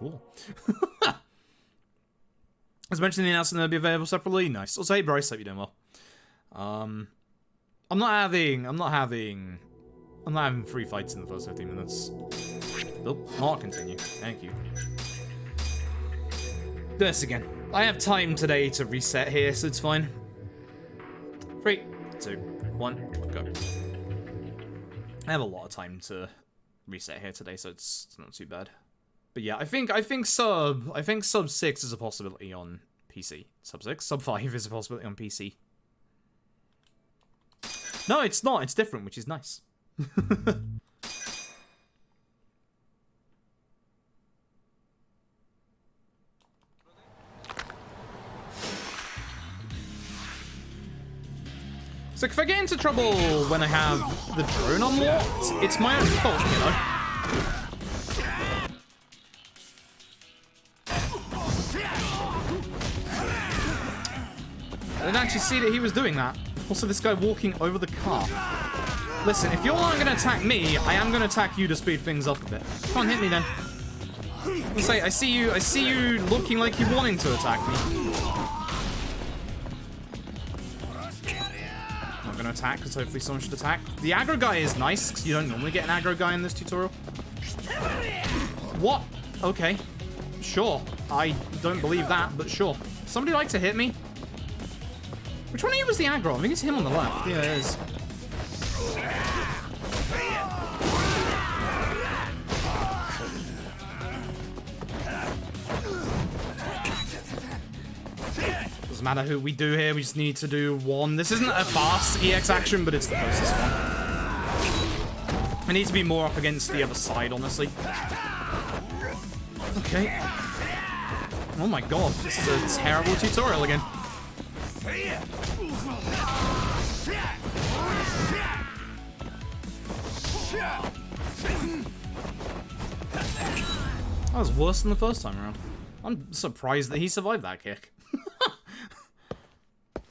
cool. As mentioned in the announcement, they'll be available separately. Nice. Also, hey Bryce, hope you're doing well. I'm not having free fights in the first 15 minutes. Nope, not continue. Thank you. This again. I have time today to reset here, so it's fine. 3, 2, 1, go. I have a lot of time to reset here today, so it's not too bad. But yeah, I think sub 6 is a possibility on PC. Sub 6, sub 5 is a possibility on PC. No, it's not. It's different, which is nice. So if I get into trouble when I have the drone unlocked, it's my own fault, you know? I didn't actually see that he was doing that. Also, this guy walking over the car. Listen, if you're not going to attack me, I am going to attack you to speed things up a bit. Come on, hit me then. Let's say, I see you looking like you're wanting to attack me. I'm not going to attack, because hopefully someone should attack. The aggro guy is nice, because you don't normally get an aggro guy in this tutorial. What? Okay. Sure. I don't believe that, but sure. Somebody like to hit me? Which one of you was the aggro? I think it's him on the left. Yeah, it is. Doesn't matter who we do here, we just need to do one. This isn't a fast EX action, but it's the closest one. I need to be more up against the other side, honestly. Okay. Oh my god, this is a terrible tutorial again. That was worse than the first time around. I'm surprised that he survived that kick.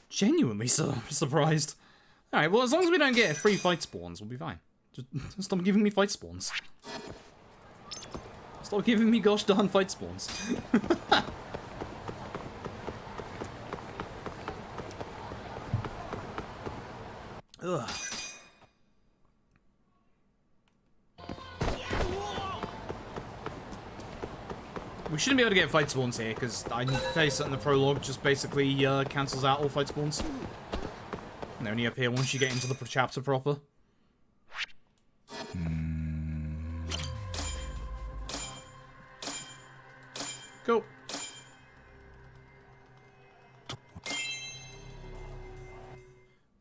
Genuinely so surprised. Alright, well, as long as we don't get free fight spawns, we'll be fine. Just stop giving me fight spawns. Stop giving me gosh darn fight spawns. Ugh. We shouldn't be able to get fight spawns here, because I'm fairly certain the prologue just basically cancels out all fight spawns. And they only appear once you get into the chapter proper. Go.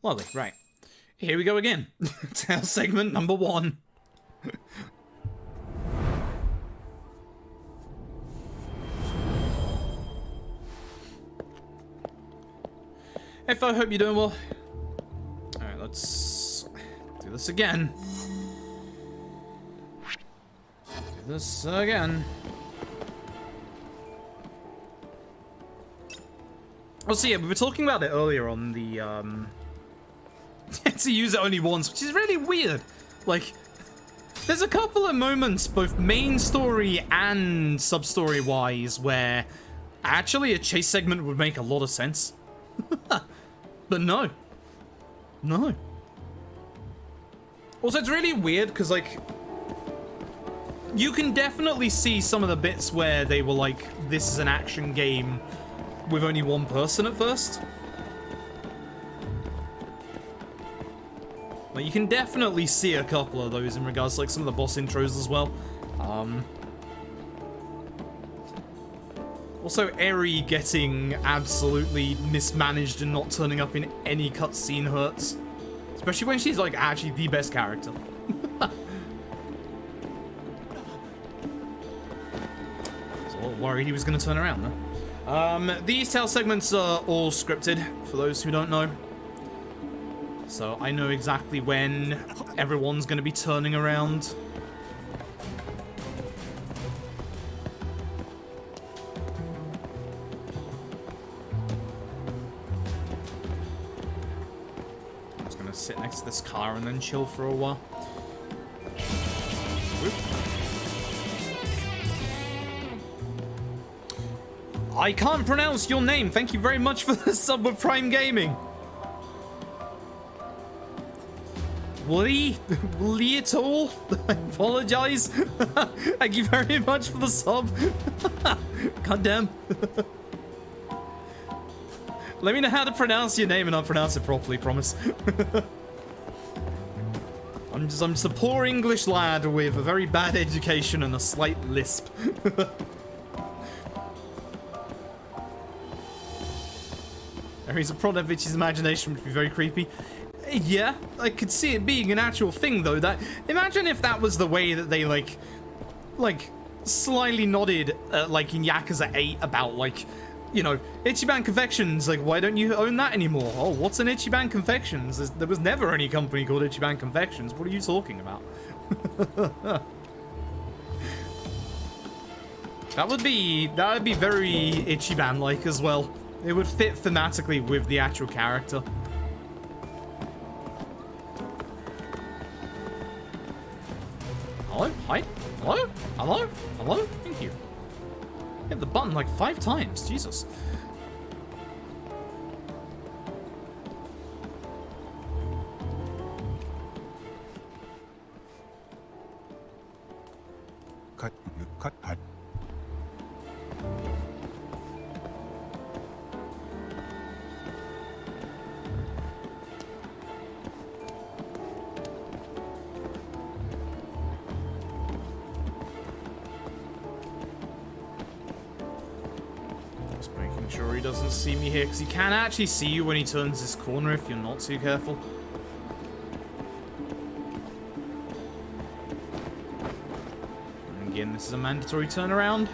Lovely, right. Here we go again. Tail segment number 1. If I hope you're doing well. Alright, let's do this again. Do this again. Oh, so yeah, we were talking about it earlier on the, to use it only once, which is really weird. Like, there's a couple of moments, both main story and sub-story wise, where actually a chase segment would make a lot of sense. But no. No. Also, it's really weird, because, like, you can definitely see some of the bits where they were like, this is an action game with only one person at first. Like, you can definitely see a couple of those in regards to, like, some of the boss intros as well. Also, Eri getting absolutely mismanaged and not turning up in any cutscene hurts. Especially when she's, like, actually the best character. I was a little worried he was going to turn around, though. These tail segments are all scripted, for those who don't know. So I know exactly when everyone's going to be turning around. I'm just going to sit next to this car and then chill for a while. Whoop. I can't pronounce your name. Thank you very much for the sub with Prime Gaming. Leotol? I apologize. Thank you very much for the sub. God damn. Let me know how to pronounce your name and I'll pronounce it properly, promise. I'm just a poor English lad with a very bad education and a slight lisp. Ares Apronovich's imagination would be very creepy. Yeah, I could see it being an actual thing though. That imagine if that was the way that they like slyly nodded like in Yakuza 8 about like, you know, Ichiban Confections, like why don't you own that anymore? Oh, what's an Ichiban Confections? There was never any company called Ichiban Confections. What are you talking about? That would be very Ichiban like as well. It would fit thematically with the actual character. Hello? Hi? Hello? Hello? Hello? Thank you. Hit the button like 5 times. Jesus. Cut. Sure he doesn't see me here because he can actually see you when he turns this corner if you're not too careful. And again, this is a mandatory turnaround.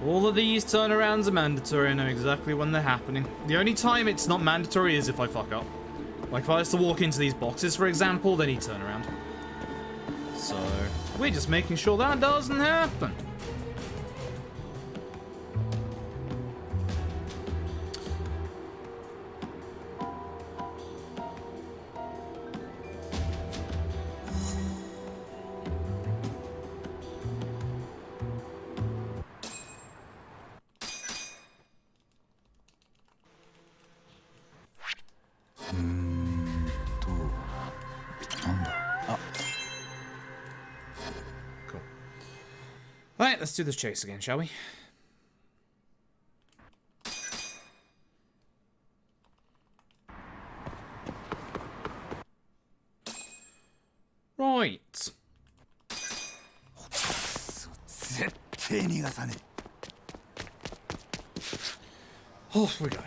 All of these turnarounds are mandatory. I know exactly when they're happening. The only time it's not mandatory is if I fuck up. Like if I was to walk into these boxes, for example, then he'd turn around. So we're just making sure that doesn't happen. Alright, let's do this chase again, shall we? Right. Off we go.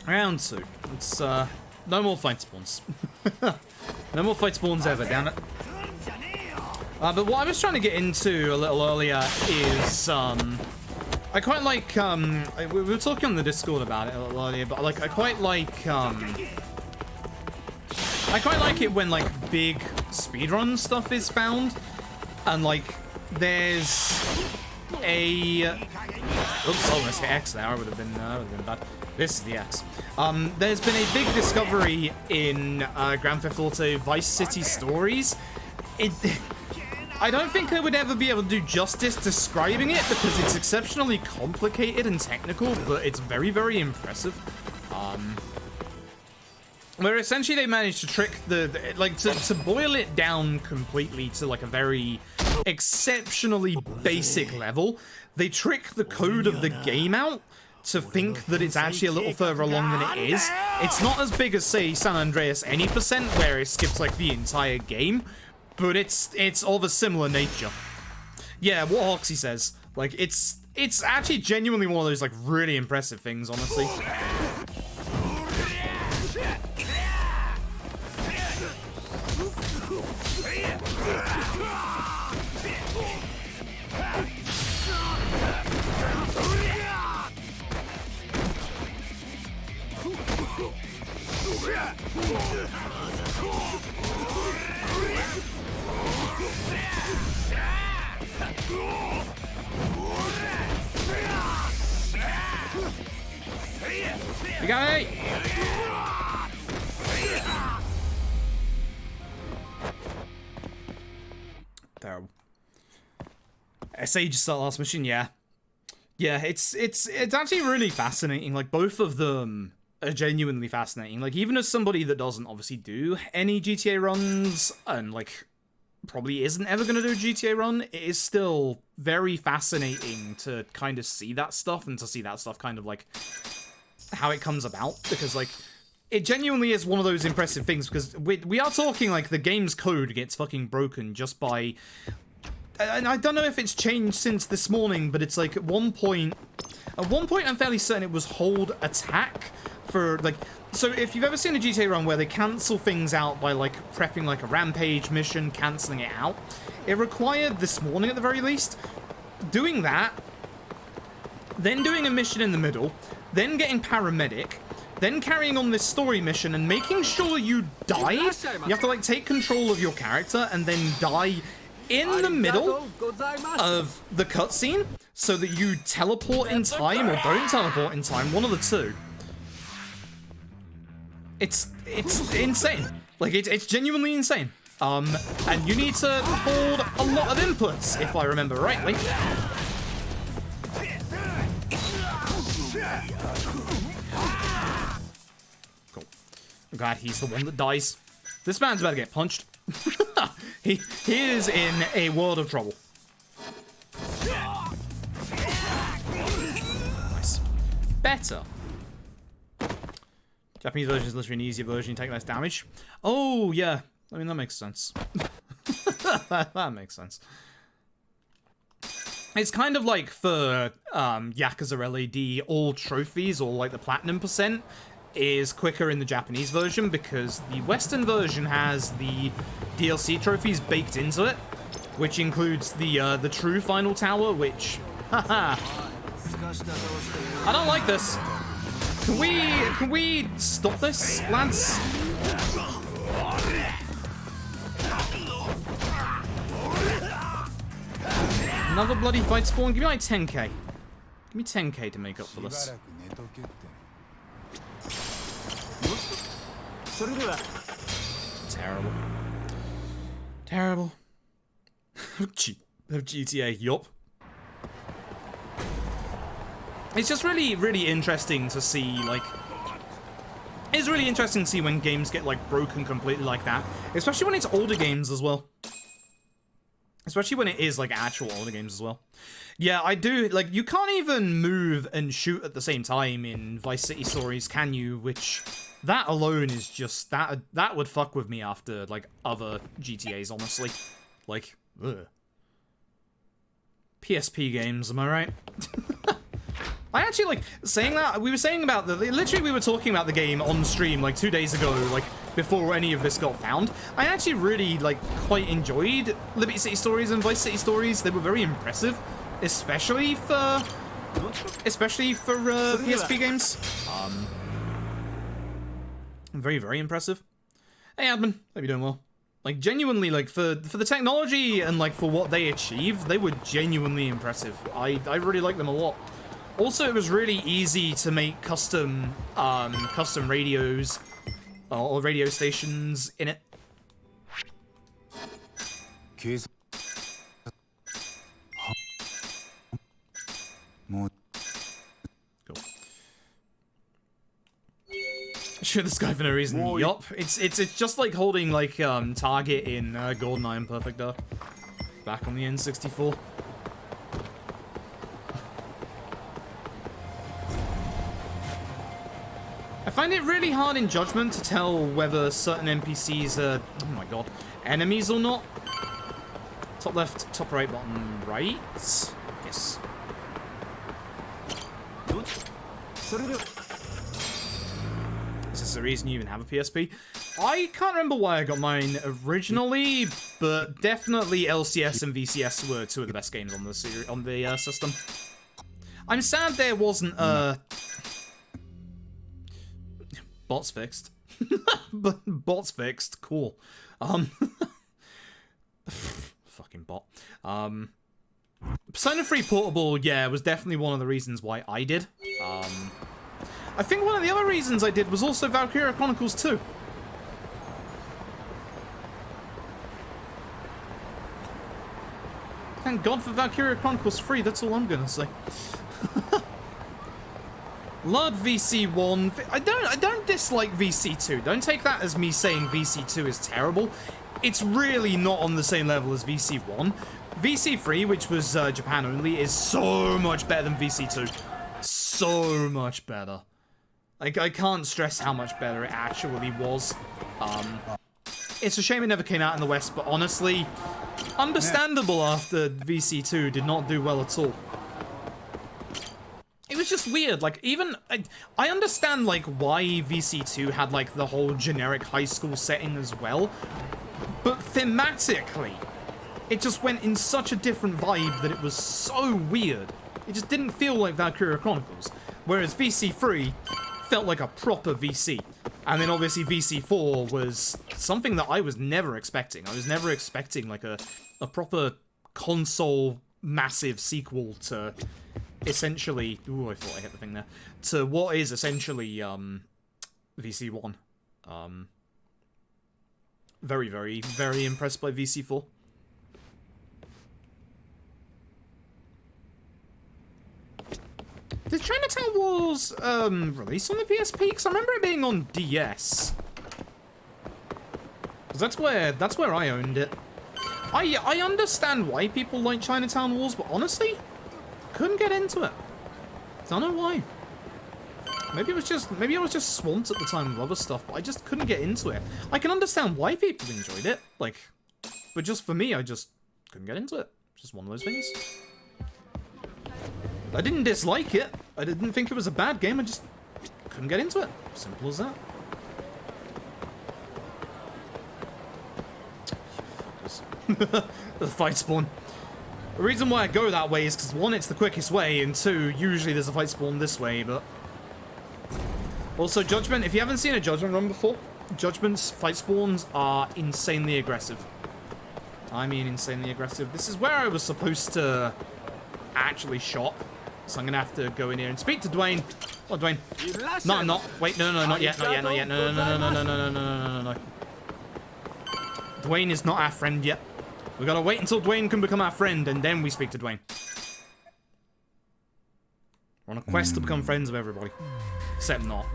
Round 2. It's, no more fight spawns. No more fight spawns ever, damn it. But what I was trying to get into a little earlier is, I quite like, we were talking on the Discord about it a little earlier, but like, I quite like it when, like, big speedrun stuff is found, and, like, there's a... Oops, almost hit X there, would have been bad. This is the X. There's been a big discovery in Grand Theft Auto Vice City Stories. I don't think I would ever be able to do justice describing it because it's exceptionally complicated and technical, but it's very, very impressive. Where essentially they managed to trick to boil it down completely to like a very exceptionally basic level. They trick the code of the game out to think that it's actually a little further along than it is. It's not as big as, say, San Andreas Any Percent, where it skips like the entire game. But it's of a similar nature. Yeah, what Hoxie says. Like, it's actually genuinely one of those, like, really impressive things, honestly. You got it! Terrible. Sage start last mission, yeah. Yeah, it's actually really fascinating. Like, both of them are genuinely fascinating. Like, even as somebody that doesn't obviously do any GTA runs, and, like, probably isn't ever going to do a GTA run, it is still very fascinating to kind of see that stuff, and to see that stuff kind of, like, how it comes about. Because, like, it genuinely is one of those impressive things, because we are talking, like, the game's code gets fucking broken just by... And I don't know if it's changed since this morning, but it's like at one point I'm fairly certain it was hold attack for like, so if you've ever seen a GTA run where they cancel things out by like prepping like a rampage mission, cancelling it out, it required this morning at the very least, doing that, then doing a mission in the middle, then getting paramedic, then carrying on this story mission and making sure you die. You have to like take control of your character and then die in the middle of the cutscene, so that you teleport in time or don't teleport in time, one of the two. It's insane. Like, it's genuinely insane. And you need to hold a lot of inputs, if I remember rightly. Cool. I'm glad he's the one that dies. This man's about to get punched. He is in a world of trouble. Nice. Better. Japanese version is literally an easier version, you take less damage. Oh, yeah. I mean, that makes sense. that makes sense. It's kind of like for Yakuza LED, all trophies, or like the platinum percent, is quicker in the Japanese version because the Western version has the DLC trophies baked into it, which includes the true final tower, which, haha, I don't like this. Can we stop this, lads? Another bloody fight spawn? Give me like 10k. Give me 10k to make up for this. Terrible. Terrible. Of GTA, yup. It's just really, really interesting to see, like... It's really interesting to see when games get, like, broken completely like that. Especially when it's older games as well. Especially when it is, like, actual older games as well. Yeah, I do, like, you can't even move and shoot at the same time in Vice City Stories, can you? Which... That alone is just, that would fuck with me after, like, other GTAs, honestly. Like, ugh. PSP games, am I right? I actually, like, saying that, we were saying about literally we were talking about the game on stream, like, 2 days ago, like, before any of this got found. I actually really, like, quite enjoyed Liberty City Stories and Vice City Stories. They were very impressive, especially for PSP games. Very, very impressive. Hey, Admin. Hope you're doing well. Like, genuinely, like, for the technology and, like, for what they achieved, they were genuinely impressive. I really like them a lot. Also, it was really easy to make custom radios or radio stations in it. Shoot this guy for no reason. Yup. It's just like holding like target in GoldenEye and Perfect Dark. Back on the N64. I find it really hard in Judgment to tell whether certain NPCs are, oh my god, enemies or not. Top left, top right, bottom right. Yes. Is this the reason you even have a PSP? I can't remember why I got mine originally, but definitely LCS and VCS were two of the best games on the system. I'm sad there wasn't a... Bots fixed. But bots fixed, cool. Fucking bot. Persona 3 Portable, yeah, was definitely one of the reasons why I did. I think one of the other reasons I did was also Valkyria Chronicles 2. Thank God for Valkyria Chronicles 3, that's all I'm gonna say. Love VC1. I don't dislike VC2. Don't take that as me saying VC2 is terrible. It's really not on the same level as VC1. VC3, which was Japan only, is so much better than VC2. So much better. Like, I can't stress how much better it actually was. It's a shame it never came out in the West, but honestly, understandable after VC2 did not do well at all. It was just weird, like, even, I understand, like, why VC2 had, like, the whole generic high school setting as well, but thematically, it just went in such a different vibe that it was so weird. It just didn't feel like Valkyria Chronicles, whereas VC3 felt like a proper VC. And then obviously VC4 was something that I was never expecting. I was never expecting, like, a proper console massive sequel to essentially... Ooh, I thought I hit the thing there. To what is essentially, VC1. Very, very, very impressed by VC4. Did Chinatown Wars, release on the PSP? Because I remember it being on DS. Because that's where I owned it. I understand why people like Chinatown Wars, but honestly, couldn't get into it. Don't know why. Maybe I was just swamped at the time with other stuff, but I just couldn't get into it. I can understand why people enjoyed it, like, but just for me, I just couldn't get into it. Just one of those things. I didn't dislike it. I didn't think it was a bad game. I just couldn't get into it. Simple as that. The fight spawn. The reason why I go that way is because, one, it's the quickest way, and two, usually there's a fight spawn this way, but... Also, Judgment, if you haven't seen a Judgment run before, Judgment's fight spawns are insanely aggressive. I mean insanely aggressive. This is where I was supposed to actually shop. So I'm gonna have to go in here and speak to Dwayne. Oh, Dwayne. No, I'm not. Wait, no, not yet, not yet, not yet. No. Dwayne is not our friend yet. We gotta wait until Dwayne can become our friend, and then we speak to Dwayne. We're on a quest to become friends with everybody. Except not.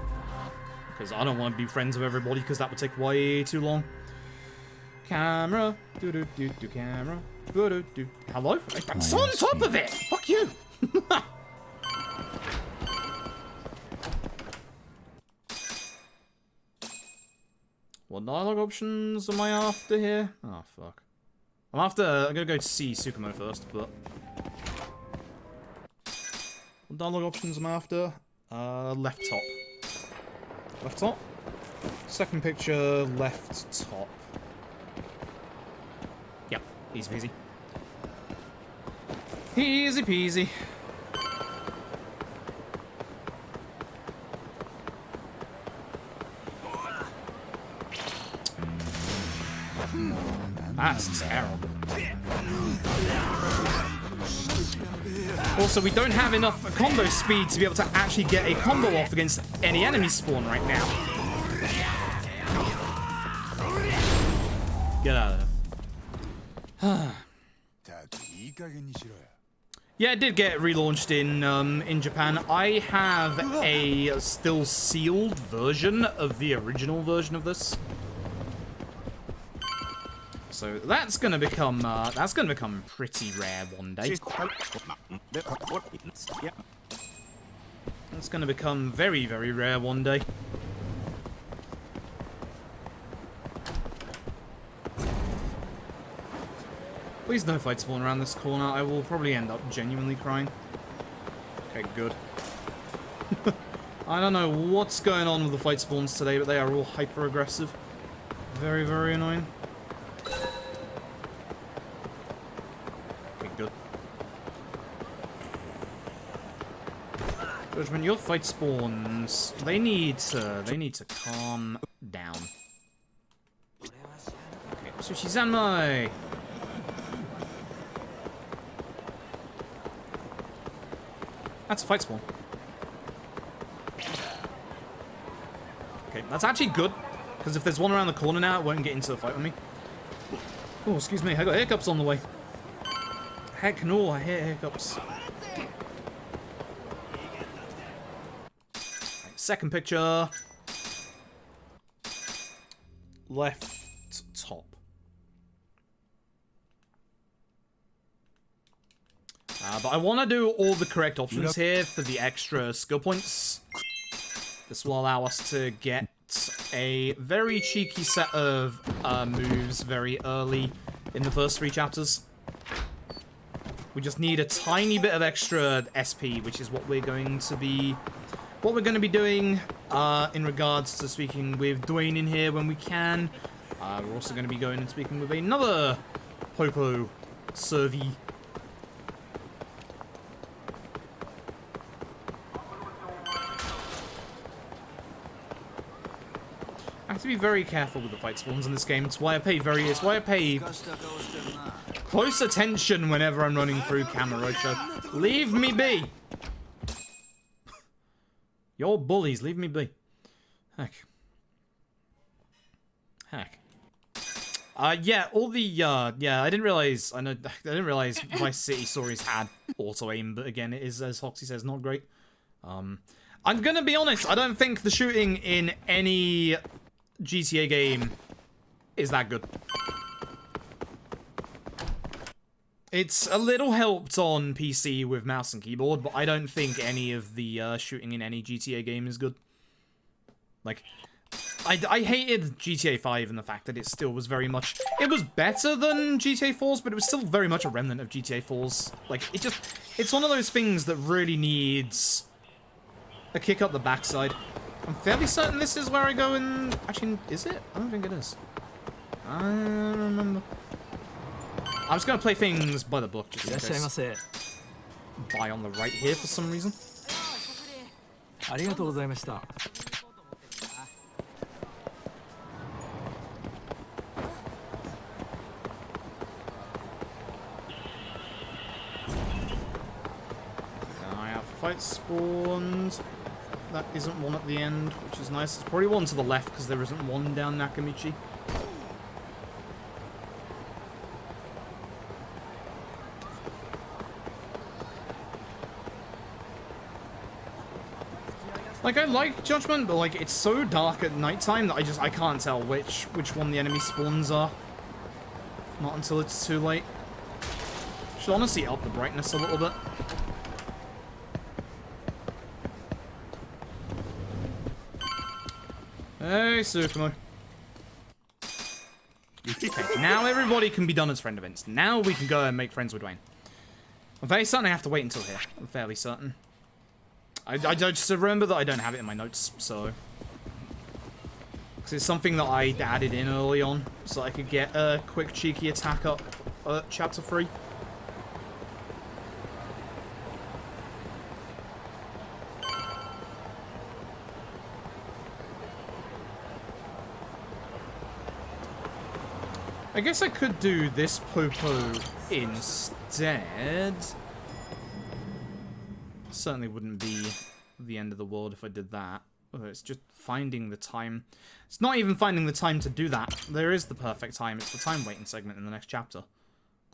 Because I don't want to be friends with everybody, because that would take way too long. Camera. Do-do-do-do, camera. Do-do-do. Hello? I'm so on top of it! Fuck you! What dialogue options am I after here? Oh, fuck. I'm gonna go to see Tsukumo first, but... What dialogue options am I after? Left top. Left top? Second picture, left top. Yep, easy peasy. Easy peasy. That's terrible. Also, we don't have enough combo speed to be able to actually get a combo off against any enemy spawn right now. Get out of there. Yeah, it did get relaunched in Japan. I have a still sealed version of the original version of this. So that's gonna become pretty rare one day. That's gonna become very, very rare one day. Please no fight spawn around this corner. I will probably end up genuinely crying. Okay, good. I don't know what's going on with the fight spawns today, but they are all hyper aggressive. Very, very annoying. Okay, good. Judgment, your fight spawns, they need to calm down. Okay, Sushi-zanmai! That's a fight spawn. Okay, that's actually good. Because if there's one around the corner now, it won't get into the fight with me. Oh, excuse me, I got hiccups on the way. Heck no, I hate hiccups. Right, second picture. Left top. But I want to do all the correct options here for the extra skill points. This will allow us to get a very cheeky set of moves very early in the first 3 chapters. We just need a tiny bit of extra SP, which is what we're going to be doing in regards to speaking with Dwayne in here when we can. We're also going to be going and speaking with another Popo Servi. I have to be very careful with the fight spawns in this game. It's why I pay close attention whenever I'm running through Kamurocho. Leave me be! You're bullies, leave me be. Heck. Yeah, all the, yeah, I didn't realize Vice City Stories had auto-aim, but again, it is, as Hoxie says, not great. I'm gonna be honest, I don't think the shooting in any GTA game is that good. It's a little helped on PC with mouse and keyboard, but I don't think any of the shooting in any GTA game is good. Like, I hated GTA 5 and the fact that it still was very much... It was better than GTA 4's, but it was still very much a remnant of GTA 4's. Like, it's one of those things that really needs a kick up the backside. I'm fairly certain this is where I go in... Actually, is it? I don't think it is. I don't remember. I'm just going to play things by the book, just in case. Buy on the right here for some reason. Fight spawned. That isn't one at the end, which is nice. It's probably one to the left because there isn't one down Nakamichi. Like, I like Judgment, but like it's so dark at nighttime that I can't tell which one the enemy spawns are. Not until it's too late. Should honestly up the brightness a little bit. Hey, Sukumo. Okay, now everybody can be done as friend events. Now we can go and make friends with Dwayne. I'm very certain I have to wait until here. I'm fairly certain. I just remember that I don't have it in my notes, so... Because it's something that I added in early on, so I could get a quick cheeky attack up chapter 3. I guess I could do this Popo instead. Certainly wouldn't be the end of the world if I did that. It's just finding the time. It's not even finding the time to do that. There is the perfect time. It's the time waiting segment in the next chapter. Of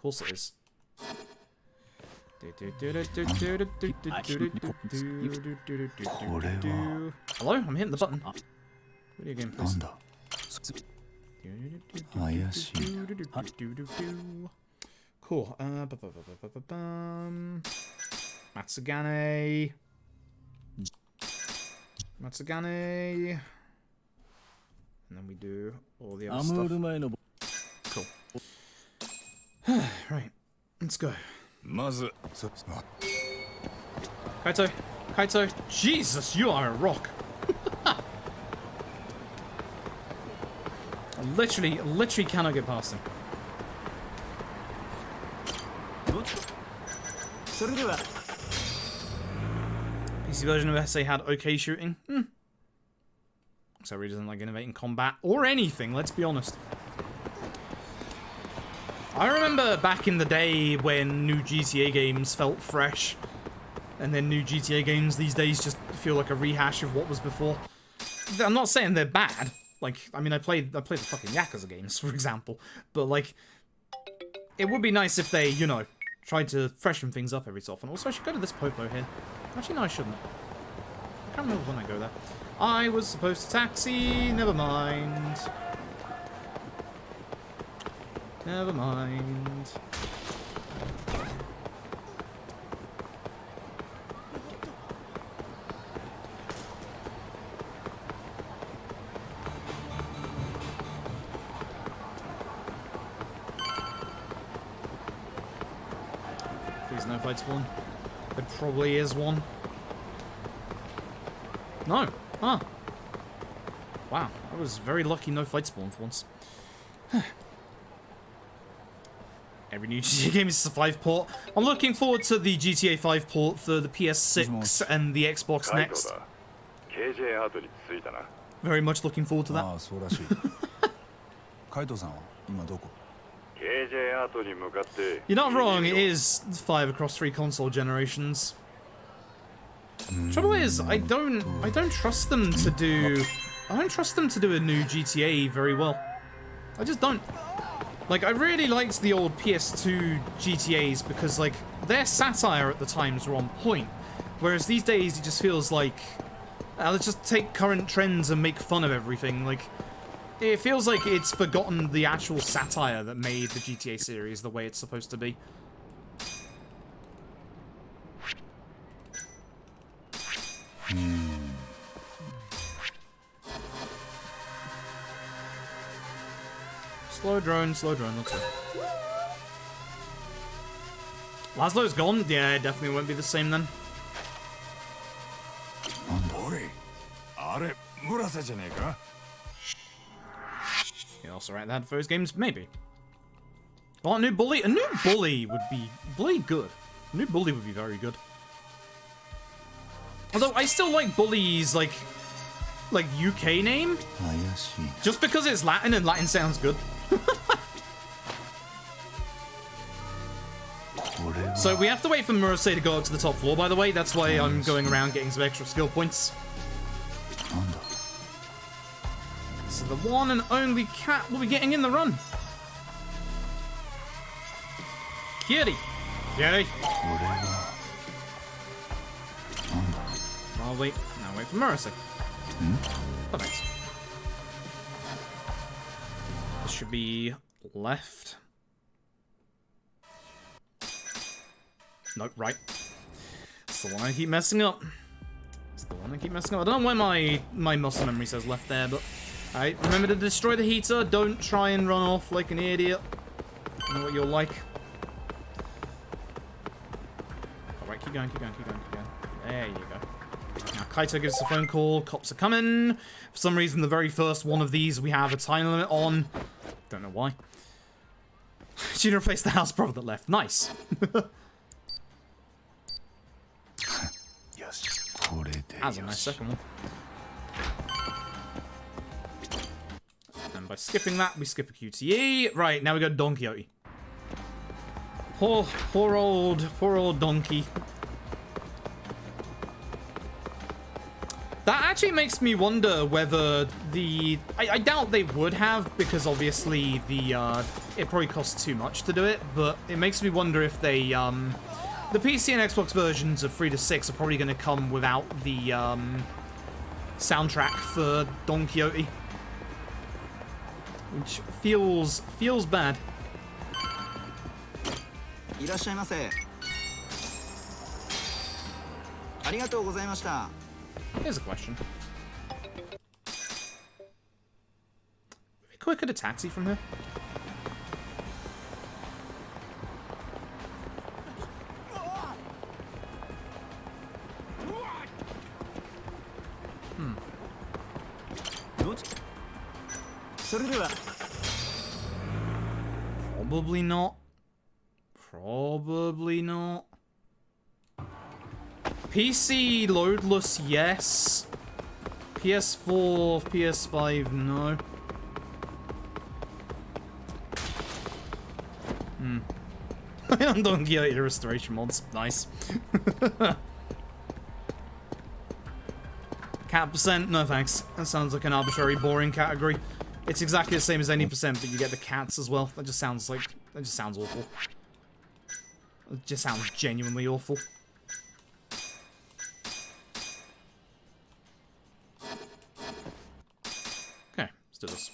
course it is. Hello? I'm hitting the button. Video game, please. Cool. Matsugane. And then we do all the other stuff. Cool. Right. Let's go. Kaito. Jesus, you are a rock. I literally cannot get past him. PC version of SA had okay shooting. So he doesn't like innovating combat or anything, let's be honest. I remember back in the day when new GTA games felt fresh, and then new GTA games these days just feel like a rehash of what was before. I'm not saying they're bad. Like, I mean, I played the fucking Yakuza games, for example, but like, it would be nice if they, you know, try to freshen things up every so often. Also, I should go to this Popo here. Actually, no, I shouldn't. I can't remember when I go there. I was supposed to taxi. Never mind. Never mind. Please no fight spawn. There probably is one. No. Huh. Wow. I was very lucky no fight spawn for once. Every new GTA game is a 5 port. I'm looking forward to the GTA 5 port for the PS6 and the Xbox Next. Very much looking forward to that. You're not wrong, it is 5 across 3 console generations. Trouble is, I don't trust them to do a new GTA very well. I just don't. Like, I really liked the old PS2 GTAs because, like, their satire at the times were on point. Whereas these days, it just feels like, let's just take current trends and make fun of everything. Like, it feels like it's forgotten the actual satire that made the GTA series the way it's supposed to be. Slow drone, let's go. Laszlo's gone? Yeah, it definitely won't be the same then. You also write that for those games? Maybe. Well, a new bully would be good. A new bully would be very good. Although I still like Bully's like UK name. Just because it's Latin and Latin sounds good. So we have to wait for Murase to go up to the top floor, by the way. That's why I'm going around getting some extra skill points. So the one and only cat will be getting in the run. Kitty. Kitty. I'll wait. Now wait for Murase. Perfect. This should be left. Nope, right. It's the one I keep messing up. It's the one I keep messing up. I don't know why my muscle memory says left there, but alright, remember to destroy the heater. Don't try and run off like an idiot. I know what you're like. Alright, keep going, keep going, keep going, keep going. There you go. Now Kaito gives us a phone call. Cops are coming. For some reason, the very first one of these we have a time limit on. Don't know why. She replaced the house brother that left. Nice. That's a nice second one. And by skipping that, we skip a QTE. Right, now we got Don Quixote. Poor old donkey. That actually makes me wonder whether the... I doubt they would have, because obviously the, it probably costs too much to do it, but it makes me wonder if they, the PC and Xbox versions of 3 to 6 are probably going to come without the, soundtrack for Don Quixote. Which feels bad. Here's a question. Could we get a taxi from here? Probably not. Probably not. PC loadless, yes. PS4, PS5, no. I'm Don Quixote restoration mods. Nice. Cat percent? No thanks. That sounds like an arbitrary, boring category. It's exactly the same as any percent, but you get the cats as well. That just sounds awful. It just sounds genuinely awful. Okay, let's do this.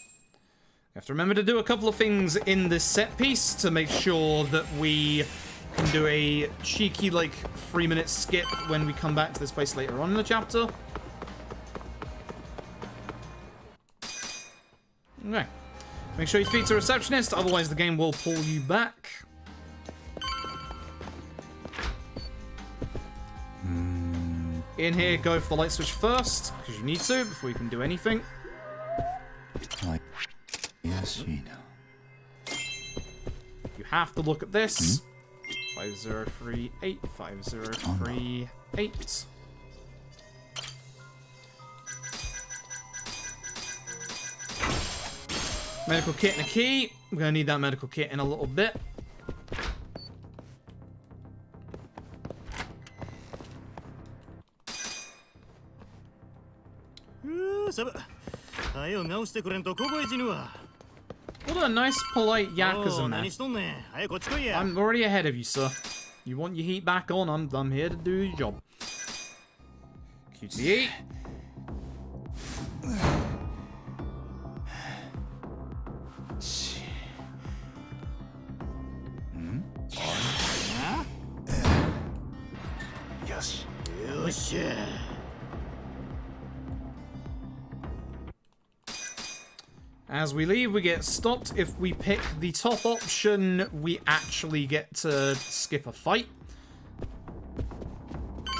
We have to remember to do a couple of things in this set piece to make sure that we can do a cheeky, like, 3-minute skip when we come back to this place later on in the chapter. Okay. Make sure you speak to a receptionist, otherwise the game will pull you back. In here, go for the light switch first, because you need to, before you can do anything. You have to look at this. 5038, 5038. Medical kit and a key. We're gonna need that medical kit in a little bit. What a nice, polite Yakuza man. I'm already ahead of you, sir. You want your heat back on? I'm here to do your job. QTE. As we leave, we get stopped. If we pick the top option, we actually get to skip a fight.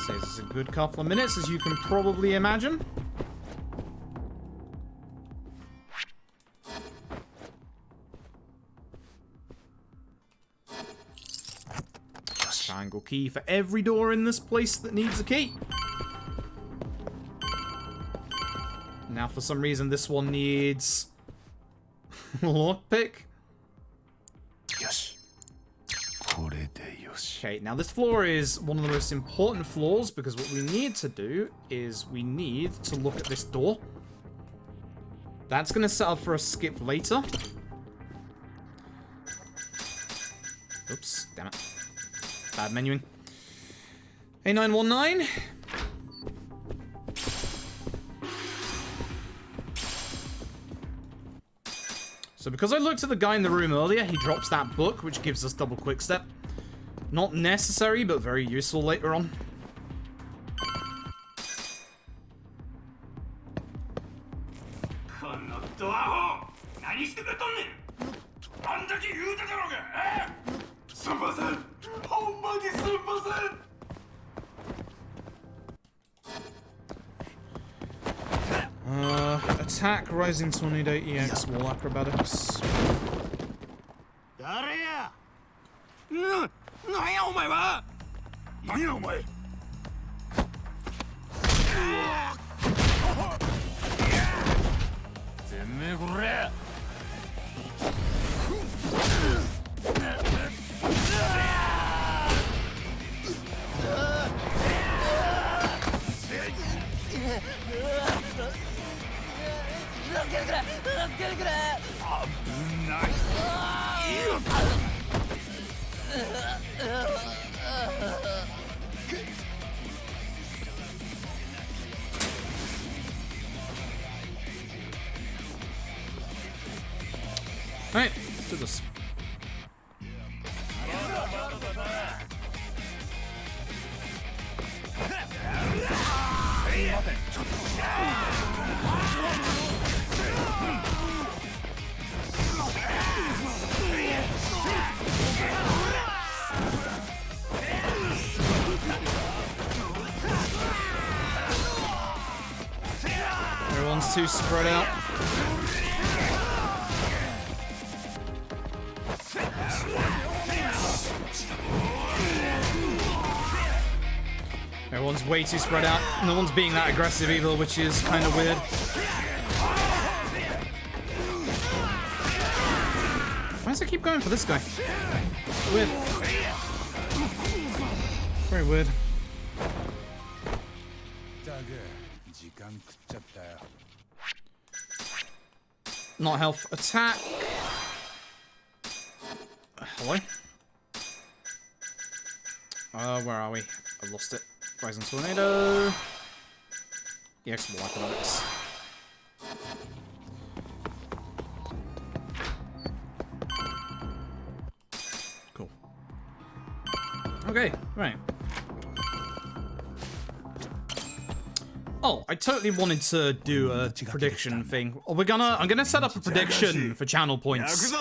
Saves us a good couple of minutes, as you can probably imagine. Triangle key for every door in this place that needs a key. Now, for some reason, this one needs lockpick. Okay, now this floor is one of the most important floors, because what we need to do is we need to look at this door. That's going to set up for a skip later. Oops, damn it. Bad menuing. A919. So because I looked at the guy in the room earlier, he drops that book, which gives us double quick step. Not necessary, but very useful later on. Attack, Rising Tornado, EX, Wall Acrobatics. Alright, let's do this. Everyone's too spread out. Everyone's way too spread out. No one's being that aggressive either, which is kind of weird. Why does it keep going for this guy? Weird. Very weird. Not health. Attack. Hello? Where are we? I lost it. Rising Tornado. EX War Economics. Cool. Okay, right. Oh, I totally wanted to do a prediction thing. I'm gonna set up a prediction for channel points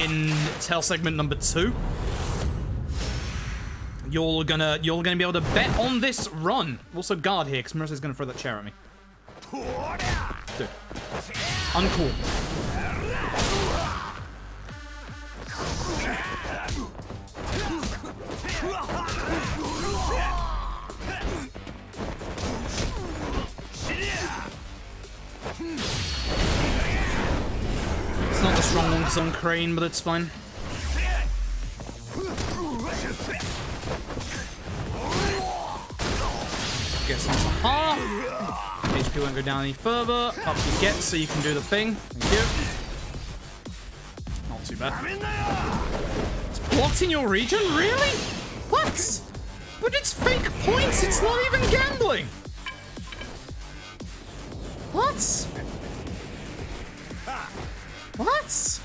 in Tale segment number 2. You're gonna be able to bet on this run. Also guard here, because Marissa's gonna throw that chair at me. Dude. Uncool. It's not the strong one because on Crane, but it's fine. Get some half. HP won't go down any further. Up you get so you can do the thing. Thank you. Not too bad. It's blocked in your region? Really? What? But it's fake points. It's not even gambling. What? What?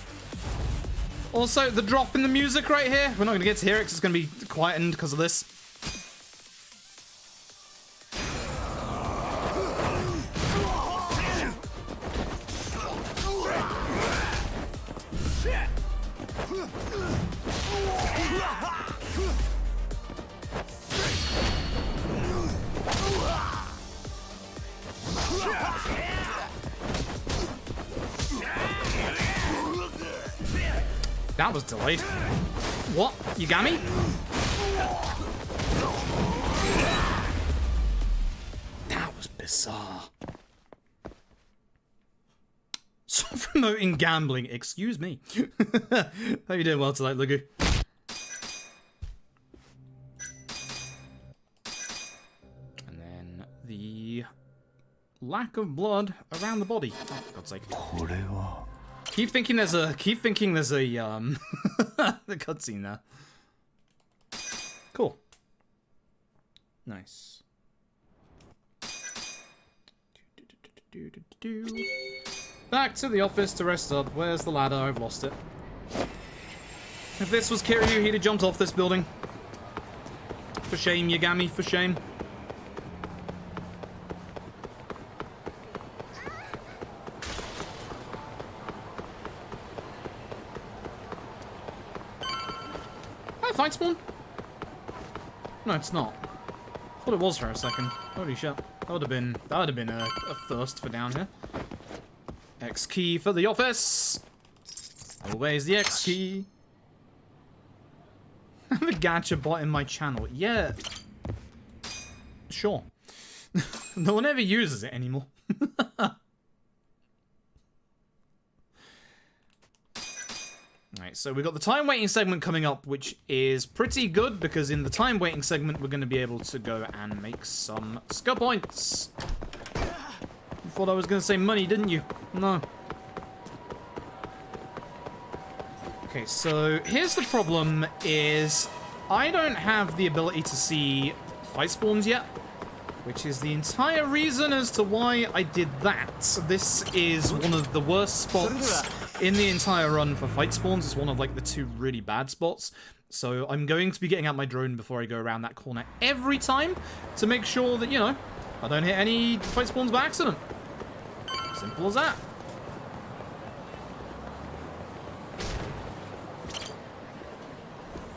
Also, the drop in the music right here. We're not going to get to hear it because it's going to be quietened because of this. That was delayed. What? You got me? That was bizarre. Stop promoting gambling. Excuse me. Hope you're doing well tonight, Lugu. And then the lack of blood around the body. Oh, for God's sake. Keep thinking there's a the cutscene there. Cool. Nice. Back to the office to rest up. Where's the ladder? I've lost it. If this was Kiryu, he'd have jumped off this building. For shame, Yagami, for shame. Fight spawn? No, it's not. I thought it was for a second. Holy shit. That would have been a first for down here. X key for the office. Always the X key. I have a gacha bot in my channel. Yeah. Sure. No one ever uses it anymore. Alright, so we've got the time waiting segment coming up, which is pretty good because in the time waiting segment we're going to be able to go and make some skill points. You thought I was going to say money, didn't you? No. Okay, so here's the problem is I don't have the ability to see fight spawns yet, which is the entire reason as to why I did that. This is one of the worst spots in the entire run for fight spawns. It's one of like the 2 really bad spots. So I'm going to be getting out my drone before I go around that corner every time to make sure that, you know, I don't hit any fight spawns by accident. Simple as that.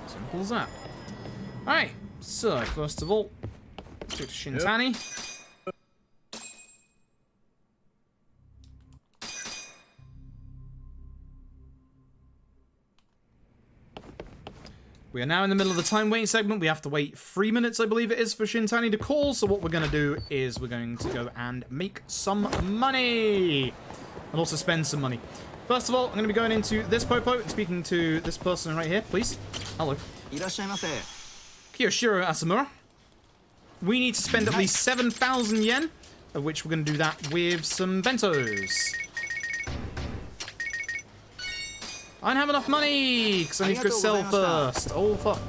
Simple as that. Alright, so first of all, let's go to Shintani. We are now in the middle of the time waiting segment. We have to wait 3 minutes, I believe it is, for Shintani to call. So what we're going to do is we're going to go and make some money. And also spend some money. First of all, I'm going to be going into this Popo and speaking to this person right here, please. Hello. Kiyoshiro Asamura. We need to spend at least 7,000 yen, of which we're going to do that with some bentos. I don't have enough money, because I need to go sell first. Oh, fuck.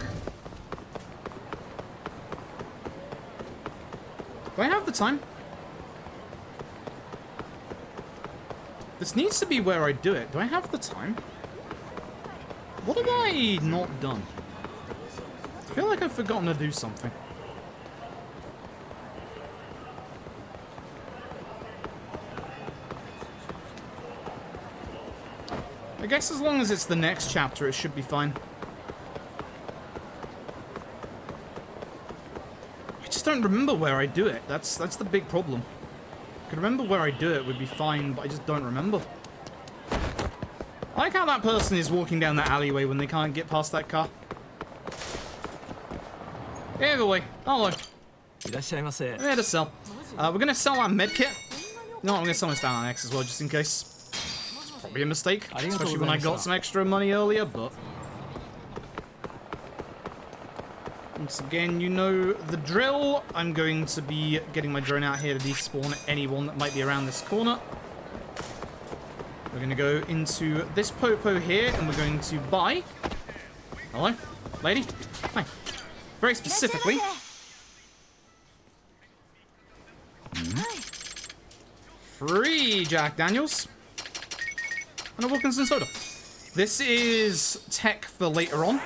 Do I have the time? This needs to be where I do it. Do I have the time? What have I not done? I feel like I've forgotten to do something. I guess as long as it's the next chapter, it should be fine. I just don't remember where I do it. That's the big problem. I could remember where I do it would be fine, but I just don't remember. I like how that person is walking down that alleyway when they can't get past that car. Either way, hello. I'm here to sell. We're gonna sell our medkit. No, I'm gonna sell my Stallion X as well, just in case. It's probably a mistake, especially when I got some extra money earlier, but... Once again, you know the drill. I'm going to be getting my drone out here to despawn anyone that might be around this corner. We're going to go into this popo here, and we're going to buy... Hello? Lady? Hi. Very specifically... Free Jack Daniels. And a Wilkinson soda. This is tech for later on.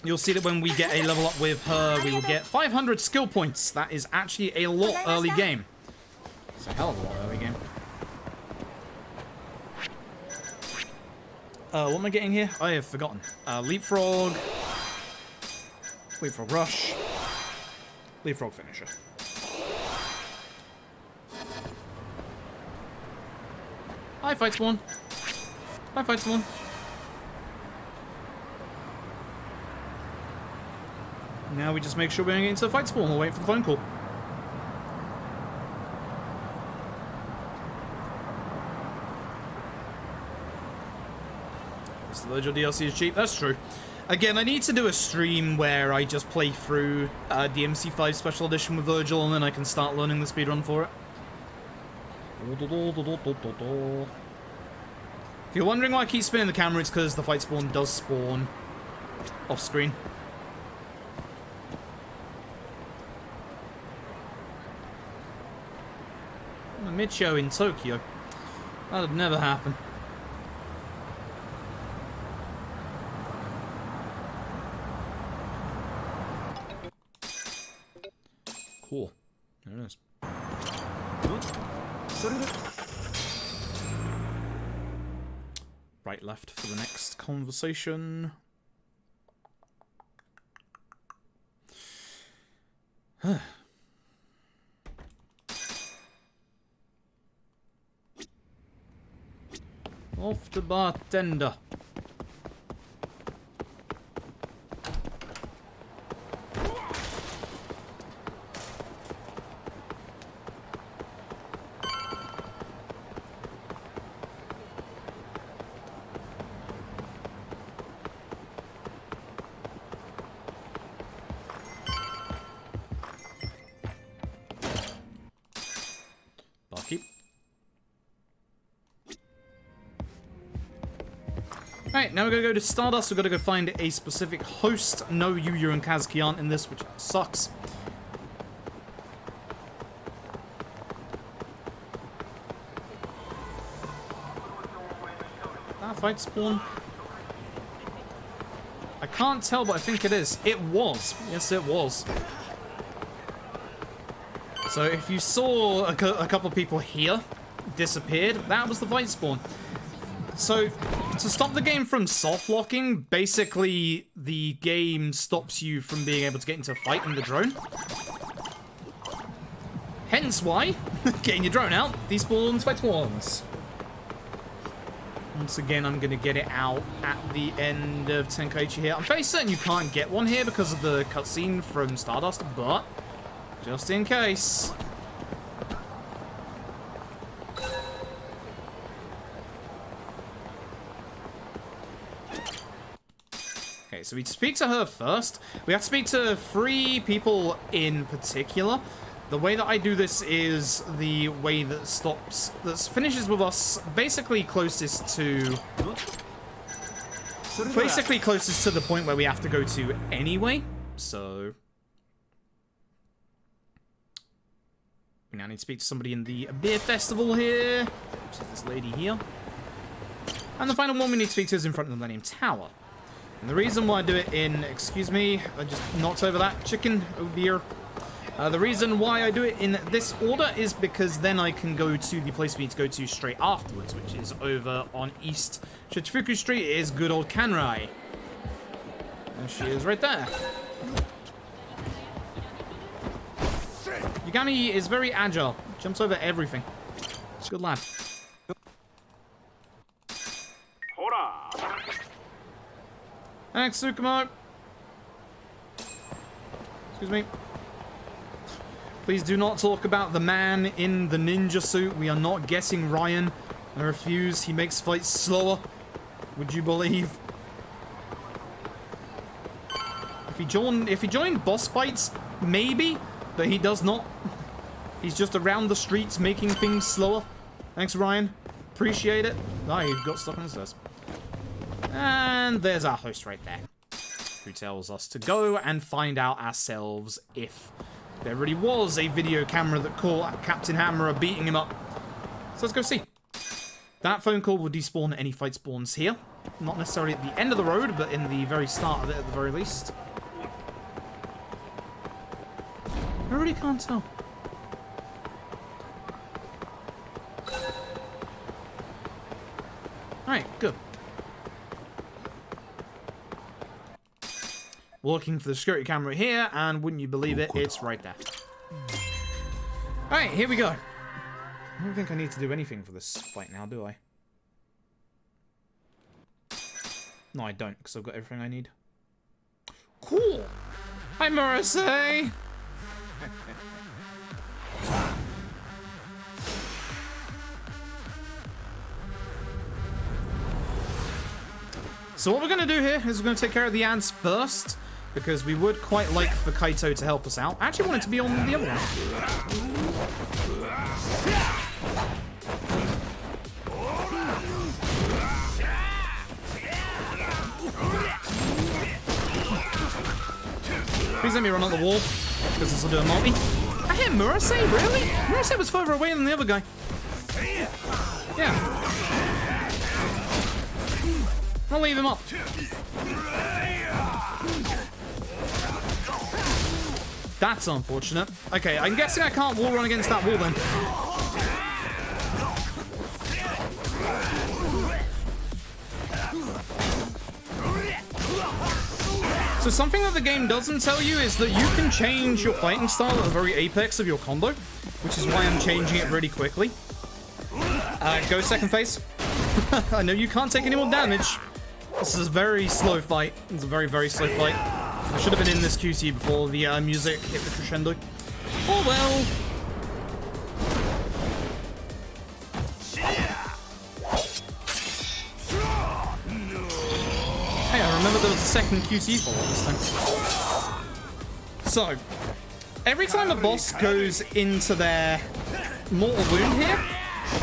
You'll see that when we get a level up with her, we will get 500 skill points. That is actually a lot early game. It's a hell of a lot early game. What am I getting here? I have forgotten. Leapfrog. Leapfrog rush. Leapfrog finisher. Hi, Fight Spawn. Hi, Fight Spawn. Now we just make sure we don't get into the Fight Spawn. We'll wait for the phone call. The Virgil DLC is cheap. That's true. Again, I need to do a stream where I just play through DMC5 Special Edition with Virgil, and then I can start learning the speedrun for it. If you're wondering why I keep spinning the camera, it's because the Fight Spawn does spawn off screen. A mid-show in Tokyo. That would never happen. Cool. There it is. Right, left for the next conversation. Off the bartender. Barkeep. Alright, now we're gonna go to Stardust. We've got to go find a specific host. No, Yuya and Kazuki aren't in this, which sucks. That Fight Spawn? I can't tell, but I think it is. It was. Yes, it was. So if you saw a couple of people here disappeared, that was the Fight Spawn. So, to stop the game from soft locking, basically the game stops you from being able to get into a fight in the drone. Hence why, getting your drone out, despawns Fight Spawns. Once again, I'm going to get it out at the end of Tenkaichi here. I'm fairly certain you can't get one here because of the cutscene from Stardust, but just in case. Okay, so we speak to her first. We have to speak to 3 people in particular. The way that I do this is the way that finishes with us basically closest to the point where we have to go to anyway. So We now need to speak to somebody in the beer festival here, which is this lady here. And the final one we need to speak to is in front of the Millennium Tower. And the reason why I do it in... Excuse me, I just knocked over that chicken. Oh dear. The reason why I do it in this order is because then I can go to the place we need to go to straight afterwards, which is over on East Shichifuku Street. It is good old Kanrai. And she is right there. Yagami is very agile. Jumps over everything. Good lad. Thanks, Tsukumo. Excuse me. Please do not talk about the man in the ninja suit. We are not getting Ryan. I refuse. He makes fights slower. Would you believe? If he joined boss fights, maybe, but he does not. He's just around the streets making things slower. Thanks, Ryan. Appreciate it. Oh, he got stuck on his stairs. And there's our host right there, who tells us to go and find out ourselves if there really was a video camera that caught Captain Hammer beating him up. So let's go see. That phone call will despawn any fight spawns here. Not necessarily at the end of the road, but in the very start of it at the very least. I really can't tell. Alright, good. Looking for the security camera here, and wouldn't you believe it, it's right there. Alright, here we go. I don't think I need to do anything for this fight now, do I? No, I don't, because I've got everything I need. Cool! Hi, Murasei! So what we're going to do here is we're going to take care of the ants first, because we would quite like for Kaito to help us out. I actually want it to be on the other one. Please let me run on the wall, because this will do a multi. I hit Murasei, really? Murasei was further away than the other guy. Yeah. I'll leave him up. That's unfortunate. Okay, I'm guessing I can't wall run against that wall then. So something that the game doesn't tell you is that you can change your fighting style at the very apex of your combo, which is why I'm changing it really quickly. Go second phase. I know you can't take any more damage. This is a very slow fight. It's a very, very slow fight. I should have been in this QC before the music hit the crescendo. Oh well. Hey, I remember there was a second QC follow-up this time. So, every time a boss goes into their mortal wound here,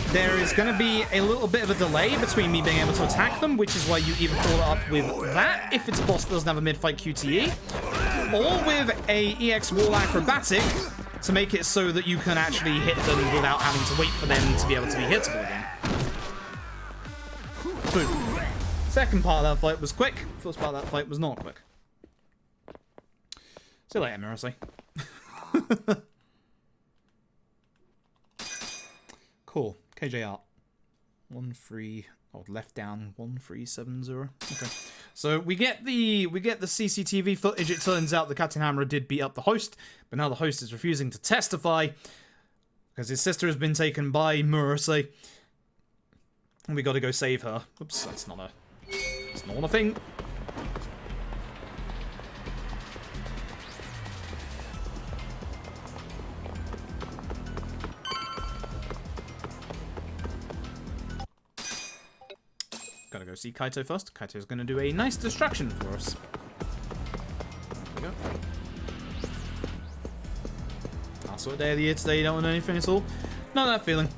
there is going to be a little bit of a delay between me being able to attack them, which is why you either follow up with that if it's a boss that doesn't have a mid-fight QTE, or with a EX Wall Acrobatic to make it so that you can actually hit them without having to wait for them to be able to be hittable again. Boom. Second part of that fight was quick. First part of that fight was not quick. See you later, Murasei. Cool. KJ art. 1-3. Oh, left down 1370. Okay. So we get the CCTV footage. It turns out the Captain Hammer did beat up the host, but now the host is refusing to testify because his sister has been taken by Murasei. And we gotta go save her. Oops, that's not a thing. Gotta go see Kaito first. Kaito's gonna do a nice distraction for us. There we go. Last sort of day of the year today, you don't want anything at all. Know that feeling.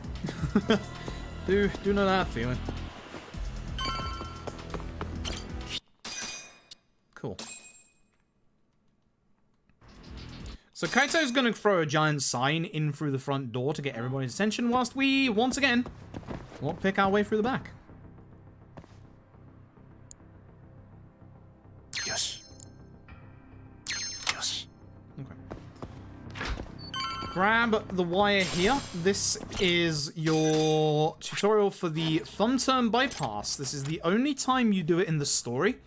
do know that feeling. Cool. So Kaito's gonna throw a giant sign in through the front door to get everybody's attention, whilst we, once again, will pick our way through the back. Yosh. Yosh. Okay. Grab the wire here. This is your tutorial for the thumb turn bypass. This is the only time you do it in the story.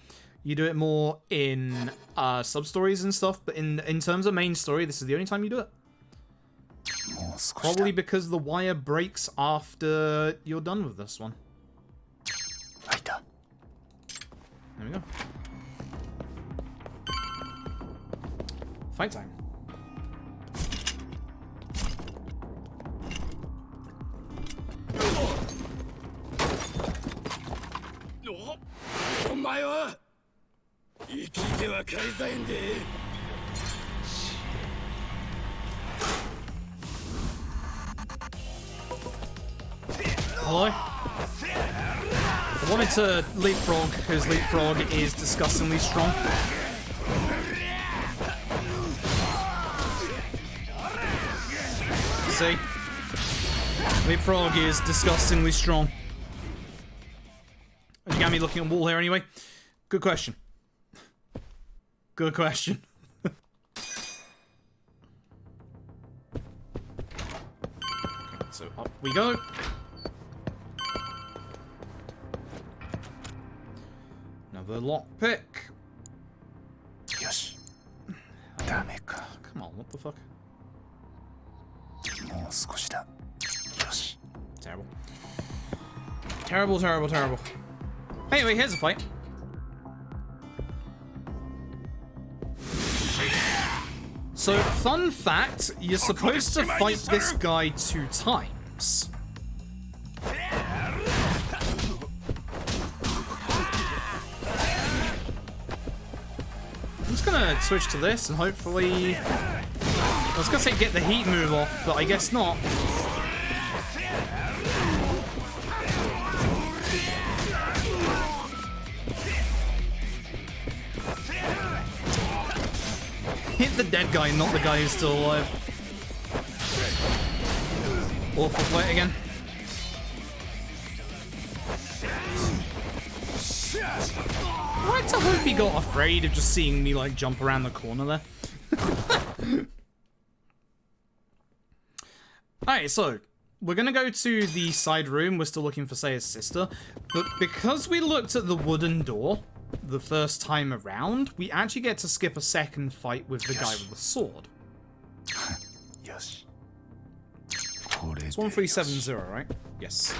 You do it more in sub-stories and stuff, but in terms of main story, this is the only time you do it. Probably because the wire breaks after you're done with this one. There we go. Fight time. Hello? I wanted to leapfrog, because leapfrog is disgustingly strong. See? Leapfrog is disgustingly strong. You got me looking at wall here anyway. Good question. Good question. So up we go. Another lockpick. Yosh. Dameka. Come on, what the fuck? Yosh. Terrible. Terrible, terrible, terrible. Anyway, here's a fight. So, fun fact, you're supposed to fight this guy 2 times. I'm just gonna switch to this and hopefully... I was gonna say get the heat move off, but I guess not. Hit the dead guy, not the guy who's still alive. Awful fight again. I hope he got afraid of just seeing me like jump around the corner there. Alright, so we're gonna go to the side room. We're still looking for Seiya's sister, but because we looked at the wooden door the first time around, we actually get to skip a second fight with the guy with the sword. Yes. It's 1370, right? Yes.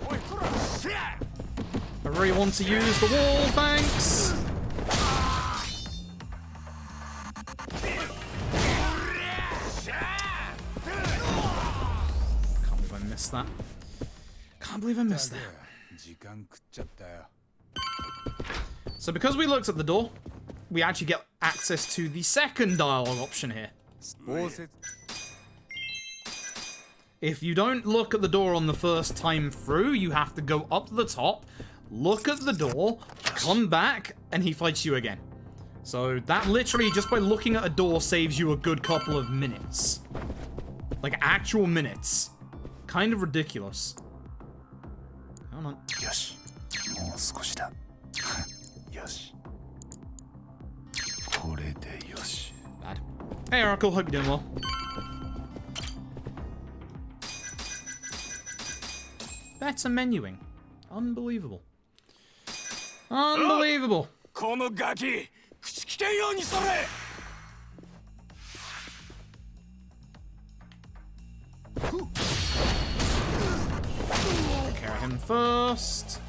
I really want to use the wall, thanks! Can't believe I missed that. Can't believe I missed that. So because we looked at the door, we actually get access to the second dialogue option here. If you don't look at the door on the first time through, you have to go up to the top, look at the door, come back, and he fights you again. So that literally, just by looking at a door, saves you a good couple of minutes. Like, actual minutes. Kind of ridiculous. Come on. Yosh. Yosh. Bad. Hey, Oracle, hope you're doing well. Better menuing. Unbelievable. Unbelievable. このガキ、口きけんようにそれ。Carry him first.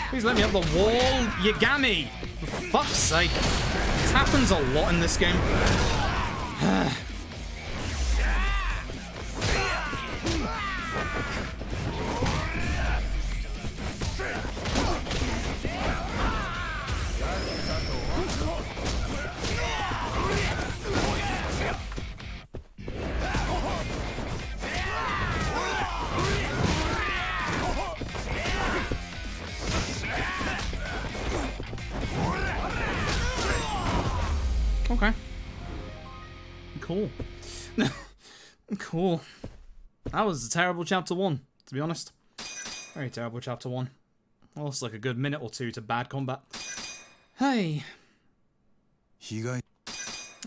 Please let me up the wall, Yagami! For fuck's sake. This happens a lot in this game. Cool. Cool. That was a terrible chapter 1, to be honest. Very terrible chapter 1. Lost like a good minute or two to bad combat. Hey. 被害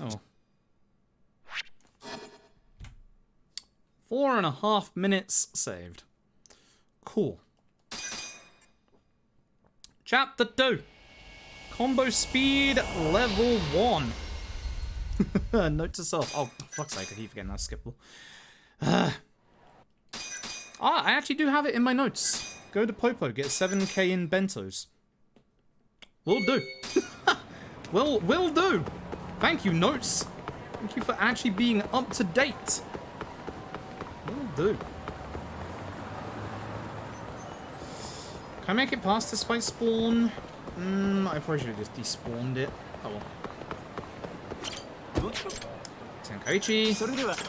Oh. 4.5 minutes saved. Cool. Chapter 2. Combo speed level 1. Note to self. Oh, for fuck's sake, I keep forgetting that's skippable. I actually do have it in my notes. Go to Popo, get 7k in bentos. Will do. will do. Thank you, notes. Thank you for actually being up to date. Will do. Can I make it past this fight spawn? I probably should have just despawned it. Oh well. Tenkaichi. This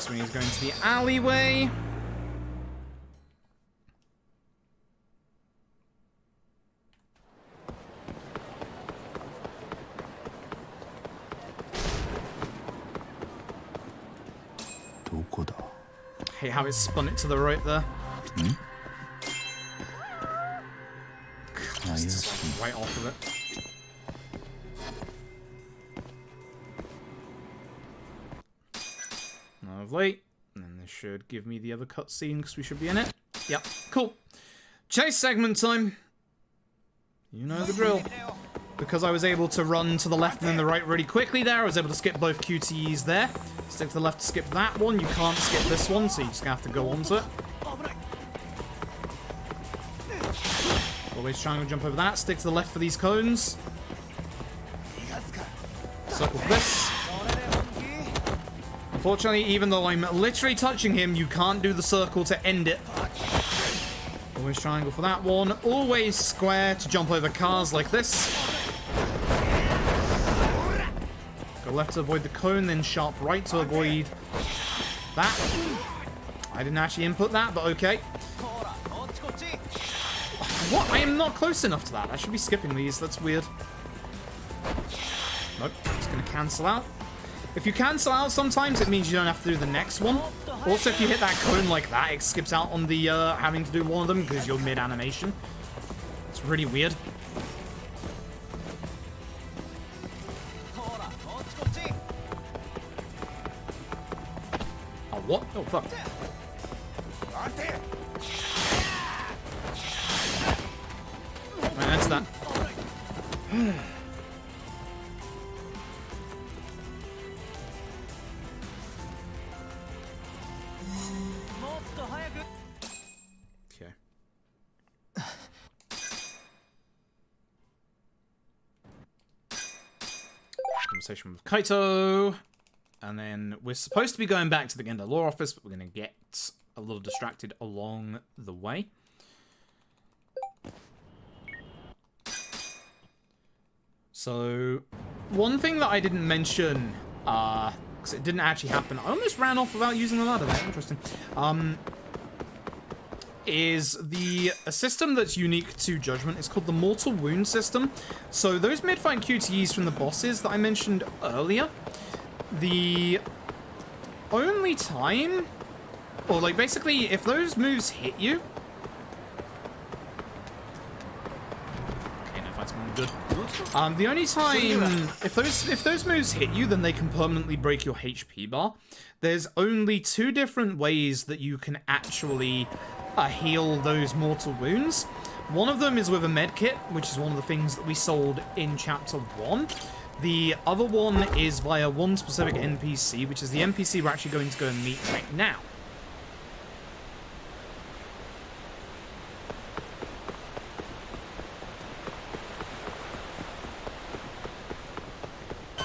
one is going to the alleyway. Hate how it spun it to the right there. God, just right off of it. Lovely. And then this should give me the other cutscene because we should be in it. Yep, cool. Chase segment time. You know the drill. Because I was able to run to the left and then the right really quickly there, I was able to skip both QTEs there. Stick to the left to skip that one. You can't skip this one, so you just have to go onto it. Always triangle jump over that. Stick to the left for these cones. Circle for this. Unfortunately, even though I'm literally touching him, you can't do the circle to end it. Always triangle for that one. Always square to jump over cars like this. Go left to avoid the cone, then sharp right to avoid that. I didn't actually input that, but okay. What? I am not close enough to that. I should be skipping these. That's weird. Nope. It's going to cancel out. If you cancel out sometimes, it means you don't have to do the next one. Also, if you hit that cone like that, it skips out on the having to do one of them because you're mid-animation. It's really weird. Oh, what? Oh, fuck. Right, that's that. Okay. Conversation with Kaito. And then we're supposed to be going back to the Gendo Law Office, but we're going to get a little distracted along the way. So, one thing that I didn't mention, because it didn't actually happen, I almost ran off without using the ladder there, interesting, is a system that's unique to Judgment. It's called the Mortal Wound system. So those mid-fight QTEs from the bosses that I mentioned earlier, the only time, or like basically if those moves hit you, okay, no fight's more good. The only time, if those moves hit you, then they can permanently break your HP bar. There's only 2 different ways that you can actually heal those mortal wounds. One of them is with a medkit, which is one of the things that we sold in Chapter 1. The other one is via one specific NPC, which is the NPC we're actually going to go and meet right now.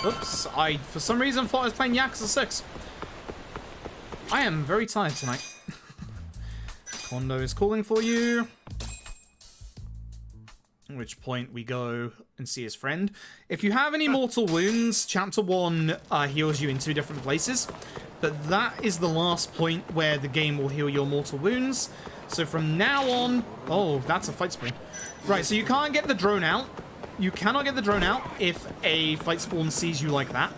Oops, I for some reason thought I was playing Yakuza 6. I am very tired tonight. Kondo is calling for you. At which point we go and see his friend. If you have any mortal wounds, Chapter 1 heals you in 2 different places. But that is the last point where the game will heal your mortal wounds. So from now on... Oh, that's a fight spawn. Right, so you can't get the drone out. You cannot get the drone out if a fight spawn sees you like that.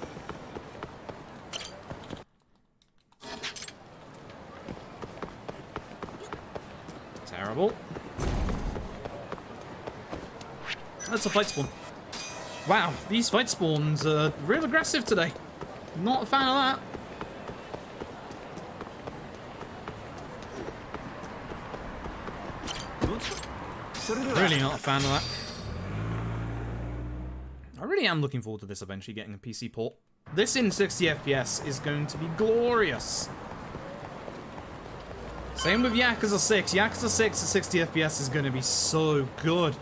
Terrible. That's a fight spawn. Wow, these fight spawns are real aggressive today. Not a fan of that. Really not a fan of that. I really am looking forward to this eventually getting a PC port. This in 60 FPS is going to be glorious. Same with Yakuza 6. Yakuza 6 at 60 FPS is going to be so good.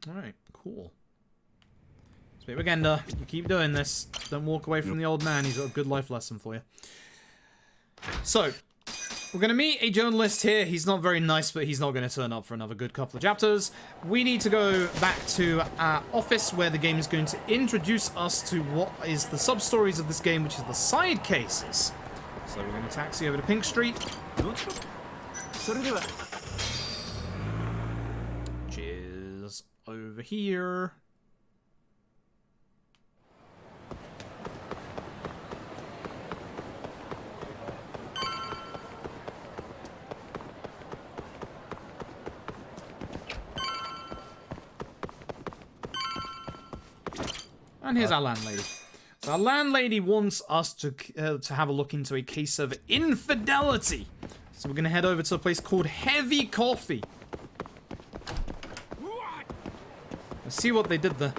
Alright, cool. Speak Agenda, you keep doing this. Don't walk away from the old man. He's got a good life lesson for you. So, we're going to meet a journalist here. He's not very nice, but he's not going to turn up for another good couple of chapters. We need to go back to our office where the game is going to introduce us to what is the sub-stories of this game, which is the side cases. So we're going to taxi over to Pink Street. Which is over here. And here's our landlady. So our landlady wants us to have a look into a case of infidelity. So we're going to head over to a place called Heavy Coffee. Let's see what they did there.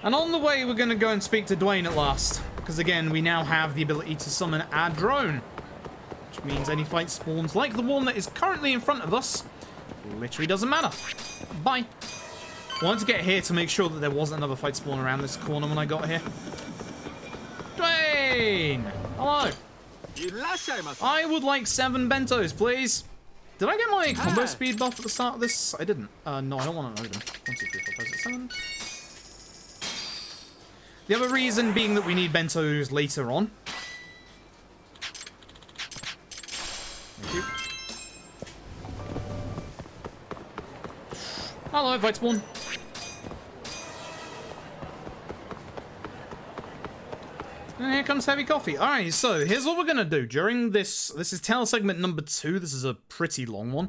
And on the way, we're going to go and speak to Dwayne at last. Because again, we now have the ability to summon our drone. Which means any fight spawns like the one that is currently in front of us literally doesn't matter. Bye. I wanted to get here to make sure that there wasn't another fight spawn around this corner when I got here. Dwayne! Hello! I would like 7 bentos, please. Did I get my combo speed buff at the start of this? I didn't. No, I don't want to know them. 1, 2, 3, 4, 5, 6, 7. The other reason being that we need bentos later on. Thank you. Hello, fight spawn. And here comes Heavy Coffee. Alright, so here's what we're going to do. During this is Tale segment number 2. This is a pretty long one.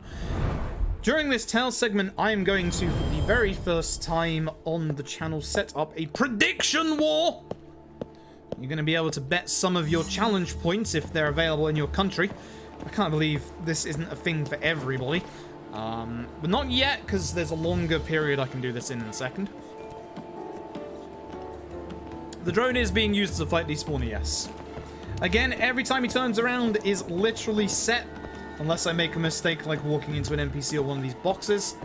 During this Tale segment, I am going to, for the very first time on the channel, set up a prediction war. You're going to be able to bet some of your challenge points if they're available in your country. I can't believe this isn't a thing for everybody. But not yet, because there's a longer period I can do this in a second. The drone is being used as a fight despawner, yes. Again, every time he turns around is literally set, unless I make a mistake like walking into an NPC or one of these boxes.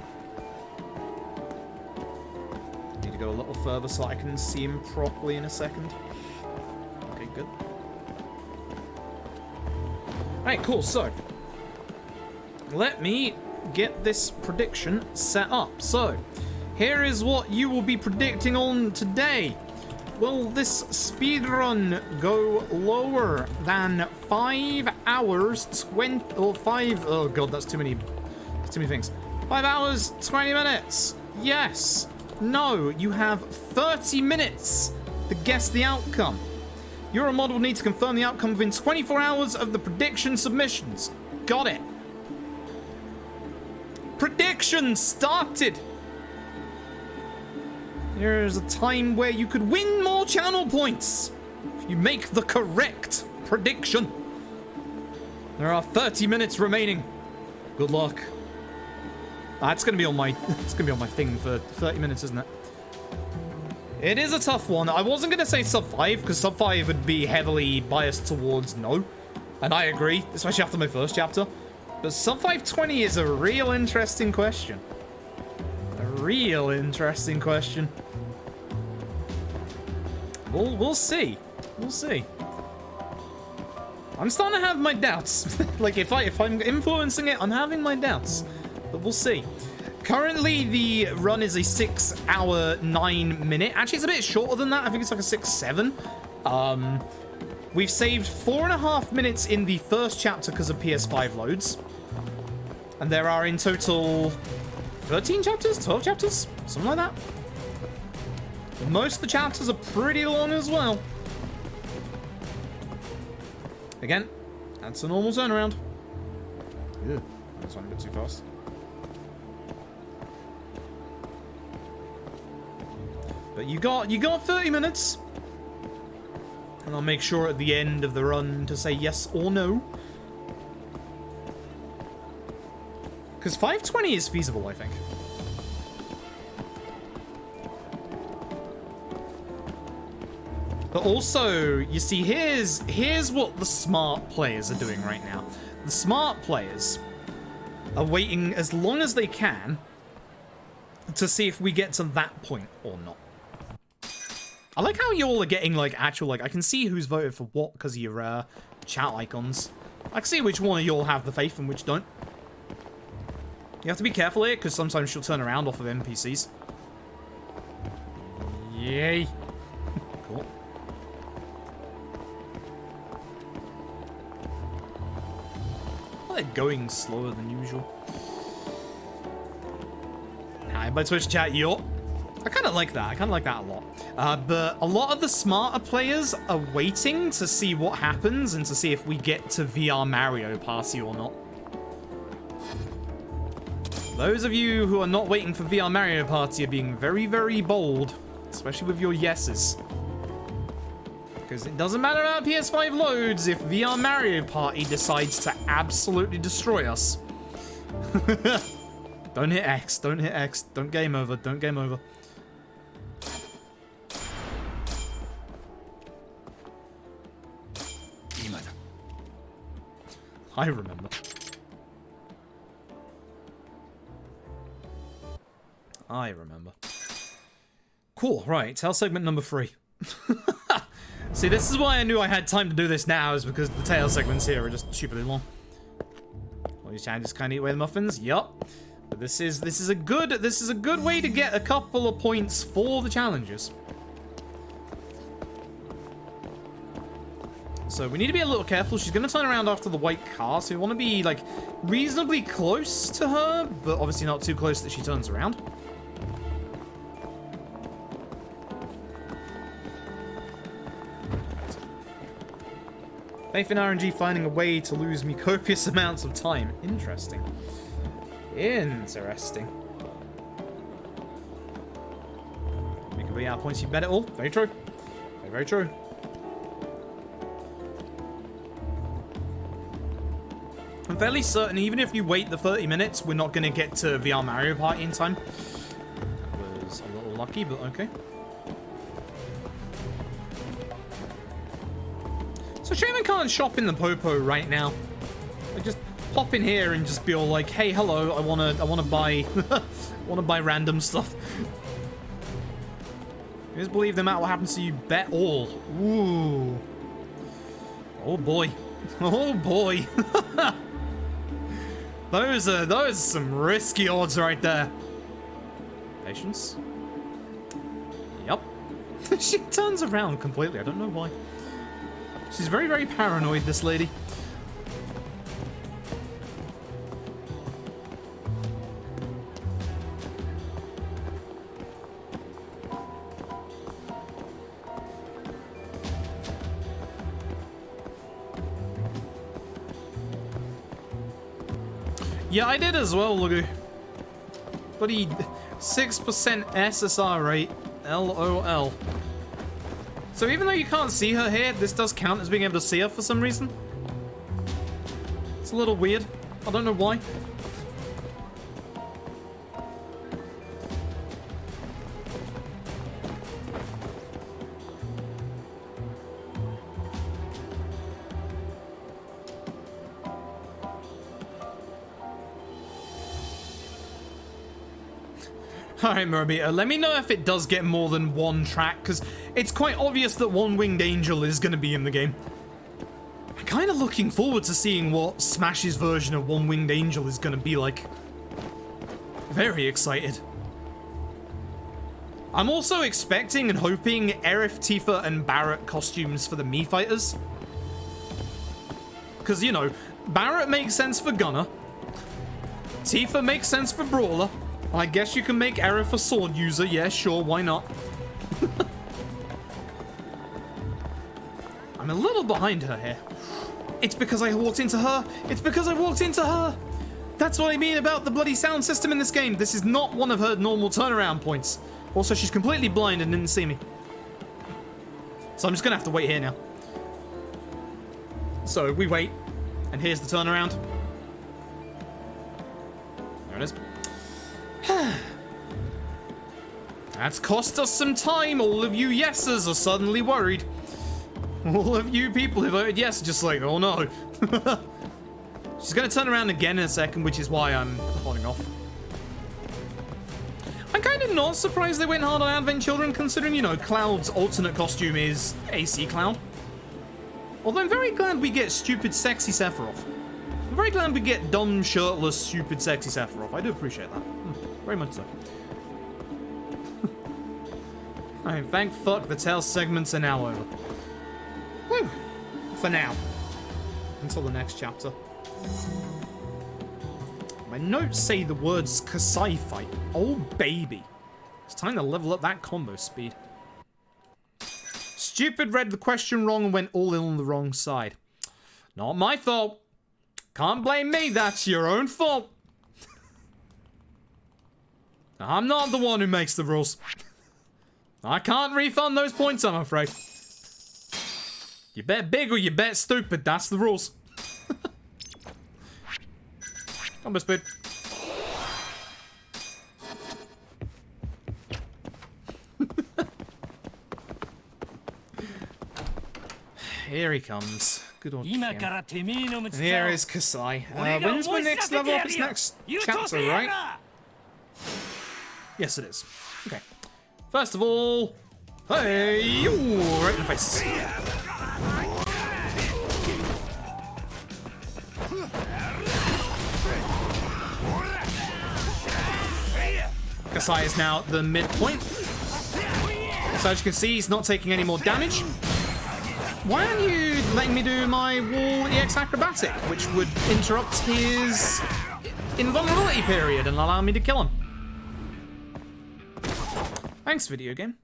Need to go a little further so I can see him properly in a second. Okay, good. Alright, cool, so let me get this prediction set up. So, here is what you will be predicting on today. Will this speedrun go lower than 5 hours 20 or 5? Oh god, that's too many things. 5 hours 20 minutes. Yes. No, you have 30 minutes to guess the outcome. Euromod will need to confirm the outcome within 24 hours of the prediction submissions. Got it. Prediction started. Here's a time where you could win more channel points if you make the correct prediction. There are 30 minutes remaining. Good luck. It's gonna be on my thing for 30 minutes, isn't it? It is a tough one. I wasn't gonna say sub 5 because sub 5 would be heavily biased towards no, and I agree, especially after my first chapter. But sub 520 is a real interesting question. A real interesting question. We'll see. We'll see. I'm starting to have my doubts. Like, if I'm influencing it, I'm having my doubts. But we'll see. Currently, the run is a 6 hour, 9 minute. Actually, it's a bit shorter than that. I think it's like a 6-7. We've saved 4.5 minutes in the first chapter because of PS5 loads. And there are in total 13 chapters? 12 chapters? Something like that. And most of the chapters are pretty long as well. Again, that's a normal turnaround. Yeah, that's one a bit too fast. But you got 30 minutes. And I'll make sure at the end of the run to say yes or no. Because 520 is feasible, I think. But also, you see, here's what the smart players are doing right now. The smart players are waiting as long as they can to see if we get to that point or not. I like how you all are getting, like, actual, like, I can see who's voted for what because of your chat icons. I can see which one of you all have the faith and which don't. You have to be careful here because sometimes she'll turn around off of NPCs. Yay. Cool. They're going slower than usual. Hi, by Twitch chat, yo. I kind of like that. I kind of like that a lot. But a lot of the smarter players are waiting to see what happens and to see if we get to VR Mario Party or not. Those of you who are not waiting for VR Mario Party are being very, very bold, especially with your yeses. Because it doesn't matter about PS5 loads if VR Mario Party decides to absolutely destroy us. Don't hit X. Don't hit X. Don't game over. Don't game over. I remember. I remember. Cool, right. Tell segment number 3. See, this is why I knew I had time to do this now, is because the tail segments here are just stupidly long. All these challenges kind of eat away the muffins. Yup. But this is a good way to get a couple of points for the challenges. So we need to be a little careful. She's going to turn around after the white car, so we want to be, like, reasonably close to her, but obviously not too close that she turns around. Faith in RNG finding a way to lose me copious amounts of time. Interesting. Interesting. Make a be out points you bet it all. Very true. Very, very true. I'm fairly certain even if you wait the 30 minutes, we're not going to get to VR Mario Party in time. That was a little lucky, but okay. So shame I can't shop in the Popo right now. I just pop in here and just be all like, "Hey, hello, I wanna buy, wanna buy random stuff." You just believe no matter what happens to you, bet all. Ooh. Oh boy. Oh boy. Those are some risky odds right there. Patience. Yep. She turns around completely. I don't know why. She's very, very paranoid, this lady. Yeah, I did as well, Lugu. Bloody 6% SSR rate. LOL. So even though you can't see her here, this does count as being able to see her for some reason. It's a little weird. I don't know why. Alright, Murby, let me know if it does get more than one track, because it's quite obvious that One Winged Angel is going to be in the game. I'm kind of looking forward to seeing what Smash's version of One Winged Angel is going to be like. Very excited. I'm also expecting and hoping Aerith, Tifa, and Barret costumes for the Mii fighters. Because, you know, Barret makes sense for Gunner. Tifa makes sense for Brawler. I guess you can make Aerith a sword user. Yeah, sure, why not? I'm a little behind her here. It's because I walked into her. It's because I walked into her. That's what I mean about the bloody sound system in this game. This is not one of her normal turnaround points. Also, she's completely blind and didn't see me. So I'm just gonna have to wait here now. So we wait, and here's the turnaround. There it is. That's cost us some time. All of you yeses are suddenly worried. All of you people who voted yes are just like, oh no. She's gonna turn around again in a second, which is why I'm holding off. I'm kind of not surprised they went hard on Advent Children, considering, you know, Cloud's alternate costume is AC Cloud. Although I'm very glad we get stupid, sexy Sephiroth. I'm very glad we get dumb, shirtless, stupid, sexy Sephiroth. I do appreciate that. Very much so. I mean, thank fuck the Tales segments are now over. Whew. For now. Until the next chapter. My notes say the words Kasai fight. Oh, baby. It's time to level up that combo speed. Stupid read the question wrong and went all in on the wrong side. Not my fault. Can't blame me, that's your own fault. I'm not the one who makes the rules. I can't refund those points, I'm afraid. You bet big or you bet stupid, that's the rules. Combo speed. Here he comes. Good old Kim. And here is Kasai. When's my next level up? It's next chapter, right? Yes, it is. Okay. First of all, hey, you right in the face. Kasai is now at the midpoint. So as you can see, he's not taking any more damage. Why aren't you letting me do my wall EX acrobatic, which would interrupt his invulnerability period and allow me to kill him? Thanks, video game.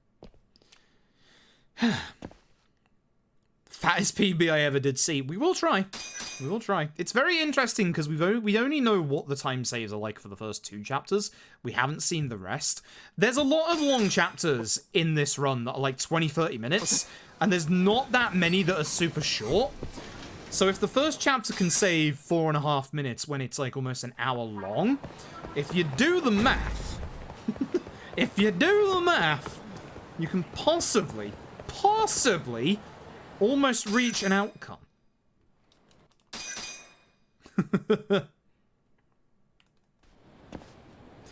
Fattest PB I ever did see. We will try. We will try. It's very interesting because we only know what the time saves are like for the first 2 chapters. We haven't seen the rest. There's a lot of long chapters in this run that are like 20-30 minutes, and there's not that many that are super short. So if the first chapter can save 4.5 minutes when it's like almost an hour long, if you do the math, if you do the math, you can possibly almost reach an outcome. I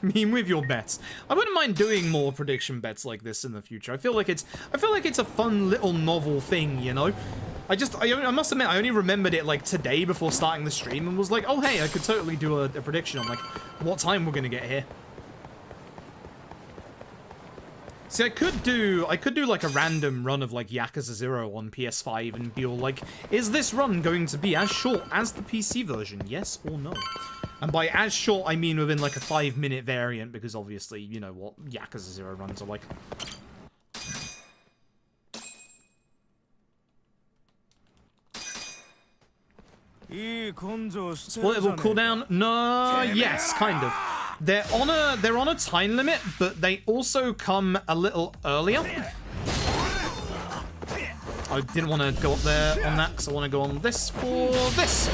mean, with your bets. I wouldn't mind doing more prediction bets like this in the future. I feel like it's a fun little novel thing, you know? I must admit, I only remembered it like today before starting the stream and was like, oh hey, I could totally do a prediction on like what time we're gonna get here. See, I could do like a random run of like Yakuza 0 on PS5 and be all like, is this run going to be as short as the PC version? Yes or no? And by as short, I mean within like a 5-minute variant, because obviously, you know what Yakuza 0 runs are like. Splittable cooldown? No, yes, kind of. They're on a time limit, but they also come a little earlier. I didn't want to go up there on that because I want to go on this for this.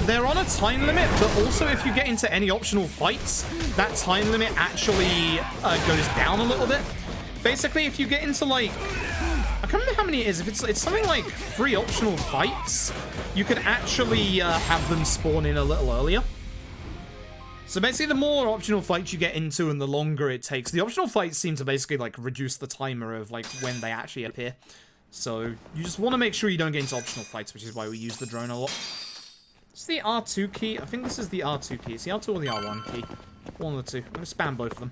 They're on a time limit, but also if you get into any optional fights, that time limit actually goes down a little bit. Basically, if you get into like, I can't remember how many it is. If it's something like 3 optional fights, you can actually have them spawn in a little earlier. So basically, the more optional fights you get into and the longer it takes, the optional fights seem to basically like reduce the timer of like when they actually appear. So you just want to make sure you don't get into optional fights, which is why we use the drone a lot. It's the R2 key. I think this is the R2 key. It's the R2 or the R1 key. One of the two. I'm going to spam both of them.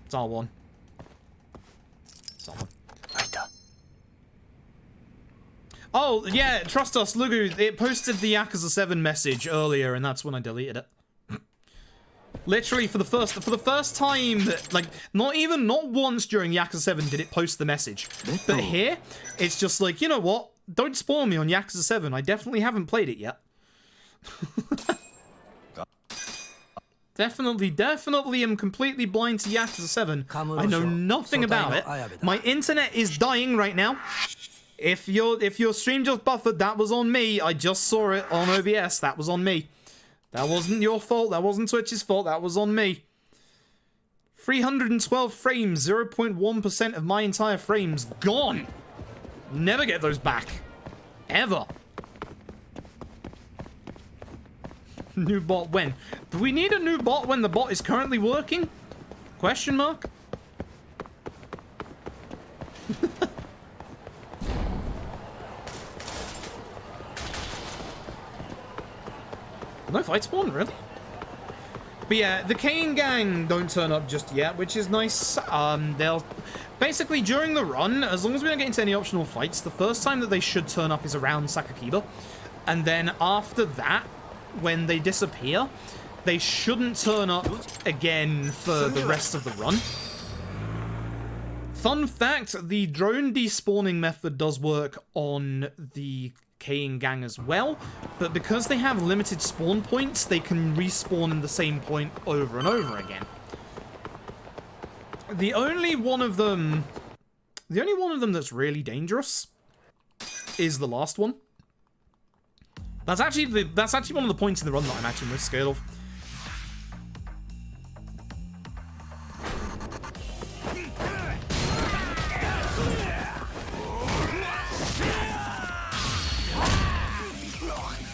It's R1. It's R1. Oh, yeah, trust us, Lugu. It posted the Yakuza 7 message earlier, and that's when I deleted it. Literally for the first time, like not once during Yakuza 7 did it post the message. But here, it's just like, you know what? Don't spoil me on Yakuza 7. I definitely haven't played it yet. Definitely am completely blind to Yakuza 7. I know nothing about it. My internet is dying right now. If your stream just buffered, that was on me. I just saw it on OBS. That was on me. That wasn't your fault. That wasn't Twitch's fault. That was on me. 312 frames, 0.1% of my entire frames gone. Never get those back. Ever. New bot when? Do we need a new bot when the bot is currently working? Question mark? No fight spawn, really? But yeah, the Kane gang don't turn up just yet, which is nice. They'll... Basically, during the run, as long as we don't get into any optional fights, the first time that they should turn up is around Sakakiba. And then after that, when they disappear, they shouldn't turn up again for the rest of the run. Fun fact, the drone despawning method does work on the Kane gang as well, but because they have limited spawn points, they can respawn in the same point over and over again. The only one of them that's really dangerous is the last one. That's actually one of the points in the run that I'm actually most scared of.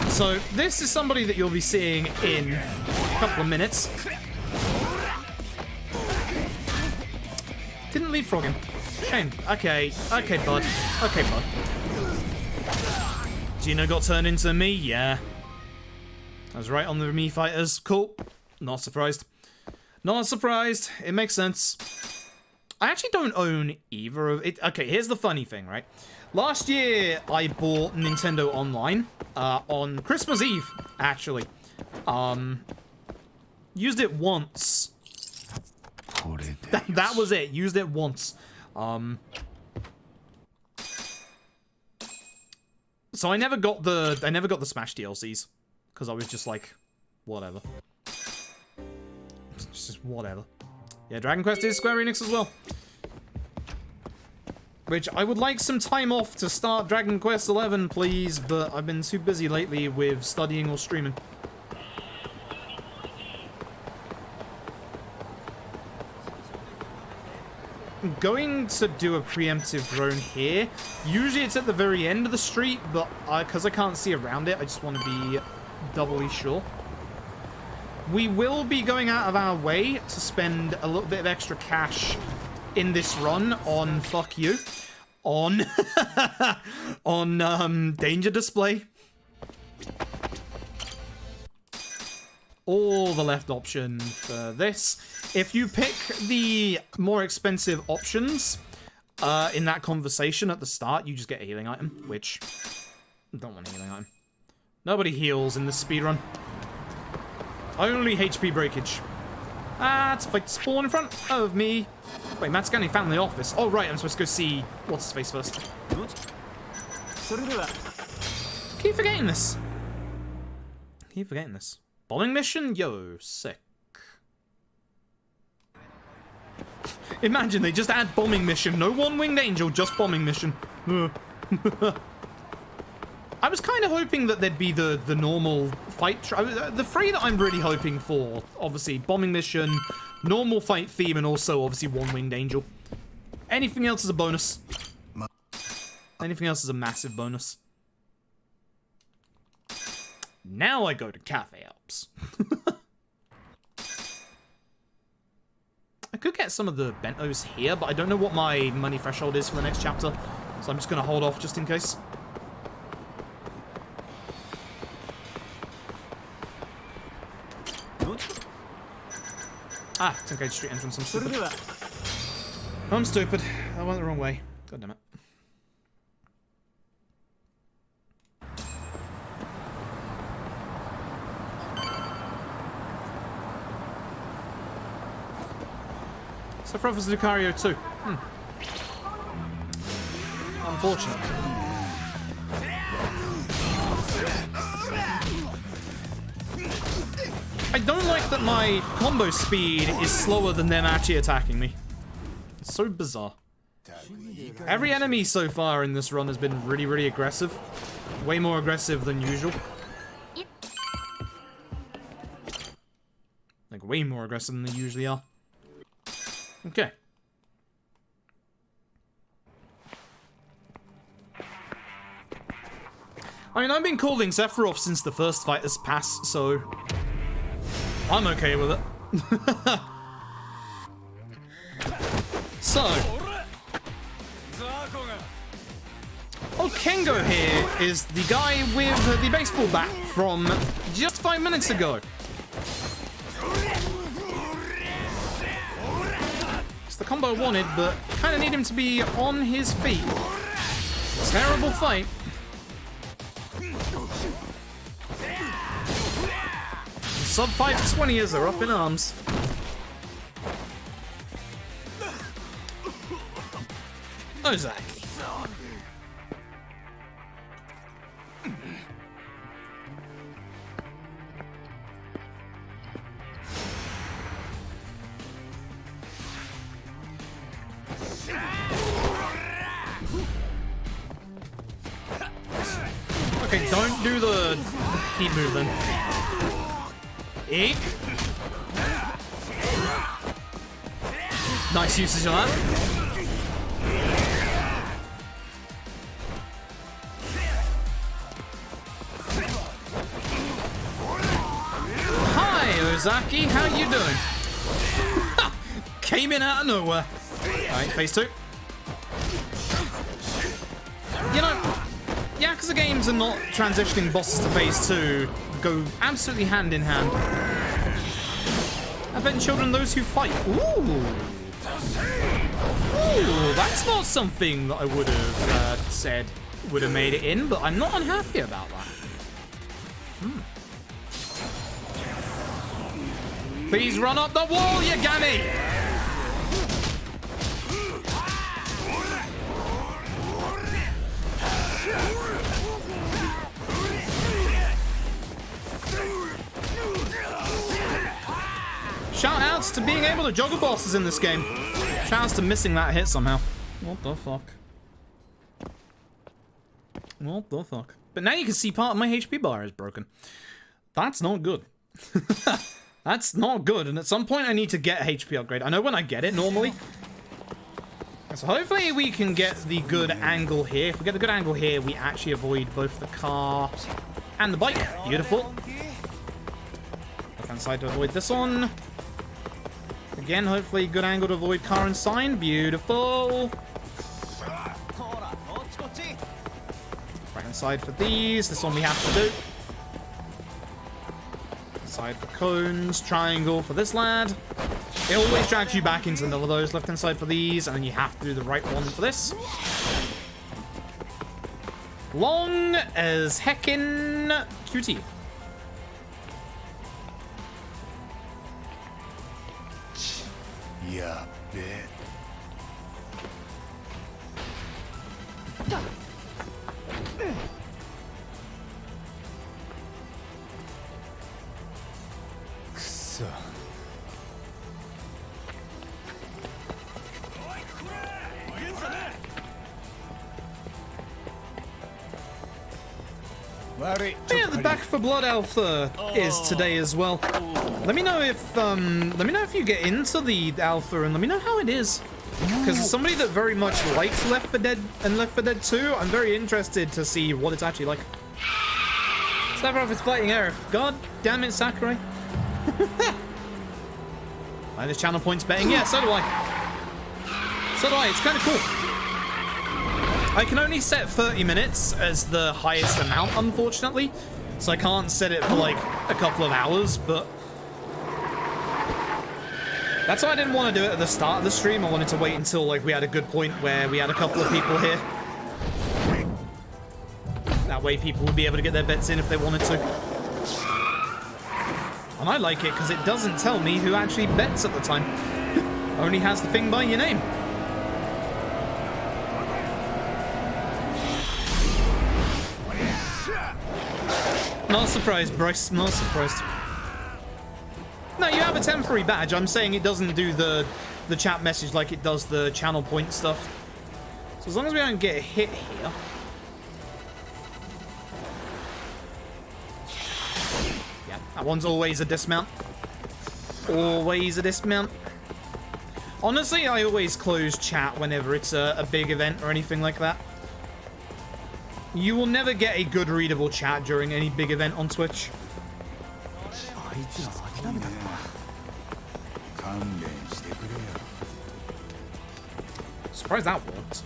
So, this is somebody that you'll be seeing in a couple of minutes. Didn't leapfrog him. Shame. Okay, bud. Okay, bud. Gino got turned into me? Yeah. I was right on the Mii fighters. Cool. Not surprised. Not surprised. It makes sense. I actually don't own either of it. Okay, here's the funny thing, right? Last year, I bought Nintendo Online on Christmas Eve, actually. Used it once. That was it. Used it once. So I never got the Smash DLCs because I was just like, whatever. Just whatever. Yeah, Dragon Quest is Square Enix as well. Which, I would like some time off to start Dragon Quest XI, please, but I've been too busy lately with studying or streaming. I'm going to do a preemptive drone here. Usually it's at the very end of the street, but because I can't see around it, I just want to be doubly sure. We will be going out of our way to spend a little bit of extra cash in this run on fuck you, on danger display. All the left option for this. If you pick the more expensive options in that conversation at the start, you just get a healing item, which I don't want a healing item. Nobody heals in this speedrun. Only HP breakage. It's like spawn in front of me. Wait, Matt's getting found in the office. Oh, right, I'm supposed to go see what's-his-face first. Keep forgetting this. Keep forgetting this. Bombing mission? Yo, sick. Imagine they just add bombing mission. No one-winged angel, just bombing mission. I was kind of hoping that there'd be the normal fight. The three that I'm really hoping for, obviously, bombing mission, normal fight theme, and also, obviously, one-winged angel. Anything else is a bonus. Anything else is a massive bonus. Now I go to Cafe Alps. I could get some of the bentos here, but I don't know what my money threshold is for the next chapter, so I'm just going to hold off just in case. Ah, Tenkaichi Street entrance, I'm stupid. I'm stupid. I went the wrong way. God damn it. Sephiroth Lucario too. Unfortunate. I don't like that my combo speed is slower than them actually attacking me. It's so bizarre. Every enemy so far in this run has been really, really aggressive. Way more aggressive than usual. Like, way more aggressive than they usually are. Okay. I mean, I've been calling Sephiroth since the first fight has passed, so I'm okay with it. So, old Kengo here is the guy with the baseball bat from just 5 minutes ago. It's the combo I wanted, but kind of need him to be on his feet. Terrible fight. Sub 520ers are up in arms. Ozaki. Okay, don't do the heat move then. Eek. Nice usage of that. Hi, Ozaki. How you doing? Came in out of nowhere. Alright, phase 2. You know, Yakuza games are not transitioning bosses to phase 2. Go absolutely hand in hand. Avenge children, those who fight. Ooh. Ooh, that's not something that I would have said would have made it in, but I'm not unhappy about that. Please run up the wall, Yagami! Shout-outs to being able to juggle bosses in this game. Shout-outs to missing that hit somehow. What the fuck? What the fuck? But now you can see part of my HP bar is broken. That's not good. That's not good, and at some point I need to get a HP upgrade. I know when I get it normally. So hopefully we can get the good angle here. If we get the good angle here, we actually avoid both the car and the bike. Beautiful. Left-hand side to avoid this one. Again, hopefully good angle to avoid car and sign. Beautiful. Right-hand side for these. This one we have to do. Side for cones. Triangle for this lad. It always drags you back into another of those. Left-hand side for these. And then you have to do the right one for this. Long as heckin' cutie. Yeah, bet. Kusso. Yeah, the Back for Blood alpha is today as well. Let me know if you get into the alpha and let me know how it is. Because as somebody that very much likes Left 4 Dead and Left 4 Dead 2, I'm very interested to see what it's actually like. Sephiroth is fighting Aerith. God damn it, Sakurai. I this channel points betting. Yeah, so do I. So do I. It's kind of cool. I can only set 30 minutes as the highest amount, unfortunately. So I can't set it for like a couple of hours, but that's why I didn't want to do it at the start of the stream. I wanted to wait until like we had a good point where we had a couple of people here. That way people would be able to get their bets in if they wanted to. And I like it because it doesn't tell me who actually bets at the time. only has the thing by your name. Not surprised, Bryce. Not surprised. No, you have a temporary badge. I'm saying it doesn't do the chat message like it does the channel point stuff. So as long as we don't get hit here. Yeah, that one's always a dismount. Always a dismount. Honestly, I always close chat whenever it's a big event or anything like that. You will never get a good readable chat during any big event on Twitch. Surprised that worked.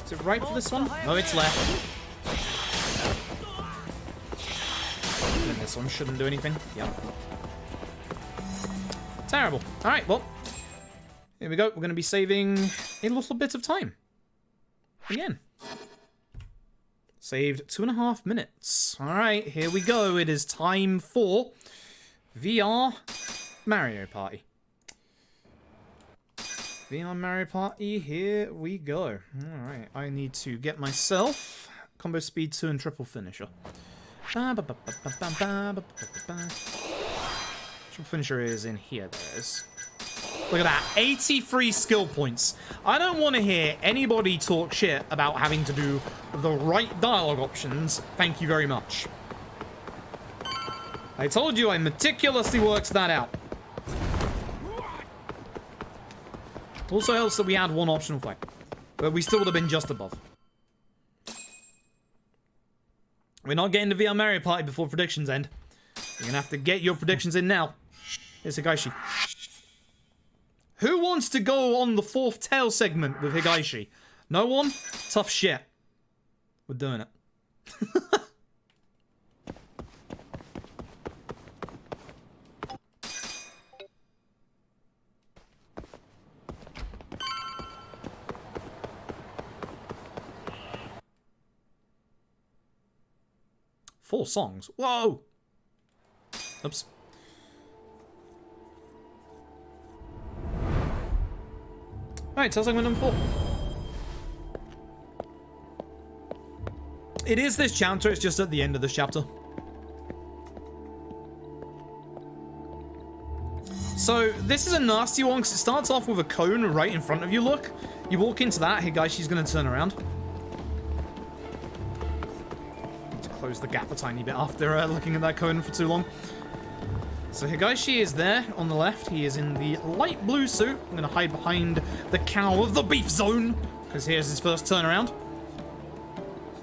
Is it right for this one? No, it's left. Then this one shouldn't do anything. Yep. Terrible. Alright, well. Here we go. We're going to be saving a little bit of time. Again. Saved 2.5 minutes. Alright, here we go. It is time for VR Mario Party. VR Mario Party, here we go. Alright, I need to get myself combo speed 2 and triple finisher. Triple finisher is in here, there it is. Look at that, 83 skill points. I don't want to hear anybody talk shit about having to do the right dialogue options. Thank you very much. I told you I meticulously worked that out. Also helps that we had one optional fight, but we still would have been just above. We're not getting to VR Mario Party before predictions end. You're gonna have to get your predictions in now. Here's Higaishi. Who wants to go on the 4th tail segment with Higaishi? No one? Tough shit. We're doing it. Four songs. Whoa! Oops. Alright, tail segment number 4. It is this chapter, it's just at the end of this chapter. So, this is a nasty one because it starts off with a cone right in front of you, look. You walk into that, Higaishi's gonna turn around. Need to close the gap a tiny bit after looking at that cone for too long. So Higaishi is there on the left. He is in the light blue suit. I'm going to hide behind the cow of the beef zone because here's his first turnaround.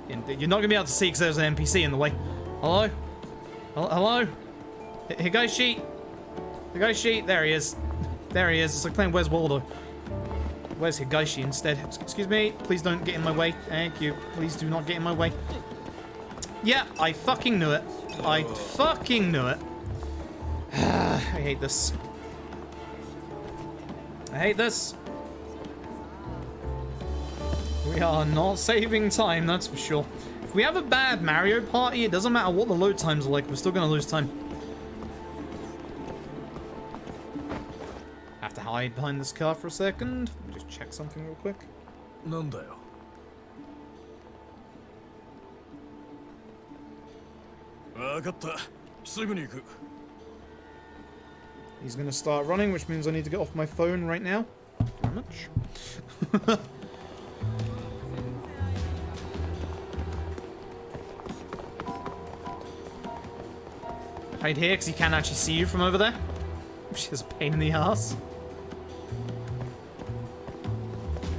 You're not going to be able to see because there's an NPC in the way. Hello? Hello? Higaishi? Higaishi? There he is. There he is. It's like playing Where's Waldo. Where's Higaishi instead? Excuse me. Please don't get in my way. Thank you. Please do not get in my way. Yeah, I fucking knew it. I fucking knew it. I hate this. I hate this. We are not saving time, that's for sure. If we have a bad Mario Party, it doesn't matter what the load times are like, we're still gonna lose time. Have to hide behind this car for a second. Just check something real quick. なんだよ。わかった。すぐに行く。 He's gonna start running, which means I need to get off my phone right now. How much? Hide here, because he can't actually see you from over there. Which is a pain in the ass.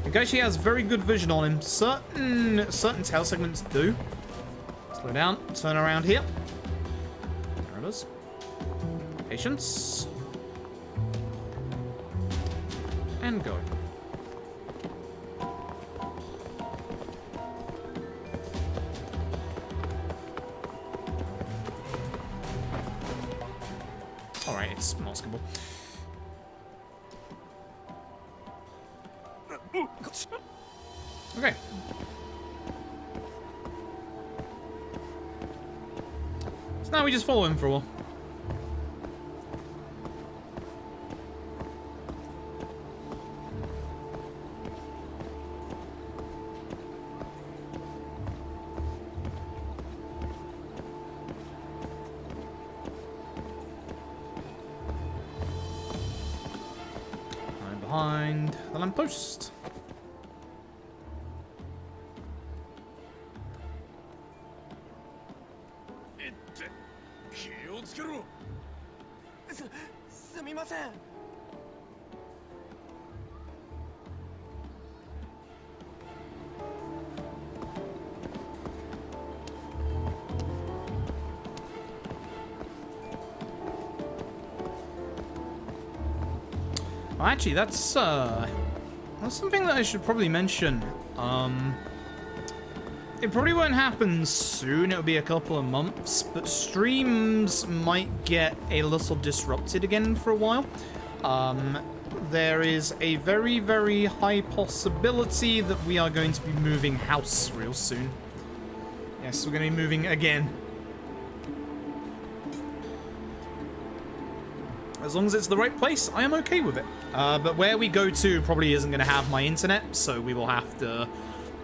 Higaishi has very good vision on him. Certain tail segments do. Slow down, turn around here. There it is. Patience. And go. Alright, it's maskable. Okay. So now we just follow him for a while. behind the lamppost. 気をつけろ。すみません。Well, actually, that's something that I should probably mention. It probably won't happen soon. It'll be a couple of months, but streams might get a little disrupted again for a while. There is a very, very high possibility that we are going to be moving house real soon. Yes, we're going to be moving again. As long as it's the right place, I am okay with it. But where we go to probably isn't going to have my internet, so we will have to...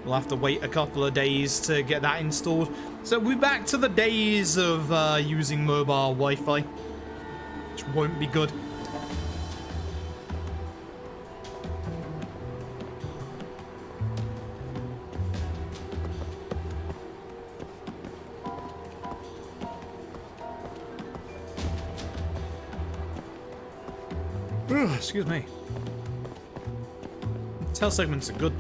We'll have to wait a couple of days to get that installed. So we're back to the days of using mobile Wi-Fi, which won't be good. Ugh, excuse me. Tail segments are good.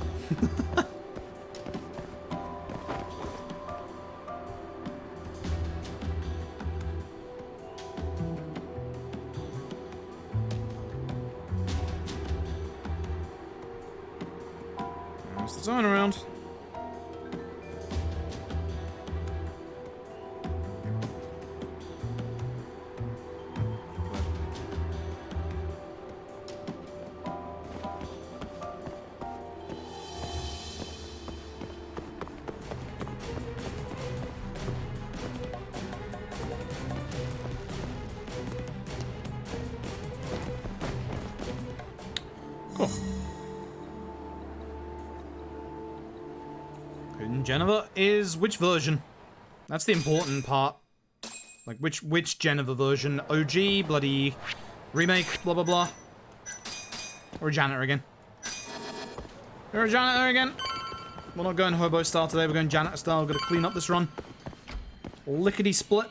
There's the turn around. Cool. And Jennifer is which version? That's the important part. Like which Jennifer version? OG, bloody remake, blah blah blah. Or a janitor again. You're a janitor again. We're not going hobo style today, we're going janitor style. We're gonna clean up this run. Lickety split.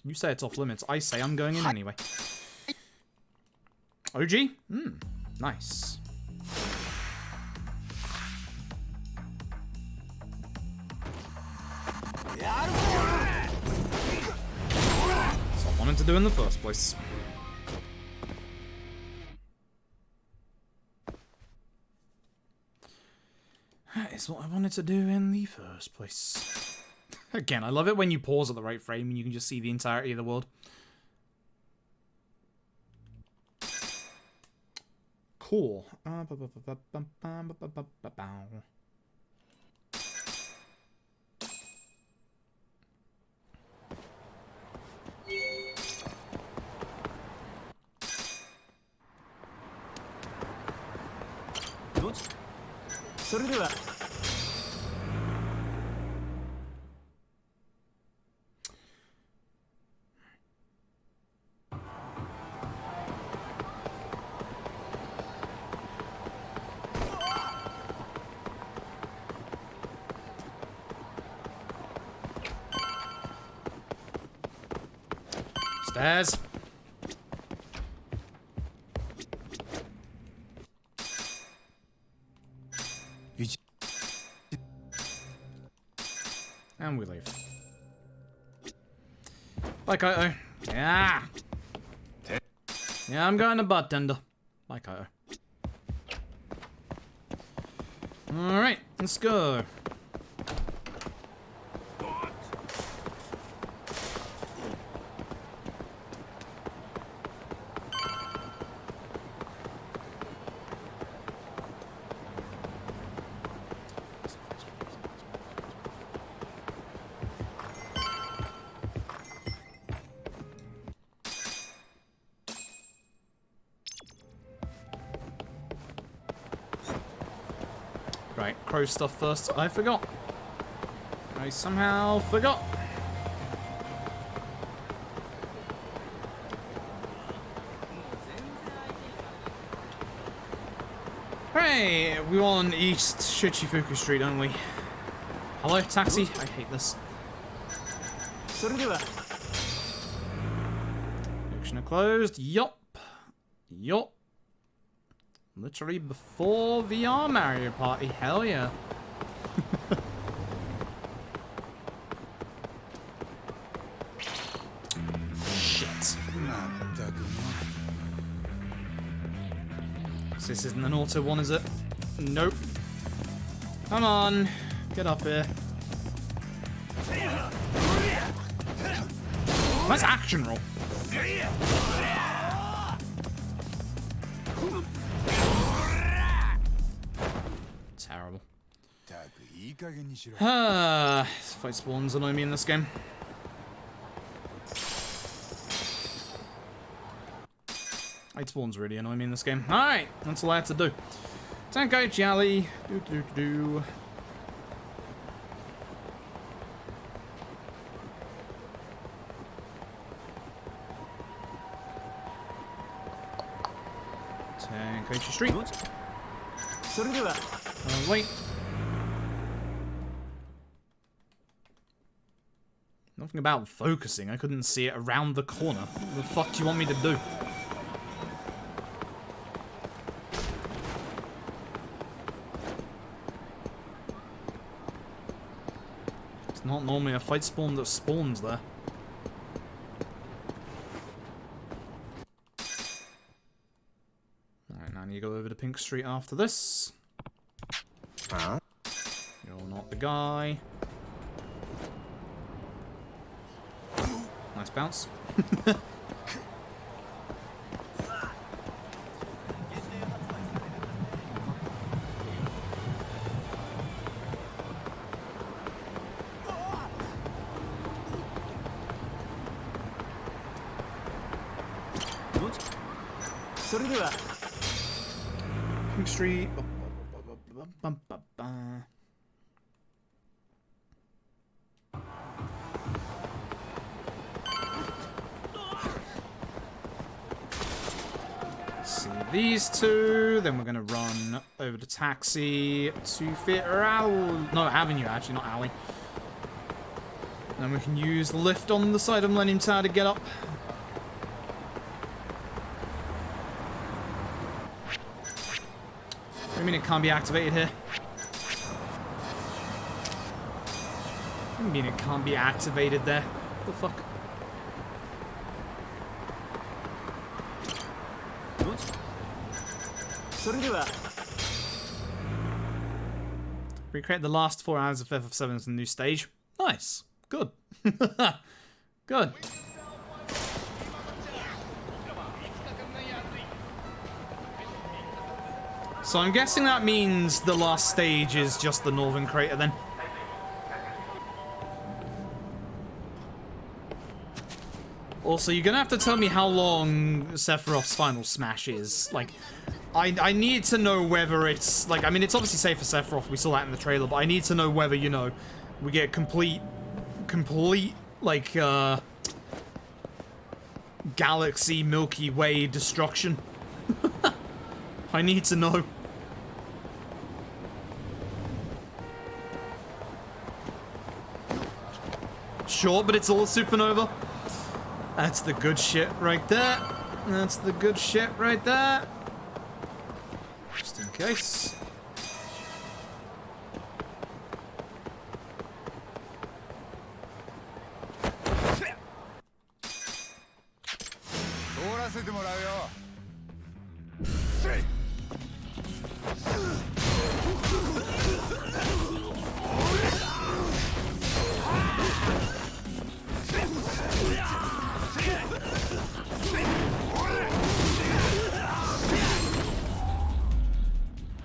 You say it's off limits. I say I'm going in anyway. OG? Nice. That's what I wanted to do in the first place. That is what I wanted to do in the first place. Again, I love it when you pause at the right frame and you can just see the entirety of the world. Cool. Stairs. And we leave. Bye, Kaito. Yeah. Yeah, I'm going to bartender. Bye, Kaito. Alright, let's go. Right, crow stuff first. I forgot. I somehow forgot. Hey, we on East Shichifuku Street, don't we? Hello, taxi? I hate this. Dictionary closed. Yup. Yup. Literally before VR Mario Party. Hell yeah. Shit. So this isn't an auto one, is it? Nope. Come on. Get up here. Nice action roll. Terrible. Fight spawns annoy me in this game. Fight spawns really annoy me in this game. Alright, that's all I had to do. Tenkaichi Alley. Do. Tenkaichi Street. Wait. Nothing about focusing. I couldn't see it around the corner. What the fuck do you want me to do? It's not normally a fight spawn that spawns there. Alright, now you go over to Pink Street after this. You're not the guy. Nice bounce. Pink Street. See these two, then we're gonna run over to Taxi to Avenue, actually, not Alley. Then we can use the lift on the side of Millennium Tower to get up. I mean, it can't be activated here. I mean, it can't be activated there. What the fuck? Recreate the last 4 hours of FF7 as a new stage. Nice. Good. Good. So I'm guessing that means the last stage is just the northern crater then. Also, you're gonna have to tell me how long Sephiroth's final smash is. Like, I need to know whether it's, like, I mean, it's obviously safe for Sephiroth, we saw that in the trailer, but I need to know whether, you know, we get complete, like, galaxy Milky Way destruction. I need to know. Sure, but it's all supernova. That's the good shit right there. That's the good shit right there. Just in case.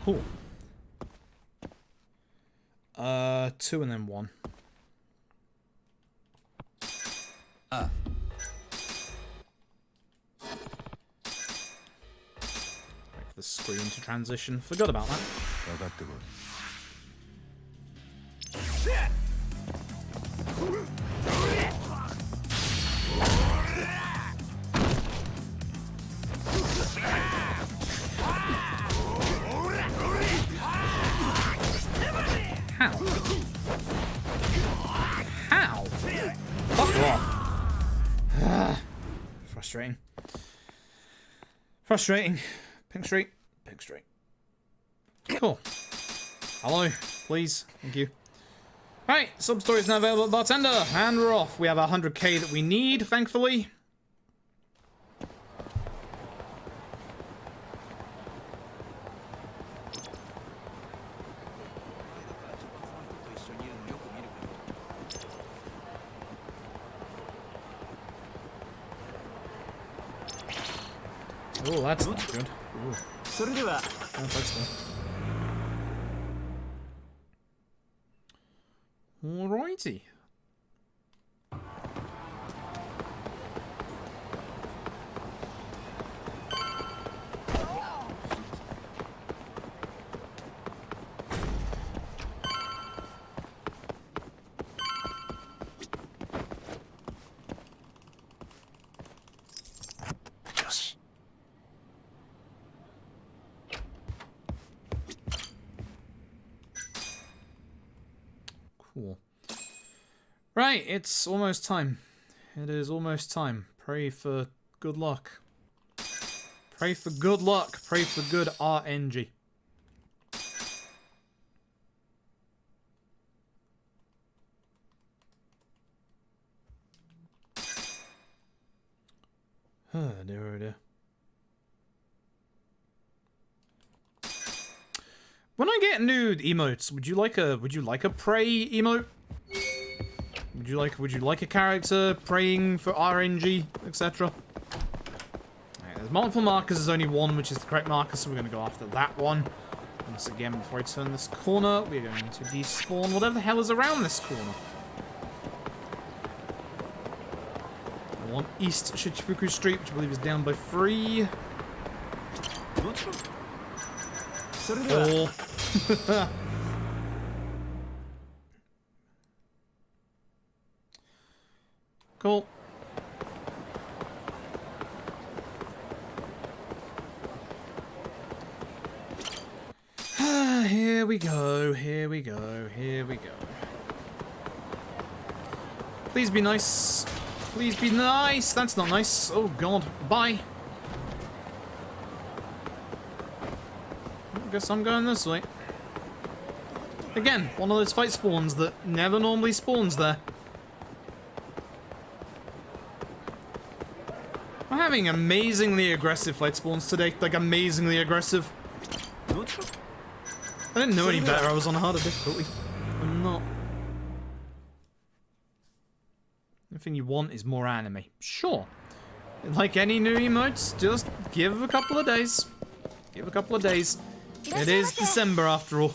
Cool. 2 and then 1. Wait for the screen to transition. Forgot about that. How? How? Fuck off. Frustrating. Frustrating. Pink Street. Pink Street. Cool. Hello, please. Thank you. Right, sub-story is now available at Bartender, and we're off. We have 100k that we need, thankfully. Oh, that's not good. Ooh. Oh, that's good. Alrighty. Cool. Right, it's almost time. It is almost time. Pray for good luck. Pray for good luck. Pray for good RNG. Oh dear, oh dear. When I get new emotes, would you like a pray emote? Would you like a character praying for RNG, etc.? Right, there's multiple markers, there's only one which is the correct marker, so we're gonna go after that one. Once again, before I turn this corner, we're going to despawn whatever the hell is around this corner. I want East Shichifuku Street, which I believe is down by 3. 4. Cool. Here we go, here we go, here we go. Please be nice. Please be nice. That's not nice. Oh god. Bye. I guess I'm going this way. Again, one of those fight spawns that never normally spawns there. I'm having amazingly aggressive fight spawns today. Like, amazingly aggressive. I didn't know any better. I was on a harder difficulty. I'm not. The thing you want is more anime. Sure. Like any new emotes, just give a couple of days. Give a couple of days. It is December after all.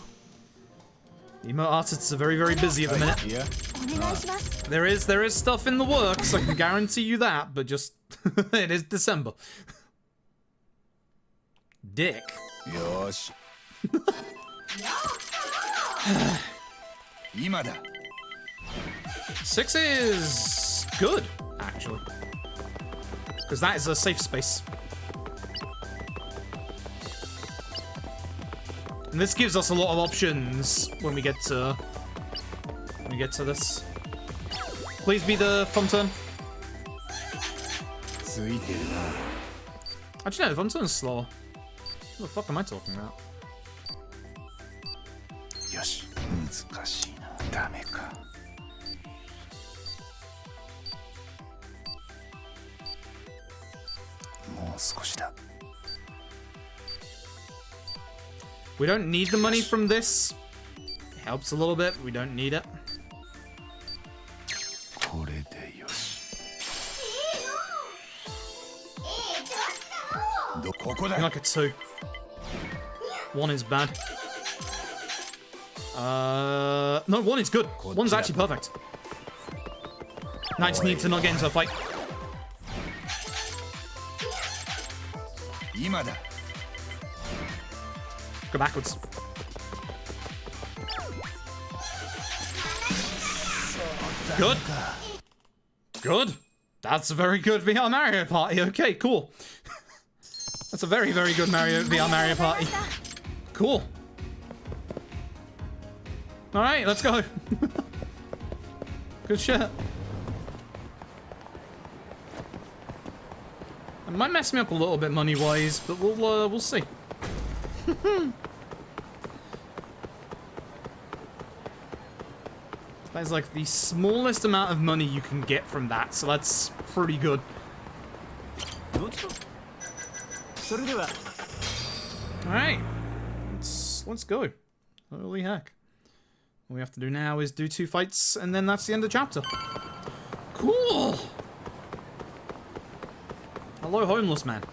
Emote artists are very, very busy at the minute. Yeah. There is stuff in the works, I can guarantee you that, but just it is December. Dick. Yosh. 6 is good, actually. Because that is a safe space. And this gives us a lot of options when we get to this. Please be the fun turn. Actually, no, the fun turn's slower. What the fuck am I talking about? よし、難しいな。ダメか。もう少しだ。 We don't need the money from this. It helps a little bit, but we don't need it. これでよし。ここだ。 Like a 2. 1 is bad. No, 1 is good. 1's actually perfect. Now I just need to not get into a fight. 今だ。 Go backwards. Good. Good. That's a very good VR Mario Party. Okay, cool. That's a very, very good VR Mario Party. Cool. Alright, let's go. Good shit. It might mess me up a little bit money-wise, but we'll see. That is like the smallest amount of money you can get from that, so that's pretty good. Alright. Let's go. Holy heck. All we have to do now is do 2 fights, and then that's the end of the chapter. Cool! Hello, homeless man.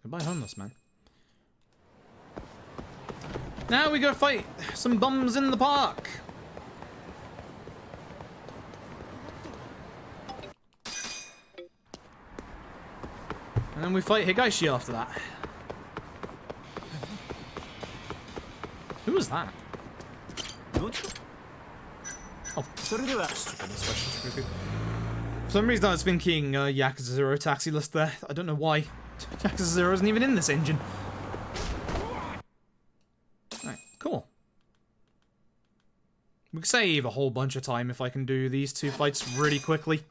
Goodbye, homeless man. Now we go fight some bums in the park. And then we fight Higashi after that. Who was that? Oh. For some reason I was thinking Yakuza 0 Taxi List there. I don't know why. Yakuza 0 isn't even in this engine. Alright, cool. We can save a whole bunch of time if I can do these 2 fights really quickly.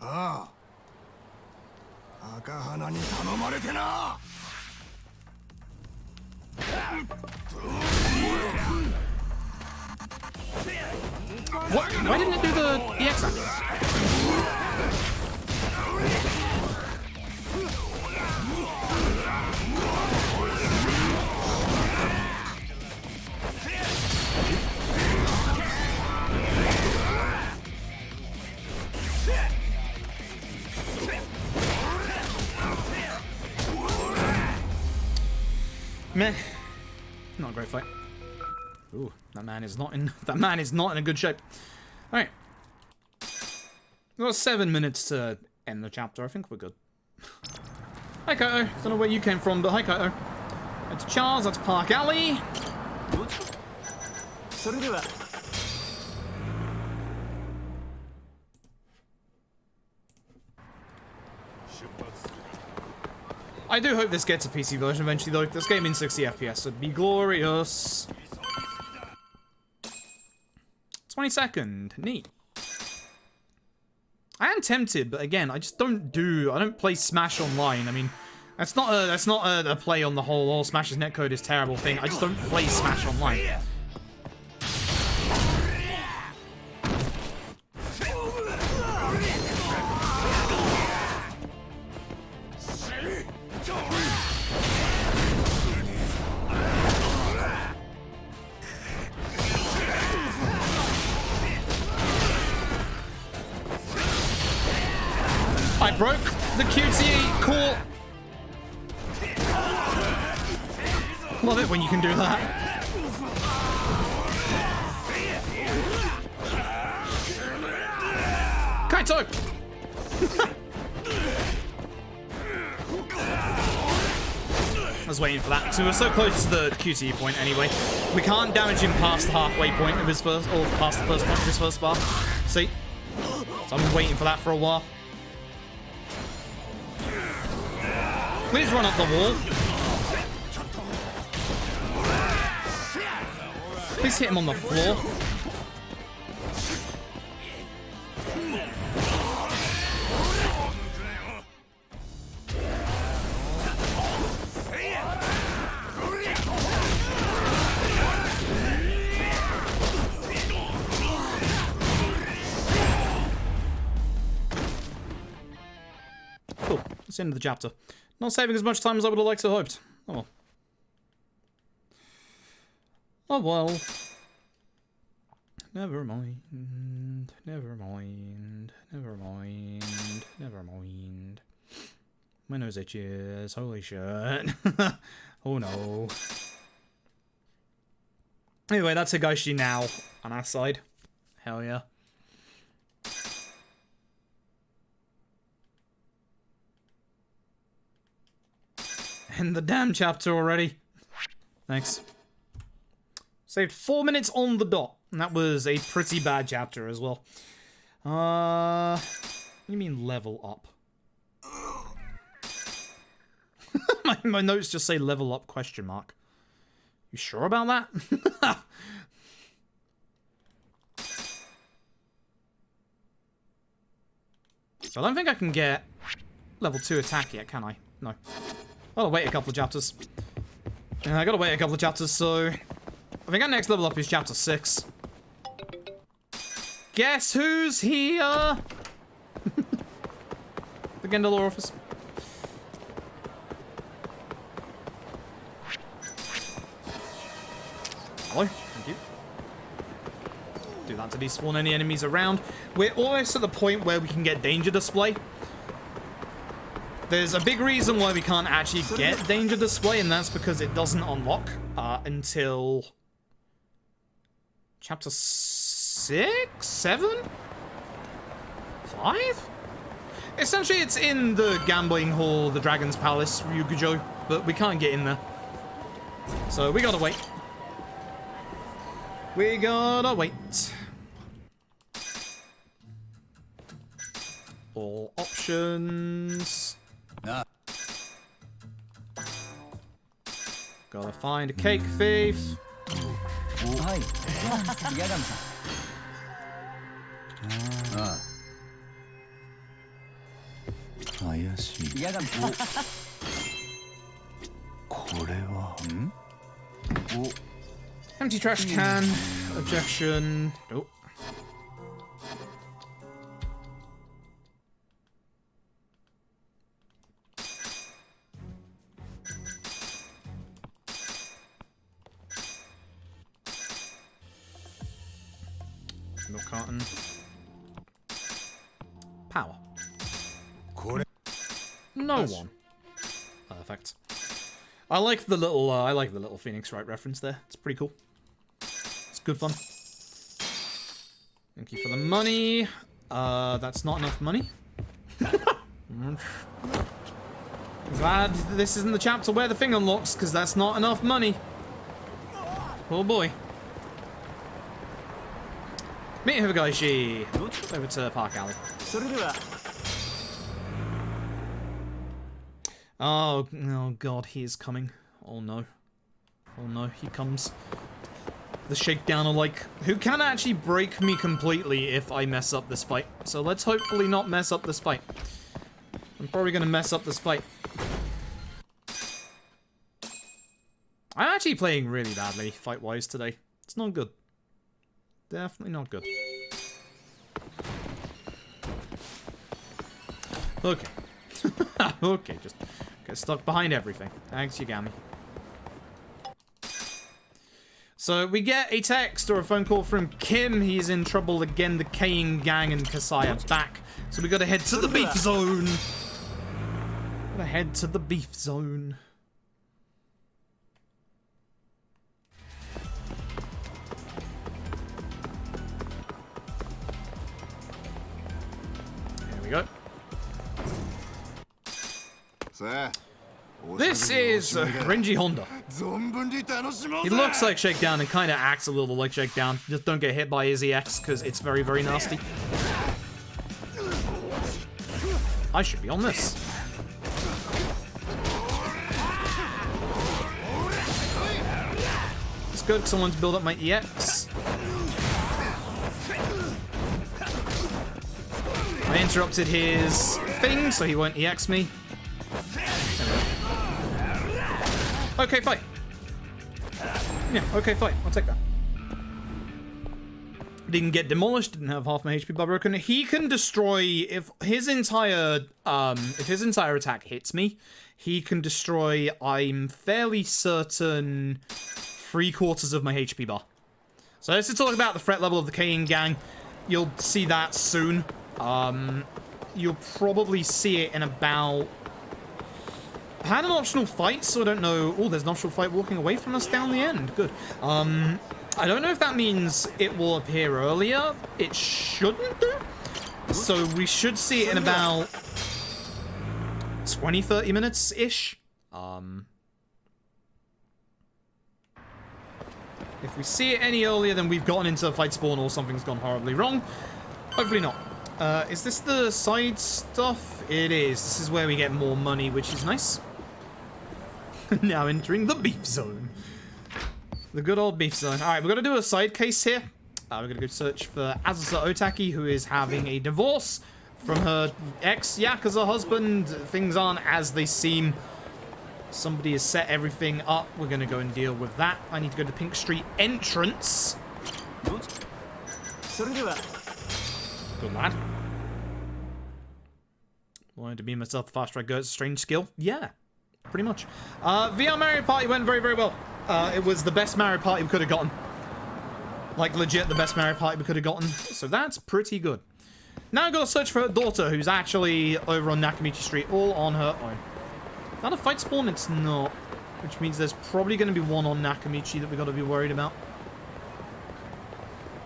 What? Why didn't it do the X axis? Meh. Not a great fight. Ooh, that man is not in a good shape. Alright. We've got 7 minutes to end the chapter. I think we're good. Hi, Koto. Don't know where you came from, but hi, Koto. That's Charles, that's Park Alley. I do hope this gets a PC version eventually, though. This game in 60 FPS would be glorious. 22nd. Neat. I am tempted, but again, I don't play Smash Online. I mean, that's not a play on the whole, all Smash's netcode is terrible thing. I just don't play Smash Online. I broke the QTE, cool. Love it when you can do that. Kaito! I was waiting for that. So we're so close to the QTE point anyway. We can't damage him past the halfway point of his first, or past the first point of his first bar. See? So I've been waiting for that for a while. Please run up the wall. Please hit him on the floor. Cool. That's the end of the chapter. Not saving as much time as I would have liked to have hoped. Oh well. Oh well. Never mind. Never mind. Never mind. Never mind. My nose itches. Holy shit. Oh no. Anyway, that's Higashi now on our side. Hell yeah. End the damn chapter already. Thanks. Saved 4 minutes on the dot. And that was a pretty bad chapter as well. What do you mean level up? my notes just say level up question mark. You sure about that? So I don't think I can get level 2 attack yet, can I? No. I'll wait a couple of chapters. I gotta wait a couple of chapters, so I think our next level up is chapter 6. Guess who's here? The Gandalor office. Hello, thank you. Do that to despawn any enemies around. We're almost at the point where we can get danger display. There's a big reason why we can't actually get danger display, and that's because it doesn't unlock until chapter 6, 7, 5? Essentially, it's in the gambling hall, the Dragon's Palace, Ryugujo, but we can't get in there. So we gotta wait. We gotta wait. All options. Gotta find a cake thief. Empty trash can. Objection. Nope. Milk carton. Power. No one. Perfect. I like the little Phoenix Wright reference there. It's pretty cool. It's good fun. Thank you for the money. That's not enough money. Glad this isn't the chapter where the thing unlocks, because that's not enough money. Oh boy. Meet Hibigaishi. Over to Park Alley. Oh god, he is coming. Oh no. Oh no, he comes. The shakedowner, like, who can actually break me completely if I mess up this fight. So let's hopefully not mess up this fight. I'm probably gonna mess up this fight. I'm actually playing really badly, fight-wise, today. It's not good. Definitely not good. Okay. Okay, just get stuck behind everything. Thanks, Yagami. So we get a text or a phone call from Kim. He's in trouble again. The Kane gang and Kasai are back. So we gotta head to the beef zone. Gotta head to the beef zone. There we go. This is Renji Honda. He looks like Shakedown and kind of acts a little like Shakedown. Just don't get hit by his EX because it's very, very nasty. I should be on this. It's good because I want to build up my EX. I interrupted his thing so he won't EX me. Okay, fight. Yeah, okay, fight. I'll take that. Didn't get demolished, didn't have half my HP bar broken. He can destroy, if his entire attack hits me, he can destroy, I'm fairly certain, 3/4 of my HP bar. So let's talk about the threat level of the Kane gang. You'll see that soon. You'll probably see it in about... I had an optional fight, so I don't know... Oh, there's an optional fight walking away from us down the end. Good. I don't know if that means it will appear earlier. It shouldn't do. So we should see it in about 20-30 minutes-ish. If we see it any earlier, then we've gotten into a fight spawn or something's gone horribly wrong. Hopefully not. Is this the side stuff? It is. This is where we get more money, which is nice. Now entering the beef zone. The good old beef zone. Alright, we're going to do a side case here. We're going to go search for Azusa Otaki, who is having a divorce from her ex-Yakuza husband. Things aren't as they seem. Somebody has set everything up. We're going to go and deal with that. I need to go to the Pink Street entrance. Good lad. Wanted to be myself the faster I go. It's a strange skill. Yeah, pretty much. VR Mario Party went very, very well. It was the best Mario Party we could have gotten. Like, legit the best Mario Party we could have gotten. So that's pretty good. Now I've got to search for her daughter, who's actually over on Nakamichi Street, all on her own. Is that a fight spawn? It's not. Which means there's probably going to be one on Nakamichi that we've got to be worried about.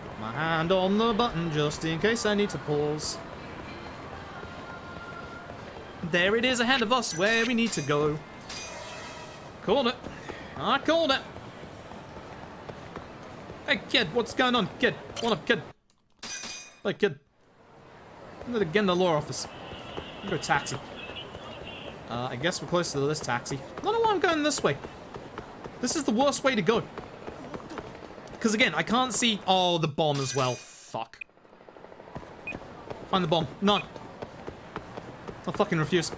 Got my hand on the button just in case I need to pause. There it is ahead of us, where we need to go. Called it. I called it. Hey, kid, what's going on? Kid, what up, kid? Hey, kid. I'm gonna get in the law office. I'm gonna go taxi. I guess we're close to this taxi. I don't know why I'm going this way. This is the worst way to go. Because again, I can't see... Oh, the bomb as well. Fuck. Find the bomb. No. I'll fucking refuse.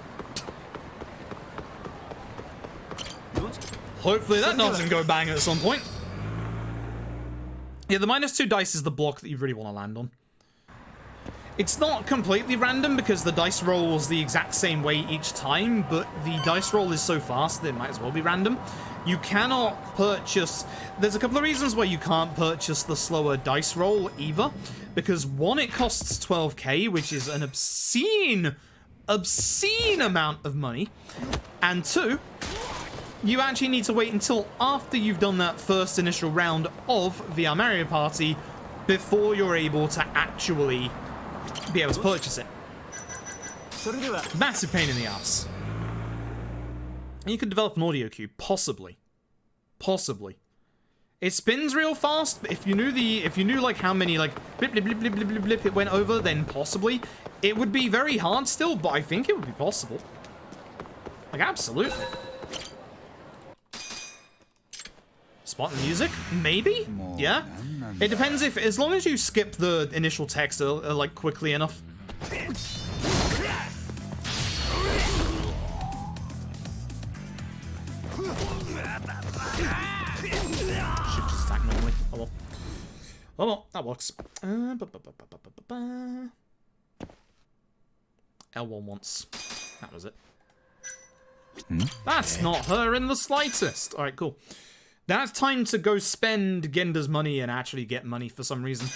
Hopefully that doesn't go bang at some point. Yeah, the -2 dice is the block that you really want to land on. It's not completely random because the dice rolls the exact same way each time, but the dice roll is so fast that it might as well be random. You cannot purchase... There's a couple of reasons why you can't purchase the slower dice roll either. Because one, it costs 12k, which is an obscene amount of money. And two, you actually need to wait until after you've done that first initial round of VR Mario Party before you're able to actually be able to purchase it. Massive pain in the ass. And you could develop an audio cue, possibly. Possibly. It spins real fast. If you knew like how many like blip blip blip blip blip blip blip it went over, then possibly. It would be very hard still, but I think it would be possible. Like absolutely. Spot the music? Maybe? Yeah? It depends if, as long as you skip the initial text like quickly enough. Should just attack normally. Oh well. Oh well, that works. L1 once. That was it. That's not her in the slightest. Alright, cool. That's time to go spend Genda's money and actually get money for some reason.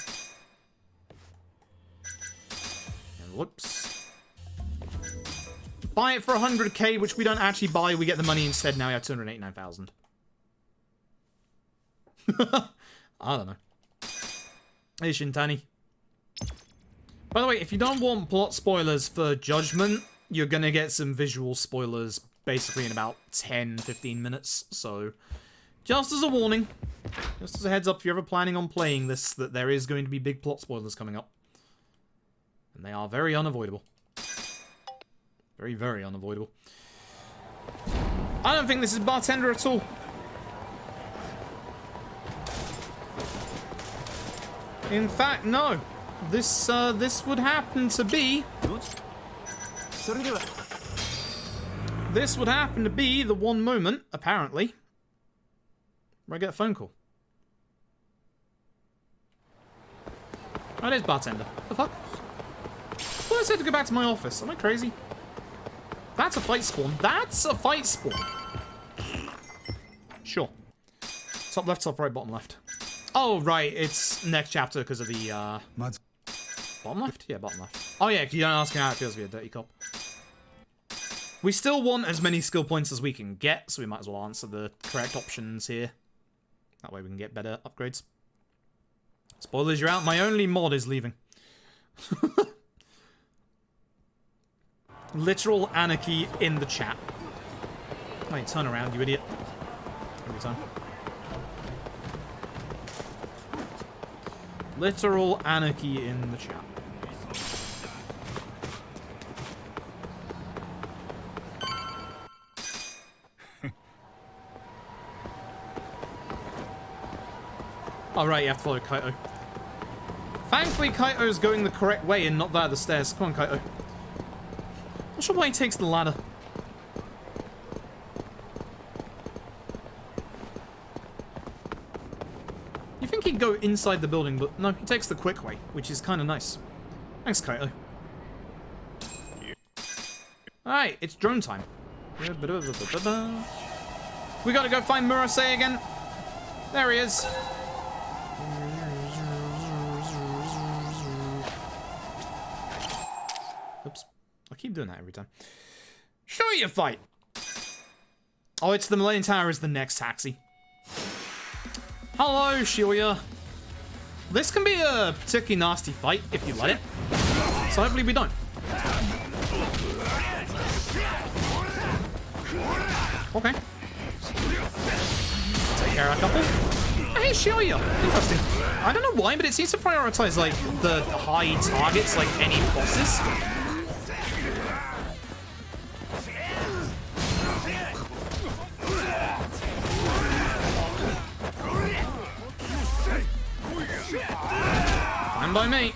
And whoops. Buy it for 100k, which we don't actually buy. We get the money instead. Now we have 289,000. I don't know. Hey, Shintani. By the way, if you don't want plot spoilers for Judgment, you're gonna get some visual spoilers basically in about 10-15 minutes, so... Just as a warning, just as a heads up if you're ever planning on playing this, that there is going to be big plot spoilers coming up. And they are very unavoidable. Very, very unavoidable. I don't think this is Bartender at all. In fact, no. This would happen to be... This would happen to be the one moment, apparently, where I get a phone call. Oh, it is Bartender. The fuck? I thought I said to go back to my office. Am I crazy? That's a fight spawn. That's a fight spawn. Sure. Top left, top right, bottom left. Oh, right. It's next chapter because of the, bottom left? Yeah, bottom left. Oh, yeah, you don't ask me how it feels to be a dirty cop. We still want as many skill points as we can get, so we might as well answer the correct options here. That way we can get better upgrades. Spoilers, you're out. My only mod is leaving. Literal anarchy in the chat. Wait, turn around, you idiot. Every time. Literal anarchy in the chat. Oh, right, you have to follow Kaito. Thankfully, Kaito's going the correct way and not via the stairs. Come on, Kaito. Not sure why he takes the ladder. You think he'd go inside the building, but no, he takes the quick way, which is kind of nice. Thanks, Kaito. Alright, it's drone time. We gotta go find Murasei again. There he is. Oops. I keep doing that every time. Show you fight! Oh, it's the Millennium Tower is the next taxi. Hello, Shibuya. This can be a particularly nasty fight if you let it. So hopefully we don't. Okay. Take care of a couple. Hey, Shibuya. Interesting. I don't know why, but it seems to prioritize, like, the high targets, like any bosses. Fine by me.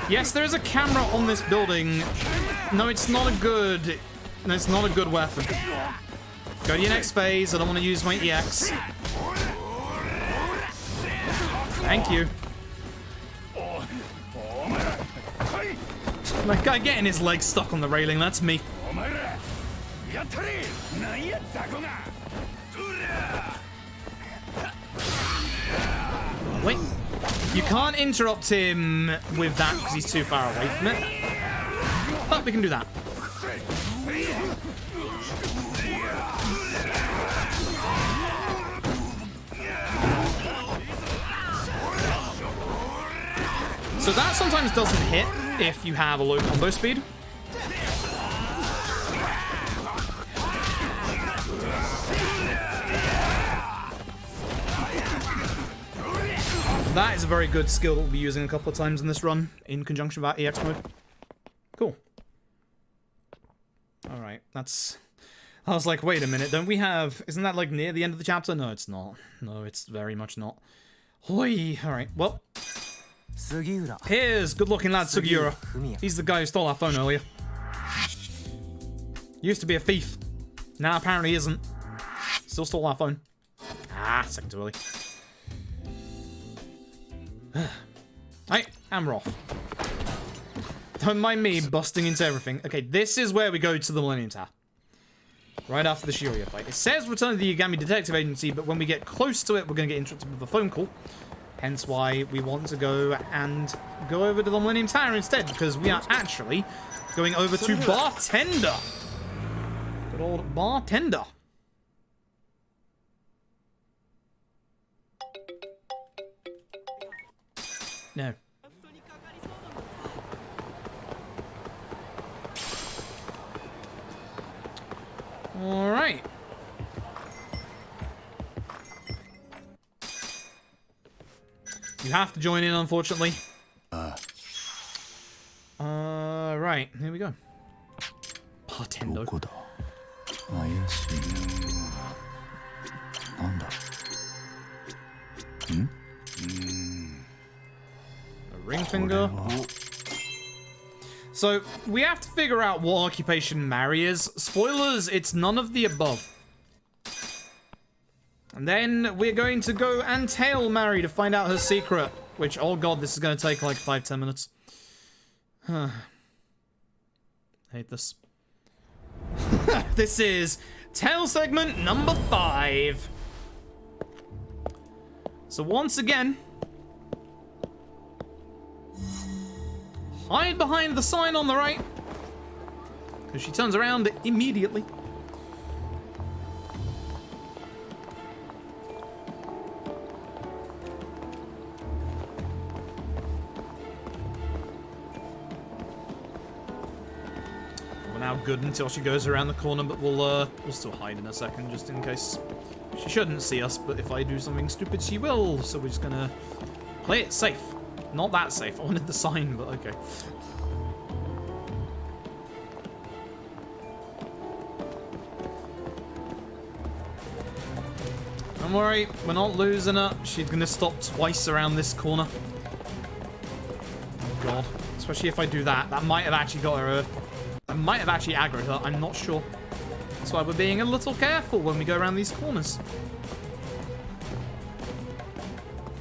Yes, there is a camera on this building. No, it's not a good... No, it's not a good weapon. Go to your next phase. I don't want to use my EX. Thank you. Like, guy getting his legs stuck on the railing, that's me. Wait. You can't interrupt him with that because he's too far away from it. But we can do that. So that sometimes doesn't hit if you have a low combo speed. That is a very good skill that we'll be using a couple of times in this run, in conjunction with our EX mode. Cool. Alright, that's... I was like, wait a minute, don't we have... Isn't that, like, near the end of the chapter? No, it's not. No, it's very much not. Hoi! Alright, well... Here's good-looking lad Sugiura. He's the guy who stole our phone earlier. Used to be a thief. Now apparently isn't. Still stole our phone. Ah, second too early. Hey, and we're off. Don't mind me busting into everything. Okay, this is where we go to the Millennium Tower. Right after the Shibuya fight. It says return to the Yagami Detective Agency, but when we get close to it, we're going to get interrupted with a phone call. Hence why we want to go and go over to the Millennium Tower instead, because we are actually going over to Bartender. Good old Bartender. No. All right. You have to join in, unfortunately. Right. Here we go. Bartender. A ring finger. So, we have to figure out what occupation Mari is. Spoilers, it's none of the above. And then we're going to go and tail Mari to find out her secret. Which, oh god, this is going to take like 5-10 minutes. Hate this. This is tail segment number 5. So once again, hide behind the sign on the right. Because she turns around immediately. We're now good until she goes around the corner, but we'll still hide in a second just in case She shouldn't see us, but if I do something stupid, she will. So we're just gonna play it safe. Not that safe. I wanted the sign, but okay. Don't worry, we're not losing her. She's gonna stop twice around this corner. Oh god. Especially if I do that. That might have actually got her. That might have actually aggroed her. I'm not sure. That's why we're being a little careful when we go around these corners.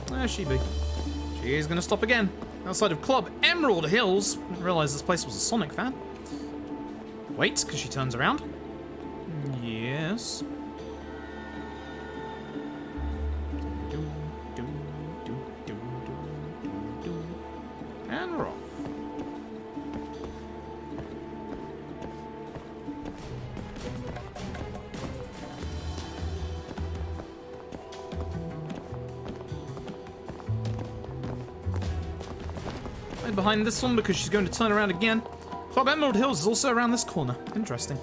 There she be. She is gonna stop again. Outside of Club Emerald Hills. Didn't realize this place was a Sonic fan. Wait, because she turns around. Yes. And we're off. Hide behind this one because she's going to turn around again. Club Emerald Hills is also around this corner. Interesting.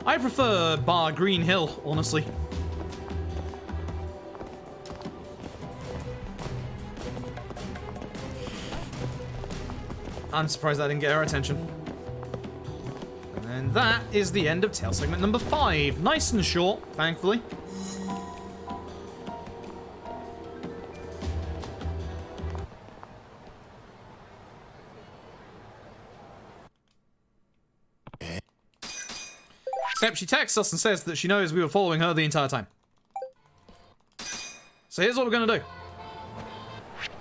I prefer Bar Green Hill, honestly. I'm surprised I didn't get her attention. And that is the end of tail segment number 5. Nice and short, thankfully. Except she texts us and says that she knows we were following her the entire time. So here's what we're going to do.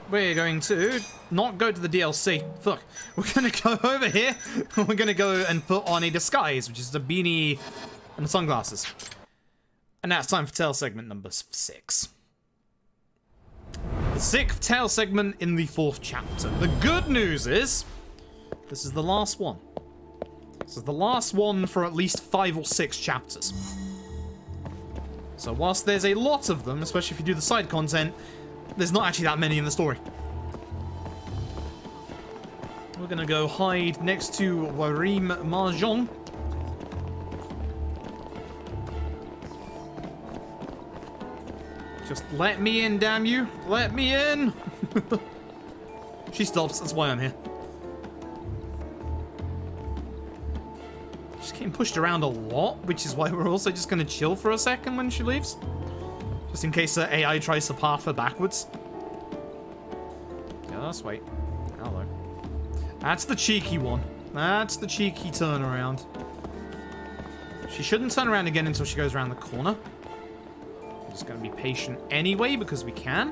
We're going to not go to the DLC. Fuck. We're going to go over here. We're going to go and put on a disguise, which is a beanie and sunglasses. And now it's time for tail segment number 6. The 6th tail segment in the 4th chapter. The good news is, this is the last one. This is the last one for at least 5 or 6 chapters. So whilst there's a lot of them, especially if you do the side content, there's not actually that many in the story. We're gonna go hide next to Warim Mahjong. Just let me in, damn you. Let me in. She stops, that's why I'm here. She's getting pushed around a lot, which is why we're also just gonna chill for a second when she leaves. Just in case the AI tries to path her backwards. Just wait. Hello. That's the cheeky one. That's the cheeky turnaround. She shouldn't turn around again until she goes around the corner. I'm just going to be patient anyway because we can.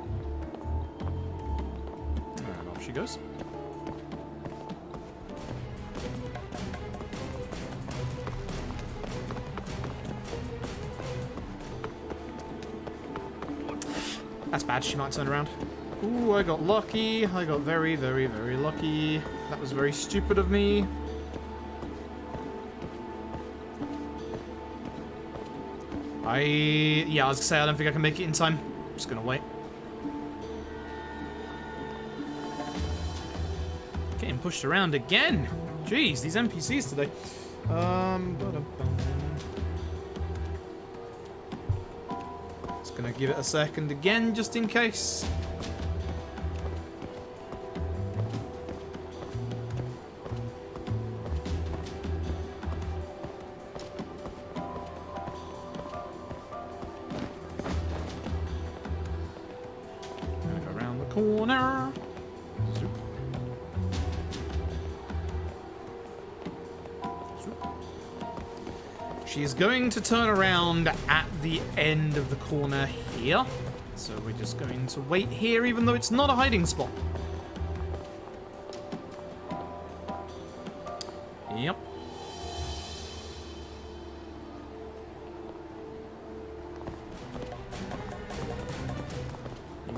And off she goes. That's bad. She might turn around. Ooh, I got lucky. I got very, very, very lucky. That was very stupid of me. Yeah, I was gonna say, I don't think I can make it in time. I'm just gonna wait. Getting pushed around again. Jeez, these NPCs today. Just gonna give it a second again, just in case. Corner. Zoop. Zoop. She's going to turn around at the end of the corner here. So we're just going to wait here, even though it's not a hiding spot. Yep.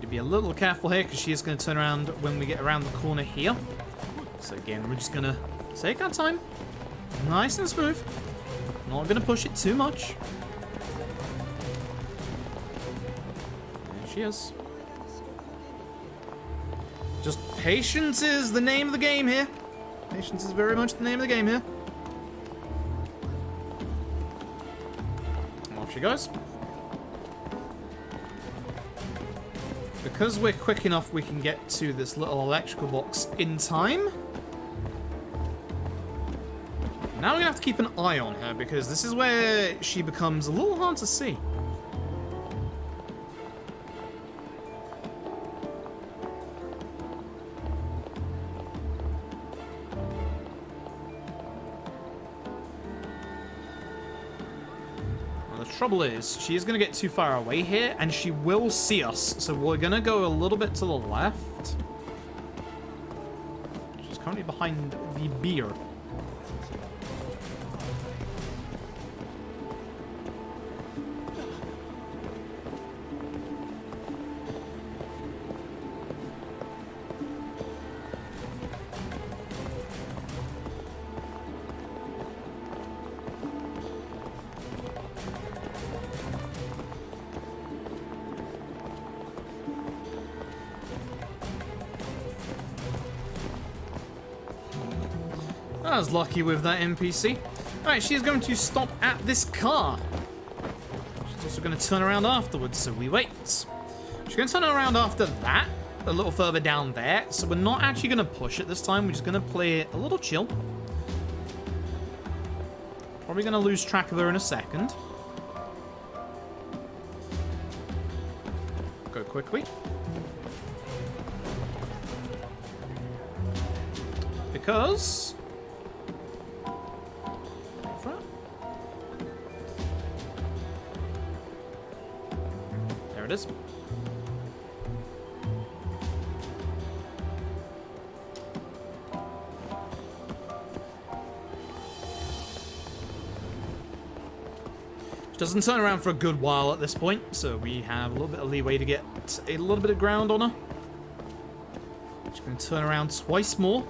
Be a little careful here because she is going to turn around when we get around the corner here. So again, we're just going to take our time. Nice and smooth. Not going to push it too much. There she is. Just patience is the name of the game here. Patience is very much the name of the game here. Off she goes. Because we're quick enough, we can get to this little electrical box in time. Now we're gonna have to keep an eye on her, because this is where she becomes a little hard to see. The trouble is, she is going to get too far away here, and she will see us. So we're going to go a little bit to the left. She's currently behind the beer. I was lucky with that NPC. Alright, she's going to stop at this car. She's also going to turn around afterwards, so we wait. She's going to turn around after that, a little further down there. So we're not actually going to push it this time. We're just going to play it a little chill. Probably going to lose track of her in a second. Go quickly. Because... there it is. She doesn't turn around for a good while at this point, so we have a little bit of leeway to get a little bit of ground on her. She's going to turn around twice more.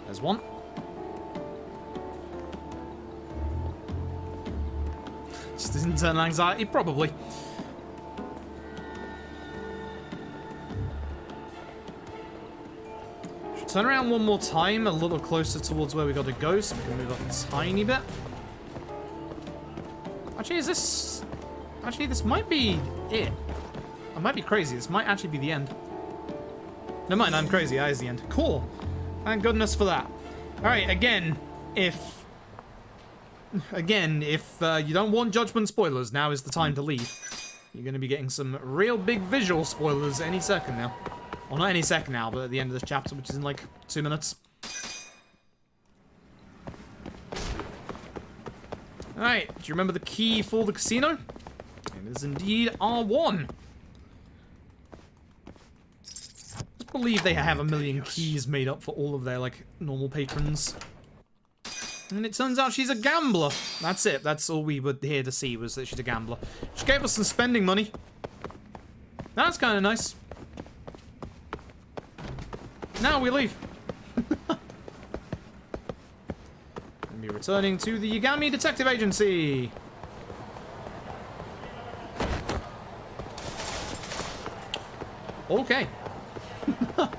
There's one. Just isn't turn anxiety, probably. Should turn around one more time, a little closer towards where we got to go, so we can move up a tiny bit. Actually, is this... actually, this might be it. I might be crazy. This might actually be the end. Never mind, I'm crazy. That is the end. Cool. Thank goodness for that. Alright, again, if you don't want Judgment spoilers, now is the time to leave. You're going to be getting some real big visual spoilers any second now. Well, not any second now, but at the end of this chapter, which is in like 2 minutes. Alright, do you remember the key for the casino? It is indeed R1. I believe they have 1 million keys made up for all of their, like, normal patrons. And it turns out she's a gambler. That's it. That's all we were here to see, was that she's a gambler. She gave us some spending money. That's kind of nice. Now we leave. We'll be returning to the Yagami Detective Agency. Okay. Eye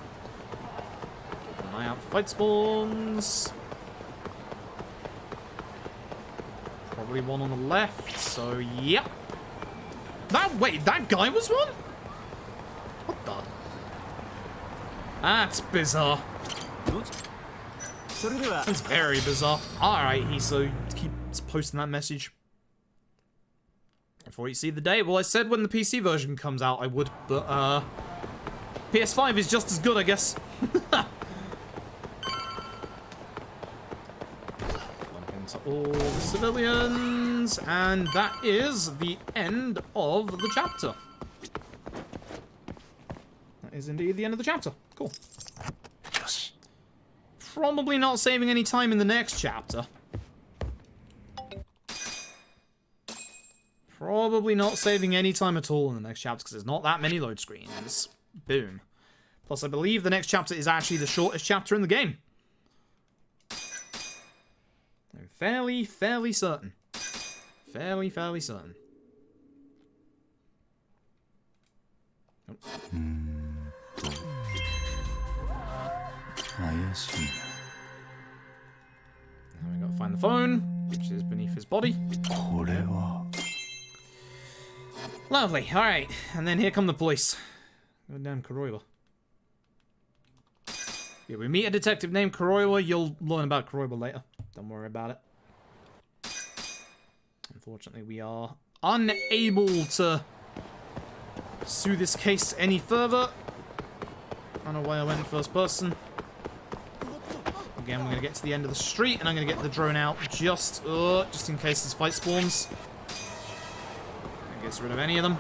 out for fight spawns. Probably one on the left, so yep. Wait, that guy was one? What the? That's bizarre. That's very bizarre. Alright, he so keeps posting that message. Before you see the day. Well, I said when the PC version comes out I would, but PS5 is just as good, I guess. Bump into all the civilians, and that is the end of the chapter. That is indeed the end of the chapter. Cool. Probably not saving any time in the next chapter. Probably not saving any time at all in the next chapter, because there's not that many load screens. Boom. Plus, I believe the next chapter is actually the shortest chapter in the game. I'm fairly certain. Fairly certain. 怪しい Now we gotta find the phone, which is beneath his body. な。これは Lovely. All right, and then here come the police. Goddamn Kuroiwa. Yeah, we meet a detective named Kuroiwa. You'll learn about Kuroiwa later. Don't worry about it. Unfortunately, we are unable to pursue this case any further. I don't know why I went first person. Again, we're gonna get to the end of the street, and I'm gonna get the drone out just in case this fight spawns. That gets rid of any of them.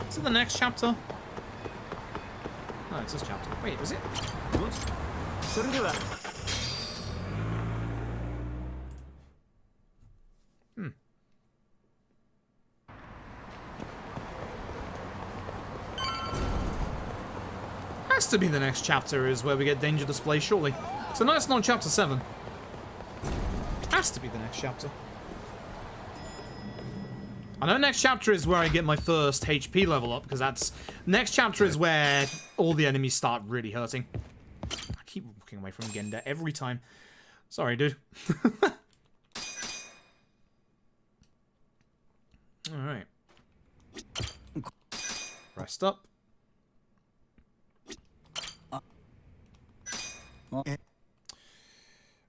Is it the next chapter? No, it's this chapter. Wait, was it? Has to be the next chapter is where we get danger display, surely. So no, it's not chapter 7. Has to be the next chapter. I know next chapter is where I get my first HP level up, because that's... Next chapter is where all the enemies start really hurting. I keep walking away from Genda every time. Sorry, dude. Alright. Rest up.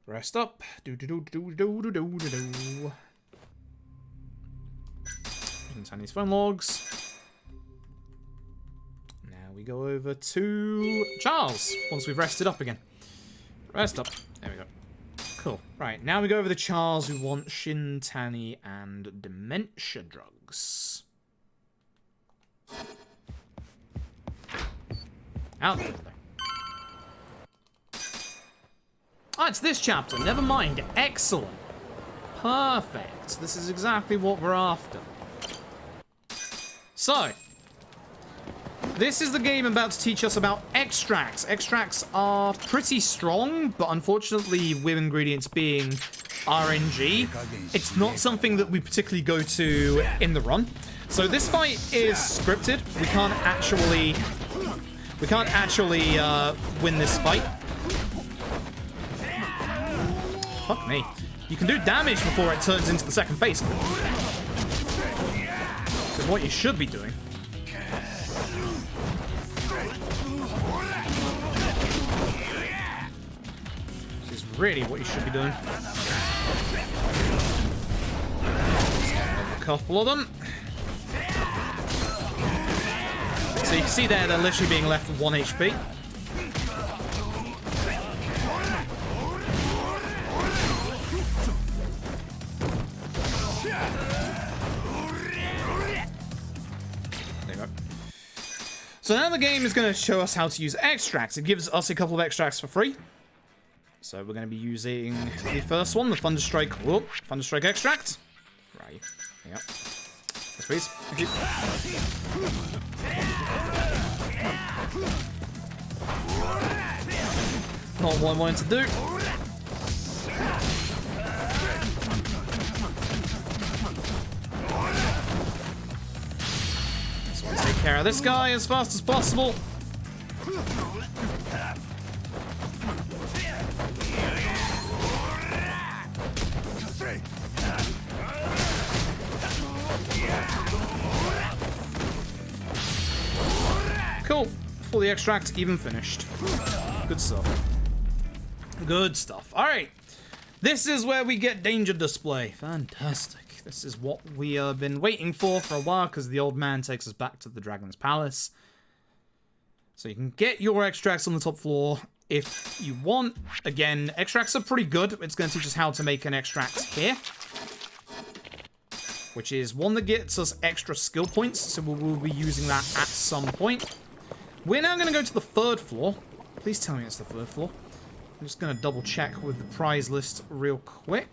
Rest up. Do-do-do-do-do-do-do-do-do. Tany's phone logs. Now we go over to Charles, once we've rested up again. Rest up. There we go. Cool. Right, now we go over to Charles, who wants Shintani and dementia drugs. Out there. Oh, it's this chapter. Never mind. Excellent. Perfect. This is exactly what we're after. So, this is the game about to teach us about extracts. Extracts are pretty strong, but unfortunately, with ingredients being RNG, it's not something that we particularly go to in the run. So this fight is scripted. We can't actually win this fight. Fuck me. You can do damage before it turns into the second phase. Because what you should be doing is really what you should be doing. A couple of them. So you can see there, they're literally being left with 1 HP. So now the game is going to show us how to use extracts. It gives us a couple of extracts for free. So we're going to be using the first one, the Thunderstrike. Whoop, Thunderstrike extract. Right. Yep. Yes, please. Thank you. Not what I wanted to do. Take care of this guy as fast as possible. Cool. Fully extract, even finished. Good stuff. Good stuff. Alright. This is where we get danger display. Fantastic. This is what we have been waiting for a while, because the old man takes us back to the Dragon's Palace. So you can get your extracts on the top floor if you want. Again, extracts are pretty good. It's going to teach us how to make an extract here, which is one that gets us extra skill points, so we'll be using that at some point. We're now going to go to the 3rd floor. Please tell me it's the 3rd floor. I'm just going to double check with the prize list real quick.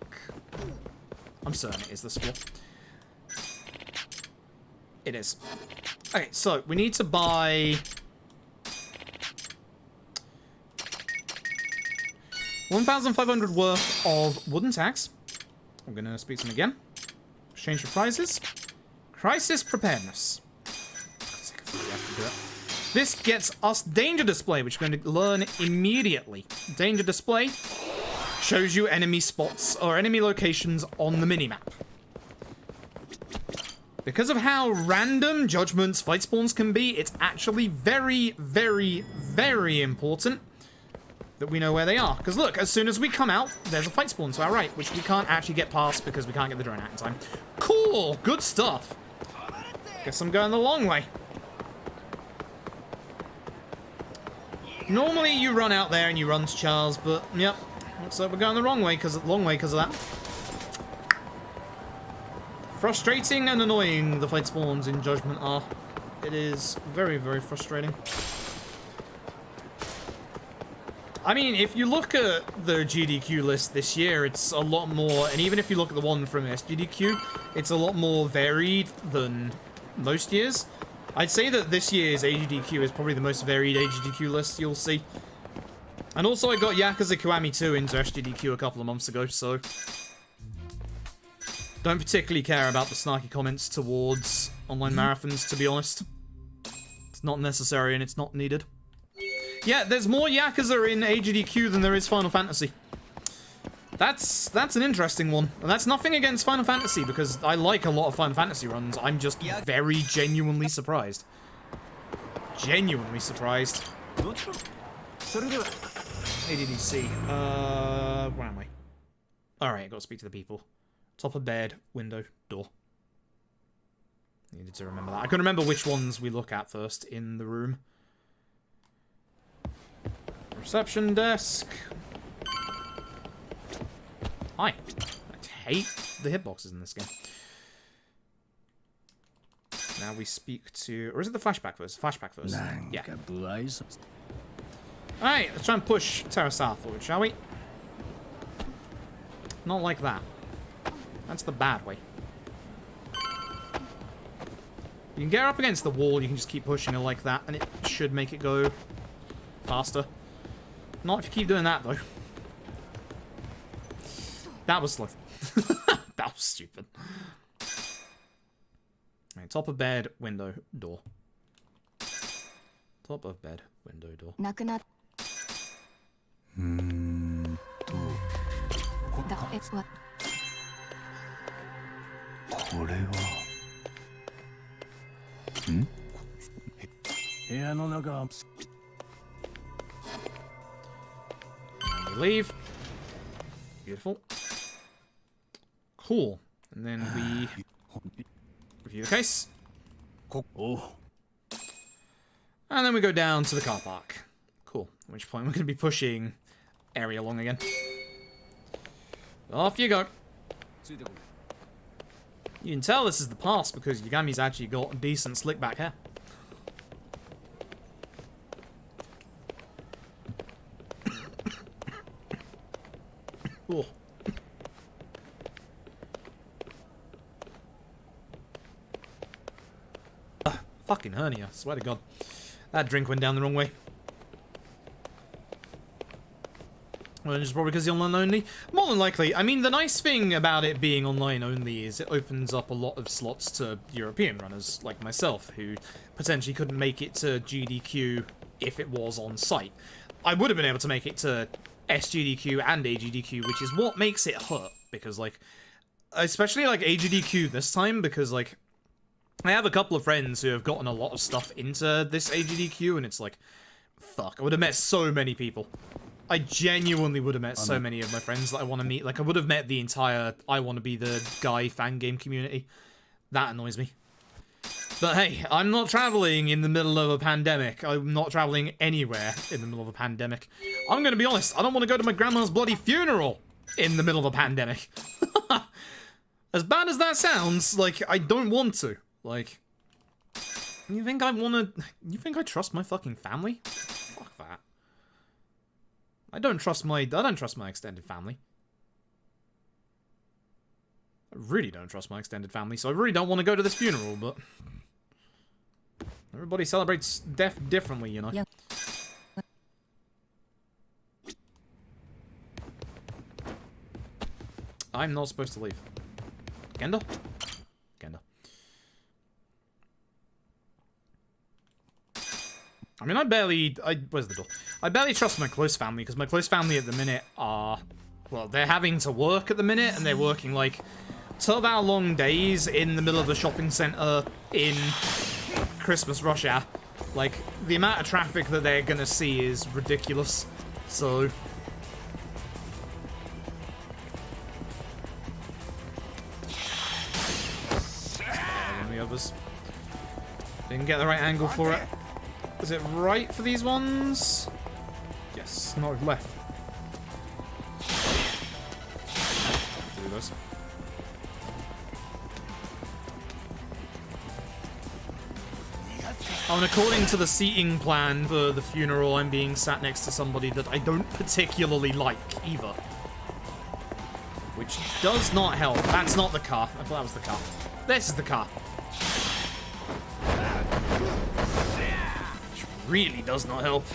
I'm certain it is this floor. It is. Okay, so we need to buy 1,500 worth of wooden tags. I'm gonna speak to them again. Exchange for prizes. Crisis preparedness. This gets us Danger Display, which we're going to learn immediately. Danger Display shows you enemy spots or enemy locations on the minimap. Because of how random Judgment's fight spawns can be, it's actually very, very, very important that we know where they are. Because look, as soon as we come out, there's a fight spawn to our right, which we can't actually get past because we can't get the drone out in time. Cool! Good stuff. Guess I'm going the long way. Normally you run out there and you run to Charles, but yep, looks like we're going the wrong way because of that. Frustrating and annoying the fight spawns in Judgment are. It is very, very frustrating. I mean, if you look at the GDQ list this year, it's a lot more, and even if you look at the one from SGDQ, it's a lot more varied than most years. I'd say that this year's AGDQ is probably the most varied AGDQ list you'll see. And also I got Yakuza Kiwami 2 into SGDQ a couple of months ago, so don't particularly care about the snarky comments towards online marathons, to be honest. It's not necessary and it's not needed. Yeah, there's more Yakuza in AGDQ than there is Final Fantasy. That's an interesting one. And that's nothing against Final Fantasy, because I like a lot of Final Fantasy runs. I'm just very genuinely surprised. Genuinely surprised. ADDC. Where am I? Alright, I gotta speak to the people. Top of bed, window, door. Needed to remember that. I couldn't remember which ones we look at first in the room. Reception desk. Hi. I hate the hitboxes in this game. Now we speak to... Or is it the flashback first? Flashback first. Yeah. Alright, let's try and push Terrasar forward, shall we? Not like that. That's the bad way. You can get her up against the wall, you can just keep pushing her like that, and it should make it go faster. Not if you keep doing that, though. That was slow. That was stupid. Right, top of bed, window, door. Top of bed, window, door. これは部屋の中 We leave. Beautiful. Cool. And then we review the case. And then we go down to the car park. Cool. At which point we're going to be pushing area along again. Off you go. You can tell this is the past because Yagami's actually got decent slick back hair. Cool. Fucking hernia, swear to God. That drink went down the wrong way. Well, it's probably because the online only. More than likely. I mean, the nice thing about it being online only is it opens up a lot of slots to European runners like myself, who potentially couldn't make it to GDQ if it was on site. I would have been able to make it to SGDQ and AGDQ, which is what makes it hurt, because, like, especially, like, AGDQ this time, because, like, I have a couple of friends who have gotten a lot of stuff into this AGDQ, and it's like, fuck, I would have met so many people. I genuinely would have met so many of my friends that I want to meet. Like, I would have met the entire I want to be the guy fan game community. That annoys me. But hey, I'm not traveling in the middle of a pandemic. I'm not traveling anywhere in the middle of a pandemic. I'm going to be honest, I don't want to go to my grandma's bloody funeral in the middle of a pandemic. As bad as that sounds, like, I don't want to. Like, you think I want to... You think I trust my fucking family? Fuck that. I don't trust my extended family. I really don't trust my extended family, so I really don't want to go to this funeral, but... Everybody celebrates death differently, you know? Yeah. I'm not supposed to leave. Genda? Genda. I mean, where's the door? I barely trust my close family, because my close family at the minute are, well, they're having to work at the minute, and they're working, like, 12-hour long days in the middle of a shopping center in Christmas rush hour. Like, the amount of traffic that they're gonna see is ridiculous. So... the others. Didn't get the right angle for it. Is it right for these ones? Yes, no, left. Do this. Oh, and according to the seating plan for the funeral, I'm being sat next to somebody that I don't particularly like either. Which does not help. That's not the car. I thought that was the car. This is the car. Which really does not help.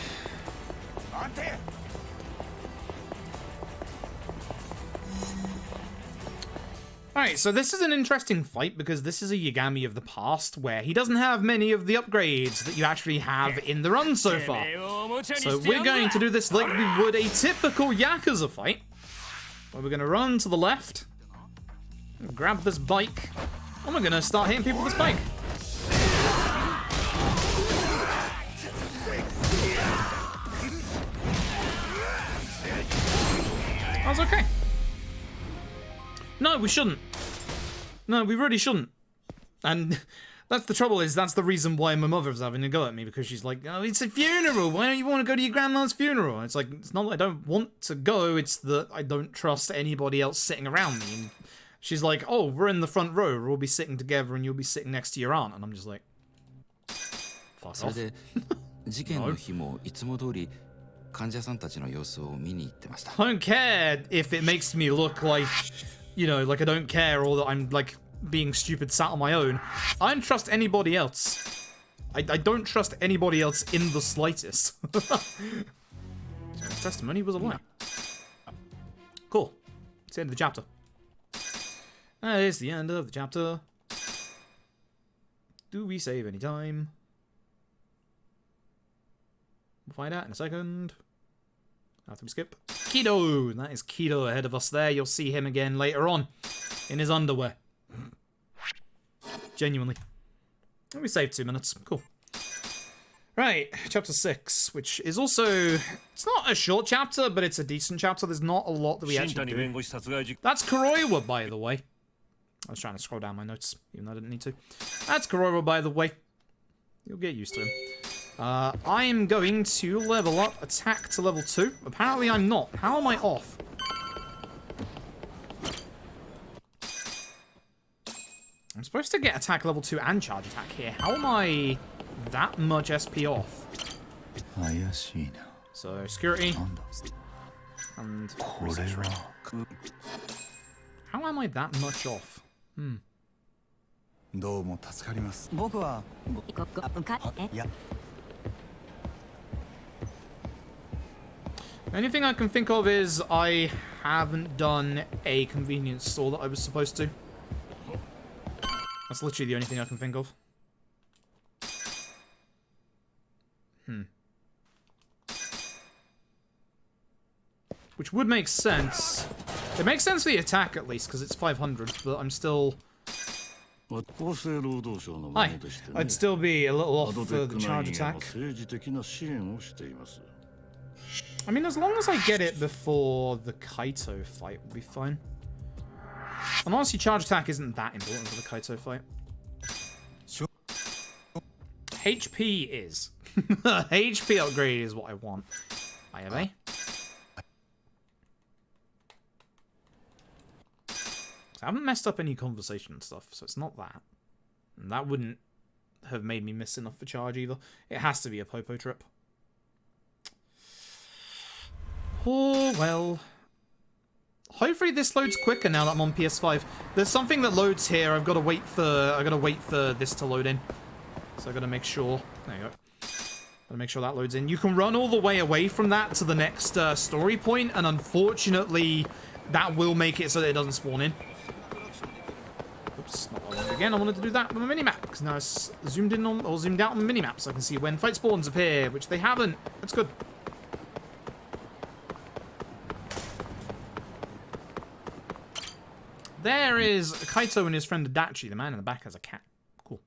Alright, so this is an interesting fight because this is a Yagami of the past where he doesn't have many of the upgrades that you actually have in the run so far. So we're going to do this like we would a typical Yakuza fight. Where we're going to run to the left, grab this bike, and we're going to start hitting people with this bike. That was okay. No, we shouldn't. No, we really shouldn't. And that's the trouble is, that's the reason why my mother was having a go at me, because she's like, oh, it's a funeral. Why don't you want to go to your grandma's funeral? And it's like, it's not that I don't want to go, it's that I don't trust anybody else sitting around me. And she's like, oh, we're in the front row. We'll be sitting together and you'll be sitting next to your aunt. And I'm just like, fuck off. No. I don't care if it makes me look like, you know, like I don't care or that I'm like being stupid sat on my own. I don't trust anybody else. I don't trust anybody else in the slightest. Testimony was a lie. Cool. It's the end of the chapter. That is the end of the chapter. Do we save any time? We'll find out in a second. After we skip. Kido! That is Kido ahead of us there. You'll see him again later on. In his underwear. Genuinely. And we saved 2 minutes. Cool. Right, chapter 6, which is also... It's not a short chapter, but it's a decent chapter. There's not a lot that we actually do. That's Kuroiwa, by the way. I was trying to scroll down my notes, even though I didn't need to. That's Kuroiwa, by the way. You'll get used to him. I am going to level up attack to level 2. Apparently I'm not. How am I off? I'm supposed to get attack level 2 and charge attack here. How am I that much SP off? So, security. And how am I that much off? The only thing I can think of is I haven't done a convenience store that I was supposed to. That's literally the only thing I can think of. Which would make sense. It makes sense for the attack at least, because it's 500, but I'm still... Hi. I'd still be a little off for the charge attack. I mean, as long as I get it before the Kaito fight, we'll be fine. And honestly, charge attack isn't that important for the Kaito fight. HP is. HP upgrade is what I want. I have a. I haven't messed up any conversation and stuff, so it's not that. And that wouldn't have made me miss enough for charge either. It has to be a Popo trip. Oh, well. Hopefully this loads quicker now that I'm on PS5. There's something that loads here. I've got to wait for this to load in. So I've got to make sure. There you go. Gotta make sure that loads in. You can run all the way away from that to the next story point, and unfortunately, that will make it so that it doesn't spawn in. Oops, not what I wanted again. I wanted to do that with my minimap, because now it's zoomed in on, or zoomed out on the minimap, so I can see when fight spawns appear, which they haven't. That's good. There is Kaito and his friend Adachi. The man in the back has a cat. Cool.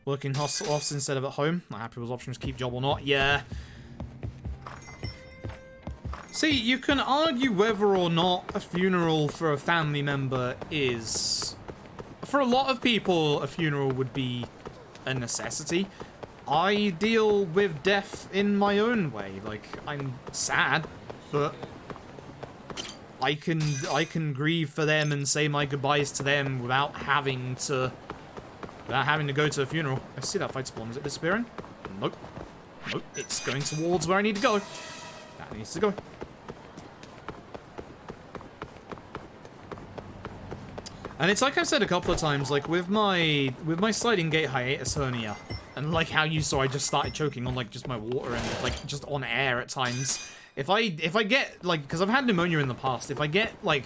Working hostel office instead of at home. Not happy with options, keep job or not. Yeah. See, you can argue whether or not a funeral for a family member is... For a lot of people, a funeral would be a necessity. I deal with death in my own way. Like, I'm sad, but I can grieve for them and say my goodbyes to them without having to go to a funeral. I see that fight spawn. Is it disappearing? Nope. Nope. It's going towards where I need to go. That needs to go. And it's like I've said a couple of times, like with my sliding gate hiatus hernia, and like how you saw I just started choking on like just my water and like just on air at times. If I get like, because I've had pneumonia in the past, if I get like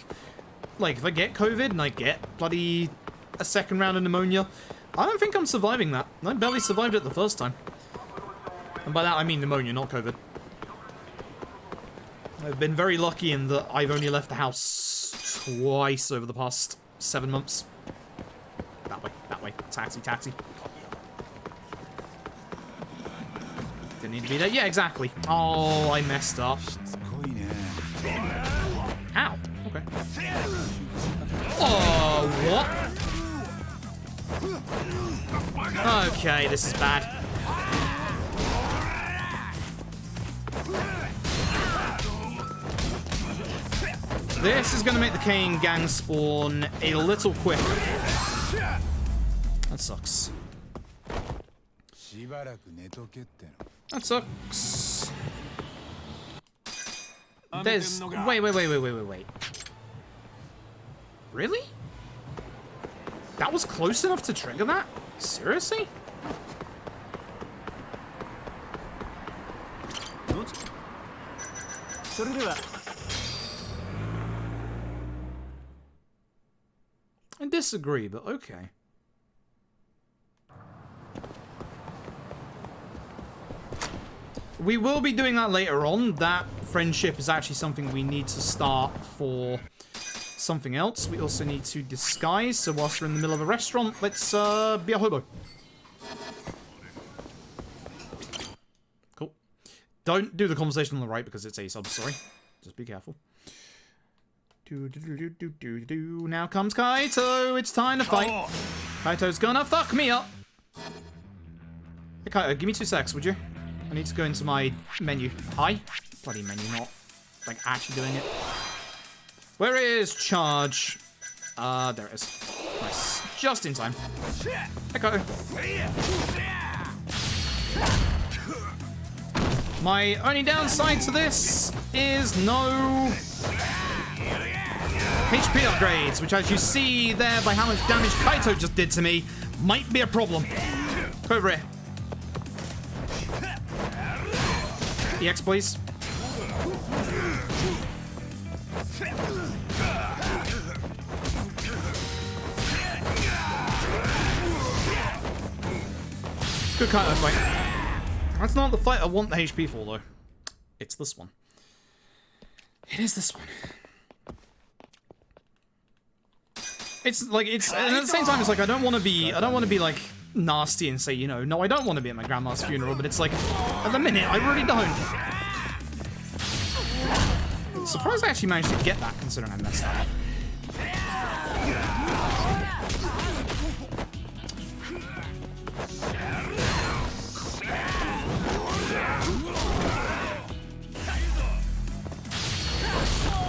if I get COVID and I get bloody a second round of pneumonia, I don't think I'm surviving that. I barely survived it the first time. And by that I mean pneumonia, not COVID. I've been very lucky in that I've only left the house twice over the past 7 months. That way. Taxi. Didn't need to be there. Yeah, exactly. Oh, I messed up. Ow. Okay. Oh, what? Okay, this is bad. This is going to make the Kane gang spawn a little quicker. That sucks. That sucks. There's... Wait. Really? That was close enough to trigger that? Seriously? I disagree, but okay. We will be doing that later on. That friendship is actually something we need to start for something else. We also need to disguise, so whilst we're in the middle of a restaurant, let's be a hobo. Cool. Don't do the conversation on the right because it's a sub, sorry. Just be careful. Now comes Kaito. It's time to fight. Kaito's gonna fuck me up. Hey Kaito, give me 2 secs, would you? I need to go into my menu. Hi? Bloody menu, not like actually doing it. Where is charge? There it is. Nice. Just in time. Hey Kaito. My only downside to this is no HP upgrades, which as you see there by how much damage Kaito just did to me, might be a problem. Go over here. EX, please. Good Kaito fight. That's not the fight I want the HP for, though. It's this one. It is this one. It's like, and at the same time, it's like, I don't want to be like nasty and say, you know, no, I don't want to be at my grandma's funeral, but it's like, at the minute, I really don't. I'm surprised I actually managed to get that, considering I messed up.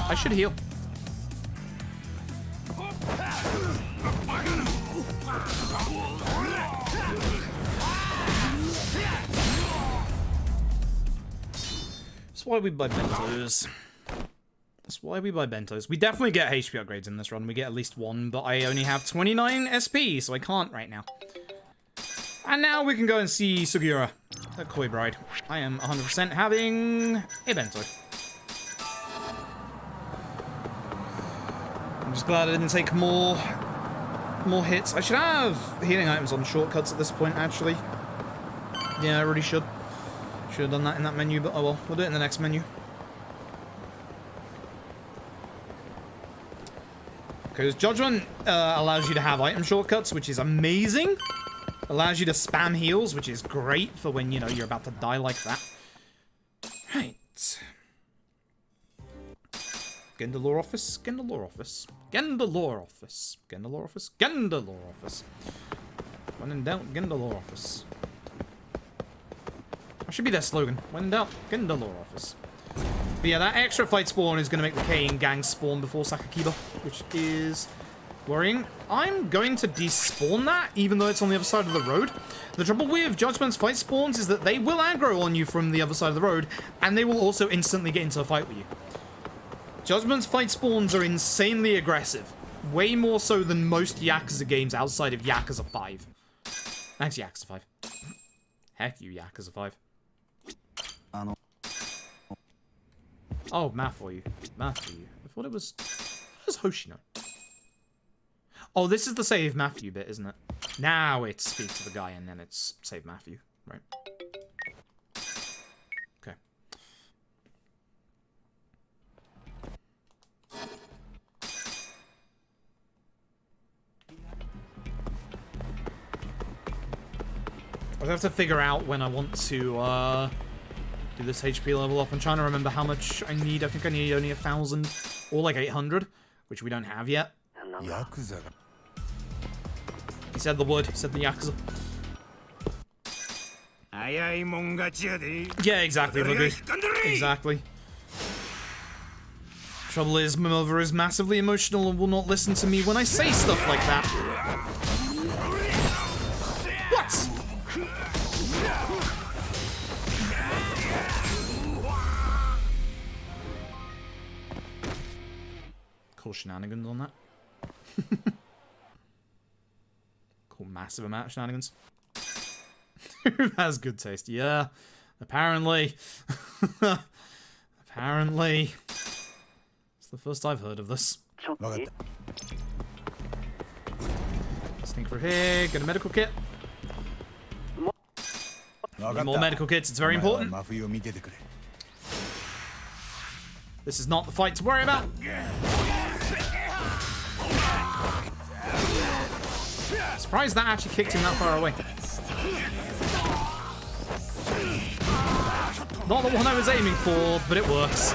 I should heal. That's why we buy bentos. That's why we buy bentos. We definitely get HP upgrades in this run. We get at least one, but I only have 29 SP, so I can't right now. And now we can go and see Sugiura, the Koi Bride. I am 100% having a bento. I'm just glad I didn't take more more hits. I should have healing items on shortcuts at this point, actually. Yeah, I really should. Should have done that in that menu, but oh well. We'll do it in the next menu. Because Judgment allows you to have item shortcuts, which is amazing. Allows you to spam heals, which is great for when, you know, you're about to die like that. Right. Gendalore office, Gendalore office, Gendalore office, Gendalore office, Gendalore office. When in doubt, Gendalore office. That should be their slogan. When in doubt, Gendalore office. But yeah, that extra fight spawn is going to make the Kain gang spawn before Sakakiba, which is worrying. I'm going to despawn that, even though it's on the other side of the road. The trouble with Judgment's fight spawns is that they will aggro on you from the other side of the road, and they will also instantly get into a fight with you. Judgment's fight spawns are insanely aggressive. Way more so than most Yakuza games outside of Yakuza 5. Thanks, Yakuza 5. Heck you, Yakuza 5. Oh, math for you. Math for you. I thought it was... What does Hoshino? Oh, this is the save Matthew bit, isn't it? Now it's speak to the guy and then it's save Matthew. Right. Okay. I have to figure out when I want to, do this HP level up. I'm trying to remember how much I need. I think I need only 1,000 or like 800, which we don't have yet. Yakuza. He said the word. He said the Yakuza. Yeah, exactly, Lugu. Exactly. Trouble is, my mother is massively emotional and will not listen to me when I say stuff like that. What? Cool shenanigans on that. Cool massive amount of shenanigans. Has good taste. Yeah. Apparently. Apparently. It's the first I've heard of this. Sneak for here. Get a medical kit. Need more medical kits. It's very important. This is not the fight to worry about. Surprised that actually kicked him that far away. Not the one I was aiming for, but it works.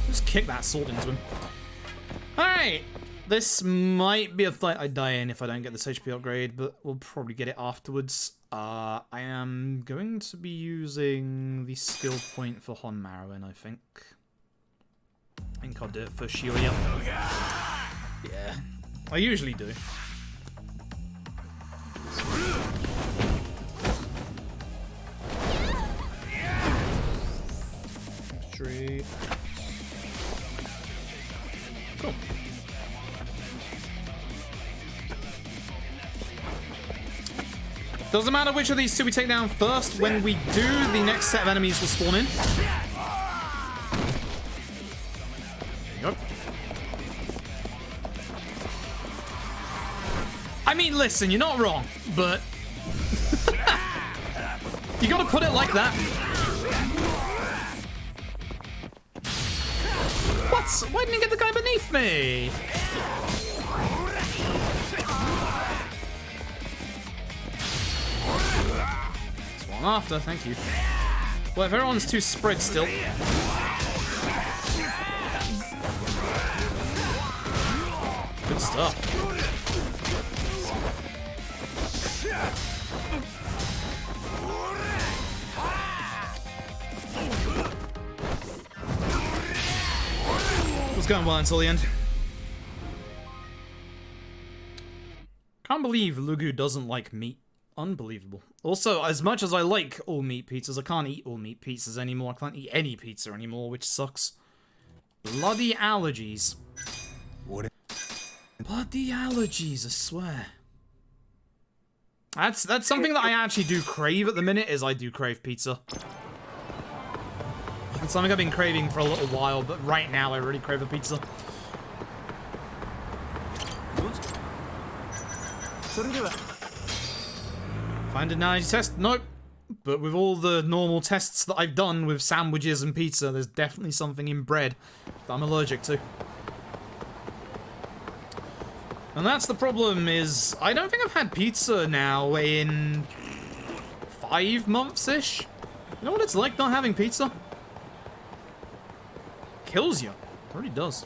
Just kick that sword into him. Alright. This might be a fight I die in if I don't get this HP upgrade, but we'll probably get it afterwards. I am going to be using the skill point for Hon Marowin, I think. I think I'll do it for Shioya. Yeah, I usually do. Street. Cool. Doesn't matter which of these two we take down first. When we do, the next set of enemies will spawn in. There you go. I mean, listen, you're not wrong, but... you gotta put it like that. What? Why didn't you get the guy beneath me? That's what I'm after, thank you. Well, if everyone's too spread still... good stuff. It's going well until the end. Can't believe Lugu doesn't like meat. Unbelievable. Also, as much as I like all meat pizzas, I can't eat all meat pizzas anymore. I can't eat any pizza anymore, which sucks. Bloody allergies. Bloody allergies, I swear. That's something that I actually do crave at the minute, is I do crave pizza. It's something I've been craving for a little while, but right now I really crave a pizza. Find an allergy test? Nope. But with all the normal tests that I've done with sandwiches and pizza, there's definitely something in bread that I'm allergic to. And that's the problem, is I don't think I've had pizza now in 5 months-ish. You know what it's like not having pizza? Kills you. It really does.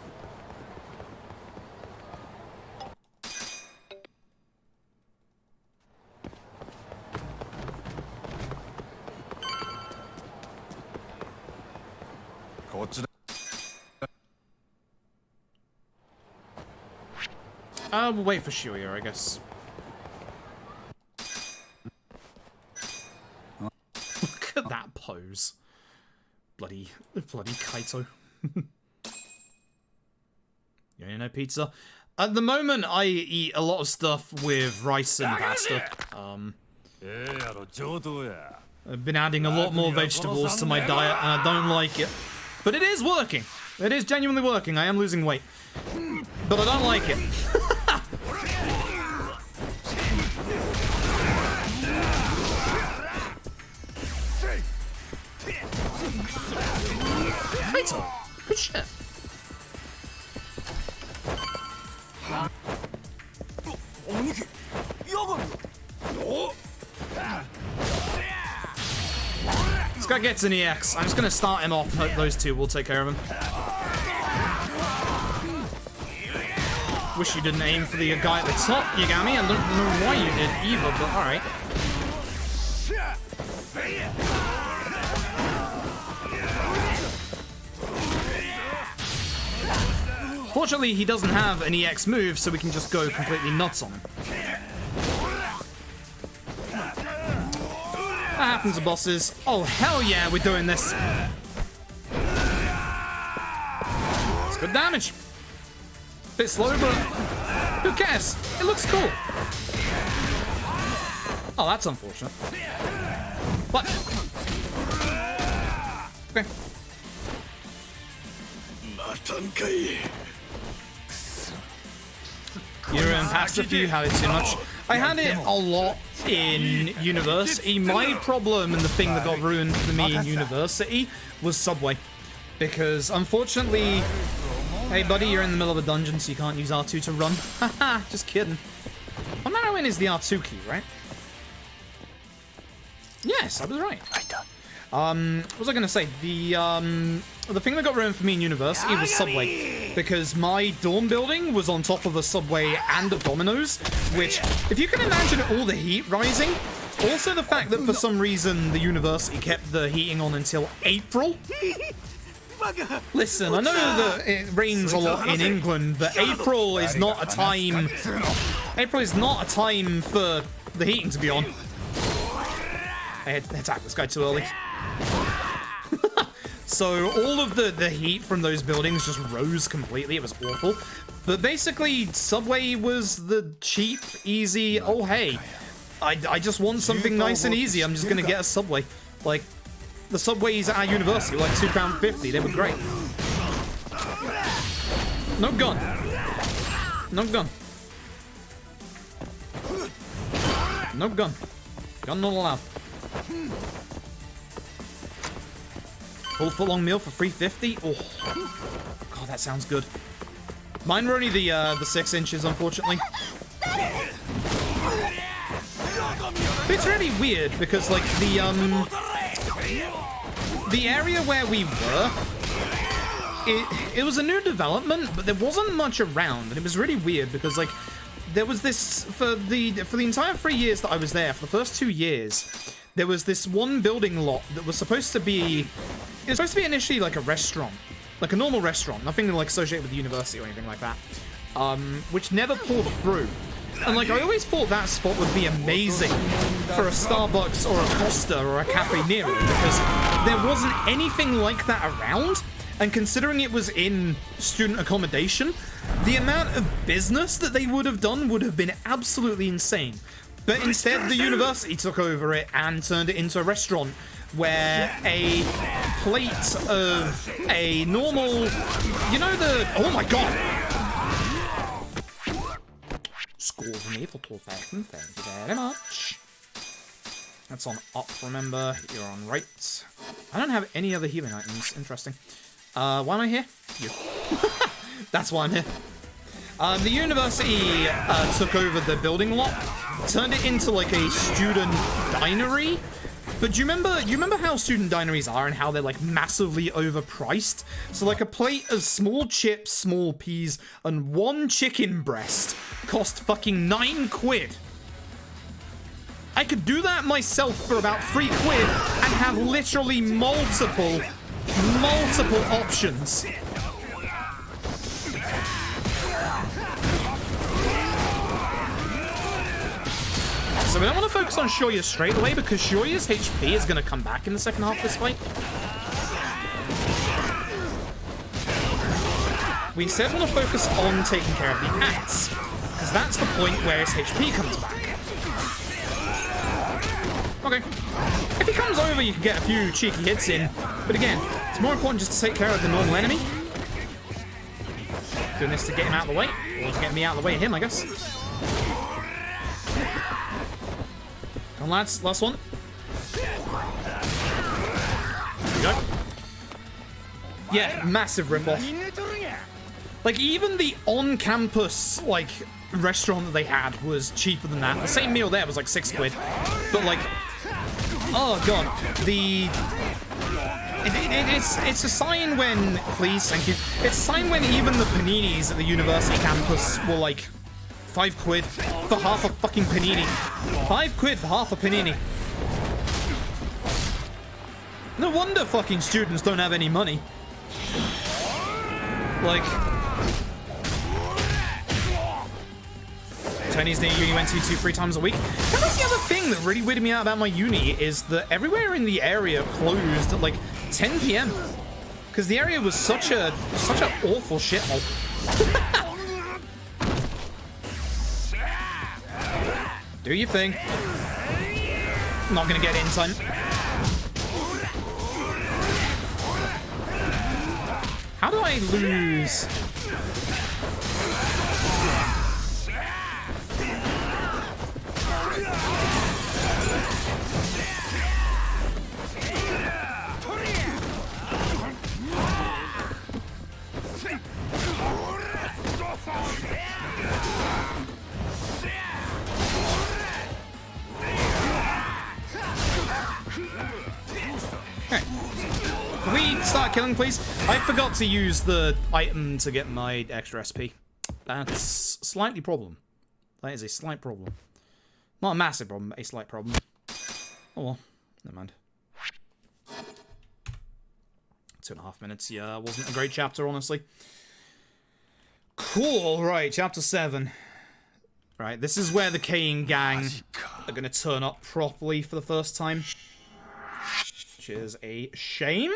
We'll wait for Shuya, I guess. Look at that pose. Bloody Kaito. You know pizza? At the moment, I eat a lot of stuff with rice and pasta. I've been adding a lot more vegetables to my diet, and I don't like it. But it is working. It is genuinely working. I am losing weight. But I don't like it. Kaito! Good shit. This guy gets an EX. I'm just gonna start him off. Those two will take care of him. Wish you didn't aim for the guy at the top, Yagami. I don't know why you did either, but alright. Fortunately, he doesn't have an EX move, so we can just go completely nuts on him. That happens to bosses. Oh, hell yeah, we're doing this. It's good damage. Bit slow, but who cares? It looks cool. Oh, that's unfortunate. What? Okay. You're past a few, had it too much. I had it a lot in university. My problem and the thing that got ruined for me in university was Subway. Because, unfortunately... Hey, buddy, you're in the middle of a dungeon, so you can't use R2 to run. Haha, just kidding. Well, Narrowin is the R2 key, right? Yes, I was right. What was I going to say? The thing that got ruined for me in university was Subway. Because my dorm building was on top of a Subway and a Domino's, which, if you can imagine all the heat rising, also the fact that for some reason the university kept the heating on until April. Listen, I know that it rains a lot in England, but April is not a time... April is not a time for the heating to be on. I attacked this guy too early. So all of the heat from those buildings just rose completely. It was awful. But basically, Subway was the cheap, easy, oh hey, I just want something nice and easy. I'm just gonna get a Subway. Like, the Subways at our university were like £2.50. They were great. No gun. No gun. No gun. Gun not allowed. Full long meal for $3.50? Oh, God, that sounds good. Mine were only the 6 inches, unfortunately. It's really weird because, like, the area where we were, it was a new development, but there wasn't much around, and it was really weird because, like, there was this for the entire 3 years that I was there. For the first 2 years, there was this one building lot that was supposed to be. It was supposed to be initially like a restaurant, like a normal restaurant, nothing like associated with the university or anything like that, which never pulled through. And like I always thought that spot would be amazing for a Starbucks or a Costa or a Cafe Nero because there wasn't anything like that around. And considering it was in student accommodation, the amount of business that they would have done would have been absolutely insane. But instead, the university took over it and turned it into a restaurant where a plate of a normal, you know the, oh my god. Score. with me for 2 seconds. Thank you very much. That's on up, remember. You're on right. I don't have any other healing items. Interesting. Why am I here? You. That's why I'm here. The university took over the building lot, turned it into like a student dinery. But do you remember how student dineries are and how they're like massively overpriced? So like a plate of small chips, small peas, and 1 chicken breast cost fucking 9 quid. I could do that myself for about 3 quid and have literally multiple options. So we don't want to focus on Shoya straight away because Shoya's HP is going to come back in the second half of this fight. We instead want to focus on taking care of the axe, because that's the point where his HP comes back. Okay. If he comes over, you can get a few cheeky hits in, but again, it's more important just to take care of the normal enemy. Doing this to get him out of the way, or to get me out of the way of him, I guess. Come on, lads. Last one. There we go. Yeah, massive ripoff. Like, even the on-campus, like, restaurant that they had was cheaper than that. The same meal there was like 6 quid. But, like, oh, God. It's a sign when... Please, thank you. It's a sign when even the paninis at the university campus were, like, 5 quid for half a fucking panini. 5 quid for half a panini. No wonder fucking students don't have any money. Like... Chinese near uni went to 3 times a week. That was the other thing that really weirded me out about my uni, is that everywhere in the area closed at like 10 PM. Because the area was such an awful shithole. Do your thing. Not gonna get in time. How do I lose? Can we start killing, please? I forgot to use the item to get my extra SP. That's a slightly problem. That is a slight problem. Not a massive problem, but a slight problem. Oh well, never mind. 2.5 minutes, yeah, wasn't a great chapter, honestly. Cool, right, chapter 7. Right, this is where the Kane gang are gonna turn up properly for the first time. Which is a shame.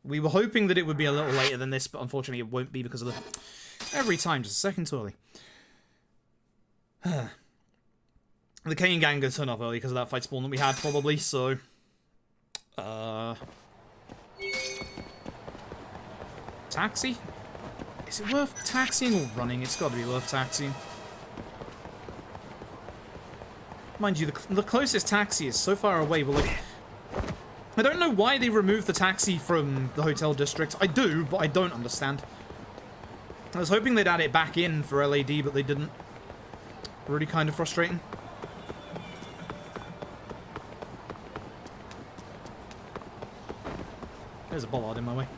We were hoping that it would be a little later than this, but unfortunately it won't be because of the... Every time, just a second too early. The Kane gang are gonna turn up early because of that fight spawn that we had, probably, so... Taxi? Is it worth taxiing or running? It's gotta be worth taxiing. Mind you, the closest taxi is so far away, but like... I don't know why they removed the taxi from the hotel district. I do, but I don't understand. I was hoping they'd add it back in for LAD, but they didn't. Really kind of frustrating. There's a bollard in my way.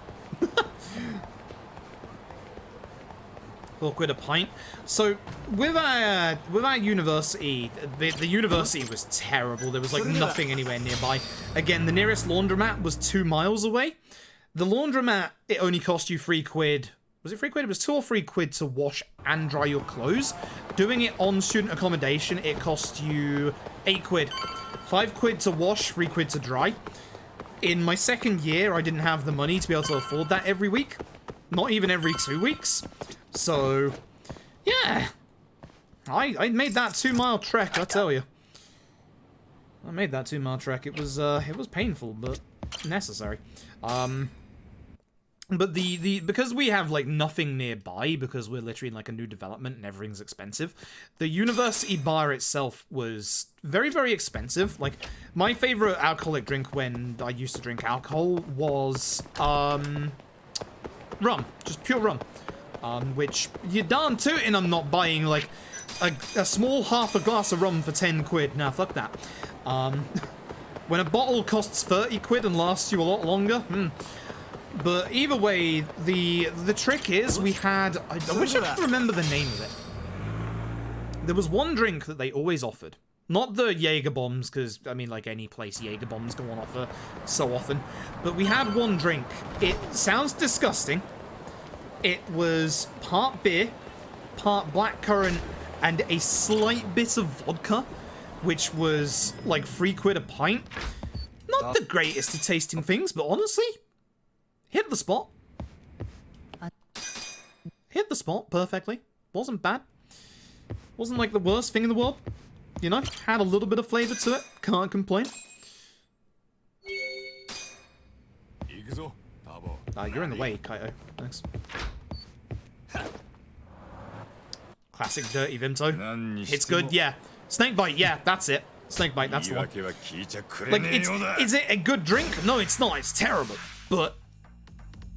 4 quid a pint. So with our university, the university was terrible. There was like nothing anywhere nearby. Again, the nearest laundromat was 2 miles away. The laundromat, it only cost you 3 quid. Was it 3 quid? It was 2 or 3 quid to wash and dry your clothes. Doing it on student accommodation, it cost you 8 quid. 5 quid to wash, 3 quid to dry. In my second year, I didn't have the money to be able to afford that every week. Not even every 2 weeks. So, yeah. I made that 2-mile trek, I tell you. I made that 2-mile trek. It was painful, but necessary. But because we have like nothing nearby, because we're literally in like a new development and everything's expensive, the university bar itself was very, very expensive. Like, my favorite alcoholic drink when I used to drink alcohol was rum, just pure rum. Which you're darn tootin' I'm not buying like a small half a glass of rum for 10 quid. Nah, fuck that. When a bottle costs 30 quid and lasts you a lot longer, But either way, the trick is we had... I wish I could remember the name of it. There was one drink that they always offered. Not the Jaeger bombs, because, I mean, like any place, Jaeger bombs go on offer so often. But we had one drink. It sounds disgusting. It was part beer, part blackcurrant, and a slight bit of vodka, which was like 3 quid a pint. Not the greatest of tasting things, but honestly... hit the spot. Hit the spot perfectly. Wasn't bad. Wasn't like the worst thing in the world. You know, had a little bit of flavor to it. Can't complain. You're in the way, Kaito. Thanks. Classic dirty Vimto. It's good, yeah. Snakebite, yeah, that's it. Snakebite, that's the one. Like, is it a good drink? No, it's not. It's terrible. But...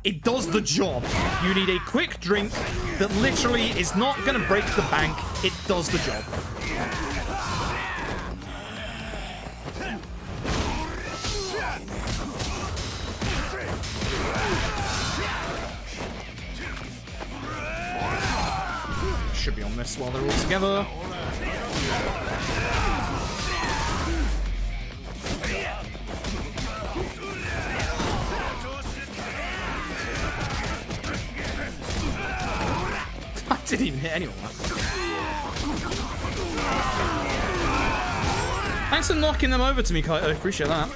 it does the job. You need a quick drink that literally is not going to break the bank. It does the job. Should be on this while they're all together. I didn't even hit anyone. Thanks for knocking them over to me, Kaito. Appreciate that.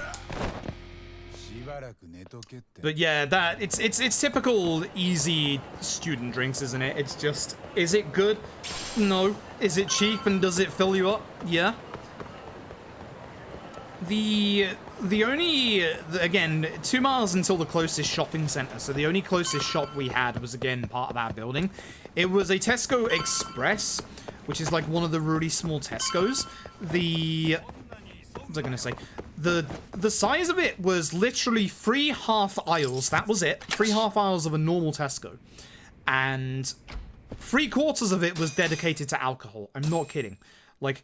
But yeah, it's typical easy student drinks, isn't it? It's just, is it good? No. Is it cheap and does it fill you up? Yeah. The only, again, 2 miles until the closest shopping center, so the only closest shop we had was, again, part of our building. It was a Tesco Express, which is like one of the really small Tesco's. What was I gonna say? The size of it was literally 3 half aisles, that was it. 3 half aisles of a normal Tesco. And 3/4 of it was dedicated to alcohol. I'm not kidding. Like,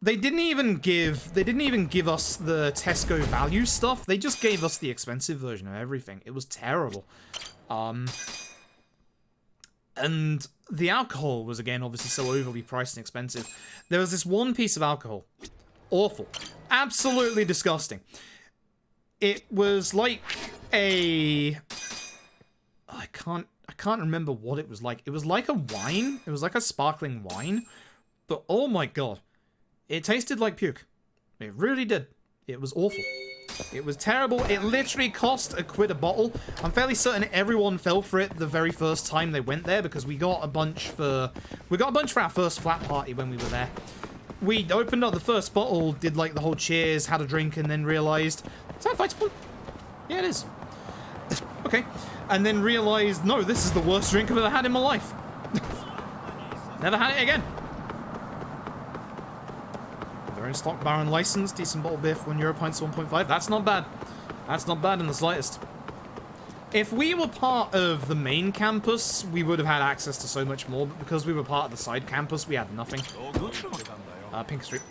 They didn't even give us the Tesco value stuff. They just gave us the expensive version of everything. It was terrible. And the alcohol was, again, obviously so overly priced and expensive. There was this one piece of alcohol. Awful. Absolutely disgusting. It was like a... I can't remember what it was like. It was like a wine. It was like a sparkling wine. But oh my god. It tasted like puke. It really did. It was awful. It was terrible. It literally cost a quid a bottle. I'm fairly certain everyone fell for it the very first time they went there because we got a bunch for our first flat party when we were there. We opened up the first bottle, did like the whole cheers, had a drink, and then realized, is that Fight Sport? Yeah, it is. Okay. And then realized, no, this is the worst drink I've ever had in my life. Never had it again. Their own stock bar and license, decent bottle beer for €1 pints 1.5. That's not bad. That's not bad in the slightest. If we were part of the main campus, we would have had access to so much more, but because we were part of the side campus, we had nothing. Pink Street.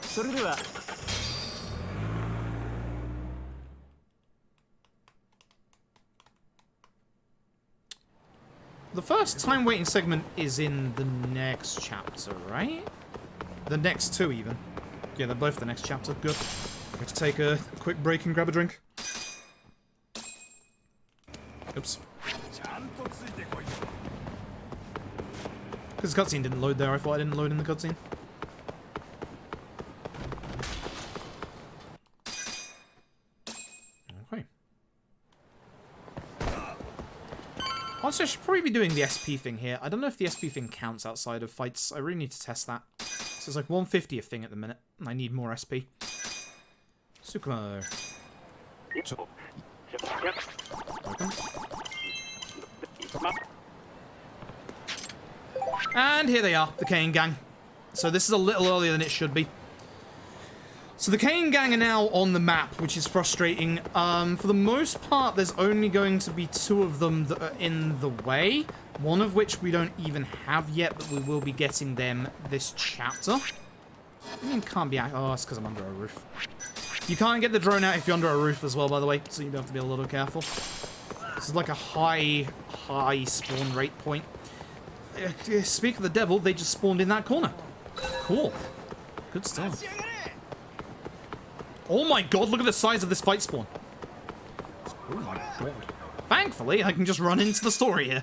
The first time waiting segment is in the next chapter, right? The next two, even. Yeah, they're both the next chapter. Good. I'm going to take a quick break and grab a drink. Oops. Because the cutscene didn't load there, I thought I didn't load in the cutscene. Okay. Also, I should probably be doing the SP thing here. I don't know if the SP thing counts outside of fights. I really need to test that. So it's like 150th thing at the minute. And I need more SP. Tsukumo. Welcome. And here they are, the Kane Gang. So this is a little earlier than it should be. So the Kane Gang are now on the map, which is frustrating. For the most part, there's only going to be 2 of them that are in the way. One of which we don't even have yet, but we will be getting them this chapter. I mean, can't be out. Oh, it's because I'm under a roof. You can't get the drone out if you're under a roof as well, by the way, so you have to be a little careful. This is like a high spawn rate point. Speak of the devil, they just spawned in that corner. Cool. Good stuff. Oh my god, look at the size of this fight spawn. Oh my god. Thankfully, I can just run into the story here.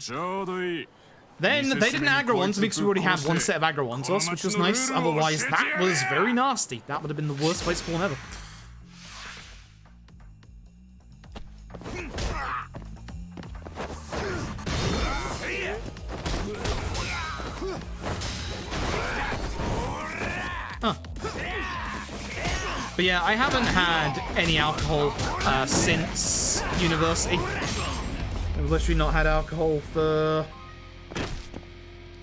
Then, they didn't aggro onto me because we already had one set of aggro onto us, which was nice. Otherwise, that was very nasty. That would have been the worst fight spawn ever. Huh. But yeah, I haven't had any alcohol since university. I've literally not had alcohol for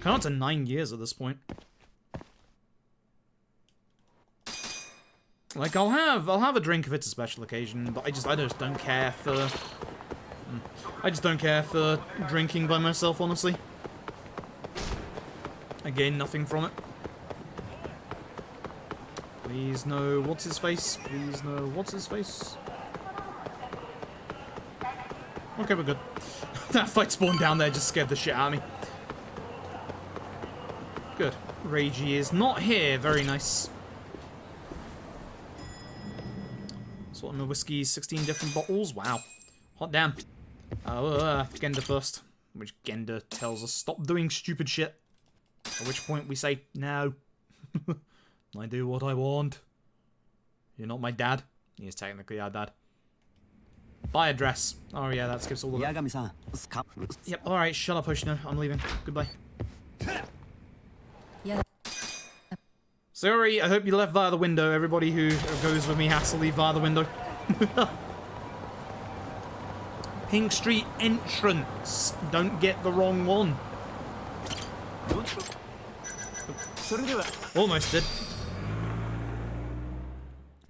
kind of to 9 years at this point. Like I'll have a drink if it's a special occasion, but I just don't care for drinking by myself, honestly. I gain nothing from it. Please no, what's his face? Please no, what's his face? Okay, we're good. That fight spawn down there just scared the shit out of me. Good. Ragey is not here. Very nice. Sorting the whiskey, 16 different bottles. Wow. Hot damn. Genda first. Which Genda tells us stop doing stupid shit. At which point we say, no. I do what I want. You're not my dad. He is technically our dad. Buy a dress. Oh yeah, that skips all of it. Yep, alright, shut up, Hoshino. I'm leaving. Goodbye. Sorry, I hope you left via the window. Everybody who goes with me has to leave via the window. Pink Street entrance. Don't get the wrong one. Almost did.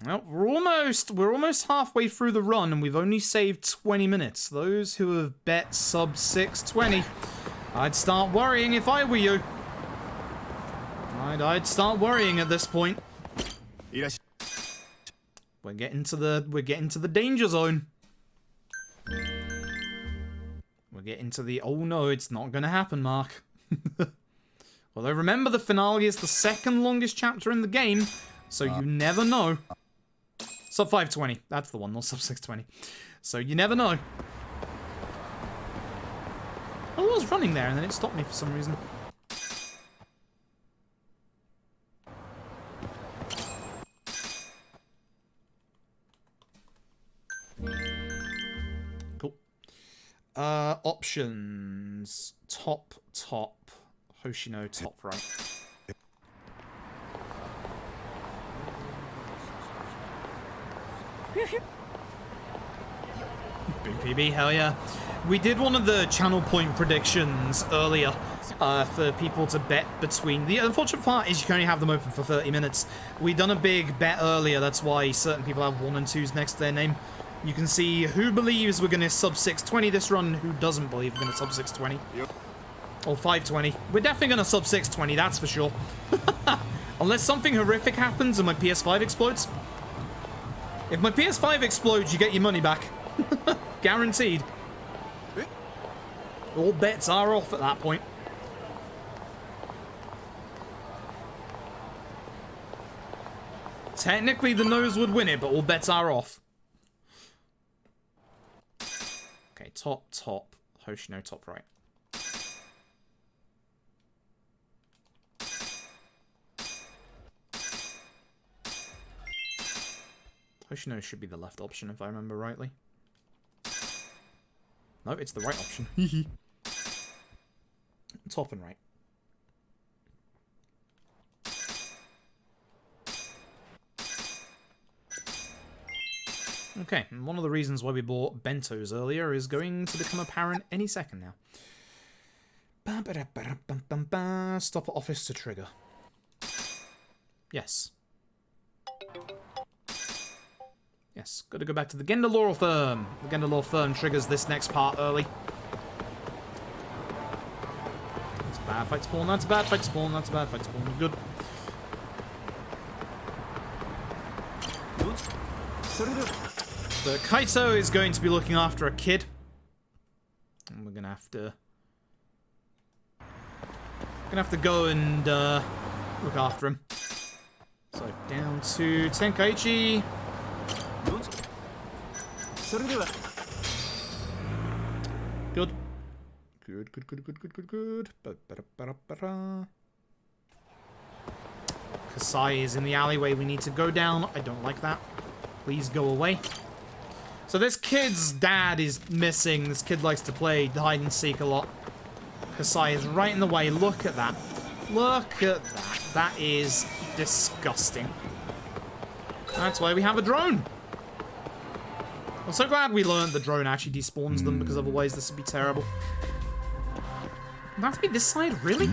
Well, we're almost halfway through the run and we've only saved 20 minutes. Those who have bet sub 620, I'd start worrying if I were you. I'd start worrying at this point. We're getting to the danger zone. We're getting to the oh no, it's not gonna happen, Mark. Although remember the finale is the second longest chapter in the game, so you never know. Sub 520, that's the one, not sub 620. So you never know. I was running there and then it stopped me for some reason. Cool. Options. Top. Hoshino, top right. Big PB, hell yeah. We did one of the channel point predictions earlier for people to bet between. The unfortunate part is you can only have them open for 30 minutes. We done a big bet earlier, that's why certain people have 1 and 2s next to their name. You can see who believes we're going to sub 620 this run, who doesn't believe we're going to sub 620. Yep. Or 520. We're definitely going to sub 620, that's for sure. Unless something horrific happens and my PS5 explodes. If my PS5 explodes, you get your money back. Guaranteed. All bets are off at that point. Technically, the nose would win it, but all bets are off. Okay, top. Hoshino, top right. Hoshino should be the left option if I remember rightly. No, it's the right option. Top and right. Okay, and one of the reasons why we bought bentos earlier is going to become apparent any second now. Stop at office to trigger. Yes. Yes, gotta go back to the Gender Law Firm. The Gender Law Firm triggers this next part early. That's a bad fight spawn, that's a bad fight spawn, that's a bad fight spawn. Good. So Kaito is going to be looking after a kid. And we're gonna have to... go and look after him. So down to Tenkaichi. Good. Good. Kasai is in the alleyway we need to go down. I don't like that. Please go away. So this kid's dad is missing. This kid likes to play hide and seek a lot. Kasai is right in the way. Look at that. Look at that. That is disgusting. That's why we have a drone. I'm so glad we learned the drone actually despawns them, because otherwise this would be terrible. Would that have to be this side? Really?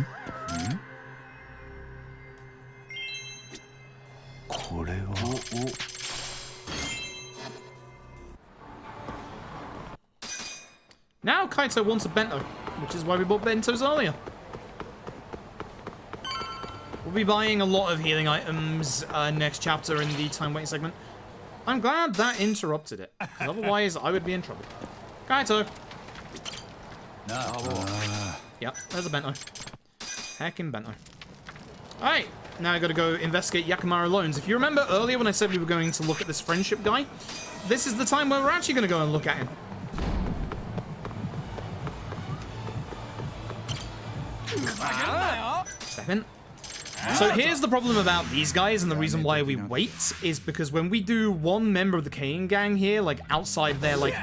Now Kaito wants a bento, which is why we bought bentos earlier. We'll be buying a lot of healing items next chapter in the time waiting segment. I'm glad that interrupted it, because otherwise I would be in trouble. Kaito! Yep, there's a bento. Heckin' bento. Alright, now I gotta go investigate Yakimaru loans. If you remember earlier when I said we were going to look at this friendship guy, this is the time where we're actually gonna go and look at him. Step in. So here's the problem about these guys, and the reason why we wait is because when we do one member of the Kane gang here, like outside their like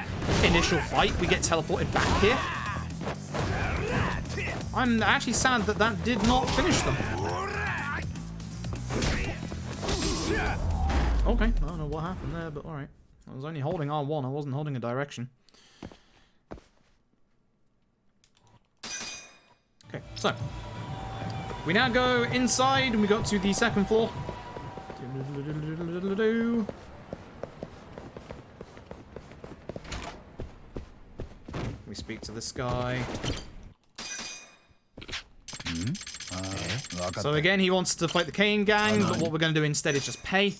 initial fight, we get teleported back here. I'm actually sad that that did not finish them. Okay, I don't know what happened there, but alright. I was only holding R1, I wasn't holding a direction. Okay, so we now go inside and we got to the second floor. We speak to this guy. So again, he wants to fight the Kane gang, but what we're going to do instead is just pay.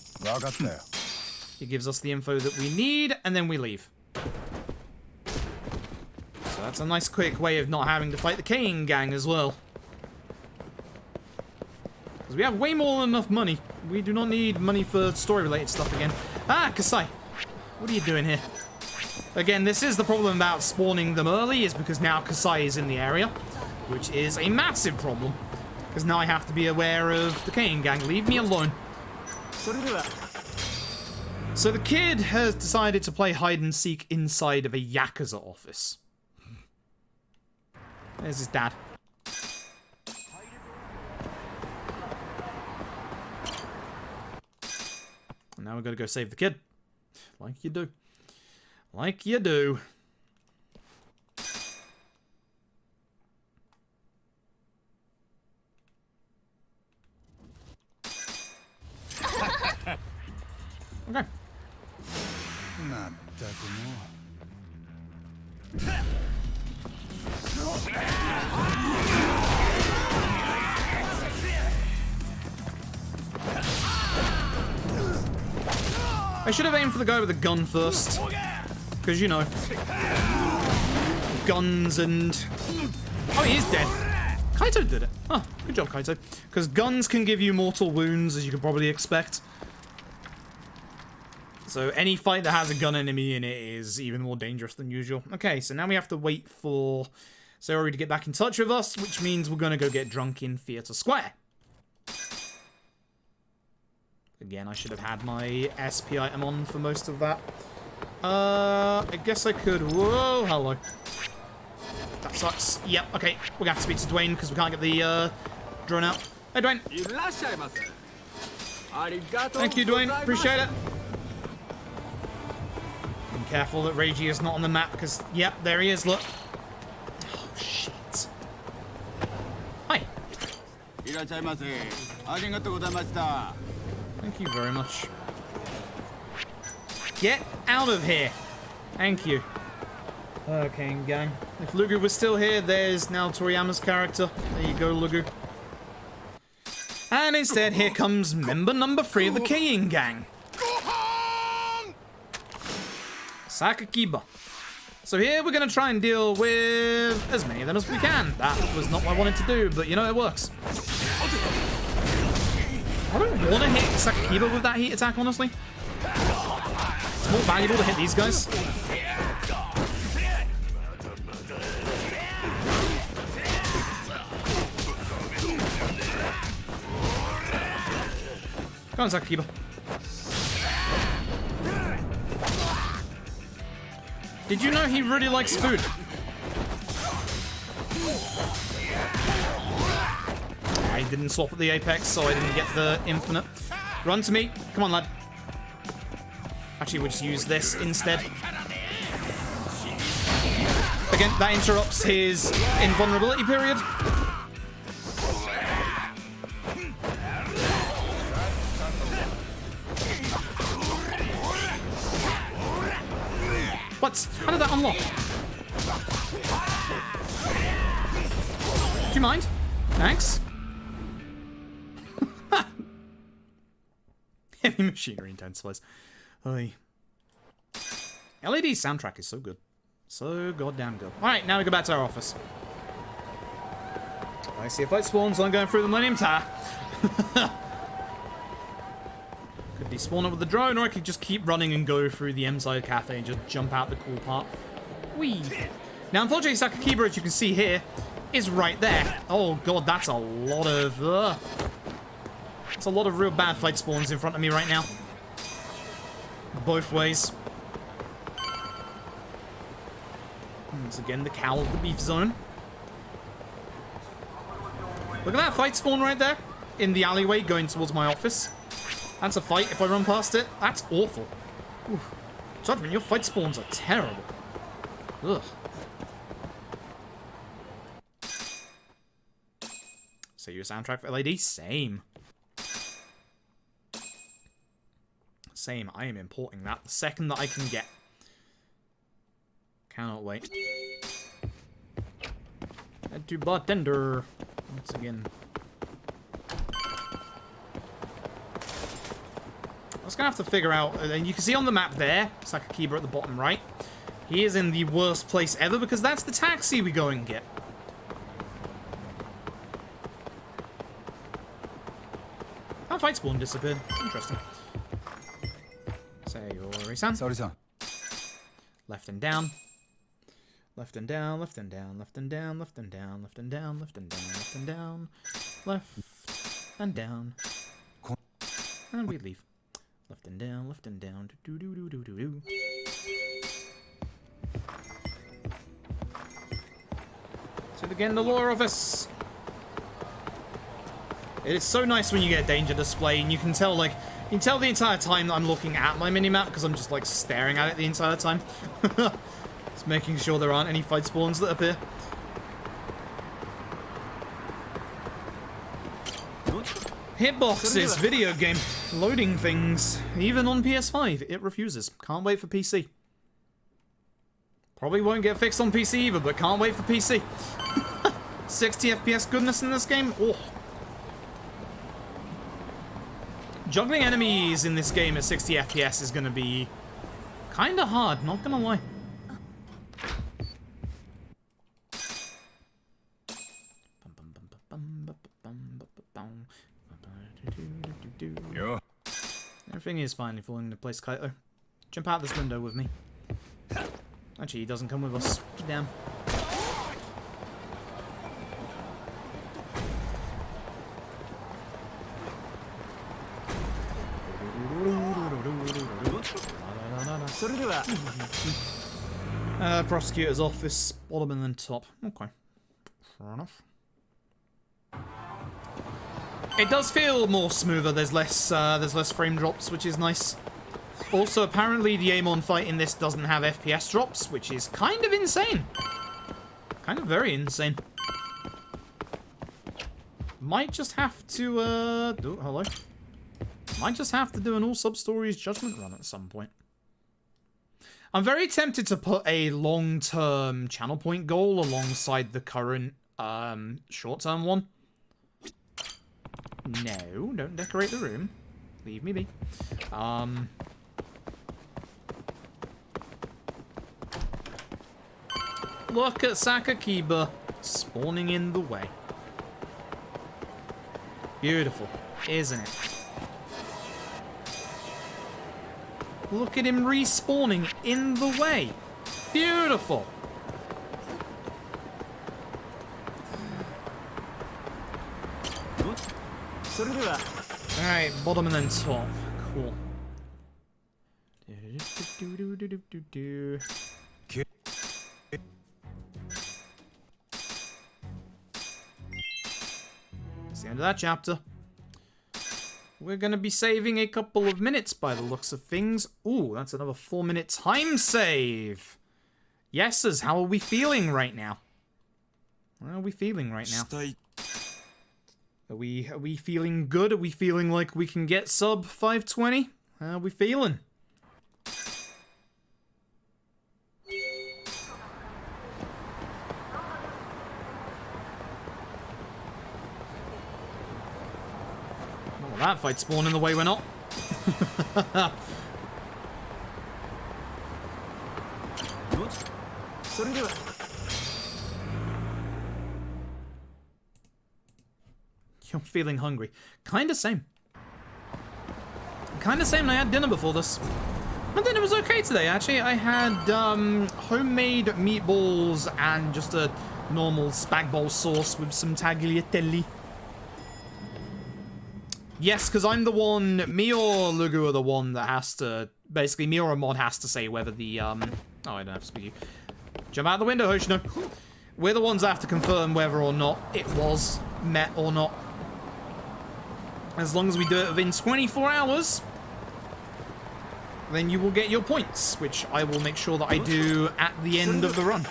He gives us the info that we need, and then we leave. So that's a nice quick way of not having to fight the Kane gang as well. Because we have way more than enough money. We do not need money for story-related stuff again. Ah, Kasai! What are you doing here? Again, this is the problem about spawning them early, is because now Kasai is in the area, which is a massive problem. Because now I have to be aware of the Kane gang. Leave me alone. So the kid has decided to play hide and seek inside of a Yakuza office. There's his dad. And now we've got to go save the kid. Like you do. Like you do. Okay. I should have aimed for the guy with the gun first. Because, you know, guns and... Oh, he is dead. Kaito did it. Huh, good job, Kaito. Because guns can give you mortal wounds, as you can probably expect. So any fight that has a gun enemy in it is even more dangerous than usual. Okay, so now we have to wait for Sayori to get back in touch with us, which means we're going to go get drunk in Theatre Square. Again, I should have had my SP item on for most of that. I guess I could... Whoa, hello. That sucks. Yep, okay. We're going to have to speak to Dwayne because we can't get the drone out. Hey, Dwayne. Thank you, Dwayne. Appreciate it. Be careful that Reiji is not on the map because... Yep, there he is, look. Oh, shit. Thank you very much. Get out of here. Thank you. Okay, gang. If Lugu was still here, there's now Toriyama's character. There you go, Lugu. And instead, here comes member number 3 of the Keiin gang. Sakakiba. So here we're going to try and deal with as many of them as we can. That was not what I wanted to do, but you know, it works. I don't want to hit Sakakiba with that heat attack, honestly. It's more valuable to hit these guys. Come on, Sakakiba. Did you know he really likes food? I didn't swap at the apex, so I didn't get the infinite. Run to me. Come on, lad. Actually, we'll just use this instead. Again, that interrupts his invulnerability period. What? How did that unlock? Do you mind? Thanks. Heavy machinery intensifies. Oy. LED soundtrack is so good. So goddamn good. Alright, now we go back to our office. I see a fight spawn, so I'm going through the Millennium Tower. Could despawn it with the drone, or I could just keep running and go through the M-side cafe and just jump out the cool part. Whee! Now, unfortunately, Sakakiba, as you can see here, is right there. Oh god, that's a lot of... That's a lot of real bad fight spawns in front of me right now. Both ways. Once again, the cowl of the beef zone. Look at that fight spawn right there in the alleyway going towards my office. That's a fight if I run past it. That's awful. Oof. Judgment, your fight spawns are terrible. Ugh. So your soundtrack for LED? Same. Same. I am importing that the second that I can get. Cannot wait. Head to bartender. Once again. I was going to have to figure out, and you can see on the map there, Sakakiba at the bottom right, he is in the worst place ever because that's the taxi we go and get. How fight spawn disappeared. Interesting. Sayori-san. Sayori-san. Left and down. Left and down, left and down, left and down, left and down, left and down, left and down, left and down, left and down. And we leave. Left and down, left and down. Do do do do do do. So again, the lore office. It is so nice when you get a danger display and you can tell, like, you can tell the entire time that I'm looking at my minimap because I'm just like staring at it the entire time. Just making sure there aren't any fight spawns that appear. Hitboxes, video game, loading things. Even on PS5, it refuses. Can't wait for PC. Probably won't get fixed on PC either, but can't wait for PC. 60 FPS goodness in this game? Oh. Juggling enemies in this game at 60 FPS is going to be kind of hard, not going to lie. Yo. Everything is finally falling into place, Kaito. Jump out this window with me. Actually, he doesn't come with us. Damn. Prosecutor's office, bottom and then top. Okay. Fair enough. It does feel more smoother. There's less frame drops, which is nice. Also, apparently the Amon fight in this doesn't have FPS drops, which is kind of insane. Kind of very insane. Might just have to, hello. Might just have to do an all sub-stories judgment run at some point. I'm very tempted to put a long-term channel point goal alongside the current, short-term one. No, don't decorate the room. Leave me be. Look at Sakakiba spawning in the way. Beautiful, isn't it? Look at him respawning in the way. Beautiful. Alright, bottom and then top. Cool. That's the end of that chapter. We're gonna be saving a couple of minutes by the looks of things. Ooh, that's another 4-minute time save. Yeses, how are we feeling right now? How are we feeling right now? Are we feeling good? Are we feeling like we can get sub 520? How are we feeling? Well, that fight spawned in the way we're not. You're feeling hungry. Kinda same. Kinda same. I had dinner before this. My dinner was okay today, actually. I had homemade meatballs and just a normal spag bowl sauce with some tagliatelle. Yes, because I'm the one, me or Lugu are the one that has to, basically me or a mod has to say whether the, oh, I don't have to speak to you. Jump out the window, Hoshino. We're the ones that have to confirm whether or not it was met or not. As long as we do it within 24 hours, then you will get your points, which I will make sure that I do at the end of the run.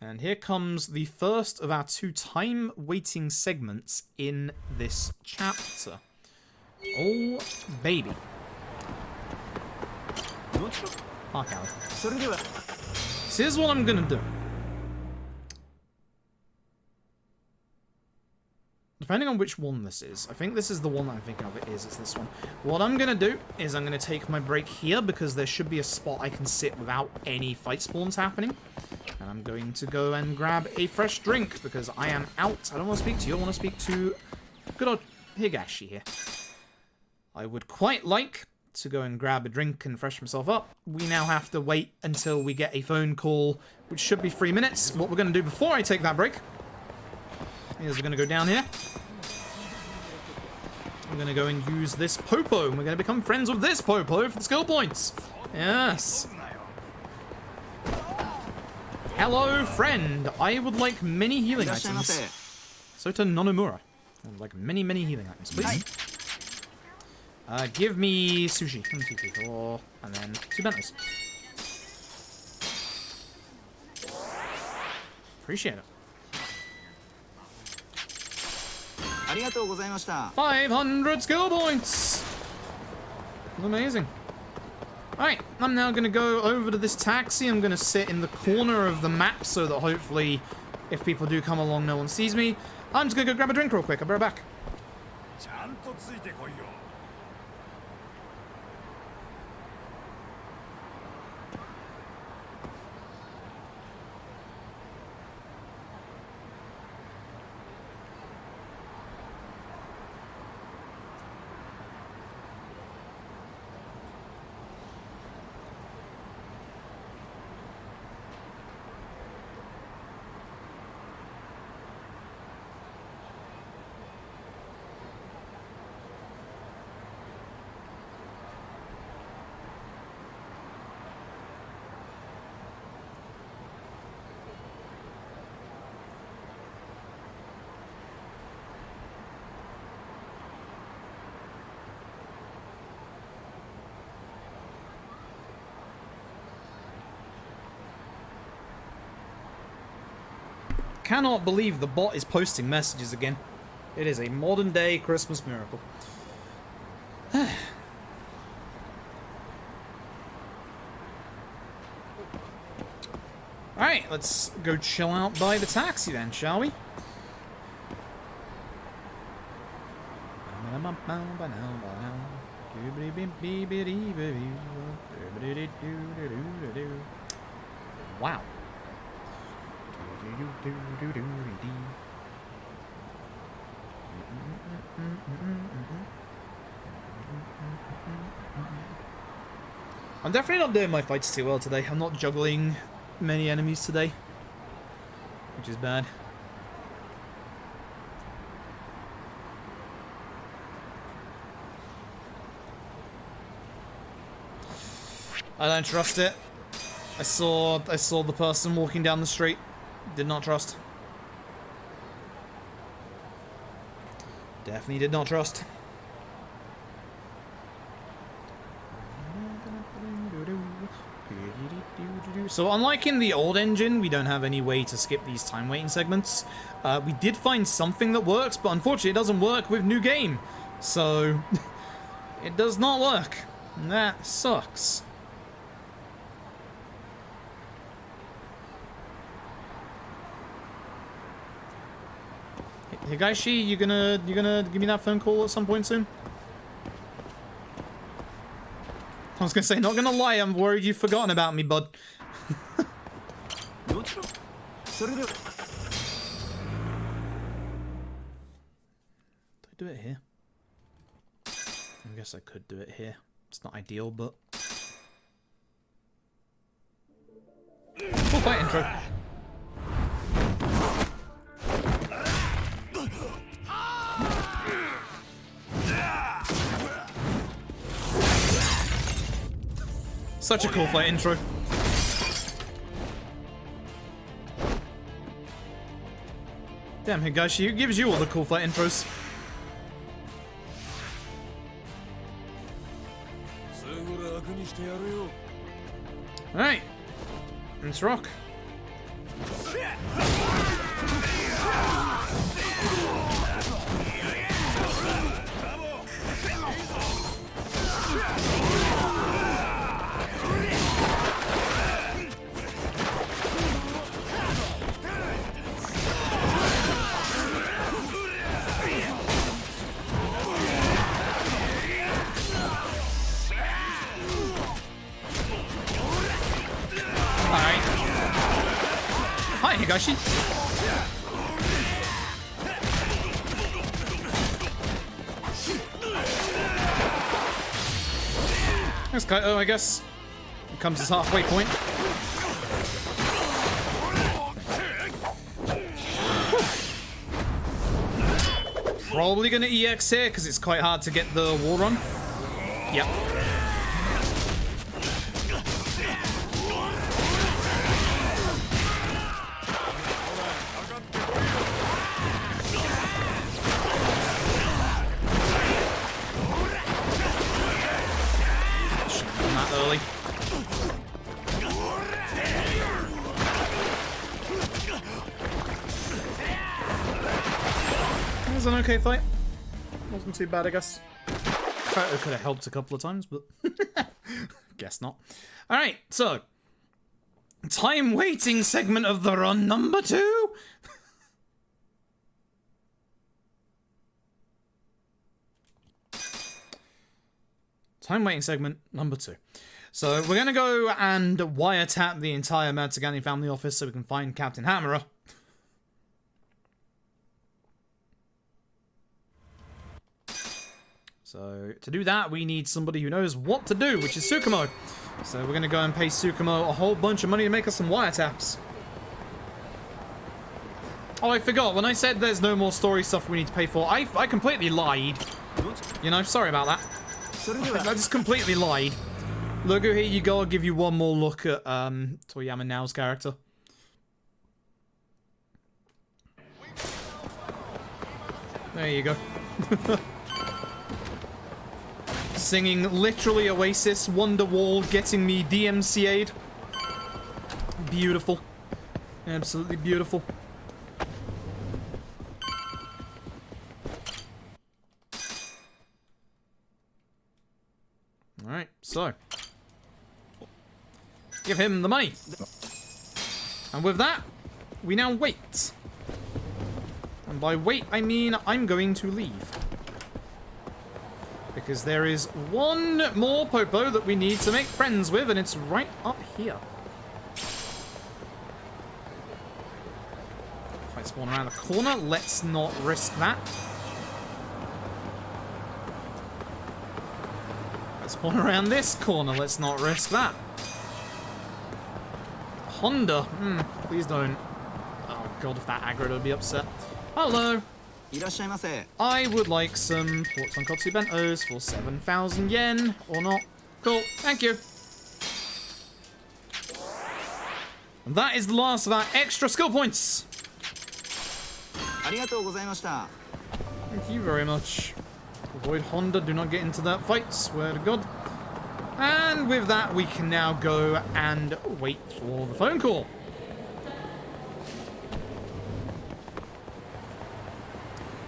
And here comes the first of our 2 time waiting segments in this chapter. Oh, baby. Park out. So here's what I'm gonna do. Depending on which one this is. I think this is the one that I'm thinking of. It's this one. What I'm going to do is I'm going to take my break here because there should be a spot I can sit without any fight spawns happening. And I'm going to go and grab a fresh drink because I am out. I don't want to speak to you. I want to speak to good old Higashi here. I would quite like to go and grab a drink and freshen myself up. We now have to wait until we get a phone call, which should be 3 minutes. What we're going to do before I take that break is we're going to go down here. I'm going to go and use this Popo. And we're going to become friends with this Popo for the skill points. Yes. Hello, friend. I would like many healing items. Sota Nonomura. I would like many, many healing items, please. Give me sushi. 1, 2, 3, 4. And then 2 bentos. Appreciate it. 500 skill points! Amazing. Alright, I'm now going to go over to this taxi. I'm going to sit in the corner of the map so that hopefully, if people do come along, no one sees me. I'm just going to go grab a drink real quick. I'll be right back. cannot believe the bot is posting messages again. It is a modern day Christmas miracle. Alright, let's go chill out by the taxi then, shall we? Wow. I'm definitely not doing my fights too well today. I'm not juggling many enemies today, which is bad. I don't trust it. I saw the person walking down the street. Did not trust. Definitely did not trust. So unlike in the old engine, we don't have any way to skip these time waiting segments. We did find something that works, but unfortunately it doesn't work with new game. So it does not work. And that sucks. Higashi, you gonna give me that phone call at some point soon? I was gonna say, not gonna lie, I'm worried you've forgotten about me, bud. Did I do it here? I guess I could do it here. It's not ideal, but... Full fight intro. Such a cool fight intro. Damn, Higashi, who gives you all the cool fight intros? Alright. Let's rock. Hi, Higashi. Thanks, Kaito, I guess. It comes as halfway point. Probably gonna EX here, because it's quite hard to get the wall run. Yep. Early. It was an okay fight. Wasn't too bad, I guess. Kaito could have helped a couple of times, but guess not. Alright, so time waiting segment of the run number 2. Time waiting segment number 2. So we're gonna go and wiretap the entire Matsugani family office so we can find Captain Hammerer. So to do that, we need somebody who knows what to do, which is Tsukumo. So we're gonna go and pay Tsukumo a whole bunch of money to make us some wiretaps. Oh, I forgot. When I said there's no more story stuff we need to pay for, I completely lied. You know, sorry about that. I just completely lied. Logo, here you go. I'll give you one more look at Toyama Nao's character. There you go. Singing literally Oasis, Wonderwall, getting me DMCA'd. Beautiful. Absolutely beautiful. So, give him the money. And with that, we now wait. And by wait, I mean I'm going to leave. Because there is one more Popo that we need to make friends with, and it's right up here. If I spawn around the corner, let's not risk that. If I spawn around this corner, let's not risk that. Honda, please don't. Oh god, if that aggroed, I'd be upset. Hello. I would like some pork tonkotsu bentos for 7,000 yen, or not. Cool, thank you. And that is the last of our extra skill points. Thank you very much. Avoid Honda, do not get into that fight, swear to god. And with that, we can now go and wait for the phone call.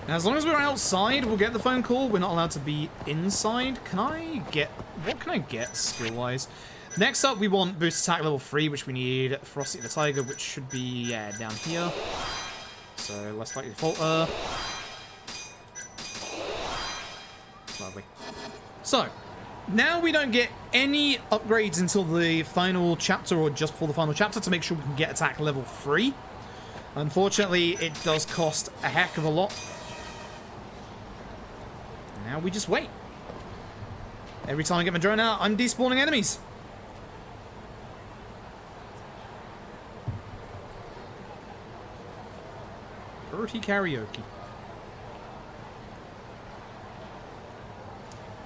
Now, as long as we're outside, we'll get the phone call. We're not allowed to be inside. What can I get skill-wise? Next up, we want boost attack level 3, which we need Frosty the Tiger, which should be, down here. So, less likely to falter. Lovely. So, now we don't get any upgrades until the final chapter, or just before the final chapter, to make sure we can get attack level 3. Unfortunately, it does cost a heck of a lot. Now we just wait. Every time I get my drone out, I'm despawning enemies. Dirty karaoke.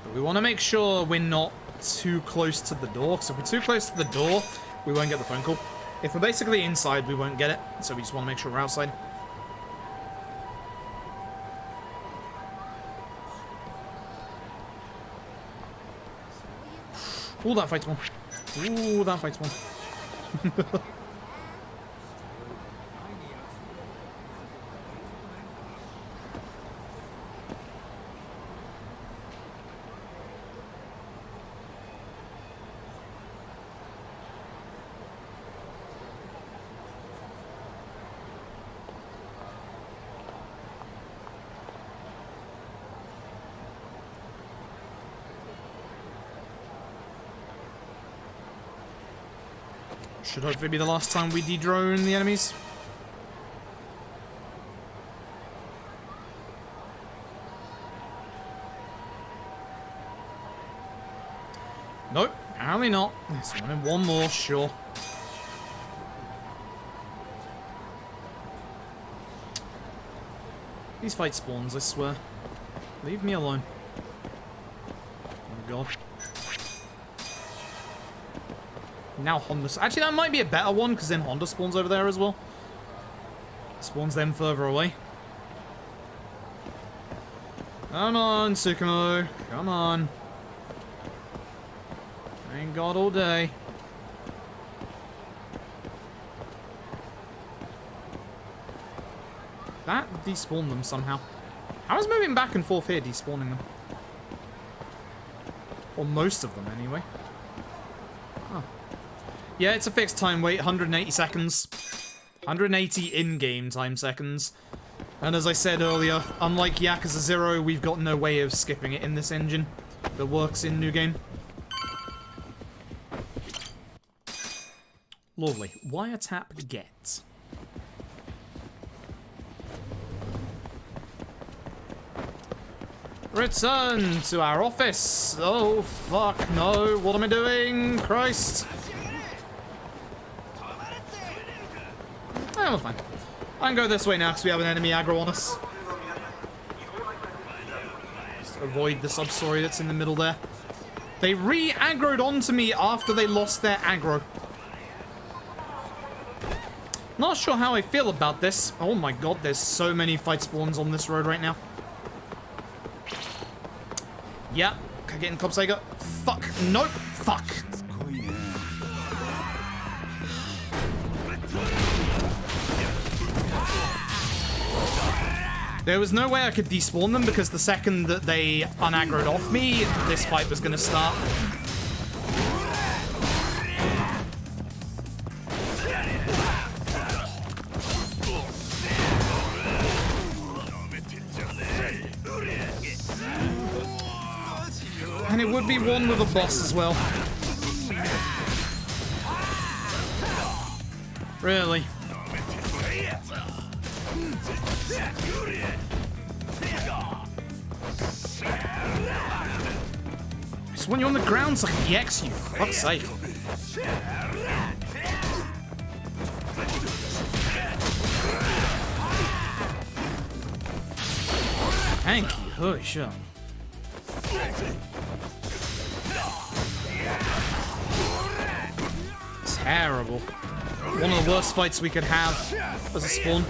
But we want to make sure we're not too close to the door, because if we're too close to the door, we won't get the phone call. If we're basically inside, we won't get it, so we just want to make sure we're outside. Ooh, that fights one. Ooh, that fights one. Should hopefully be the last time we de-drone the enemies. Nope, apparently not. There's one more, sure. These fight spawns, I swear. Leave me alone. Oh god. Now Honda... Actually, that might be a better one, because then Honda spawns over there as well. Spawns them further away. Come on, Tsukumo. Come on. I ain't got all day. That despawned them somehow. I was moving back and forth here, despawning them. Or most of them, anyway. Huh. Yeah, it's a fixed time wait, 180 seconds. 180 in-game time seconds. And as I said earlier, unlike Yakuza 0, we've got no way of skipping it in this engine that works in New Game. Lovely. Wiretap get. Return to our office. Oh, fuck, no. What am I doing? Christ. Oh, we're fine. I can go this way now because we have an enemy aggro on us. Just avoid the sub-story that's in the middle there. They re-aggroed onto me after they lost their aggro. Not sure how I feel about this. Oh my god, there's so many fight spawns on this road right now. Yeah, can I get in Club Sega? Fuck, nope, fuck. There was no way I could despawn them because the second that they unaggroed off me, this fight was going to start. would be one with a boss as well. Really? I just want you on the ground so I can EX you, for fuck's sake. Thank you, holy shit. Terrible. One of the worst fights we could have as a spawn.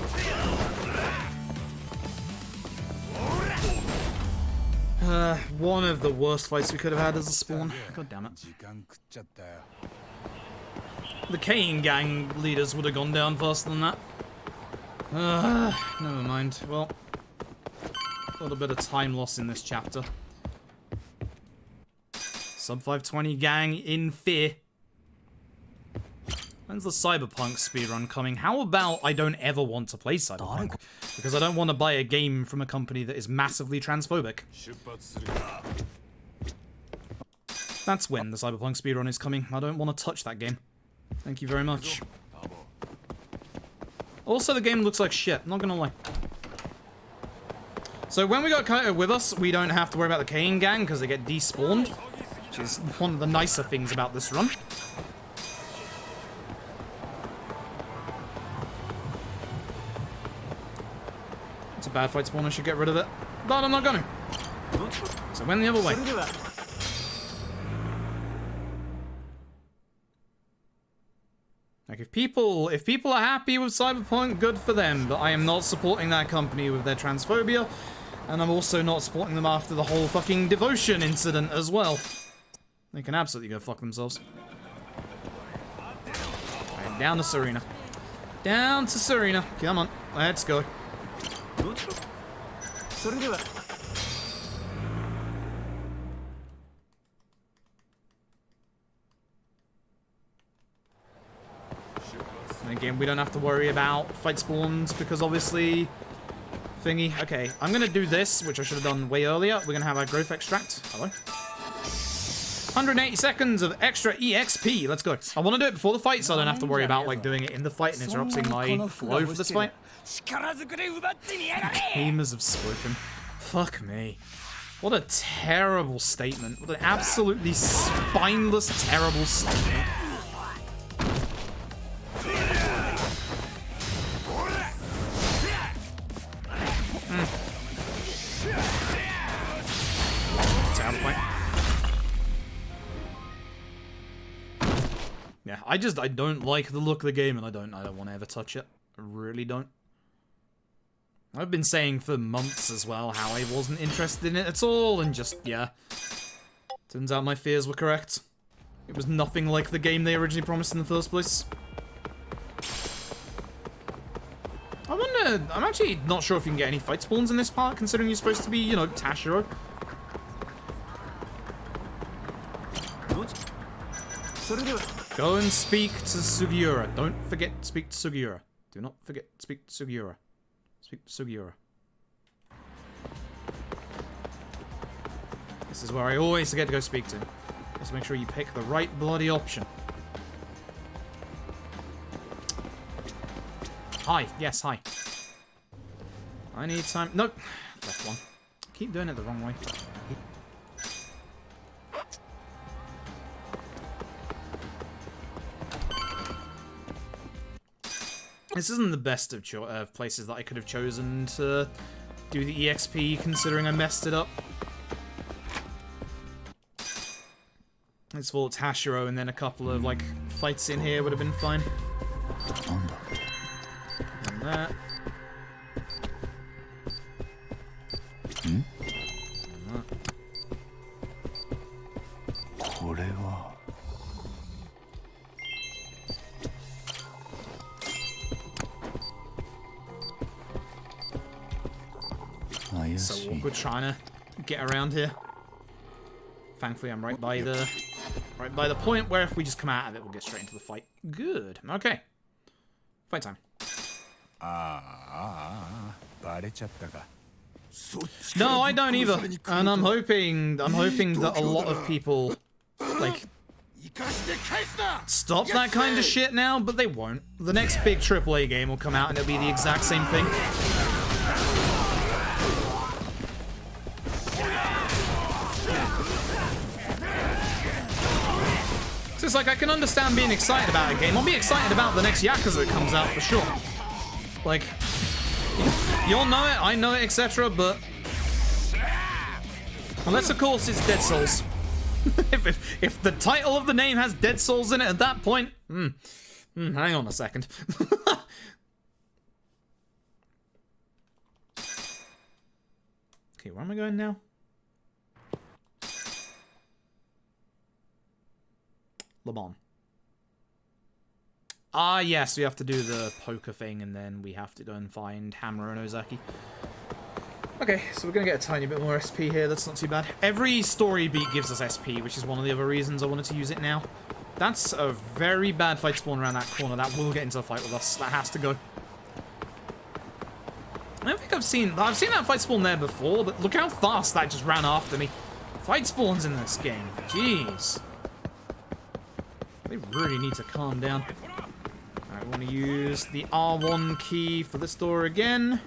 One of the worst fights we could have had as a spawn. God damn it. The Kane gang leaders would have gone down faster than that. Never mind. Well, a little bit of time loss in this chapter. Sub 520 gang in fear. When's the Cyberpunk speedrun coming? How about I don't ever want to play Cyberpunk? Because I don't want to buy a game from a company that is massively transphobic. That's when the Cyberpunk speedrun is coming. I don't want to touch that game. Thank you very much. Also, the game looks like shit, not gonna lie. So when we got Kaito with us, we don't have to worry about the Kane gang because they get despawned, which is one of the nicer things about this run. It's a bad fight spawn, I should get rid of it, but I'm not gonna. So went the other way. Like, if people are happy with Cyberpunk, good for them, but I am not supporting that company with their transphobia, and I'm also not supporting them after the whole fucking devotion incident as well. They can absolutely go fuck themselves. Right, down to Serena. Down to Serena. Come on, let's go. And again, we don't have to worry about fight spawns because obviously thingy. Okay, I'm gonna do this, which I should have done way earlier. We're gonna have our growth extract. Hello. 180 seconds of extra EXP. Let's go. I want to do it before the fight, so I don't have to worry about like doing it in the fight and interrupting my flow for this fight. Gamers have spoken. Fuck me. What a terrible statement. What an absolutely spineless, terrible statement. Yeah, I don't like the look of the game, and I don't want to ever touch it. I really don't. I've been saying for months as well how I wasn't interested in it at all, and just, yeah. Turns out my fears were correct. It was nothing like the game they originally promised in the first place. I wonder, I'm actually not sure if you can get any fight spawns in this part, considering you're supposed to be, you know, Tashiro. Go and speak to Sugiura. Don't forget to speak to Sugiura. Do not forget to speak to Sugiura. Speak to Sugiura. This is where I always forget to go speak to. Just make sure you pick the right bloody option. Hi. Yes, hi. I need time. Nope. Left one. Keep doing it the wrong way. This isn't the best of places that I could have chosen to do the EXP, considering I messed it up. It's for Tashiro, and then a couple of, like, fights in here would have been fine. And that. And that. So awkward trying to get around here. Thankfully, I'm right by the point where if we just come out of it, we'll get straight into the fight. Good. Okay. Fight time. No, I don't either. And I'm hoping that a lot of people, like, stop that kind of shit now, but they won't. The next big AAA game will come out and it'll be the exact same thing. So it's like, I can understand being excited about a game. I'll be excited about the next Yakuza that comes out for sure. Like, you'll know it, I know it, etc., but unless, of course, it's Dead Souls. if the title of the name has Dead Souls in it at that point, hang on a second. Okay, where am I going now? Le Mans. Ah, yes, we have to do the poker thing, and then we have to go and find Hamura and Ozaki. Okay, so we're gonna get a tiny bit more SP here, that's not too bad. Every story beat gives us SP, which is one of the other reasons I wanted to use it now. That's a very bad fight spawn around that corner. That will get into a fight with us. That has to go. I don't think I've seen that fight spawn there before, but look how fast that just ran after me. Fight spawns in this game. Jeez. They really need to calm down. Alright, we want to use the R1 key for this door again.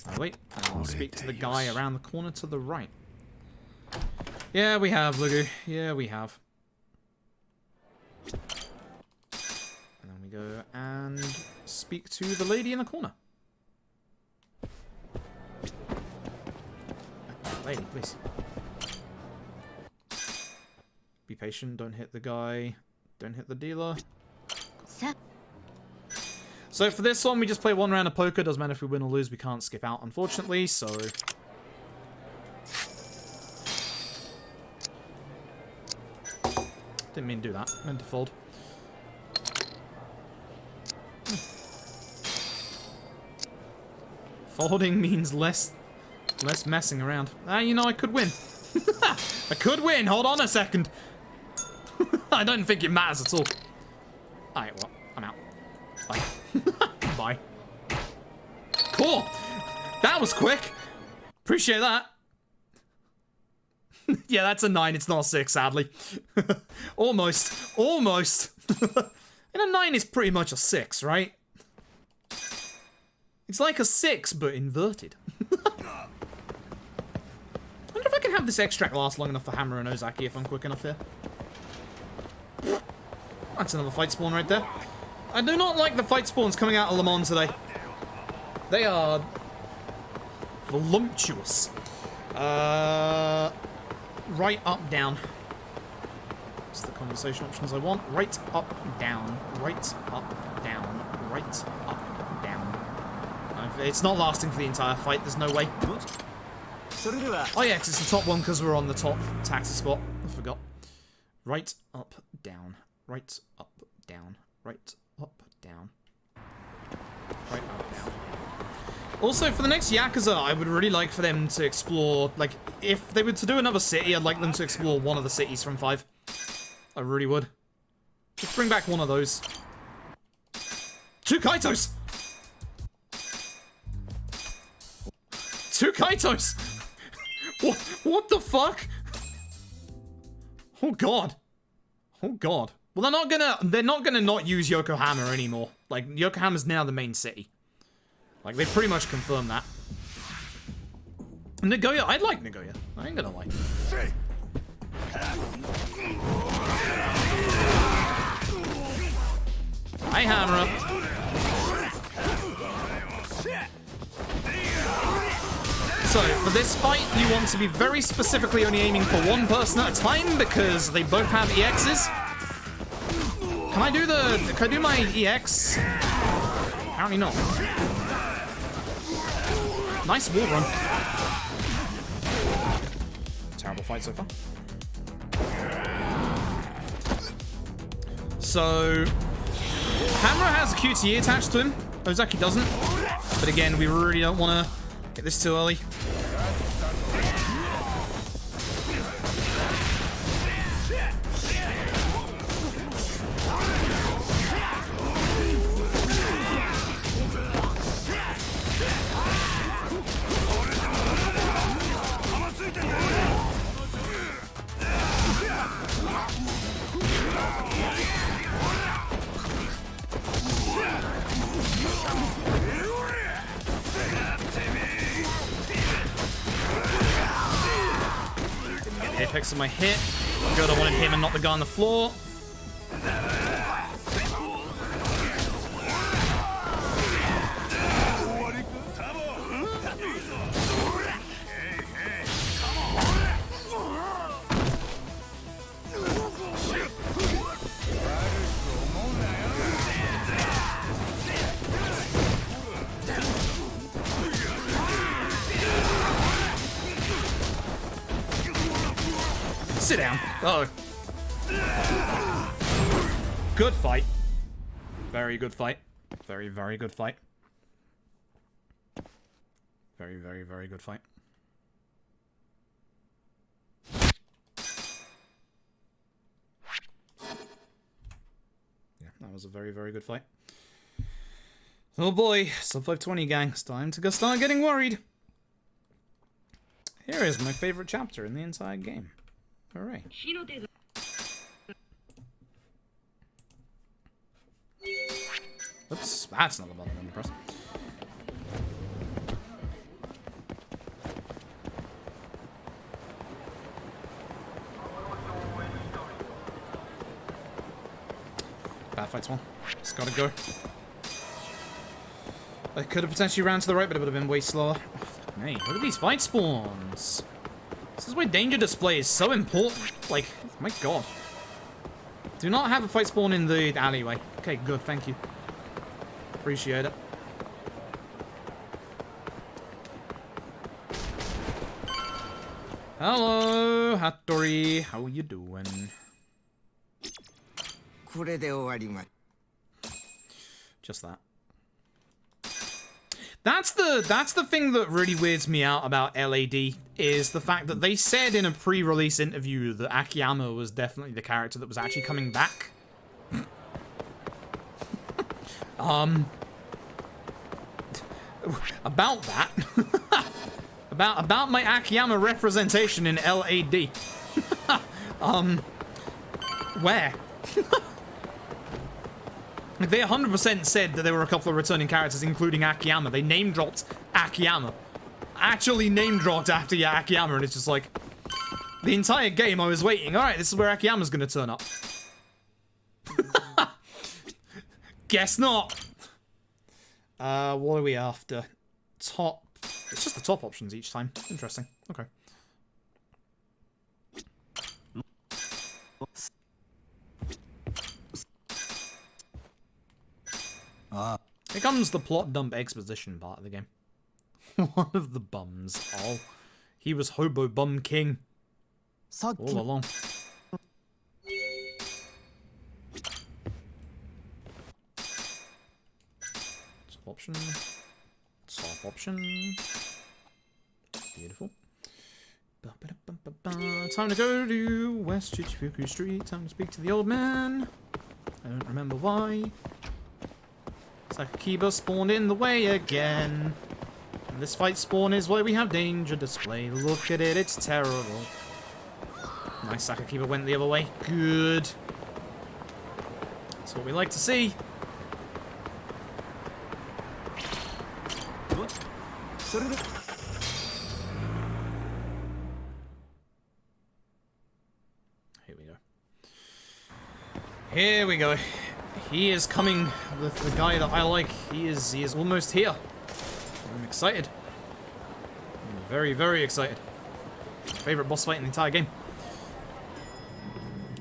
Oh, wait. I'll speak to the guy around the corner to the right. Yeah, we have, Lugu. Yeah, we have. And then we go and speak to the lady in the corner. Lady, please. Be patient, don't hit the guy, don't hit the dealer. So for this one, we just play one round of poker. Doesn't matter if we win or lose, we can't skip out, unfortunately, so... Didn't mean to do that, meant to fold. Folding means less messing around. You know, I could win. I could win, hold on a second. I don't think it matters at all. Alright, well, I'm out. Bye. Bye. Cool! That was quick! Appreciate that. Yeah, that's a 9, it's not a 6, sadly. Almost. Almost. And a 9 is pretty much a 6, right? It's like a 6, but inverted. I wonder if I can have this extract last long enough for Hamura and Ozaki if I'm quick enough here. That's another fight spawn right there. I do not like the fight spawns coming out of Le Mans today. They are voluptuous. Right, up, down. That's the conversation options I want. Right, up, down. Right, up, down. Right, up, down. It's not lasting for the entire fight. There's no way. Oh yeah, it's the top one because we're on the top taxi spot. I forgot. Right, up, down. Right, up, down. Right, up, down. Right, up, down. Also, for the next Yakuza, I would really like for them to explore, like, if they were to do another city, I'd like them to explore one of the cities from 5. I really would. Just bring back one of those. 2 Kaitos! 2 Kaitos! What the fuck? Oh god. Oh god. Well, they're not gonna not use Yokohama anymore. Like, Yokohama's now the main city. Like, they pretty much confirmed that. Nagoya, I'd like Nagoya. I ain't gonna lie. Hi, Hamura. So, for this fight, you want to be very specifically only aiming for one person at a time because they both have EXs. Can I do my EX? Apparently not. Nice wall run. Terrible fight so far. So, Hamura has a QTE attached to him. Ozaki doesn't. But again, we really don't want to get this too early. context of my hit. Good, I wanted him and not the guy on the floor. Sit down. Oh. Good fight. Very good fight. Very, very good fight. Very, very, very good fight. Yeah, that was a very, very good fight. Oh boy, sub 520 gang. It's time to start getting worried. Here is my favorite chapter in the entire game. Hooray. Oops, that's not the button I'm press. Bad fights one. Just gotta go. I could have potentially ran to the right, but it would have been way slower. Oh, fuck me. Look at these fight spawns. This is why danger display is so important. Like, my god. Do not have a fight spawn in the alleyway. Okay, good, thank you. Appreciate it. Hello, Hattori. How you doing? Just that. That's the thing that really weirds me out about LAD, is the fact that they said in a pre-release interview that Akiyama was definitely the character that was actually coming back. About that. about my Akiyama representation in LAD. Where? They 100% said that there were a couple of returning characters, including Akiyama. They name-dropped Akiyama. Actually name-dropped after Akiyama, and it's just like... The entire game I was waiting. Alright, this is where Akiyama's gonna turn up. Guess not. What are we after? Top... It's just the top options each time. Interesting. Okay. Here comes the plot dump exposition part of the game. One of the bums. Oh, he was Hobo Bum King all along. Top option. Top option. Beautiful. Time to go to West Chichibuku Street. Time to speak to the old man. I don't remember why. Sakakiba spawned in the way again. And this fight spawn is why we have danger display. Look at it, it's terrible. Nice, Sakakiba went the other way. Good. That's what we like to see. Here we go. Here we go. He is coming, the guy that I like. He is almost here. I'm excited. I'm very, very excited. Favorite boss fight in the entire game.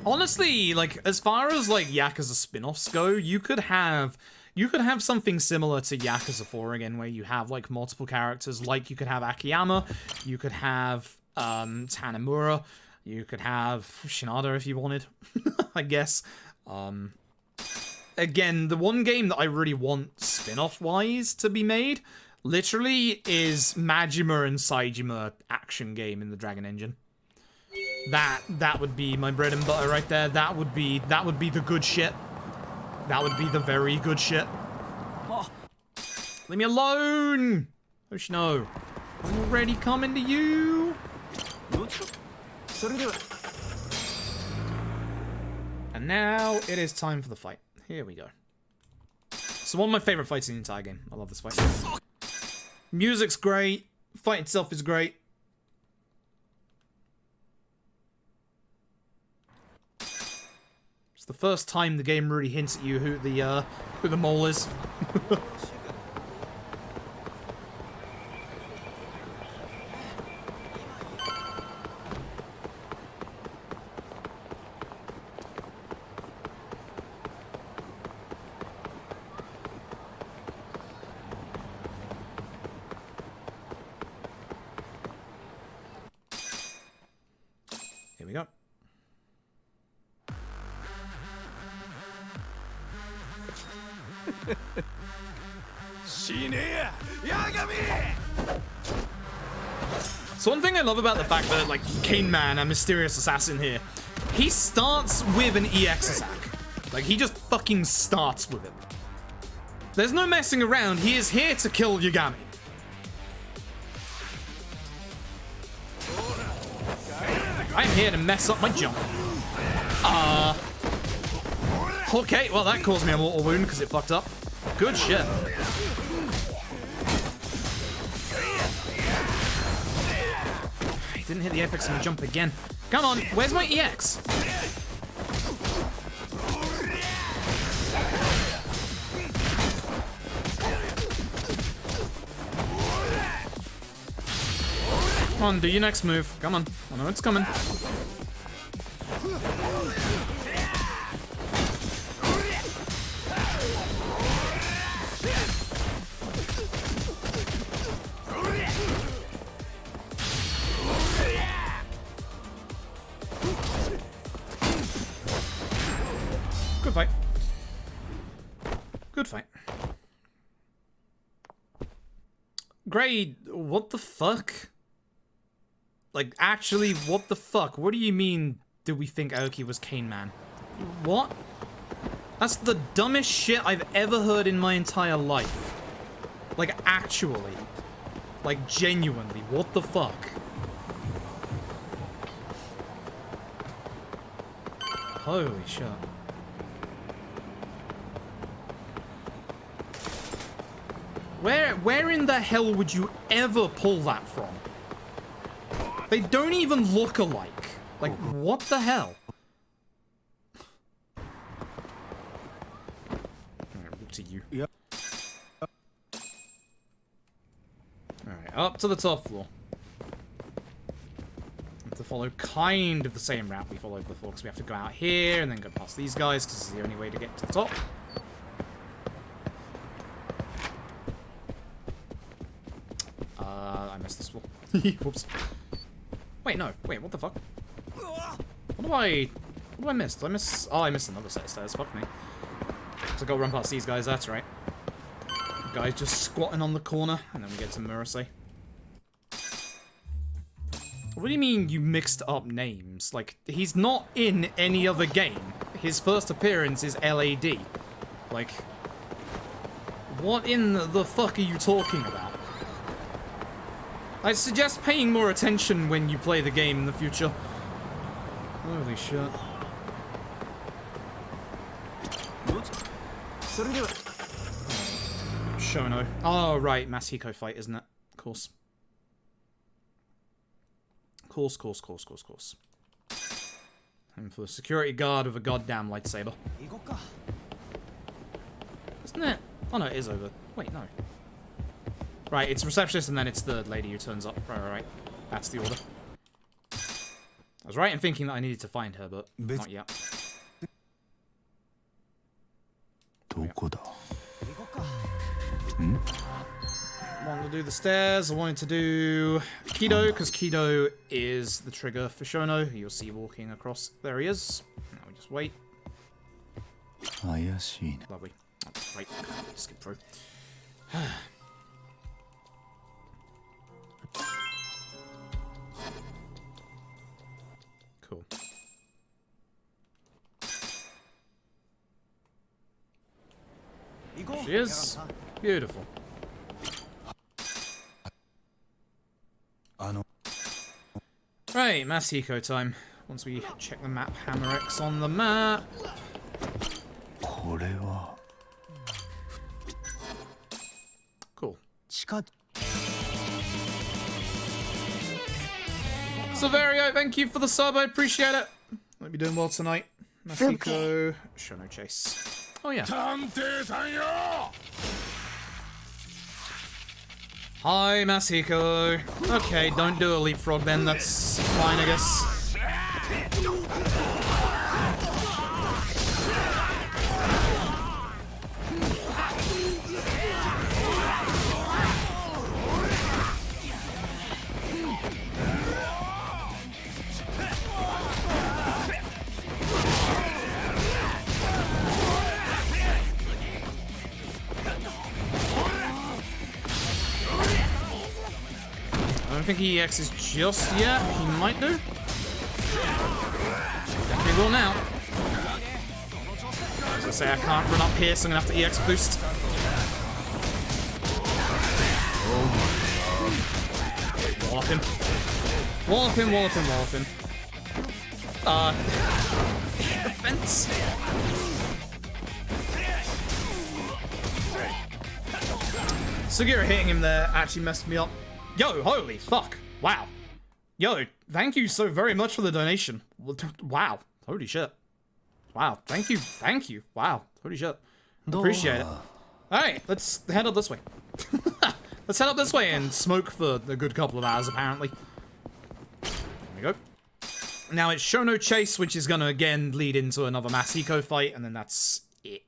Honestly, like, as far as like Yakuza spin-offs go, you could have something similar to Yakuza 4 again, where you have like multiple characters. Like you could have Akiyama, you could have Tanimura, you could have Shinada if you wanted, I guess. Again, the one game that I really want spin-off-wise to be made, literally, is Majima and Saejima action game in the Dragon Engine. That would be my bread and butter right there. That would be the good shit. That would be the very good shit. Oh, leave me alone! Hoshino, I'm already coming to you! And now it is time for the fight. Here we go. So one of my favorite fights in the entire game. I love this fight. Music's great. Fight itself is great. It's the first time the game really hints at you who the mole is. Here we go. So one thing I love about the fact that, like, Cane Man, a mysterious assassin here, he starts with an EX attack. Like, he just fucking starts with it. There's no messing around. He is here to kill Yagami. I'm here to mess up my jump. Okay, well, that caused me a mortal wound because it fucked up. Good shit. He didn't hit the apex of my jump again. Come on, where's my EX? Come on, do your next move. Come on. I know it's coming. Good fight. Good fight. Grade, what the fuck? Like, actually, what the fuck? What do you mean, did we think Aoki was Cane Man? What? That's the dumbest shit I've ever heard in my entire life. Like, actually. Like, genuinely, what the fuck? Holy shit. Where in the hell would you ever pull that from? They don't even look alike. Like, what the hell? Alright, to you. Yep. Alright, up to the top floor. Have to follow kind of the same route we followed before, because we have to go out here and then go past these guys, because this is the only way to get to the top. I missed this floor. Whoops. Wait, no. Wait, what the fuck? What do I miss? Did I miss... Oh, I missed another set of stairs. Fuck me. So I gotta run past these guys, that's right. Guys just squatting on the corner, and then we get to Murasei. What do you mean you mixed up names? Like, he's not in any other game. His first appearance is LAD. Like, what in the fuck are you talking about? I suggest paying more attention when you play the game in the future. Holy shit. Shono. Oh, right. Masahiko fight, isn't it? Of course. Course. Time for the security guard with a goddamn lightsaber. Isn't it? Oh, no, it is over. Wait, no. Right, it's receptionist and then it's the lady who turns up. Right. That's the order. I was right in thinking that I needed to find her, but not yet. I wanted to do the stairs. I wanted to do Kido, because Kido is the trigger for Shono, who you'll see walking across. There he is. Now we just wait. Lovely. Oh, right, skip through. Cool. She is beautiful. Right, Masahiko time. Once we check the map, Hammer X on the map. Cool. Severio, thank you for the sub, I appreciate it. Hope you're doing well tonight. Masiko, Shono Chase. Oh yeah. Hi, Masiko. Okay, don't do a leapfrog then. That's fine, I guess. I don't think he EXs just yet. He might do. Definitely will now. As I say, I can't run up here, so I'm gonna have to EX boost. Wallop him. Wallop him, wallop him, wallop him. Defense. Sugira hitting him there actually messed me up. Yo, holy fuck. Wow. Yo, thank you so very much for the donation. Wow. Holy shit. Wow. Thank you. Thank you. Wow. Holy shit. Appreciate it. Alright, let's head up this way. Let's head up this way and smoke for a good couple of hours, apparently. There we go. Now it's Shono Chase, which is gonna again lead into another Masiko fight, and then that's it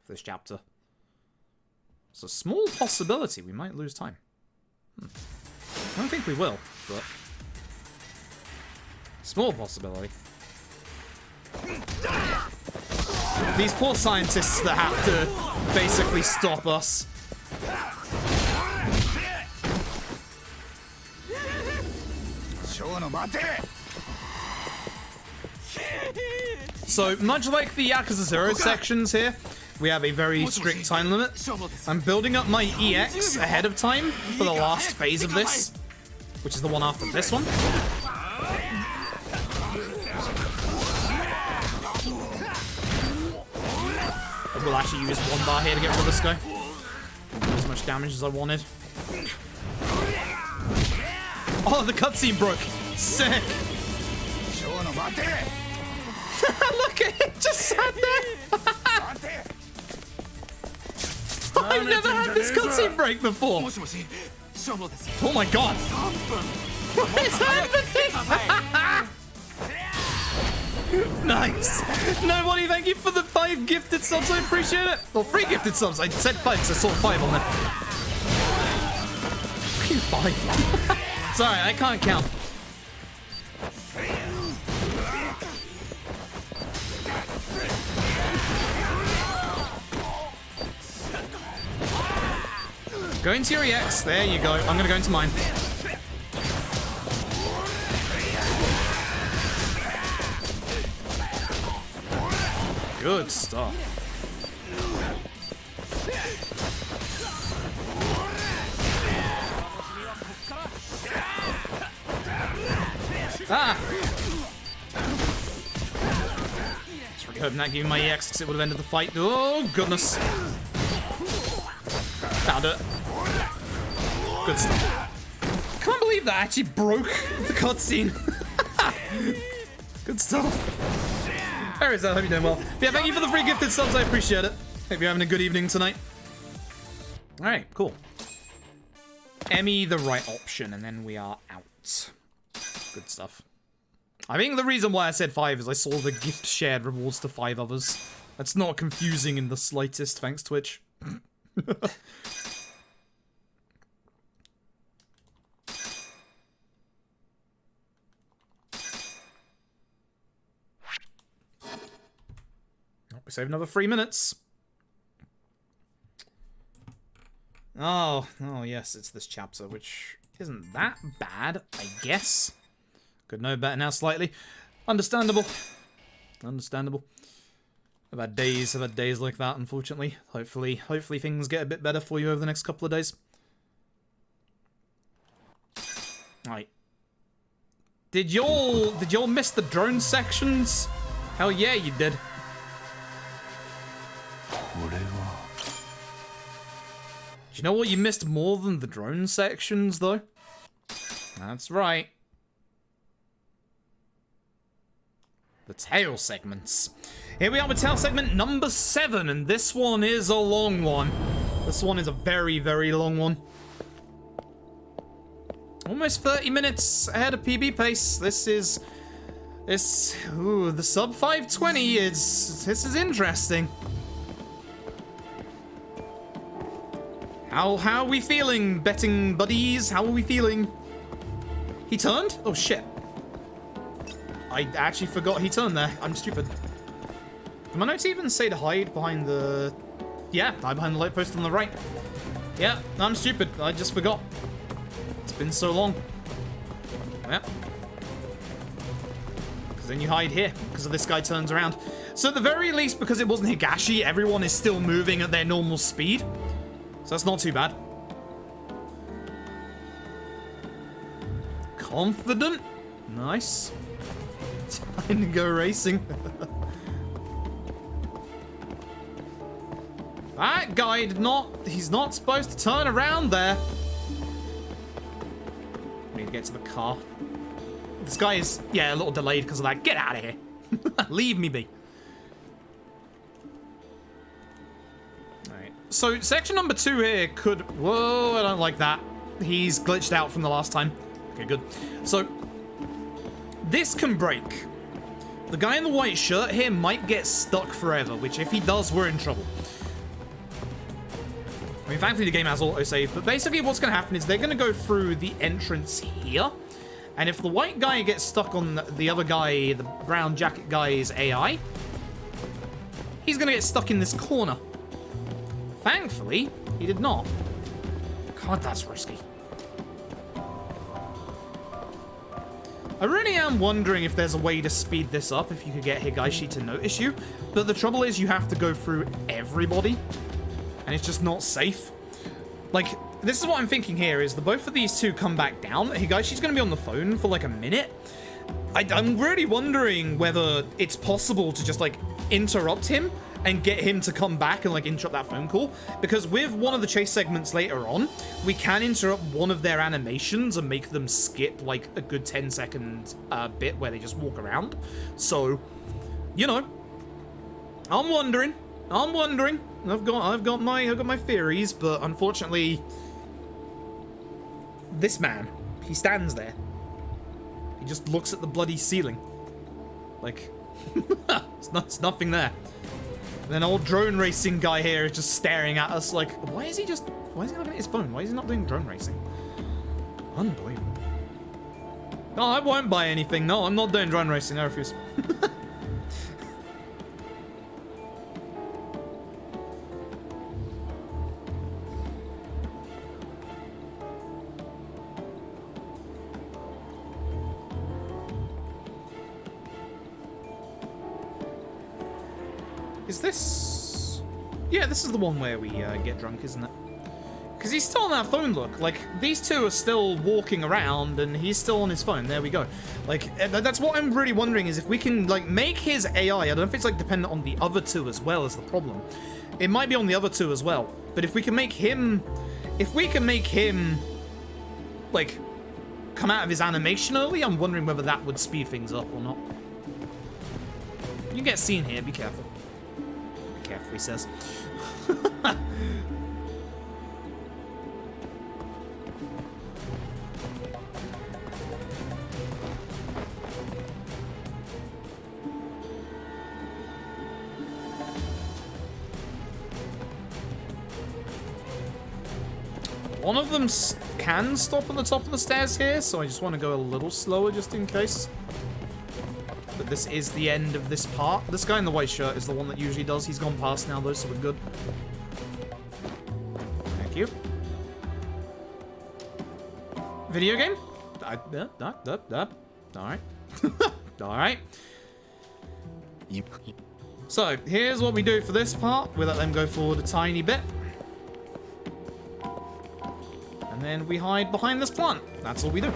for this chapter. It's a small possibility we might lose time. I don't think we will, but small possibility. These poor scientists that have to basically stop us. So, much like the Yakuza 0 sections here, we have a very strict time limit. I'm building up my EX ahead of time for the last phase of this, which is the one after this one. I will actually use one bar here to get rid of this guy. Do as much damage as I wanted. Oh, the cutscene broke. Sick. Look at it, just sat there. I've never had this cutscene break before. Oh my god. What is happening? Nice. Nobody, thank you for the 5 gifted subs. I appreciate it. Well, 3 gifted subs. I said 5 because I saw 5 on there. 5. Sorry, I can't count. Go into your EX. There you go. I'm gonna go into mine. Good stuff. Ah! Just really hoping that gave me my EX because it would have ended the fight. Oh, goodness. Found it. Good stuff. Can't believe that actually broke the cutscene. Good stuff. There is that. Hope you're doing well. But yeah, thank you for the 3 gifted subs. I appreciate it. Hope you're having a good evening tonight. Alright, cool. Emmy, the right option, and then we are out. Good stuff. I think the reason why I said 5 is I saw the gift shared rewards to 5 others. That's not confusing in the slightest, thanks Twitch. We save another 3 minutes. Oh yes, it's this chapter, which isn't that bad, I guess. Could know better now slightly. Understandable. Understandable. I've had days like that, unfortunately. Hopefully things get a bit better for you over the next couple of days. Right. Did y'all miss the drone sections? Hell yeah, you did. Do you know what you missed more than the drone sections, though? That's right. The tail segments. Here we are with tail segment number 7, and this one is a long one. This one is a very, very long one. Almost 30 minutes ahead of PB pace. Ooh, the sub 520 this is interesting. How are we feeling, betting buddies? How are we feeling? He turned? Oh shit. I actually forgot he turned there. I'm stupid. Did my notes even say to hide behind the... Yeah, hide behind the light post on the right. Yeah, I'm stupid. I just forgot. It's been so long. Yeah. Because then you hide here, because this guy turns around. So at the very least, because it wasn't Higashi, everyone is still moving at their normal speed. So that's not too bad. Confident. Nice. Time to go racing. That guy he's not supposed to turn around there. I need to get to the car. This guy is, yeah, a little delayed because of that. Get out of here. Leave me be. Alright. So, section number 2 here could... Whoa, I don't like that. He's glitched out from the last time. Okay, good. So, this can break. The guy in the white shirt here might get stuck forever, which if he does, we're in trouble. I mean, thankfully the game has autosave, but basically what's going to happen is they're going to go through the entrance here, and if the white guy gets stuck on the other guy, the brown jacket guy's AI, he's going to get stuck in this corner. Thankfully, he did not. God, that's risky. I really am wondering if there's a way to speed this up, if you could get Higashi to notice you, but the trouble is you have to go through everybody. And it's just not safe. Like, this is what I'm thinking here, is the both of these two come back down. Higashi's going to be on the phone for like a minute. I'm really wondering whether it's possible to just like interrupt him and get him to come back and like interrupt that phone call. Because with one of the chase segments later on, we can interrupt one of their animations and make them skip like a good 10-second bit where they just walk around. So, you know, I'm wondering. I've got my theories, but unfortunately, this man, he stands there. He just looks at the bloody ceiling, like it's nothing there. And then old drone racing guy here is just staring at us like, why is he looking at his phone? Why is he not doing drone racing? Unbelievable. No, I won't buy anything. No, I'm not doing drone racing. I refuse. Is this... Yeah, this is the one where we get drunk, isn't it? Because he's still on that phone look. Like, these two are still walking around, and he's still on his phone. There we go. Like, that's what I'm really wondering, is if we can, like, make his AI... I don't know if it's, like, dependent on the other two as well as the problem. It might be on the other two as well. But if we can make him... If we can make him, like, come out of his animation early, I'm wondering whether that would speed things up or not. You get seen here, be careful. Careful, he says. One of them can stop at the top of the stairs here, so I just want to go a little slower just in case. But this is the end of this part. This guy in the white shirt is the one that usually does. He's gone past now, though, so we're good. Thank you. Video game? Alright. Alright. So, here's what we do for this part. We let them go forward a tiny bit. And then we hide behind this plant. That's all we do.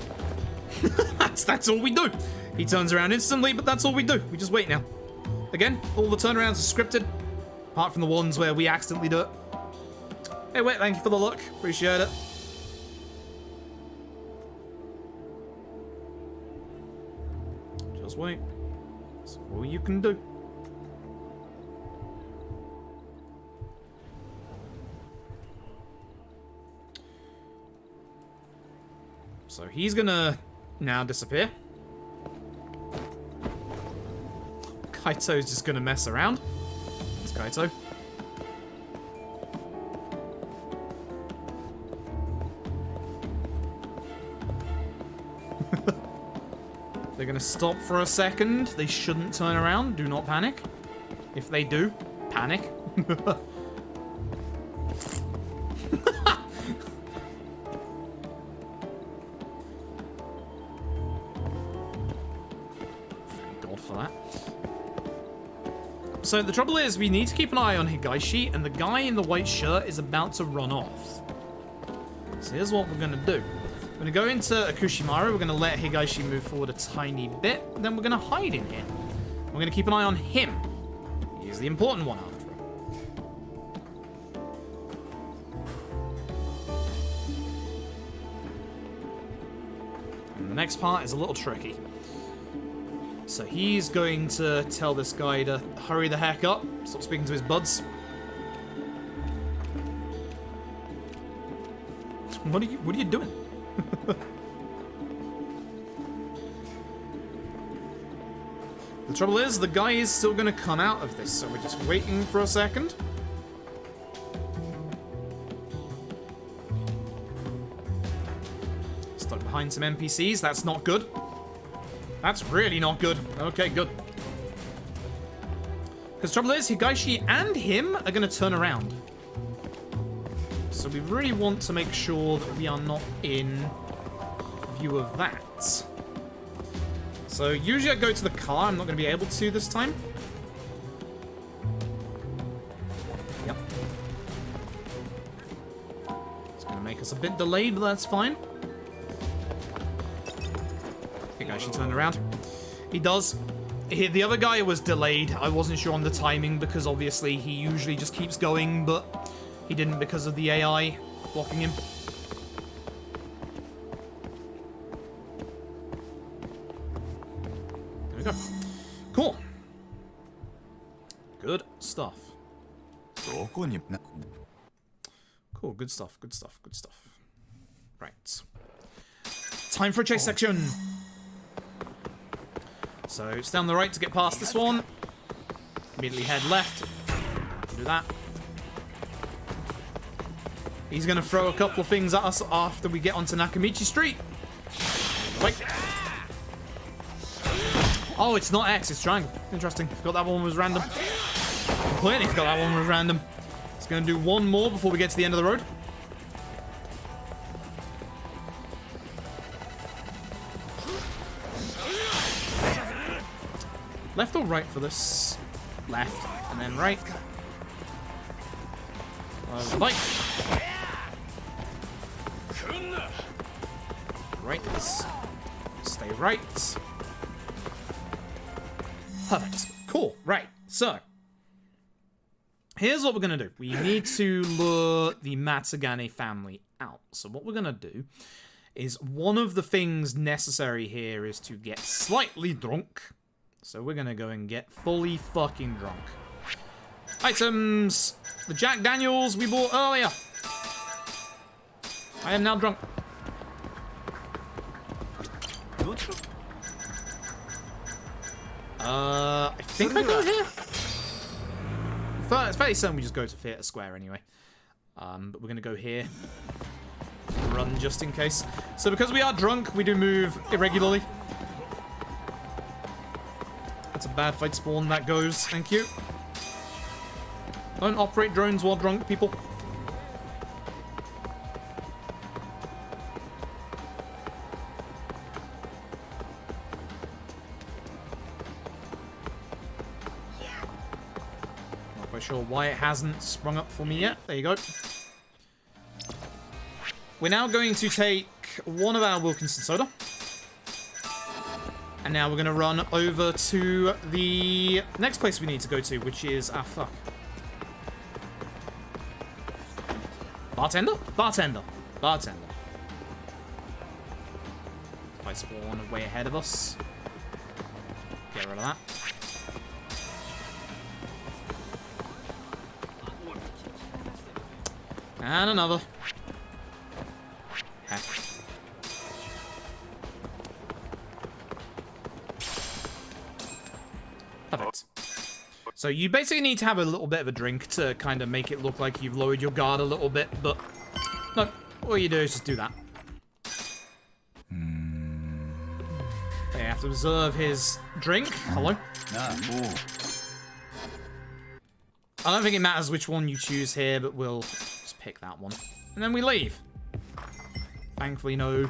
That's all we do. He turns around instantly, but that's all we do. We just wait now. Again, all the turnarounds are scripted, apart from the ones where we accidentally do it. Hey, wait, thank you for the look. Appreciate it. Just wait. Just all you can do. So he's gonna now disappear. Kaito's just gonna mess around. It's Kaito. They're gonna stop for a second. They shouldn't turn around. Do not panic. If they do, panic. Thank God for that. So the trouble is, we need to keep an eye on Higaishi, and the guy in the white shirt is about to run off. So here's what we're gonna do. We're going to go into Akushimaru, we're going to let Higaishi move forward a tiny bit, then we're going to hide in here. We're going to keep an eye on him. He's the important one after all. And the next part is a little tricky. So he's going to tell this guy to hurry the heck up, stop speaking to his buds. What are you doing? The trouble is, the guy is still going to come out of this, so we're just waiting for a second. Stuck behind some NPCs, that's not good. That's really not good. Okay, good. Because the trouble is, Higaishi and him are going to turn around. So we really want to make sure that we are not in view of that. So usually I go to the car. I'm not going to be able to this time. Yep. It's going to make us a bit delayed, but that's fine. I think I should turn around. He does. The other guy was delayed. I wasn't sure on the timing because obviously he usually just keeps going, but he didn't because of the AI blocking him. There we go. Cool. Good stuff. Cool, good stuff, good stuff, good stuff. Right. Time for a chase section. So it's down the right to get past this one. Immediately head left. Do that. He's going to throw a couple of things at us after we get onto Nakamichi Street. Wait. Oh, it's not X, it's triangle. Interesting. Forgot that one was random. Completely forgot that one was random. It's going to do one more before we get to the end of the road. Left or right for this? Left, and then right. Right. Right. Stay right. Perfect. Cool. Right. So, here's what we're going to do. We need to lure the Matsugane family out. So what we're going to do is one of the things necessary here is to get slightly drunk. So we're going to go and get fully fucking drunk. Items. The Jack Daniels we bought earlier. I am now drunk. I think I go here. It's fairly certain we just go to Theatre Square anyway. But we're going to go here. Run just in case. So because we are drunk, we do move irregularly. That's a bad fight spawn. That goes. Thank you. Don't operate drones while drunk, people. Not quite sure why it hasn't sprung up for me yet. There you go. We're now going to take one of our Wilkinson soda. And now we're going to run over to the next place we need to go to, which is... ah, fuck. Bartender? Bartender. Bartender. Fight spawn way ahead of us. Get rid of that. And another. Heck. Perfect. So you basically need to have a little bit of a drink to kind of make it look like you've lowered your guard a little bit, but no, all you do is just do that. Okay, you have to observe his drink. Hello? I don't think it matters which one you choose here, but we'll just pick that one. And then we leave. Thankfully, no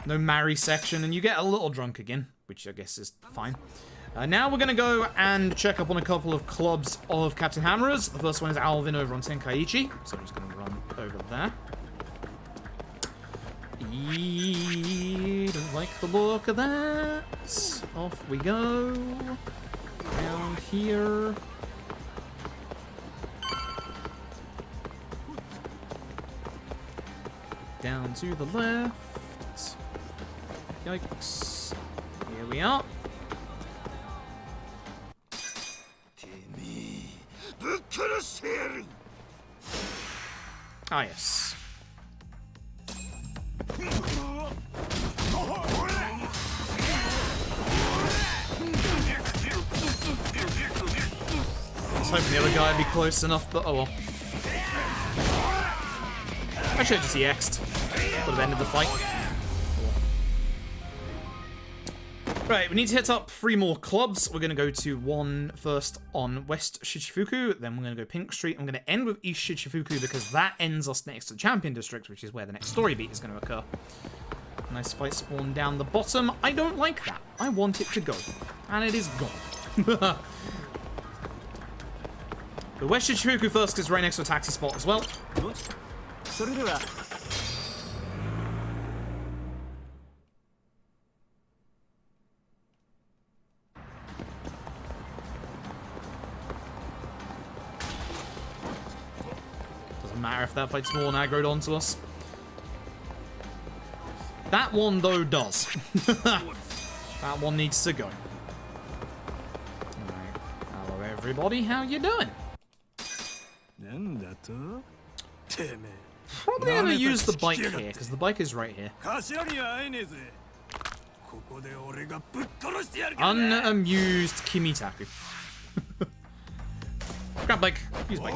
marry section, and you get a little drunk again, which I guess is fine. Now we're going to go and check up on a couple of clubs of Captain Hammerers. The first one is Alvin over on Tenkaichi, so I'm just going to run over there. Don't like the look of that. Off we go. Down here. Down to the left. Yikes. Here we are. Ah, yes. I was hoping the other guy would be close enough, but oh well. I should have just EX'd. Would have ended the fight. Right, we need to hit up 3 more clubs. We're going to go to one first on West Shichifuku, then we're going to go Pink Street. I'm going to end with East Shichifuku because that ends us next to the Champion District, which is where the next story beat is going to occur. Nice fight spawn down the bottom. I don't like that. I want it to go. And it is gone. The West Shichifuku first is right next to a taxi spot as well. Doesn't matter if that fight's more aggroed onto us. That one, though, does. That one needs to go. Alright. Hello, everybody. How you doing? Probably going to use the bike here, because the bike is right here. Unamused Kimitaku. Grab bike. Use bike.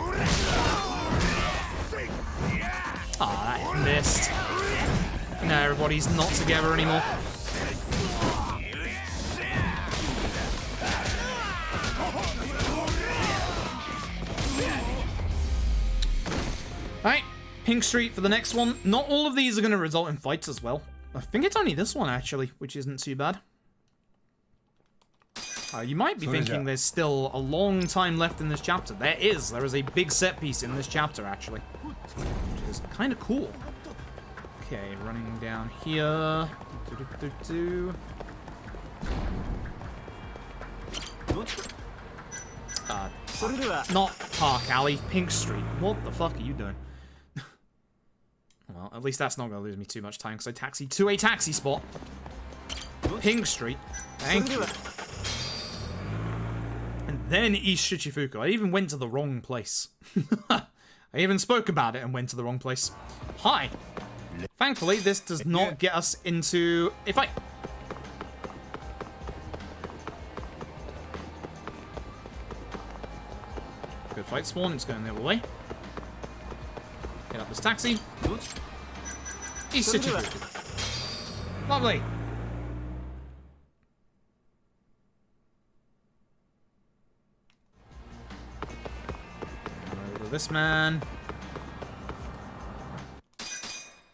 Ah, that missed. No, everybody's not together anymore. Alright, Pink Street for the next one. Not all of these are going to result in fights as well. I think it's only this one, actually, which isn't too bad. You might be thinking there's still a long time left in this chapter. There is. There is a big set piece in this chapter, actually. Which is kind of cool. Okay, running down here. Not Park Alley, Pink Street. What the fuck are you doing? Well, at least that's not going to lose me too much time because I taxied to a taxi spot. Pink Street. Thank you. And then East Shichifuku. I even went to the wrong place. I even spoke about it and went to the wrong place. Hi. Thankfully, this does not get us into a fight. Good fight spawn. It's going the other way. Get up this taxi. East Shichifuku. Lovely. Over to this man.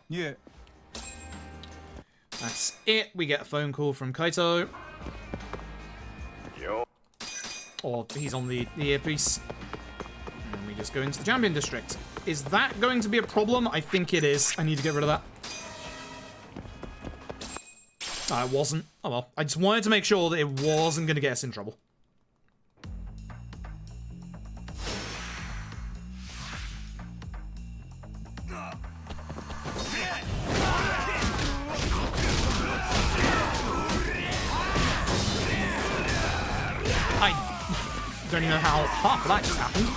Yeah. That's it. We get a phone call from Kaito. Yo. Or he's on the earpiece. And then we just go into the Champion District. Is that going to be a problem? I think it is. I need to get rid of that. No, it wasn't. Oh well. I just wanted to make sure that it wasn't going to get us in trouble. I don't even know how half of that just happened.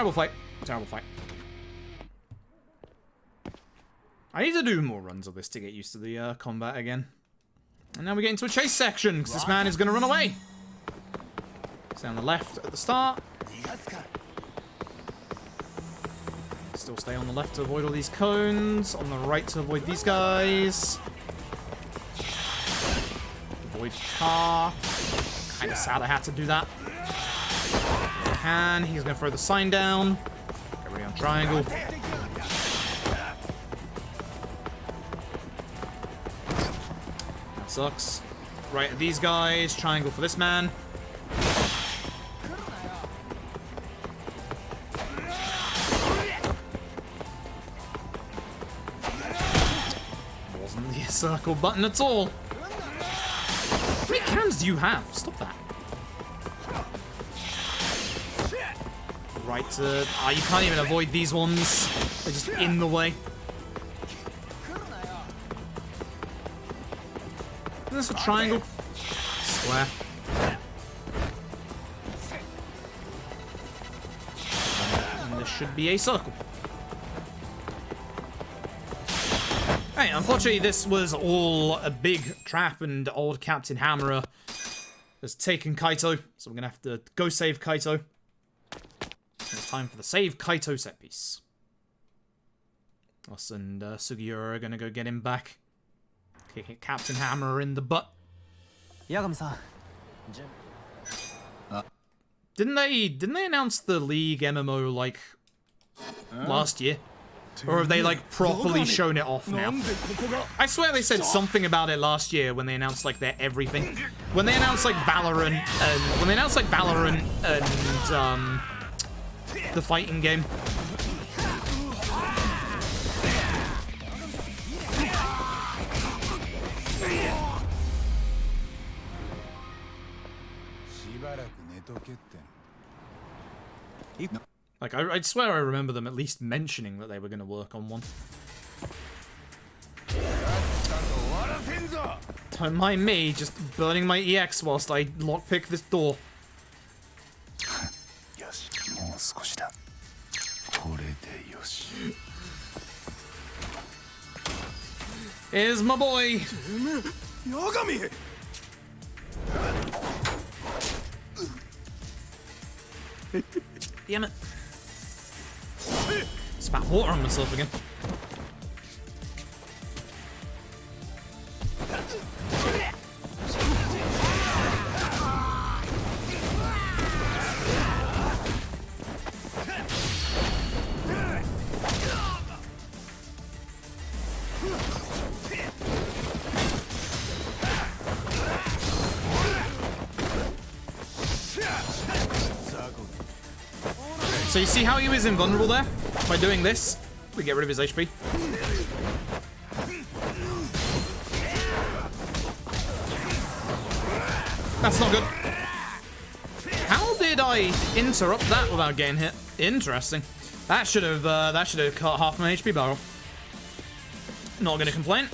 Terrible fight. Terrible fight. I need to do more runs of this to get used to the combat again. And now we get into a chase section, because this man is going to run away. Stay on the left at the start. Still stay on the left to avoid all these cones. On the right to avoid these guys. Avoid car. Kind of sad I had to do that. And he's going to throw the sign down. Get ready on triangle. That sucks. Right at these guys. Triangle for this man. Wasn't the circle button at all. How many cannons do you have? Stop that. Right to... Ah, you can't even avoid these ones. They're just in the way. Isn't this a triangle? Square. And this should be a circle. Hey, unfortunately this was all a big trap and old Captain Hammerer has taken Kaito, so we're gonna have to go save Kaito. It's time for the save Kaito set piece. Us and Sugiura are gonna go get him back. Kick Captain Hammerer in the butt. Yagami-san. Didn't they announce the League MMO like last year? Or have they like properly shown it off now? I swear they said something about it last year when they announced like their everything. When they announced like Valorant and the fighting game. Like, I swear I remember them at least mentioning that they were going to work on one. Don't mind me, just burning my EX whilst I lockpick this door. Here's my boy! Damn it. Spat water on myself again. So you see how he was invulnerable there? By doing this, we get rid of his HP. That's not good. How did I interrupt that without getting hit? Interesting. That should have cut half my HP bar off. Not gonna complain.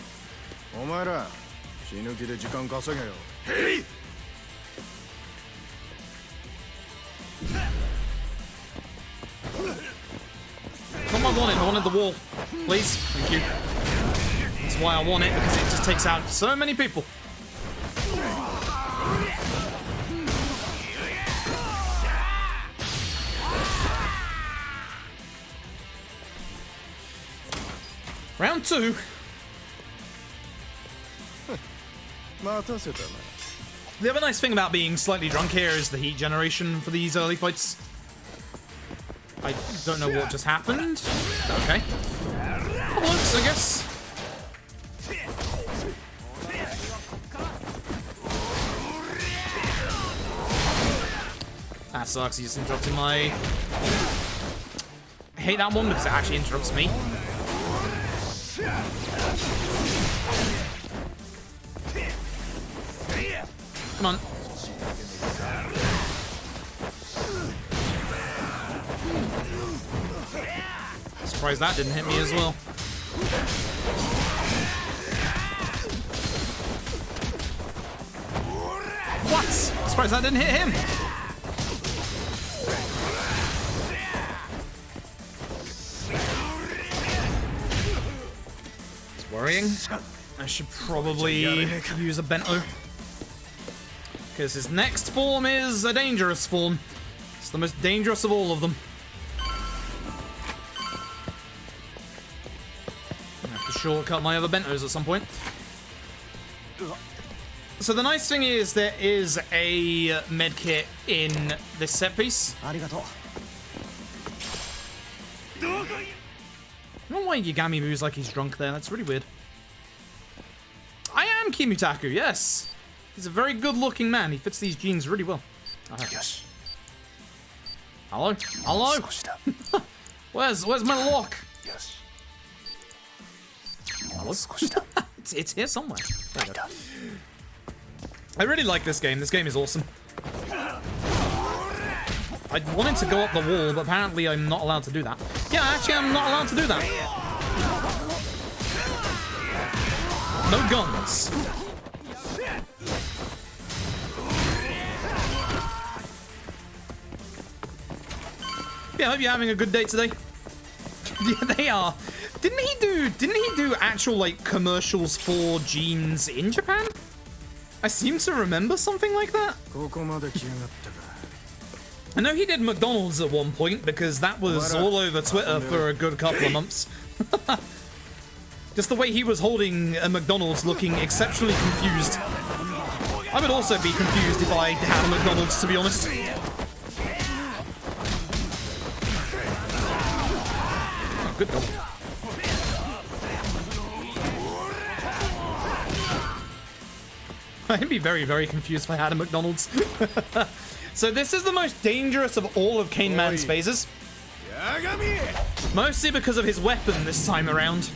Not what I wanted. I wanted the wall. Please. Thank you. That's why I want it, because it just takes out so many people. Round 2. The other nice thing about being slightly drunk here is the heat generation for these early fights. I don't know what just happened. Okay. It works, I guess. That sucks, he just interrupted my... I hate that one because it actually interrupts me. Come on. Surprised that didn't hit me as well. What? Surprised that didn't hit him. worrying. I should probably use a Bento. Because his next form is a dangerous form. It's the most dangerous of all of them. I have to shortcut my other Bentos at some point. So the nice thing is there is a medkit in this set piece. ありがとう。 I don't know why Yagami moves like he's drunk there. That's really weird. I am Kimutaku, yes. He's a very good-looking man. He fits these jeans really well. Hello? Hello? Where's my lock? Hello? it's here somewhere. There we go. I really like this game. This game is awesome. I wanted to go up the wall, but apparently I'm not allowed to do that. Yeah, actually I'm not allowed to do that. No guns. Yeah, I hope you're having a good day today. Yeah, they are. Didn't he do actual like commercials for jeans in Japan? I seem to remember something like that. I know he did McDonald's at one point because that was all over Twitter for a good couple of months. Just the way he was holding a McDonald's looking exceptionally confused. I would also be confused if I had a McDonald's, to be honest. Oh, good dog. I'd be very, very confused if I had a McDonald's. So this is the most dangerous of all of Cane Man's phases. Mostly because of his weapon this time around.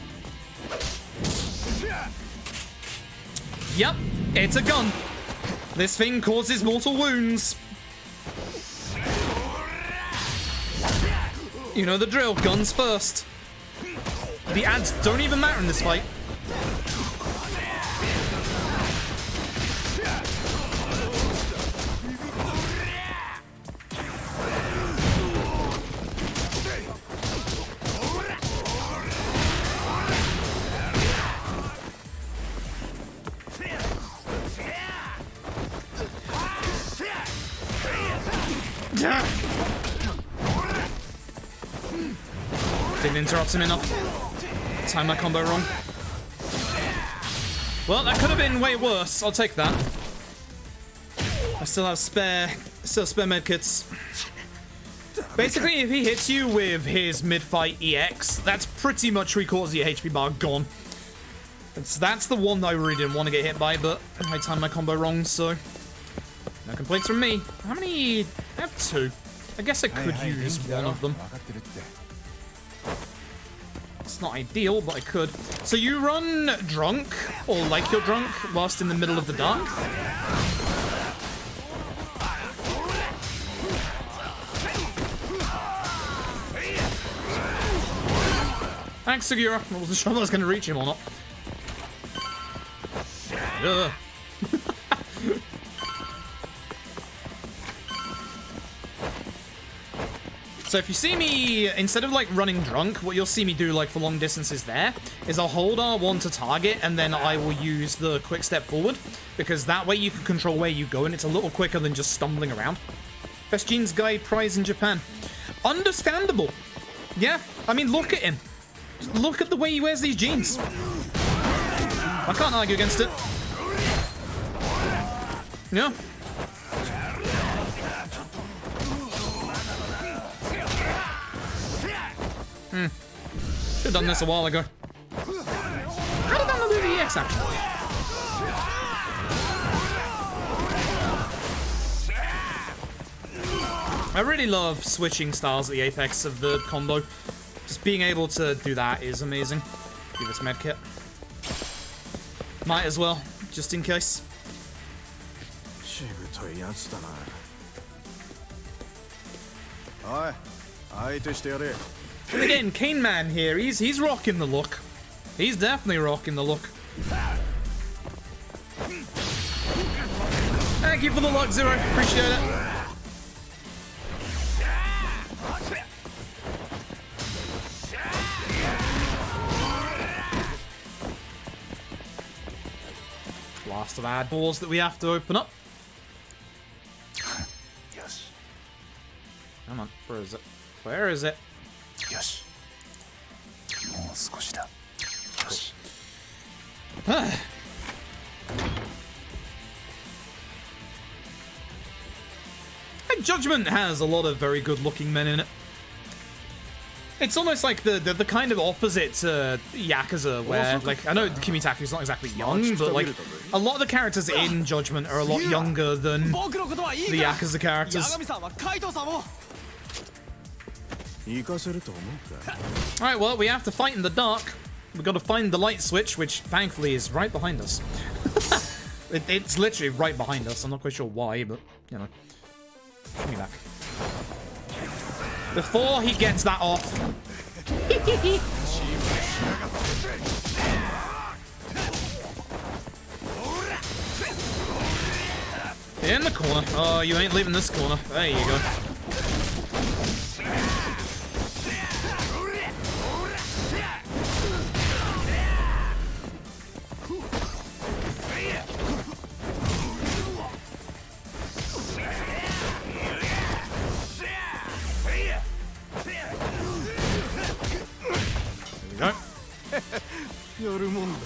Yep, it's a gun. This thing causes mortal wounds. You know the drill, guns first. The ads don't even matter in this fight. Didn't interrupt him enough. Timed my combo wrong. Well, that could have been way worse. I'll take that. I still have spare medkits. Basically, if he hits you with his mid-fight EX, that's pretty much 3/4 of your HP bar gone. That's the one that I really didn't want to get hit by, but I timed my combo wrong, so no complaints from me. How many? I have 2. I guess I could use one of them. It's not ideal, but I could. So you run drunk, or like you're drunk, whilst in the middle of the dark? Thanks, Sugiura. I wasn't sure if I was going to reach him or not. Ugh. So if you see me, instead of like running drunk, what you'll see me do like for long distances there is I'll hold R1 to target and then I will use the quick step forward because that way you can control where you go and it's a little quicker than just stumbling around. Best jeans guy prize in Japan. Understandable. Yeah, I mean, look at him. Just look at the way he wears these jeans. I can't argue against it. Yeah. Should've done this a while ago. How did I do the EX actually? I really love switching styles at the apex of the combo. Just being able to do that is amazing. Do this medkit. Might as well, just in case. And again, Cane Man here, he's rocking the look. He's definitely rocking the look. Thank you for the luck, Zero. Appreciate it. Lots of ad doors that we have to open up. よし Come on, where is it? Where is it? よしもう少しだよし Judgment has a lot of very good-looking men in it. It's almost like the kind of opposite to Yakuza, where, like, I know Kimitaku's not exactly young, but, like, a lot of the characters in Judgment are a lot younger than the Yakuza characters. 行かせると思うか Alright, well, we have to fight in the dark. We've got to find the light switch, which, thankfully, is right behind us. It's literally right behind us. I'm not quite sure why, but, you know. Give me back. Before he gets that off. In the corner. Oh, you ain't leaving this corner. There you go. There we go. やるもんだ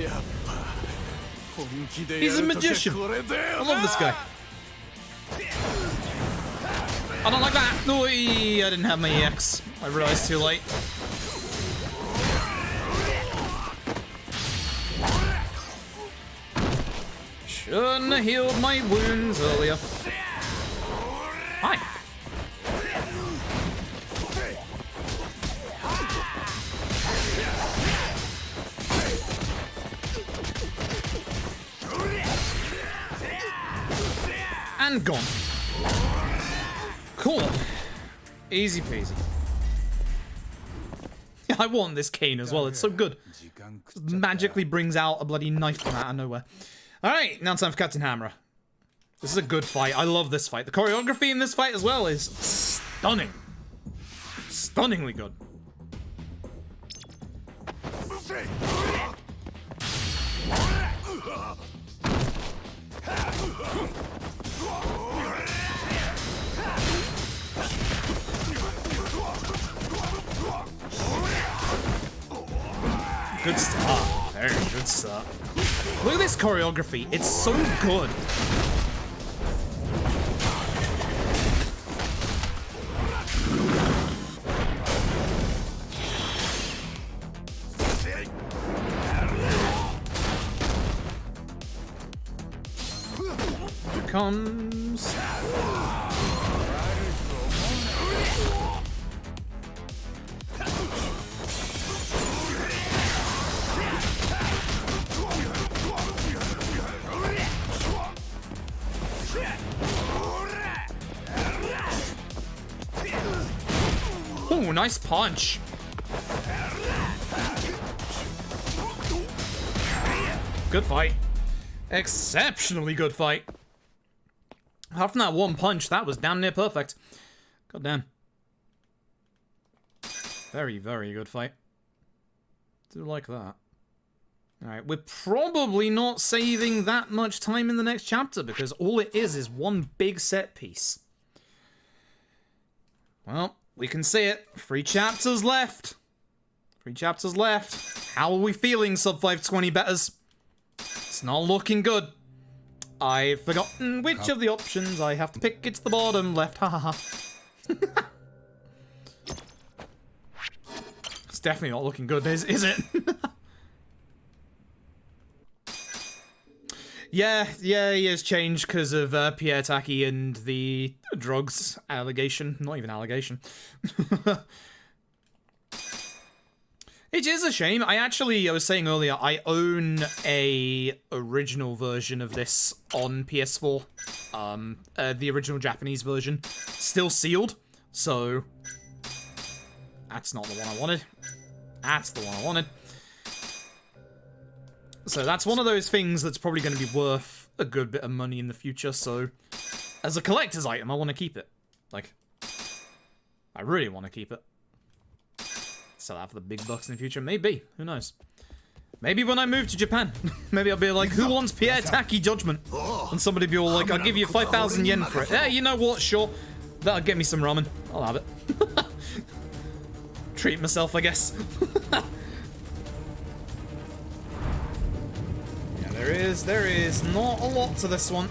やっぱ本気で He's a やるときは magician. これだよ I love this guy. I don't like that. No, I didn't have my EX. I realized too late. Shouldn't have healed my wounds earlier. Hi. And gone. Cool. Easy peasy. I want this cane as well, it's so good. 時間食っちゃった Magically brings out a bloody knife from out of nowhere. Alright, now time for Captain Hammer. This is a good fight. I love this fight. The choreography in this fight as well is stunning. Stunningly good. Good start. Very good start. Look at this choreography. It's so good. Here comes. Ooh, nice punch. Good fight. Exceptionally good fight. Apart from that one punch, that was damn near perfect. God damn. Very, very good fight. Do like that. Alright, we're probably not saving that much time in the next chapter because all it is one big set piece. Well, we can see it. 3 chapters left. 3 chapters left. How are we feeling, Sub 520 betters? It's not looking good. I've forgotten which of the options I have to pick. It's the bottom left. Ha ha ha. It's definitely not looking good, is it? Yeah, he has changed because of Pierre Taki and the drugs allegation. Not even allegation. It is a shame. I was saying earlier, I own a original version of this on PS4. The original Japanese version. Still sealed, so that's not the one I wanted. That's the one I wanted. So that's one of those things that's probably going to be worth a good bit of money in the future, so as a collector's item, I want to keep it. Like, I really want to keep it. sell out for the big bucks in the future. Maybe. Who knows? Maybe when I move to Japan, maybe I'll be like, who wants Pierre Taki Judgment? And somebody be all like, I'll give you 5,000 yen for it. Yeah, you know what? Sure. That'll get me some ramen. I'll have it. Treat myself, I guess. Yeah, there is not a lot to this one.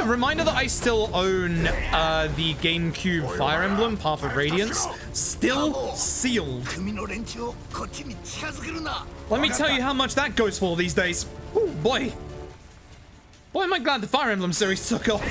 Reminder that I still own the GameCube Fire Emblem, Path of Radiance, still sealed. Let me tell you how much that goes for these days. Ooh, boy. Boy, am I glad the Fire Emblem series took off.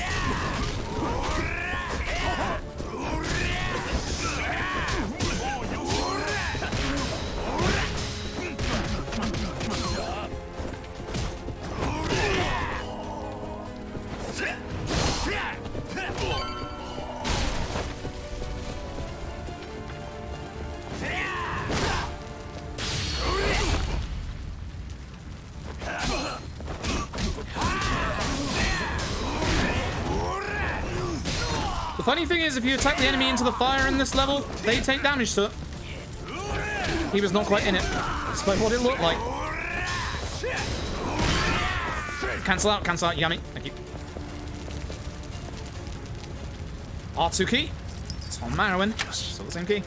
The funny thing is, if you attack the enemy into the fire in this level, they take damage to it. He was not quite in it, despite what it looked like. Cancel out, Yami. Thank you. R2 key. Tom Marowin. Still the same key.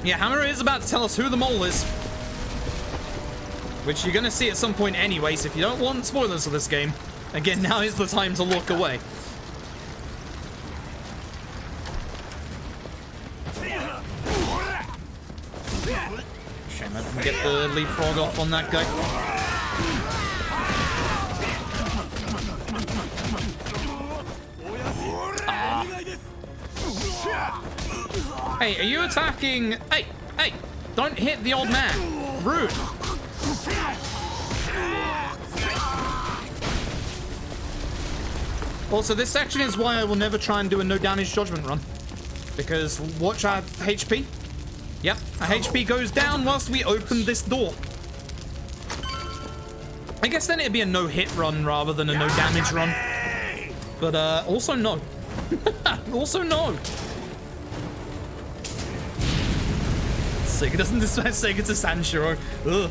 Yeah, Hamura is about to tell us who the mole is. Which you're going to see at some point anyway, so if you don't want spoilers for this game, again, now is the time to look away. Shame I didn't get the leapfrog off on that guy. Hey, are you attacking? Hey, don't hit the old man. Rude. Also, this section is why I will never try and do a no damage judgment run. Because watch our HP. Yep, our HP goes down whilst we open this door. I guess then it'd be a no hit run rather than a no damage run. But also no. Also no. Sega doesn't dispatch Sega to Sanshiro. Ugh.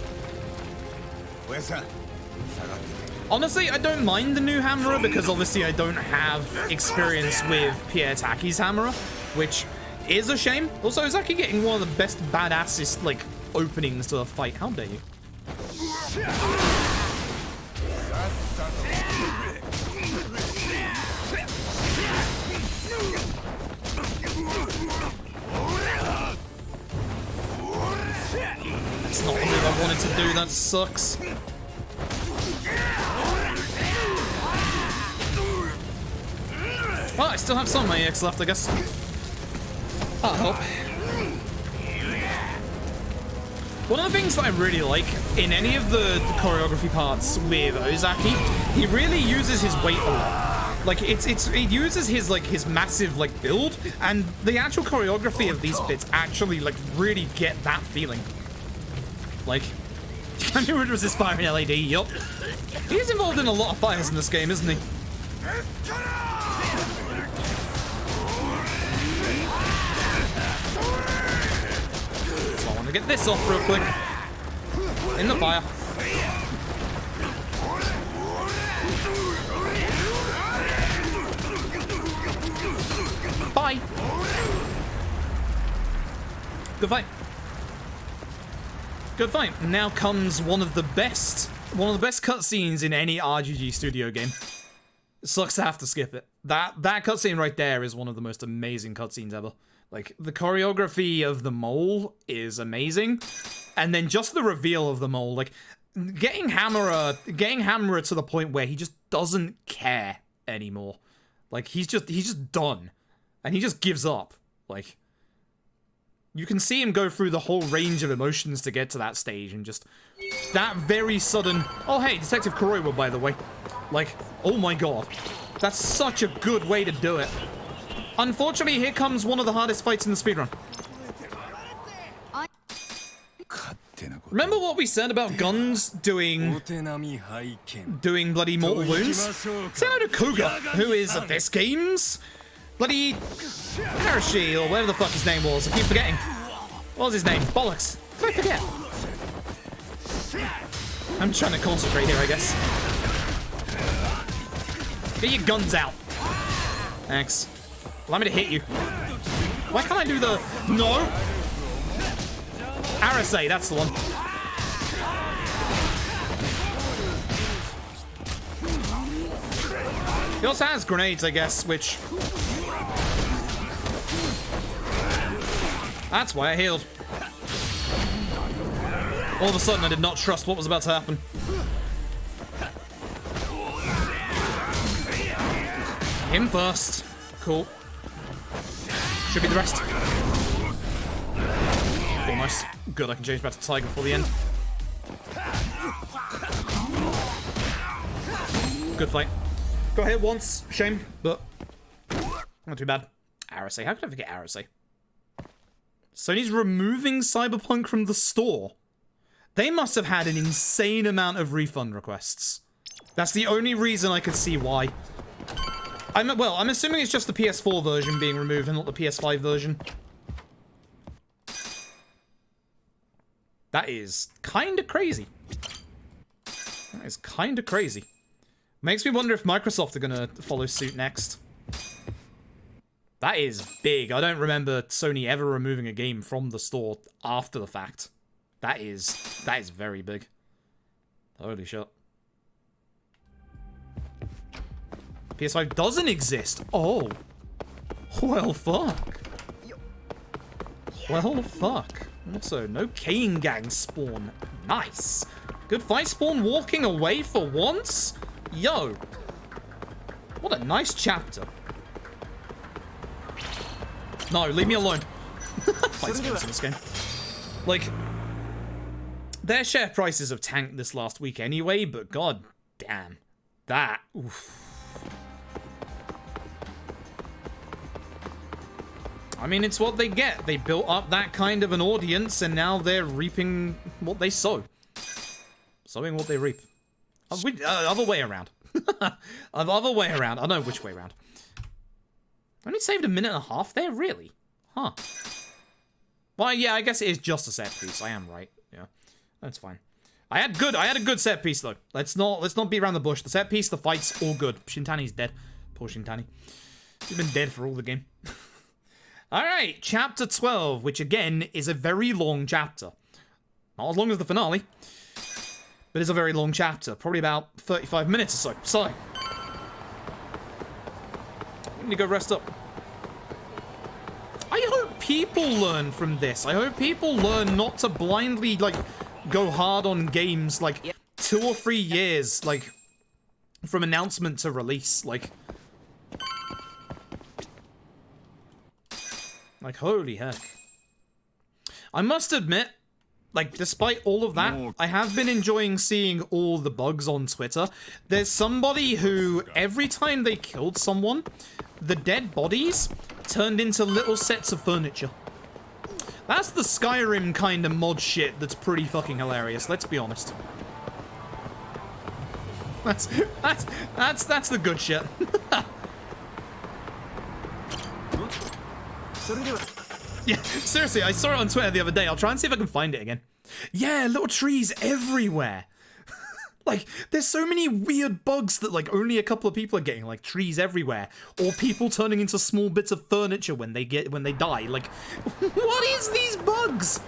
Honestly, I don't mind the new Hamura because obviously I don't have experience with Pierre Taki's Hamura, which is a shame. Also, it's actually getting one of the best badassest, like, openings to a fight. How dare you? That's not the move I wanted to do. That sucks. Well, I still have some of my EX left, I guess. That'll help. One of the things that I really like in any of the choreography parts with Ozaki, he really uses his weight a lot. Like, it uses his massive, like, build, and the actual choreography of these bits actually, like, really get that feeling. Like, can you resist firing LED? Yup. He's involved in a lot of fires in this game, isn't he? So I want to get this off real quick. In the fire. Bye. Good fight. Good fight. Now comes one of the best cutscenes in any RGG studio game. It sucks to have to skip it. That cutscene right there is one of the most amazing cutscenes ever. Like, the choreography of the mole is amazing. And then just the reveal of the mole, like, getting Hamura to the point where he just doesn't care anymore. Like, he's just done. And he just gives up. Like, you can see him go through the whole range of emotions to get to that stage, and just that very sudden... Oh, hey, Detective Kuroiwa, by the way. Like, oh my god. That's such a good way to do it. Unfortunately, here comes one of the hardest fights in the speedrun. Remember what we said about guns doing bloody mortal wounds? Say hello to Kuga, who is at this game's bloody Parashi, or whatever the fuck his name was. I keep forgetting. What was his name? Bollocks. Did I forget? I'm trying to concentrate here, I guess. Get your guns out. Thanks. Allow me to hit you. Why can't I do the... No! Arase, that's the one. He also has grenades, I guess, which... That's why I healed. All of a sudden, I did not trust what was about to happen. Him first. Cool. Should be the rest. Almost. Good, I can change back to Tiger before the end. Good fight. Got hit once. Shame, but not too bad. Arase. How could I forget Arase? Sony's removing Cyberpunk from the store. They must have had an insane amount of refund requests. That's the only reason I could see why. I'm assuming it's just the PS4 version being removed and not the PS5 version. That is kind of crazy. That is kind of crazy. Makes me wonder if Microsoft are going to follow suit next. That is big. I don't remember Sony ever removing a game from the store after the fact. That is very big. Holy shit. PS5 doesn't exist. Oh. Well, fuck. Well, fuck. Also, no Kane Gang spawn. Nice. Good fight spawn walking away for once? Yo. What a nice chapter. No, leave me alone. Fight spawns in this game. Like, their share prices have tanked this last week anyway, but god damn. That. Oof. I mean, it's what they get. They built up that kind of an audience, and now they're reaping what they sow. Sowing what they reap. Other way around. Other way around. I know which way around. Only saved a minute and a half there? Really? Huh. Well, yeah, I guess it is just a set piece. I am right. Yeah. That's fine. I had a good set piece, though. Let's not beat around the bush. The set piece, the fights, all good. Shintani's dead. Poor Shintani. He's been dead for all the game. Alright, chapter 12, which again is a very long chapter. Not as long as the finale, but it's a very long chapter. Probably about 35 minutes or so. So, I need to go rest up. I hope people learn from this. I hope people learn not to blindly, like, go hard on games, like, 2 or 3 years, like, from announcement to release. Like, holy heck. I must admit, like, despite all of that, I have been enjoying seeing all the bugs on Twitter. There's somebody who, every time they killed someone, the dead bodies turned into little sets of furniture. That's the Skyrim kind of mod shit that's pretty fucking hilarious, let's be honest. That's the good shit. Yeah, seriously, I saw it on Twitter the other day. I'll try and see if I can find it again. Yeah, little trees everywhere. Like, there's so many weird bugs that, like, only a couple of people are getting, like, trees everywhere. Or people turning into small bits of furniture when they die. Like, what is these bugs?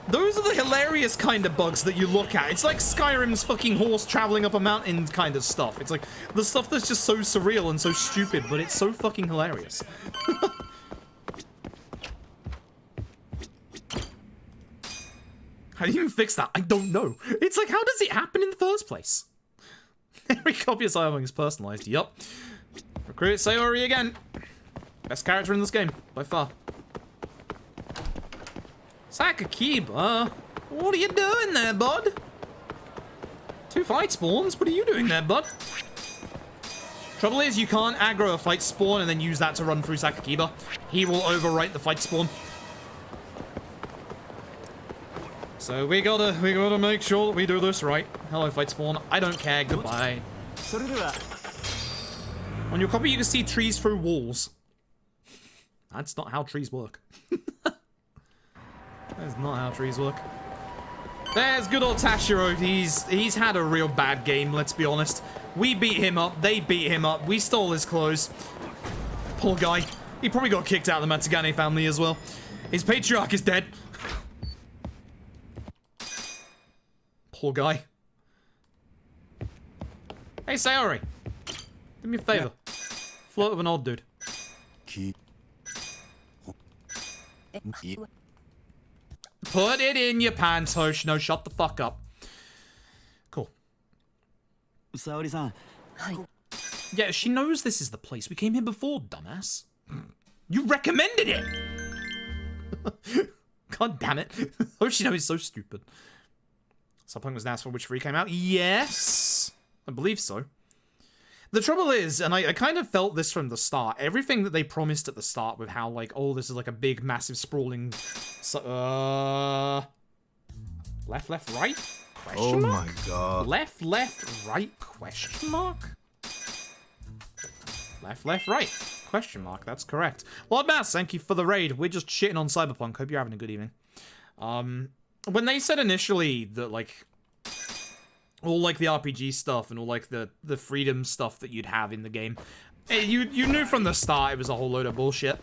Those are the hilarious kind of bugs that you look at. It's like Skyrim's fucking horse traveling up a mountain kind of stuff. It's like the stuff that's just so surreal and so stupid, but it's so fucking hilarious. How do you even fix that? I don't know. It's like, how does it happen in the first place? Every copy of Cyberpunk is personalized. Yup. Recruit Sayori again. Best character in this game, by far. Sakakiba? What are you doing there, bud? 2 fight spawns? What are you doing there, bud? Trouble is, you can't aggro a fight spawn and then use that to run through Sakakiba. He will overwrite the fight spawn. So we gotta make sure that we do this right. Hello, Fight Spawn. I don't care. Goodbye. それでは On your copy, you can see trees through walls. That's not how trees work. That's not how trees work. There's good old Tashiro. He's had a real bad game, let's be honest. We beat him up, they beat him up, we stole his clothes. Poor guy. He probably got kicked out of the Matsugane family as well. His patriarch is dead. Poor guy. Hey, Sayori. Do me a favor. Flirt with an old dude. き Put it in your pants, Hoshino. Shut the fuck up. Cool. 沙織さん Yeah, she knows this is the place. We came here before, dumbass. You recommended it! God damn it. Hoshino is so stupid. Cyberpunk was announced for which 3 came out? Yes! I believe so. The trouble is, and I kind of felt this from the start, everything that they promised at the start with how, like, oh, this is like a big, massive, sprawling... Left, left, right? Question Oh mark? my god. Left, left, right? Question mark? Left, left, right? Question mark, that's correct. Lord Mass, thank you for the raid. We're just shitting on Cyberpunk. Hope you're having a good evening. When they said initially that, like, all, like, the RPG stuff and all, like, the freedom stuff that you'd have in the game, you knew from the start it was a whole load of bullshit.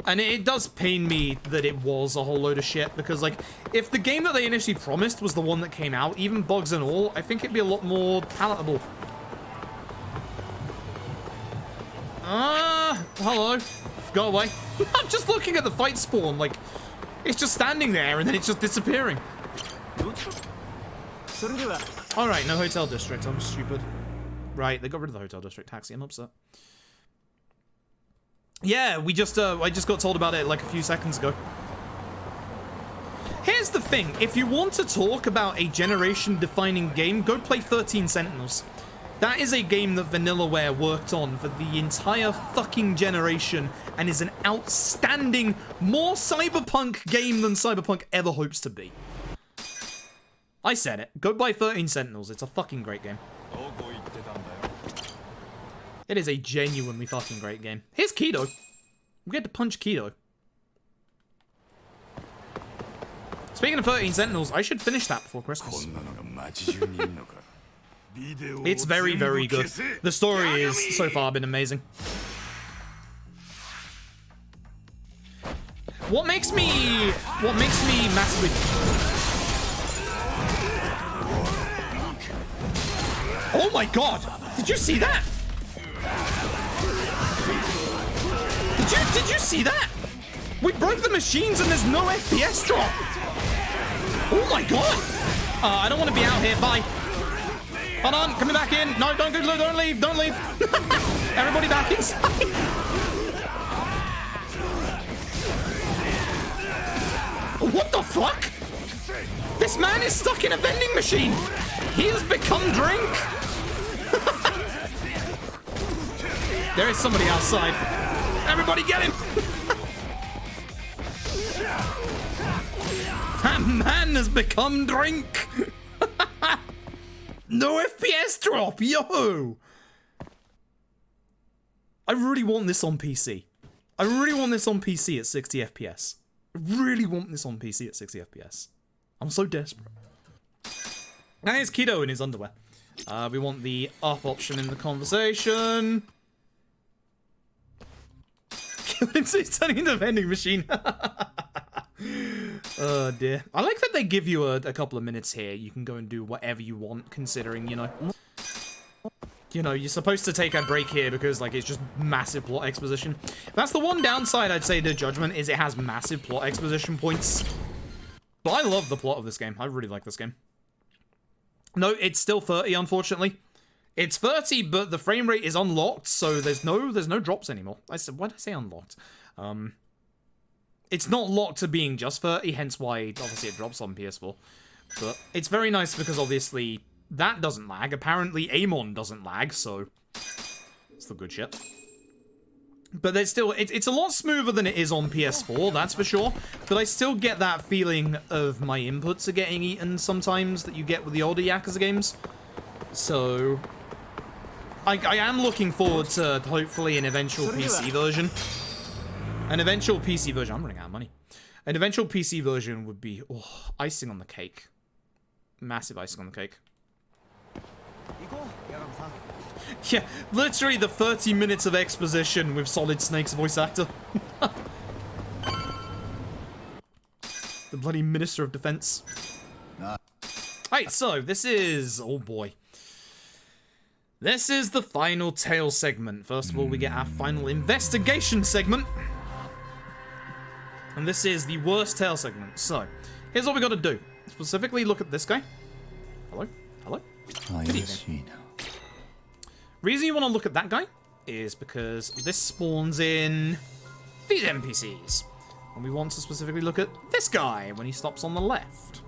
And it does pain me that it was a whole load of shit, because, like, if the game that they initially promised was the one that came out, even bugs and all, I think it'd be a lot more palatable. Hello. Go away. I'm just looking at the fight spawn, like, it's just standing there and then it's just disappearing. それでは Alright, no hotel district, I'm stupid. Right, they got rid of the hotel district taxi, I'm upset. Yeah, I just got told about it like a few seconds ago. Here's the thing, if you want to talk about a generation-defining game, go play 13 Sentinels. That is a game that Vanillaware worked on for the entire fucking generation and is an outstanding, more Cyberpunk game than Cyberpunk ever hopes to be. I said it. Go buy 13 Sentinels. It's a fucking great game. It is a genuinely fucking great game. Here's Kido. We get to punch Kido. Speaking of 13 Sentinels, I should finish that before Christmas. こんなのが街中にいんのか It's very, very good. The story is so far been amazing. What makes me massively... Oh my god! Did you see that? Did you see that? We broke the machines and there's no FPS drop. Oh my god! I don't want to be out here. Bye. Hold on, coming back in. No, don't leave, don't leave. Everybody back inside. What the fuck? This man is stuck in a vending machine. He has become drink. There is somebody outside. Everybody get him. That man has become drink. No FPS drop, yo! I really want this on PC. I really want this on PC at 60 FPS. I really want this on PC at 60 FPS. I'm so desperate. Now here's Kido in his underwear. We want the up option in the conversation. Kill him so he's turning into a vending machine. Oh dear. I like that they give you a couple of minutes here. You can go and do whatever you want, considering, you know, you're supposed to take a break here because, like, it's just massive plot exposition. That's the one downside, I'd say, to Judgment, is it has massive plot exposition points. But I love the plot of this game. I really like this game. No, it's still 30, unfortunately. It's 30, but the frame rate is unlocked, so there's no drops anymore. Why did I say unlocked? It's not locked to being just 30, hence why, obviously, it drops on PS4. But it's very nice because, obviously, that doesn't lag. Apparently, Amon doesn't lag, so it's the good shit. But there's still, it's a lot smoother than it is on PS4, that's for sure. But I still get that feeling of my inputs are getting eaten sometimes that you get with the older Yakuza games. So, I am looking forward to hopefully an eventual PC version. An eventual PC version, I'm running out of money. An eventual PC version would be, icing on the cake. Massive icing on the cake. Yeah, literally the 30 minutes of exposition with Solid Snake's voice actor. The bloody Minister of Defense. Alright, so this is... oh boy. This is the final tale segment. First of all, we get our final investigation segment. And this is the worst tale segment. So, here's what we gotta do. Specifically, look at this guy. Hello? Hello? Good evening. Reason you want to look at that guy is because this spawns in these NPCs. And we want to specifically look at this guy when he stops on the left.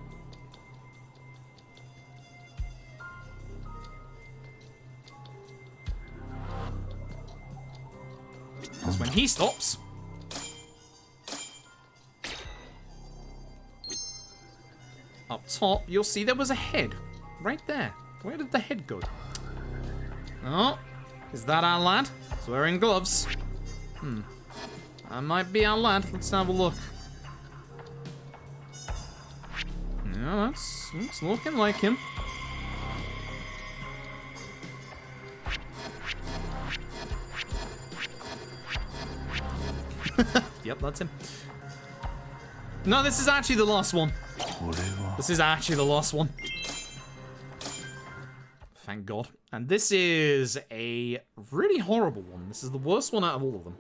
Because when he stops... up top, you'll see there was a head. Right there. Where did the head go? Oh, is that our lad? He's wearing gloves. That might be our lad. Let's have a look. Yeah, that's looking like him. Yep, that's him. No, this is actually the last one. This is actually the last one. Thank God. And this is a really horrible one. This is the worst one out of all of them.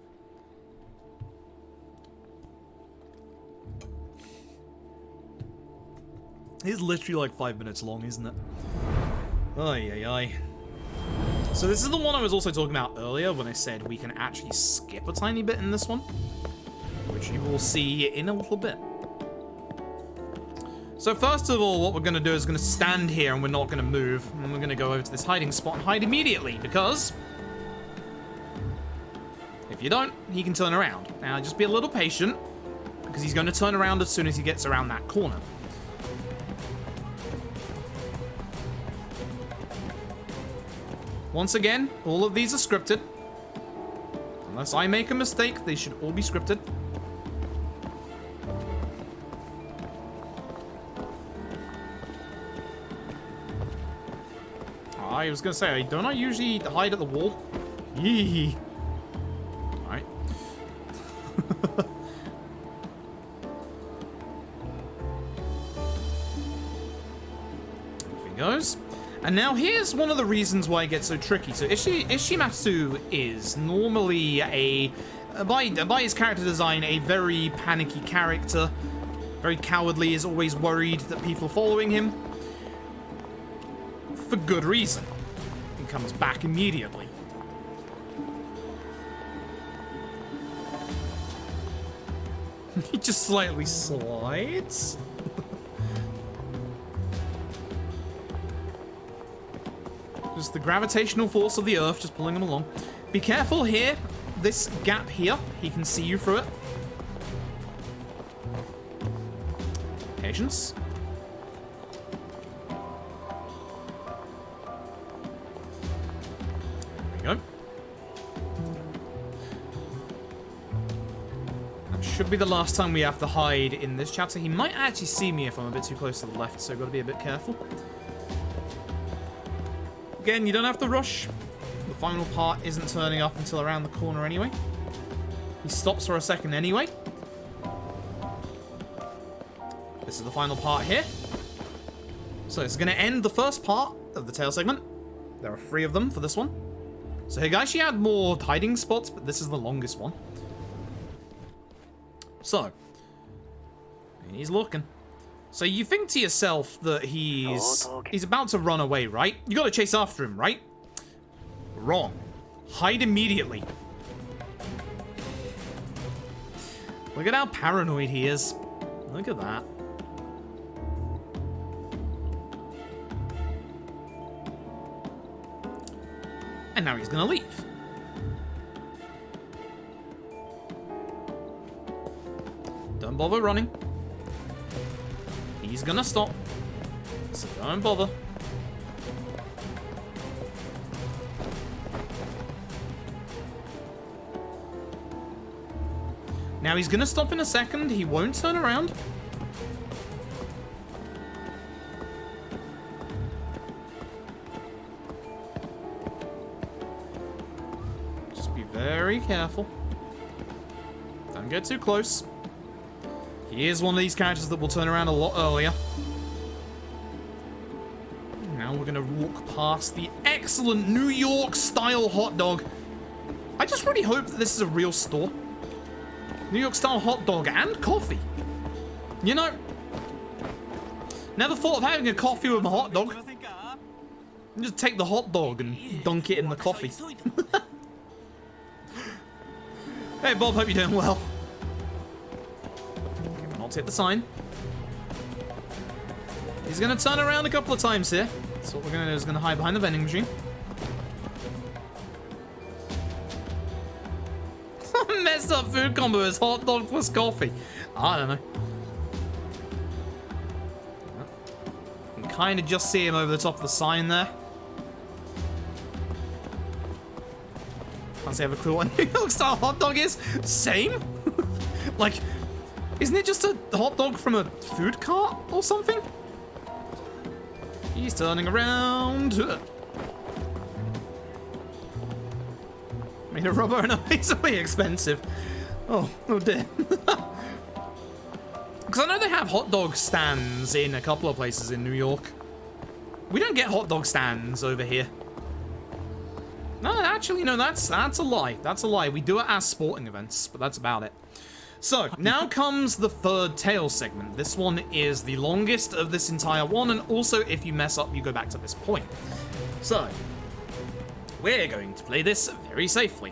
It's literally like 5 minutes long, isn't it? Ay, ay, ay. So this is the one I was also talking about earlier when I said we can actually skip a tiny bit in this one. Which you will see in a little bit. So first of all, what we're going to do is going to stand here and we're not going to move. And we're going to go over to this hiding spot and hide immediately because... if you don't, he can turn around. Now, just be a little patient because he's going to turn around as soon as he gets around that corner. Once again, all of these are scripted. Unless I make a mistake, they should all be scripted. I was gonna say, don't I usually hide at the wall? Yee. Alright. Off he goes. And now here's one of the reasons why it gets so tricky. So Ishimatsu is normally a, by his character design, a very panicky character. Very cowardly, is always worried that people are following him. For good reason. He comes back immediately. He just slightly slides. Just the gravitational force of the Earth just pulling him along. Be careful here. This gap here, he can see you through it. Patience. There we go. That should be the last time we have to hide in this chapter. He might actually see me if I'm a bit too close to the left, so I've got to be a bit careful. Again, you don't have to rush. The final part isn't turning up until around the corner anyway. He stops for a second anyway. This is the final part here. So it's going to end the first part of the tail segment. There are 3 of them for this one. So he actually had more hiding spots, but this is the longest one. So, he's looking. So you think to yourself that he's about to run away, right? You got to chase after him, right? Wrong. Hide immediately. Look at how paranoid he is. Look at that. And now he's gonna leave. Don't bother running. He's gonna stop. So don't bother. Now he's gonna stop in a second. He won't turn around. Just be very careful. Don't get too close. He is one of these characters that will turn around a lot earlier. Now we're gonna walk past the excellent New York style hot dog. I just really hope that this is a real store. New York style hot dog and coffee. You know, never thought of having a coffee with a hot dog. Just take the hot dog and dunk it in the coffee. Hey Bob, hope you're doing well. Okay, I'll take the sign. He's gonna turn around a couple of times here. So what we're gonna do is gonna hide behind the vending machine. Messed up food combo is hot dog plus coffee. I don't know. You can kind of just see him over the top of the sign there. Can't say I have a clue what New York style hot dog is. Same? Like, isn't it just a hot dog from a food cart or something? He's turning around. Made a rubber and it's really expensive. Oh dear. Because I know they have hot dog stands in a couple of places in New York. We don't get hot dog stands over here. No, actually, no, that's a lie. That's a lie. We do it as sporting events, but that's about it. So, now comes the third tail segment. This one is the longest of this entire one, and also, if you mess up, you go back to this point. So, we're going to play this very safely.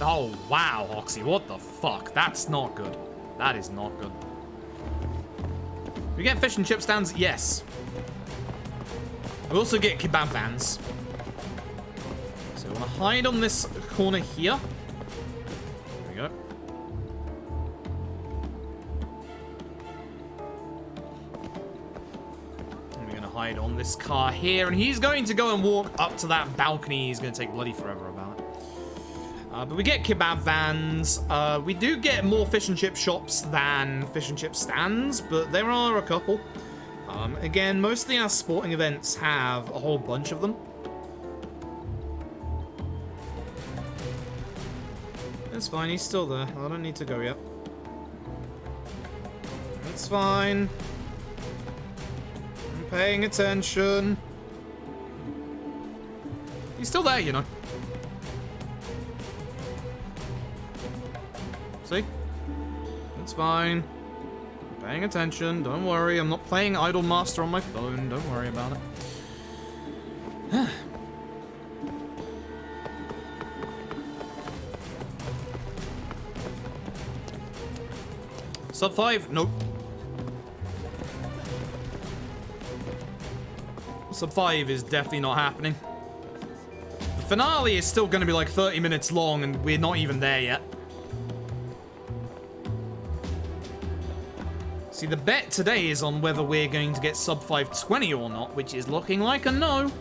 Oh, wow, Oxy, what the fuck? That's not good. That is not good. We get fish and chip stands? Yes. We also get kebab vans. So, we want to hide on this corner here. There we go. Hide on this car here, and he's going to go and walk up to that balcony. He's going to take bloody forever about it. But we get kebab vans. We do get more fish and chip shops than fish and chip stands, but there are a couple. Again, mostly our sporting events have a whole bunch of them. It's fine, he's still there. I don't need to go yet. It's fine. Paying attention. He's still there, you know. See? It's fine. I'm paying attention. Don't worry. I'm not playing Idolmaster on my phone. Don't worry about it. Sub 5? Nope. Sub 5 is definitely not happening. The finale is still going to be like 30 minutes long, and we're not even there yet. See, the bet today is on whether we're going to get sub 520 or not, which is looking like a no.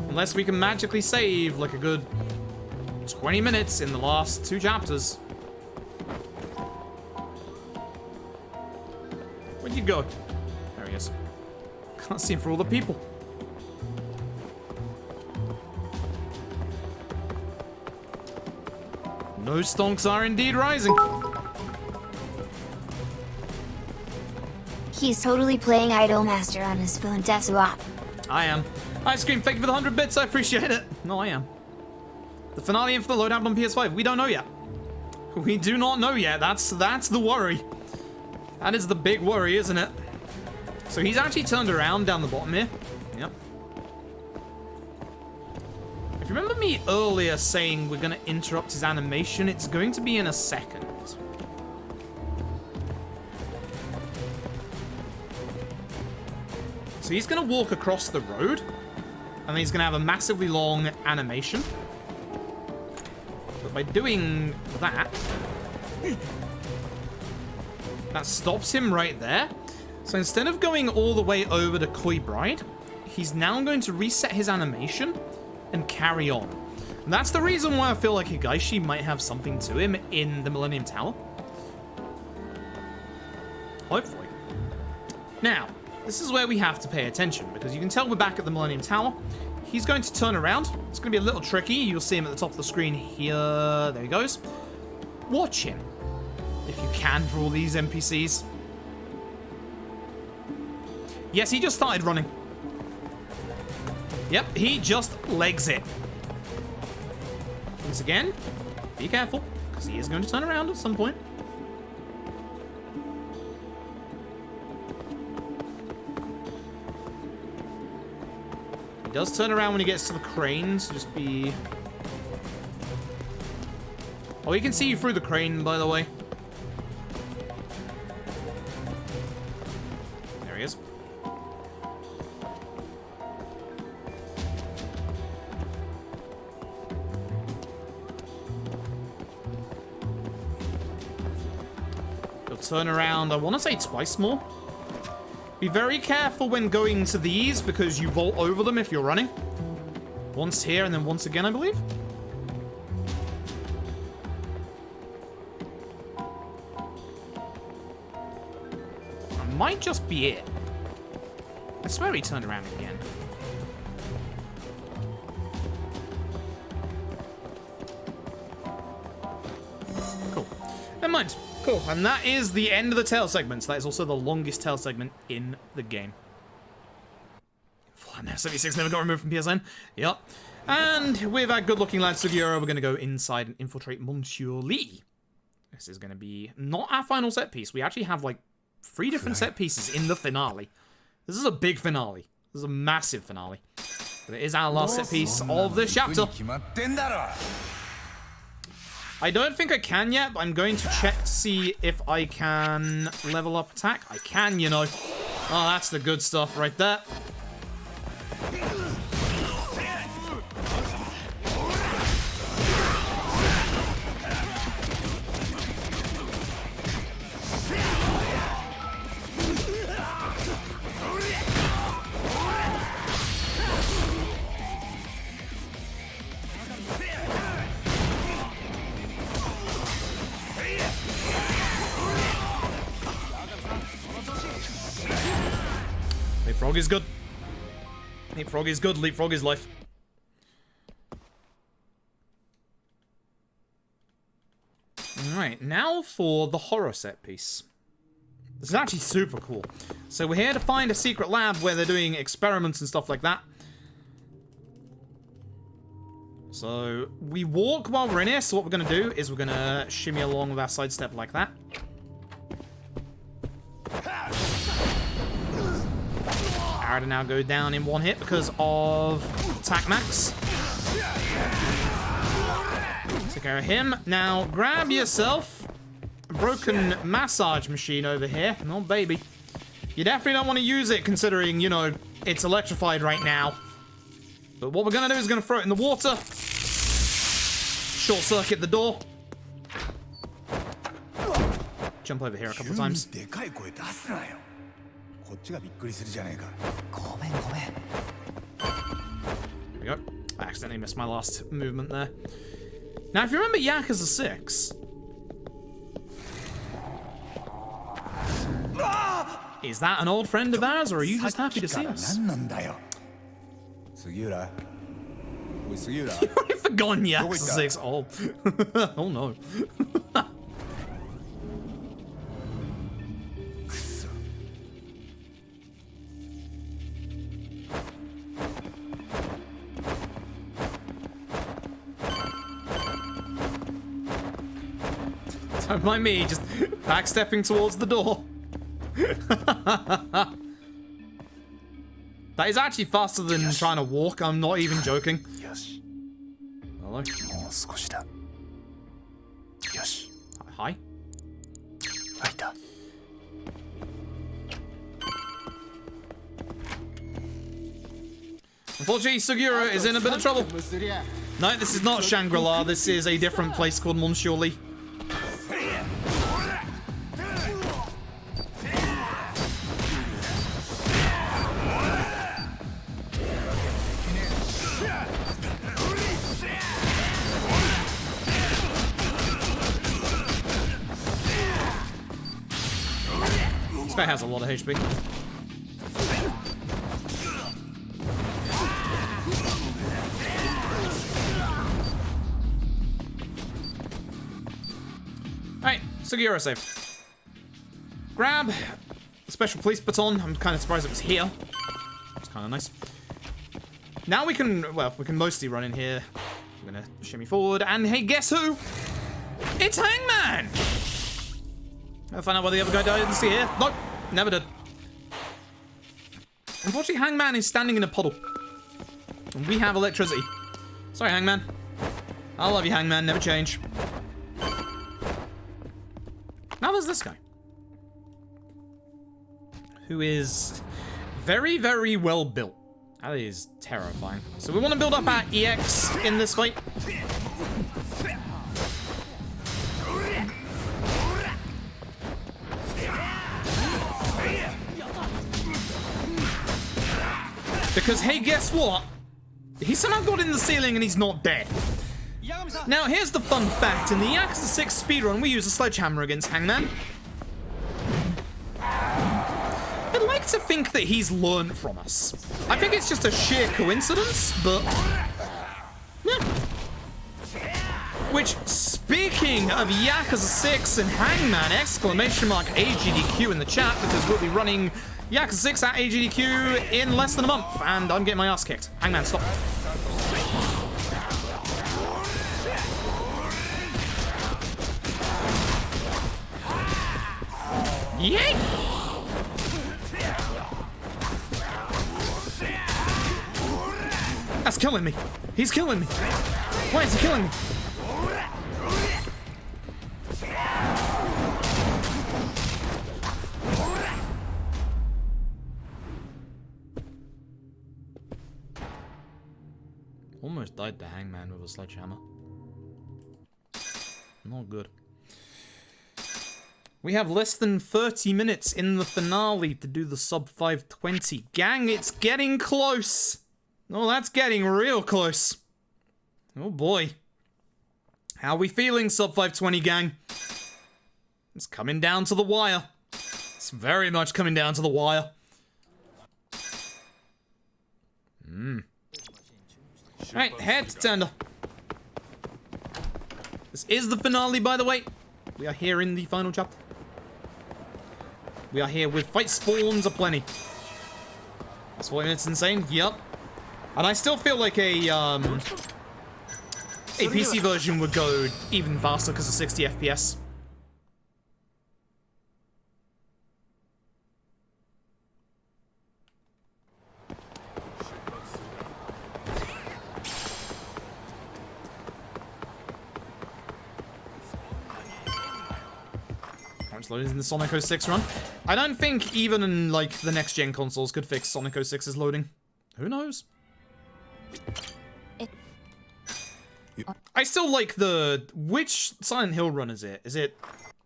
Unless we can magically save like a good 20 minutes in the last 2 chapters. Where'd you go? There he is. Can't see him for all the people. No stonks are indeed rising. He's totally playing Idolmaster on his phone, Desuop. I am. Ice Cream, thank you for the 100 bits, I appreciate it. No, I am. The finale and for the loadout on PS5, we don't know yet. We do not know yet, that's the worry. That is the big worry, isn't it? So he's actually turned around down the bottom here. Yep. If you remember me earlier saying we're going to interrupt his animation, it's going to be in a second. So he's going to walk across the road, and then he's going to have a massively long animation. But by doing that, that stops him right there. So instead of going all the way over to Koi Bride, he's now going to reset his animation and carry on. And that's the reason why I feel like Higaishi might have something to him in the Millennium Tower. Hopefully. Now, this is where we have to pay attention, because you can tell we're back at the Millennium Tower. He's going to turn around. It's going to be a little tricky. You'll see him at the top of the screen here. There he goes. Watch him, if you can, for all these NPCs. Yes, he just started running. Yep, he just legs it. Once again, be careful, because he is going to turn around at some point. He does turn around when he gets to the crane, so just be... Oh, he can see you through the crane, by the way. There he is. He'll turn around, I want to say twice more. Be very careful when going to these, because you vault over them if you're running. Once here and then once again, I believe. That might just be it. I swear he turned around again. Cool. Never mind. Cool. And that is the end of the tail segment. So that is also the longest tail segment in the game. Now 76 never got removed from PSN. Yep. And with our good-looking lad Sugiura, we're going to go inside and infiltrate Monsieur Lee. This is going to be not our final set piece. We actually have like 3 different set pieces in the finale. This is a big finale. This is a massive finale. But it is our last set piece of this chapter. I don't think I can yet, but I'm going to check to see if I can level up attack. I can, you know. Oh, that's the good stuff right there. Leapfrog is good. Leapfrog is good. Leapfrog is life. Alright, now for the horror set piece. This is actually super cool. So we're here to find a secret lab where they're doing experiments and stuff like that. So we walk while we're in here. So what we're going to do is we're going to shimmy along with our sidestep like that. Arrow to now go down in one hit because of attack max. Take care of him. Now grab yourself a broken massage machine over here. Oh baby. You definitely don't want to use it considering, you know, it's electrified right now. But what we're going to do is going to throw it in the water. Short circuit the door. Jump over here a couple times. There we go. I accidentally missed my last movement there. Now, if you remember Yakuza 6... Is that an old friend of ours, or are you just happy to see us? Sugiura. Wait, Sugiura. You've already forgotten Yakuza 6. Oh. Oh no. Don't mind me, just backstepping towards the door. That is actually faster than trying to walk, I'm not even joking. Hello? Hi. Unfortunately, Sugiura is in a bit of trouble. No, this is not Shangri-La. This is a different place called Monsieur Lee. This guy has a lot of HP. Alright, Sugiura save. Grab the special police baton. I'm kind of surprised it was here. It's kind of nice. Now we can, well, we can mostly run in here. I'm gonna shimmy forward, and hey, guess who? It's Hangman! I'll find out why the other guy died. Didn't see here. Nope, never did. Unfortunately, Hangman is standing in a puddle. And we have electricity. Sorry, Hangman. I love you, Hangman. Never change. Now there's this guy. Who is very, very well built. That is terrifying. So we want to build up our EX in this fight. Because, hey, guess what? He somehow got in the ceiling and he's not dead. Now, here's the fun fact. In the Yakuza 6 speedrun, we use a sledgehammer against Hangman. I'd like to think that he's learned from us. I think it's just a sheer coincidence, but... yeah. Which, speaking of Yakuza 6 and Hangman, exclamation mark AGDQ in the chat, because we'll be running Yakuza 6 at AGDQ in less than a month, and I'm getting my ass kicked. Hangman, stop. Yay! That's killing me. He's killing me. Why is he killing me? Almost died to Hangman with a sledgehammer. Not good. We have less than 30 minutes in the finale to do the sub 520. Gang, it's getting close. Oh, that's getting real close. Oh boy. How are we feeling, sub 520, gang? It's coming down to the wire. It's very much coming down to the wire. Alright, head to tender. This is the finale, by the way. We are here in the final chapter. We are here with fight spawns aplenty. That's 40 minutes insane. Yup. And I still feel like a PC version would go even faster because of 60 FPS. Loaded in the Sonic 06 run. I don't think even in, like, the next-gen consoles could fix Sonic 06's loading. Who knows? I still like the... Which Silent Hill run is it? Is it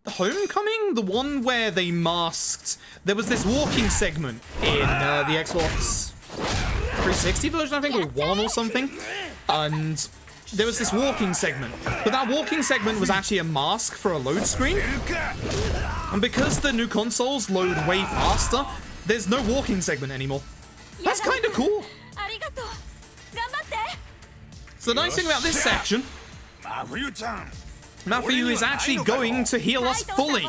Homecoming? The one where they masked... There was this walking segment in the Xbox 360 version, I think, or 1 or something. And... there was this walking segment, but that walking segment was actually a mask for a load screen. And because the new consoles load way faster, there's no walking segment anymore. That's kind of cool. So the nice thing about this section, Mafuyu is actually going to heal us fully.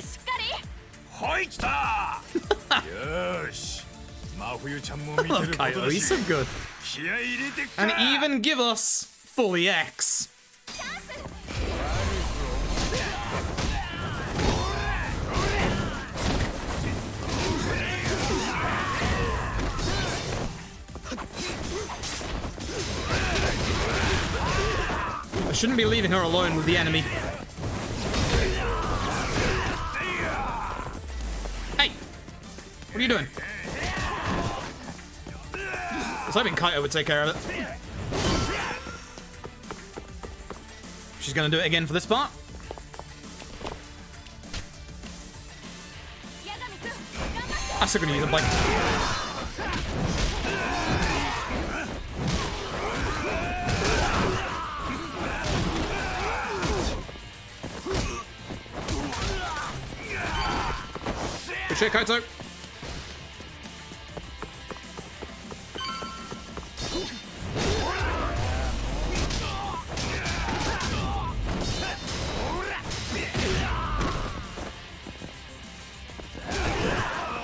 Kaito, he's so good. And even give us fully X. I shouldn't be leaving her alone with the enemy. Hey! What are you doing? I was hoping Kaito would take care of it. she's gonna do it again for this part. I'm still gonna use a bike. Good shit, Kaito.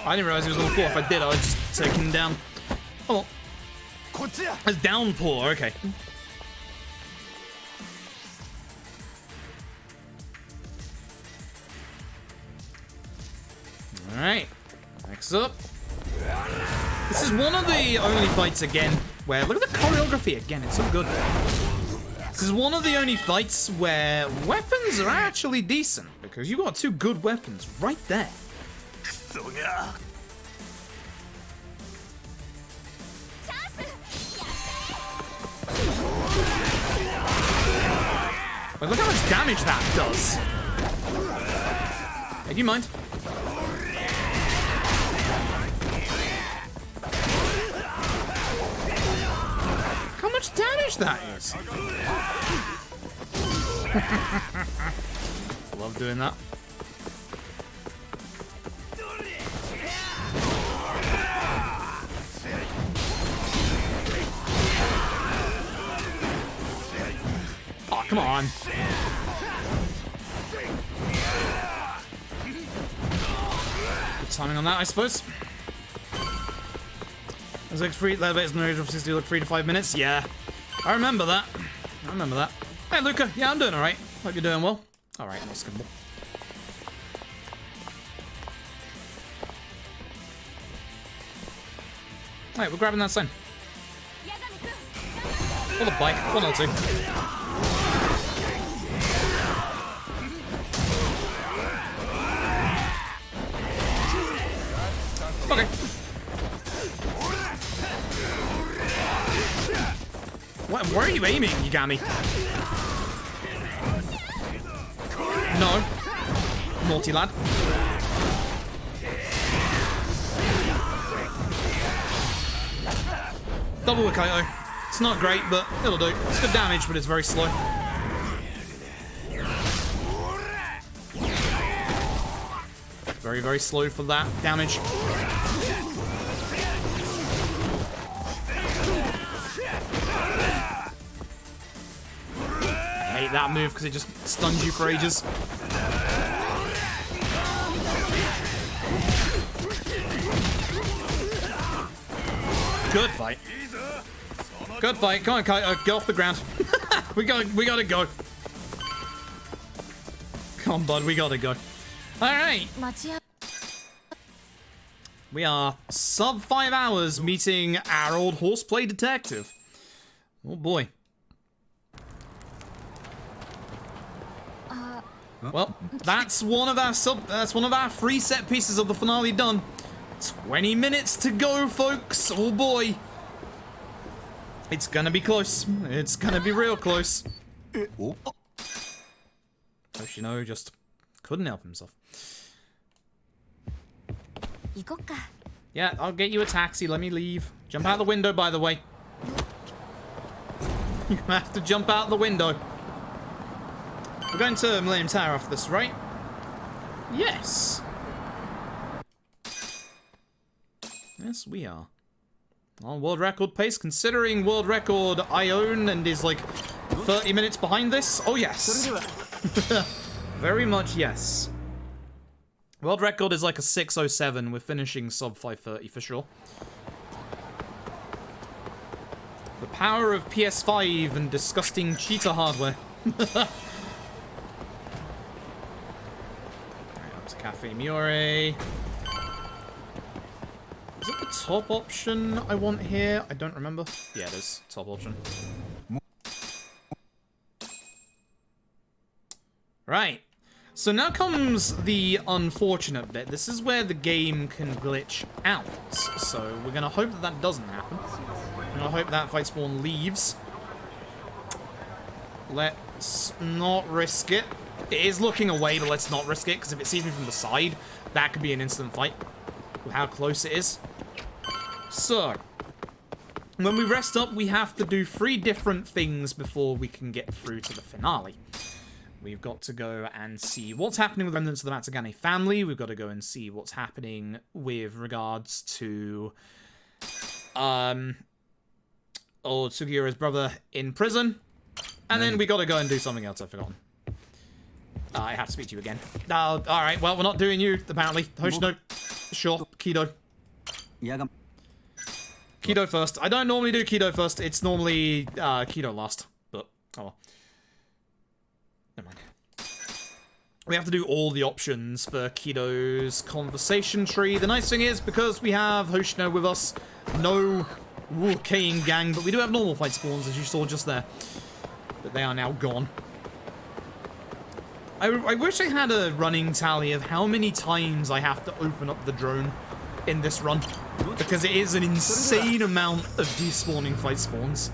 I didn't realize he was level 4. If I did, I would just take him down. Oh, it's downpour. Okay. All right. Next up. This is one of the only fights again where look at the choreography again. It's so good. This is one of the only fights where weapons are actually decent because you got 2 good weapons right there. Like, look how much damage that does. Hey, do you mind? Look how much damage that is. Love doing that. Oh, come on. Good timing on that, I suppose. It's like free elevators and aerodromes do like 3 to 5 minutes. Yeah, I remember that. I remember that. Hey, Luca. Yeah, I'm doing all right. Hope you're doing well. All right, not skippable. Alright, we're grabbing that sign. Or the bike, one or two. Okay. What, where are you aiming, Yagami? No. Naughty lad. Double with Kaito. It's not great, but it'll do. It's good damage, but it's very slow. Very, very slow for that damage. I hate that move because it just stuns you for ages. Good fight. Good fight. Come on, Kaito. Get off the ground. we gotta go. Come on, bud. We gotta go. Alright. We are sub 5 hours meeting our old horseplay detective. Oh boy. Well, that's one of our free set pieces of the finale done. 20 minutes to go, folks. Oh boy. It's gonna be close. It's gonna be real close. Yoshino just couldn't help himself. Yeah, I'll get you a taxi. Let me leave. Jump out the window, by the way. You have to jump out the window. We're going to Millennium Tower after this, right? Yes. Yes, we are. On world record pace, considering world record I own and is like 30 minutes behind this. Oh, yes. Very much yes. World record is like a 6:07. We're finishing sub 5:30 for sure. The power of PS5 and disgusting cheater hardware. Alright, up to Cafe Miore. Is it the top option I want here? I don't remember. Yeah, it is. Top option. Right. So now comes the unfortunate bit. This is where the game can glitch out. So we're going to hope that that doesn't happen. We're going to hope that Fight Spawn leaves. Let Let's not risk it. It is looking away, but let's not risk it, because if it sees me from the side, that could be an instant fight with how close it is. So, when we rest up, we have to do 3 different things before we can get through to the finale. We've got to go and see what's happening with remnants of the Matsugane family. We've got to go and see what's happening with regards to Sugiura's brother in prison. And then we got to go and do something else I've forgotten. I have to speak to you again. Alright, well, we're not doing you, apparently. Hoshino, sure, Kido. Kido first. I don't normally do Kido first. It's normally Kido last. But, oh well. Never mind. We have to do all the options for Kido's conversation tree. The nice thing is, because we have Hoshino with us, no Kane gang, but we do have normal fight spawns, as you saw just there. But they are now gone. I wish I had a running tally of how many times I have to open up the drone in this run, because it is an insane amount of despawning fight spawns.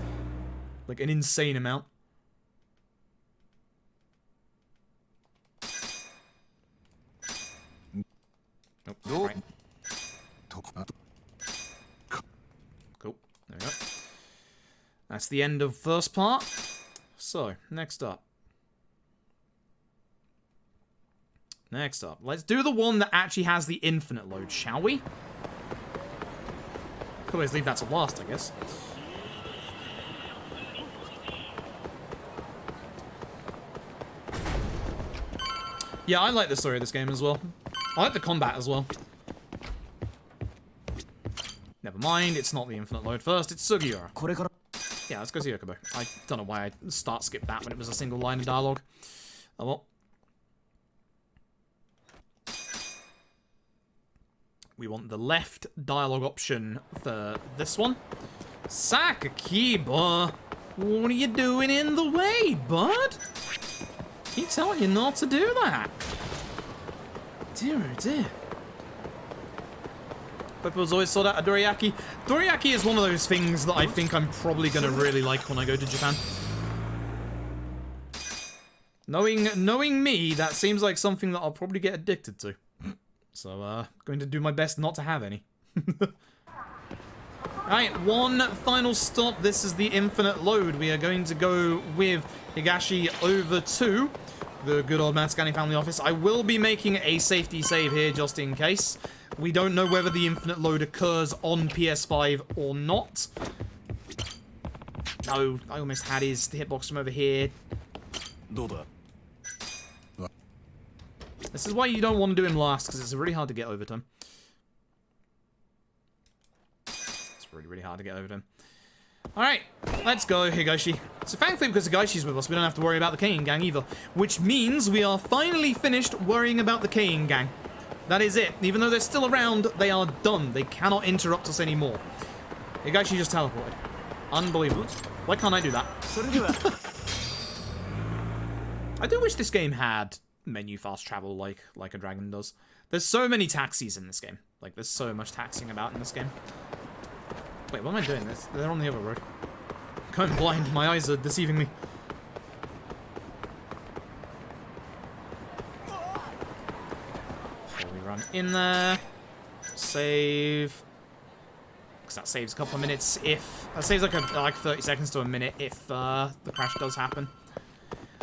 Like, an insane amount. Oh, right. Cool. There we go. That's the end of first part. So, next up. Let's do the one that actually has the infinite load, shall we? Could always leave that to last, I guess. Yeah, I like the story of this game as well. I like the combat as well. Never mind, it's not the infinite load first, it's Sugiura. Yeah, let's go see Yokobo. I don't know why I skipped that when it was a single line of dialogue. Oh well. We want the left dialogue option for this one. Sakakiba, what are you doing in the way, bud? Keep telling you not to do that. Dear oh dear. People's always sought out a dorayaki. Dorayaki is one of those things that I think I'm probably going to really like when I go to Japan. Knowing me, that seems like something that I'll probably get addicted to. So, going to do my best not to have any. Alright, one final stop. This is the infinite load. We are going to go with Higashi over to the good old Matsugane family office. I will be making a safety save here just in case. We don't know whether the infinite load occurs on PS5 or not. No, I almost had his hitbox from over here. This is why you don't want to do him last, because it's really hard to get over to him. It's really, really hard to get over to him. Alright, let's go, Higashi. So thankfully, because Higashi's with us, we don't have to worry about the Kane gang either. Which means we are finally finished worrying about the Kane gang. That is it. Even though they're still around, they are done. They cannot interrupt us anymore. Higashi just teleported. Unbelievable. Why can't I do that? I do wish this game had menu fast travel like a dragon does. There's so many taxis in this game. Like, there's so much taxiing about in this game. Wait, what am I doing? They're on the other road. I'm going blind. My eyes are deceiving me. Before we run in there. Save. Because that saves a couple of minutes if... That saves like 30 seconds to a minute if the crash does happen.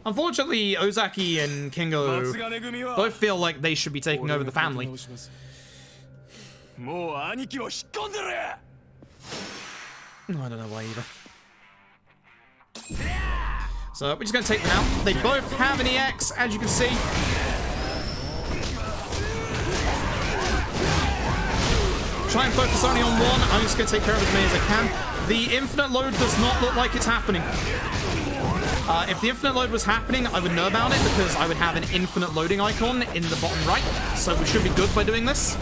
Unfortunately, Ozaki and Kingo both feel like they should be taking over the family. I don't know why either. So we're just going to take them out. They both have an EX, as you can see. Try and focus only on one. I'm just going to take care of as many as I can. The infinite load does not look like it's happening. If the infinite load was happening, I would know about it because I would have an infinite loading icon in the bottom right. So we should be good by doing this.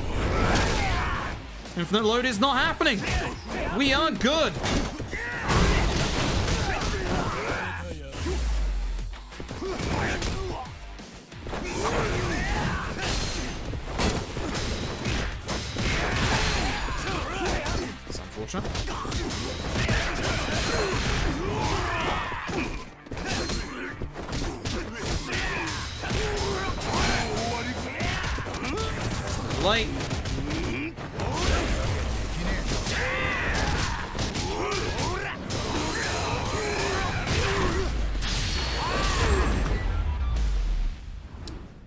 Infinite load is not happening. We are good. That's unfortunate. late.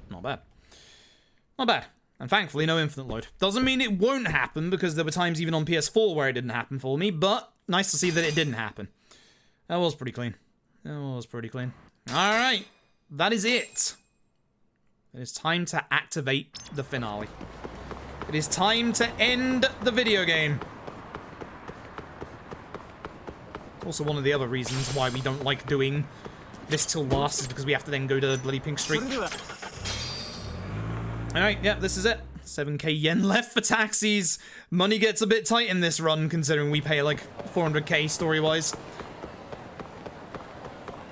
Not bad. Not bad. And thankfully, no infinite load. Doesn't mean it won't happen, because there were times even on PS4 where it didn't happen for me, but nice to see that it didn't happen. That was pretty clean. That was pretty clean. Alright. That is it. It is time to activate the finale. It is time to end the video game. Also, one of the other reasons why we don't like doing this till last is because we have to then go to bloody Pink Street. Alright, yeah, this is it. 7k yen left for taxis. Money gets a bit tight in this run, considering we pay like 400k story-wise.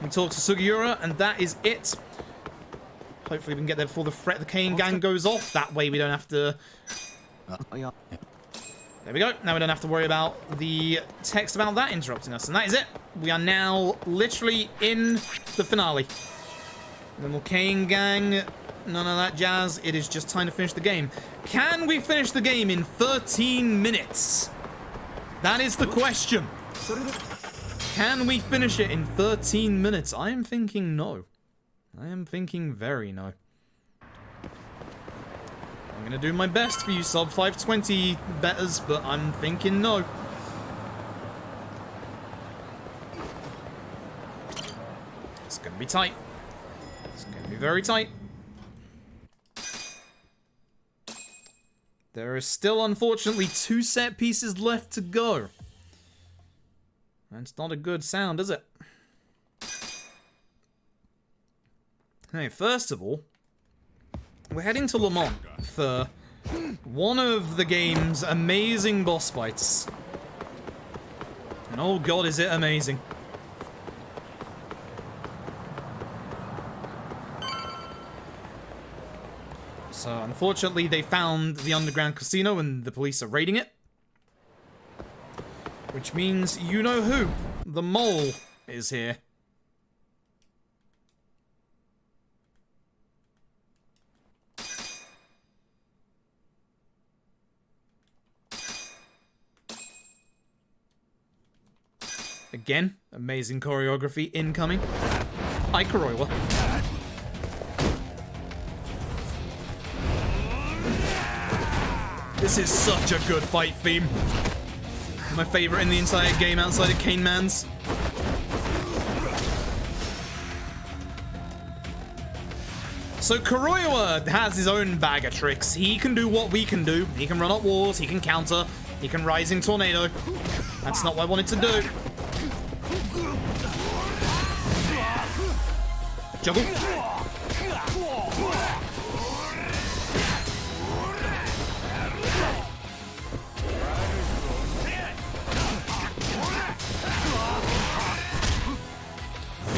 We talk to Sugiura, and that is it. Hopefully we can get there before the Kane gang goes off. That way we don't have to... There we go. Now we don't have to worry about the text about that interrupting us. And that is it. We are now literally in the finale. The more Kane gang, none of that jazz. It is just time to finish the game. Can we finish the game in 13 minutes? That is the question. Can we finish it in 13 minutes? I am thinking no. I am thinking very no. I'm gonna do my best for you sub 520 betters, but I'm thinking no. It's gonna be tight. It's gonna be very tight. There are still, unfortunately, 2 set pieces left to go. That's not a good sound, is it? Okay, first of all, we're heading to Le Mans for one of the game's amazing boss fights. And oh god, is it amazing. So, unfortunately, they found the underground casino and the police are raiding it. Which means you know who. The mole is here. Again, amazing choreography incoming. Ikaroiwa. This is such a good fight theme. My favorite in the entire game outside of Kane Man's. So Kuroiwa has his own bag of tricks. He can do what we can do. He can run up walls, he can counter, he can Rising Tornado. That's not what I wanted to do. Juggle.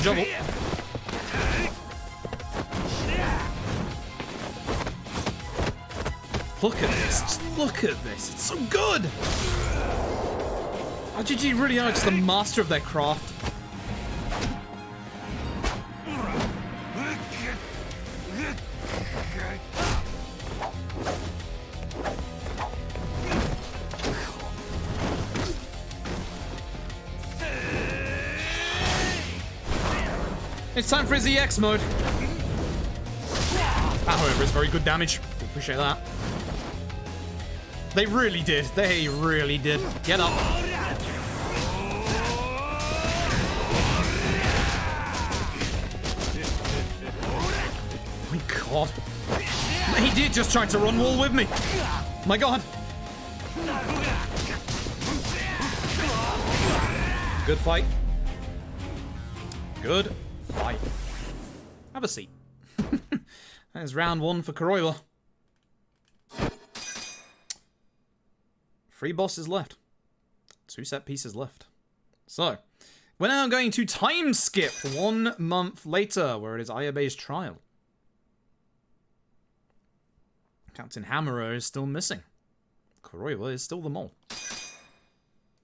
Juggle. Look at this. Just look at this. It's so good. RGG really are just the master of their craft. It's time for his EX mode. That, however, is very good damage. Appreciate that. They really did. They really did. Get up. Oh my god. He did just try to run wall with me. My god. Good fight. Good fight. Have a seat. That is round 1 for Kuroiwa. 3 bosses left. 2 set pieces left. So, we're now going to time skip 1 month later, where it is Ayabe's trial. Captain Hammerer is still missing. Kuroiwa is still the mole.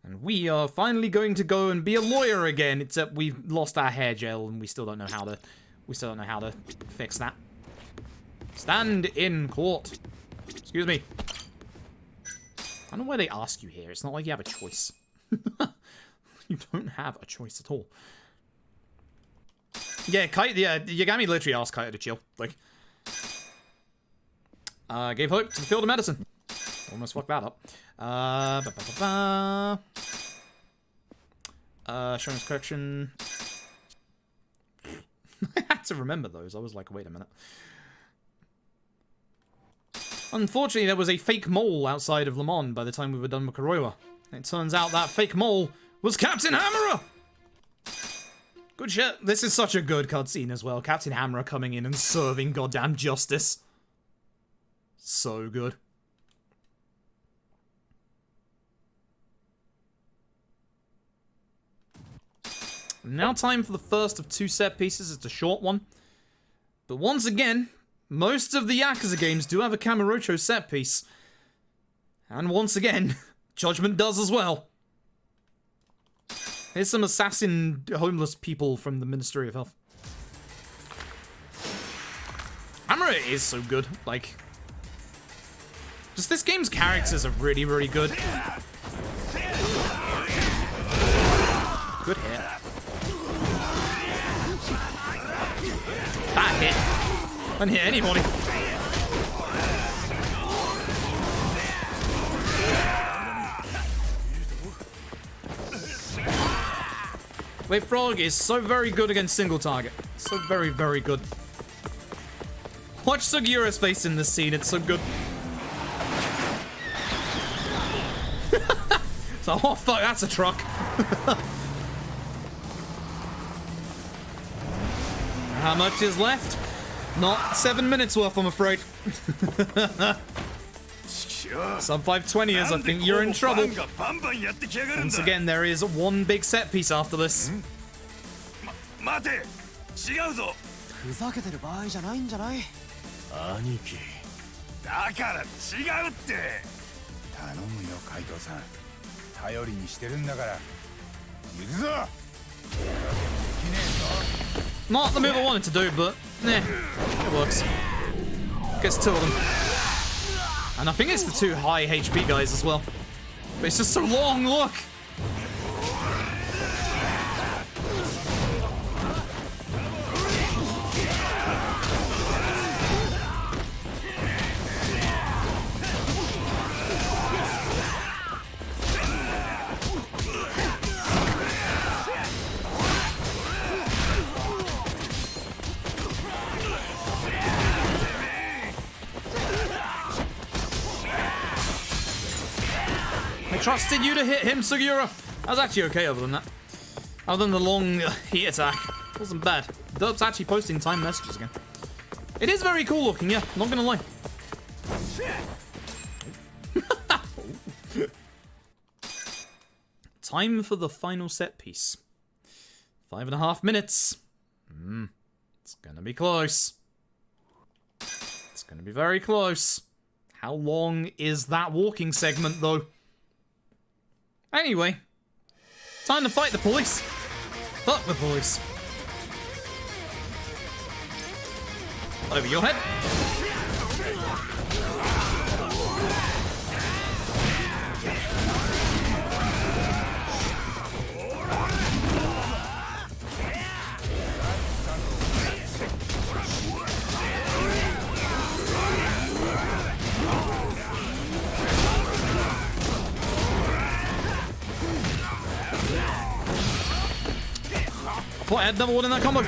And we are finally going to go and be a lawyer again, except we've lost our hair gel and we still don't know how to fix that. Stand in court. Excuse me. I don't know why they ask you here. It's not like you have a choice. You don't have a choice at all. Yeah, Yagami literally asked Kaito to chill. Like, gave hope to the field of medicine. Almost fucked that up. Showing correction. I had to remember those. I was like, wait a minute. Unfortunately, there was a fake mole outside of Le Mans by the time we were done with Kuroiwa. It turns out that fake mole was Captain Hammerer! Good shit. This is such a good cutscene as well. Captain Hammerer coming in and serving goddamn justice. So good. Now time for the first of 2 set pieces. It's a short one. But once again, most of the Yakuza games do have a Kamurocho set piece. And once again, Judgment does as well. Here's some assassin homeless people from the Ministry of Health. Hammerer is so good. Like, just this game's characters are really, really good. Good hit. Bad hit. Didn't hit anybody. Wait, Frog is so very good against single target. So very, very good. Watch Sugiura's face in this scene, it's so good. So, oh fuck, that's a truck. How much is left? Not 7 minutes worth, I'm afraid. Sub 520ers, I think you're in trouble. Once again, there is one big set piece after this. ふざけてる場合じゃないんじゃない？兄貴。だから違うって。頼むよ、カイトさん。頼りにしてるんだから。行くぞ。 Not the move I wanted to do, but it works. Gets 2 of them. And I think it's the 2 high HP guys as well. But it's just so long, look! I trusted you to hit him, Sugiura. I was actually okay other than that. Other than the long heat attack. It wasn't bad. Derp's actually posting time messages again. It is very cool looking, yeah. Not gonna lie. Time for the final set piece. 5.5 minutes. It's gonna be close. It's gonna be very close. How long is that walking segment, though? Anyway, time to fight the police. Fuck the police. Over your head. I thought I had double one in that combo.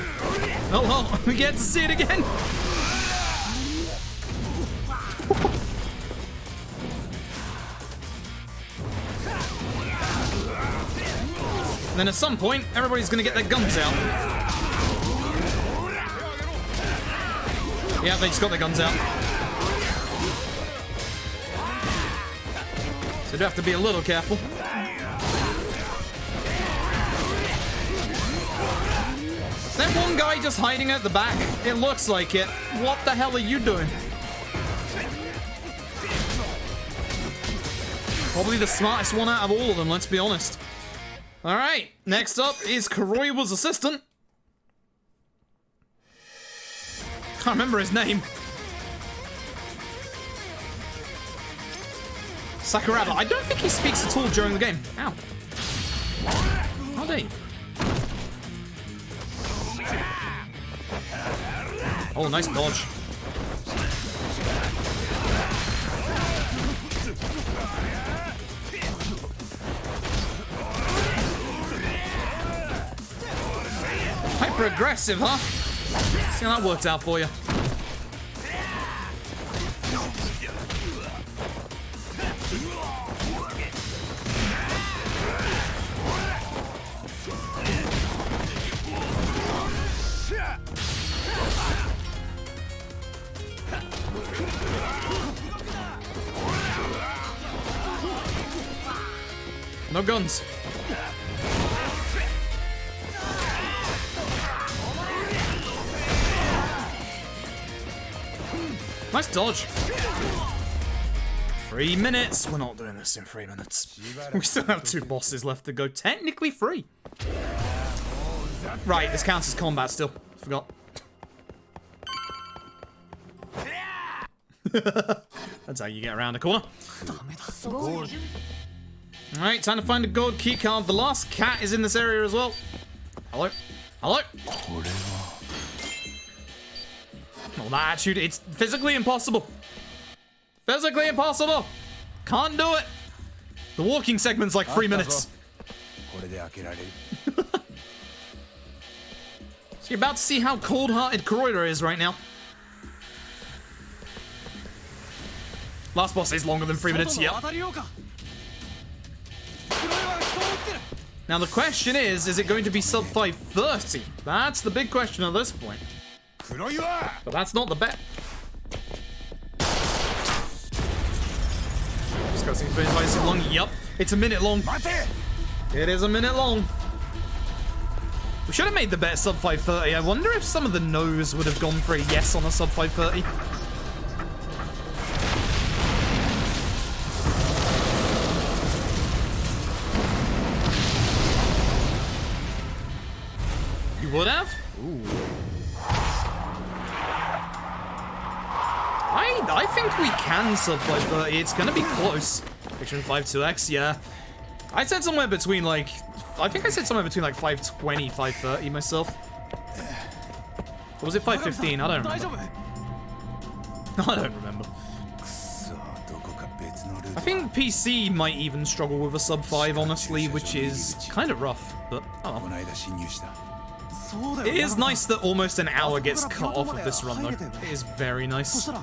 Oh well, we get to see it again. And then at some point, everybody's gonna get their guns out. Yeah, they just got their guns out. So you do have to be a little careful. Is that one guy just hiding at the back? It looks like it. What the hell are you doing? Probably the smartest one out of all of them, let's be honest. Alright, next up is Kuroiwa's assistant. Can't remember his name. Sakuraba. I don't think he speaks at all during the game. Ow. How dare you? Oh, nice dodge. Hyper aggressive, huh? See how that worked out for you. No guns. Nice dodge. 3 minutes. We're not doing this in 3 minutes. We still have 2 bosses left to go. Technically 3. Right, this counts as combat still. Forgot. That's how you get around a corner. Alright, time to find a gold keycard. The last cat is in this area as well. Hello? Hello? Well, that attitude, it's physically impossible. Physically impossible. Can't do it. The walking segment's like 3 minutes. So you're about to see how cold-hearted Koroida is right now. Last boss is longer than 3 minutes, yep. Now the question is it going to be sub 530? That's the big question at this point. But that's not the bet. Just got things very nice and long. Yup, it's a minute long. It is a minute long. We should have made the bet sub 530. I wonder if some of the no's would have gone for a yes on a sub 530. You would have? Ooh. I think we can sub 530. It's gonna be close. Picture 5-2x, yeah. I said somewhere between like, I think I said somewhere between like 520, 530 myself. Or was it 515? I don't remember. I don't remember. I think PC might even struggle with a sub 5, honestly, which is kind of rough, but oh well. It is nice that almost an hour gets cut off of this run, though. It is very nice. None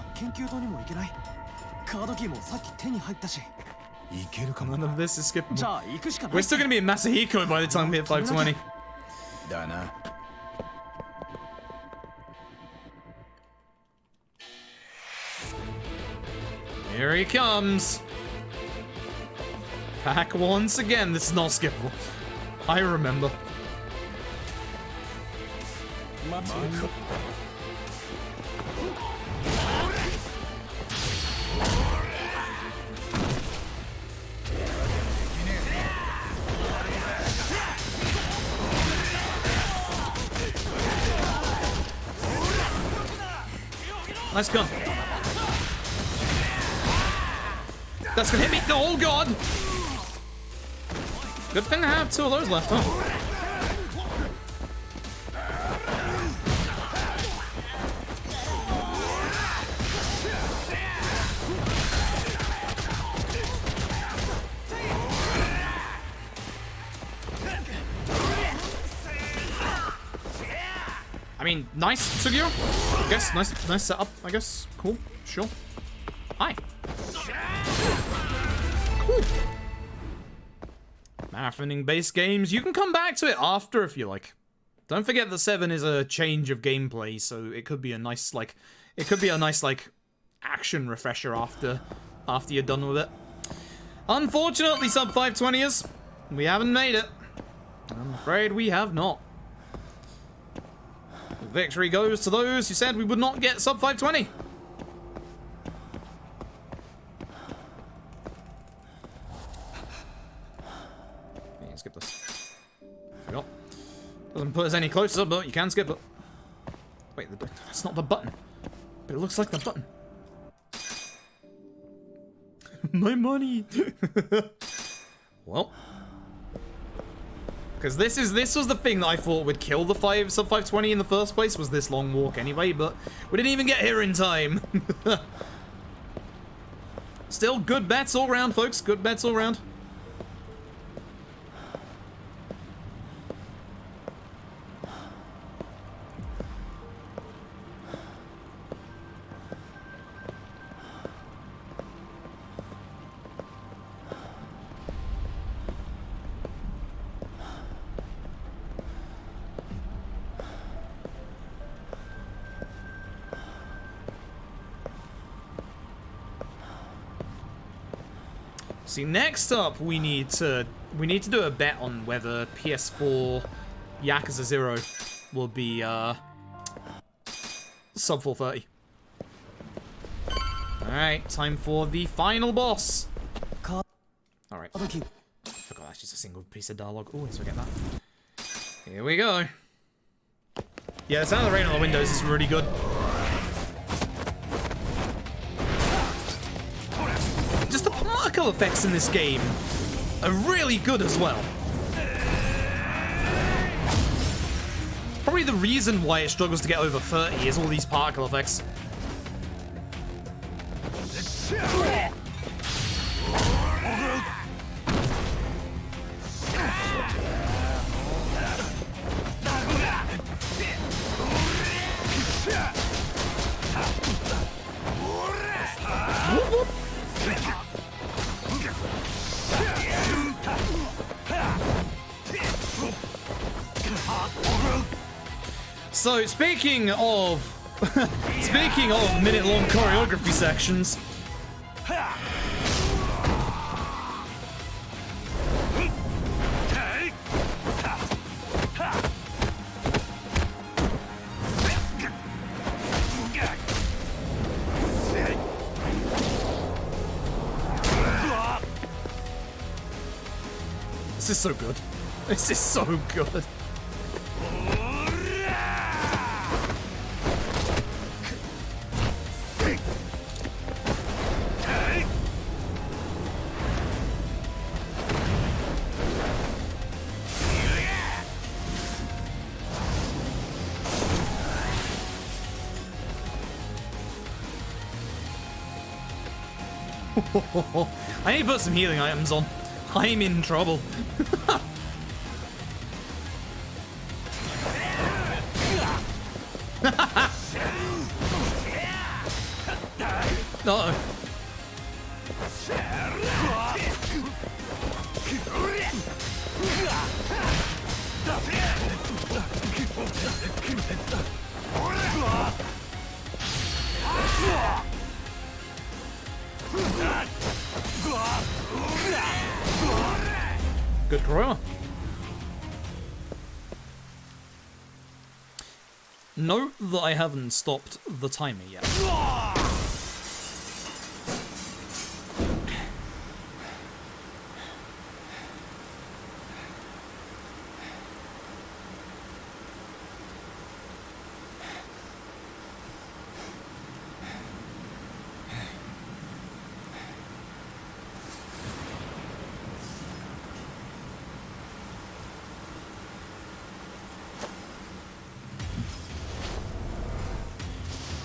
of this is skippable. We're still going to be in Masahiko by the time we hit 520. Here he comes. Back once again. This is not skippable. I remember. Nice gun. That's gonna hit me. Oh god! Good thing I have 2 of those left, huh? I mean, nice, Sugio. I guess, nice setup, I guess. Cool, sure. Hi. Cool. Marathon base games, you can come back to it after if you like. Don't forget that 7 is a change of gameplay, so it could be a nice, like, action refresher after you're done with it. Unfortunately, sub 520ers, we haven't made it. I'm afraid we have not. Victory goes to those who said we would not get sub 520. You can skip this. Forgot. Doesn't put us any closer, but you can skip it. Wait, that's not the button. But it looks like the button. My money. Well. Because this was the thing that I thought would kill the sub 520 in the first place, was this long walk anyway, but we didn't even get here in time. Still, good bets all round, folks. Good bets all round. See, next up, we need to do a bet on whether PS4 Yakuza 0 will be sub 430. All right, time for the final boss. All right. I forgot that's just a single piece of dialogue. Always forget that. Here we go. Yeah, the sound of the rain on the windows is really good. Just the particle effects in this game are really good as well. Probably the reason why it struggles to get over 30 is all these particle effects. So speaking of minute-long choreography sections, this is so good. This is so good. I need to put some healing items on. I'm in trouble. Uh-oh. Good choreo. Note that I haven't stopped the timer yet.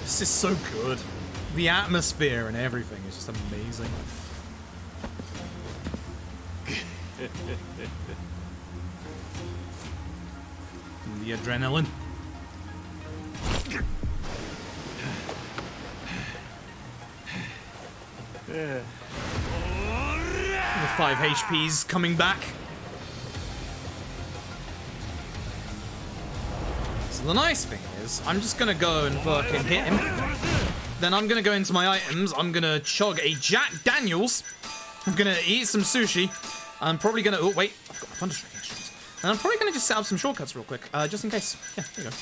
This is so good. The atmosphere and everything is just amazing. The adrenaline. The 5 HP's coming back. So the nice thing is, I'm just gonna go and fucking hit him. Then I'm gonna go into my items. I'm gonna chug a Jack Daniels. I'm gonna eat some sushi. I'm probably gonna. Oh wait, I've got my Thunderstrike instruments. And I'm probably gonna just set up some shortcuts real quick, just in case. Yeah, there you go.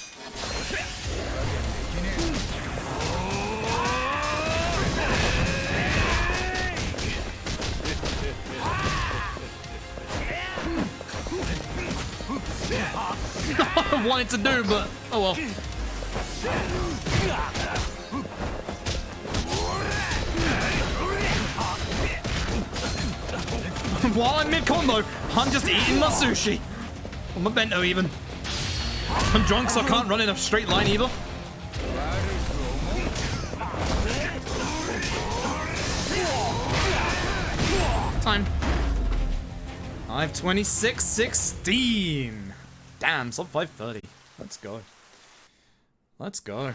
I wanted to do, but oh well. While I'm mid-combo, I'm just eating my sushi. Or my bento, even. I'm drunk, so I can't run in a straight line, either. Time. 5:26:16. Damn, sub 5:30. Let's go. Let's go.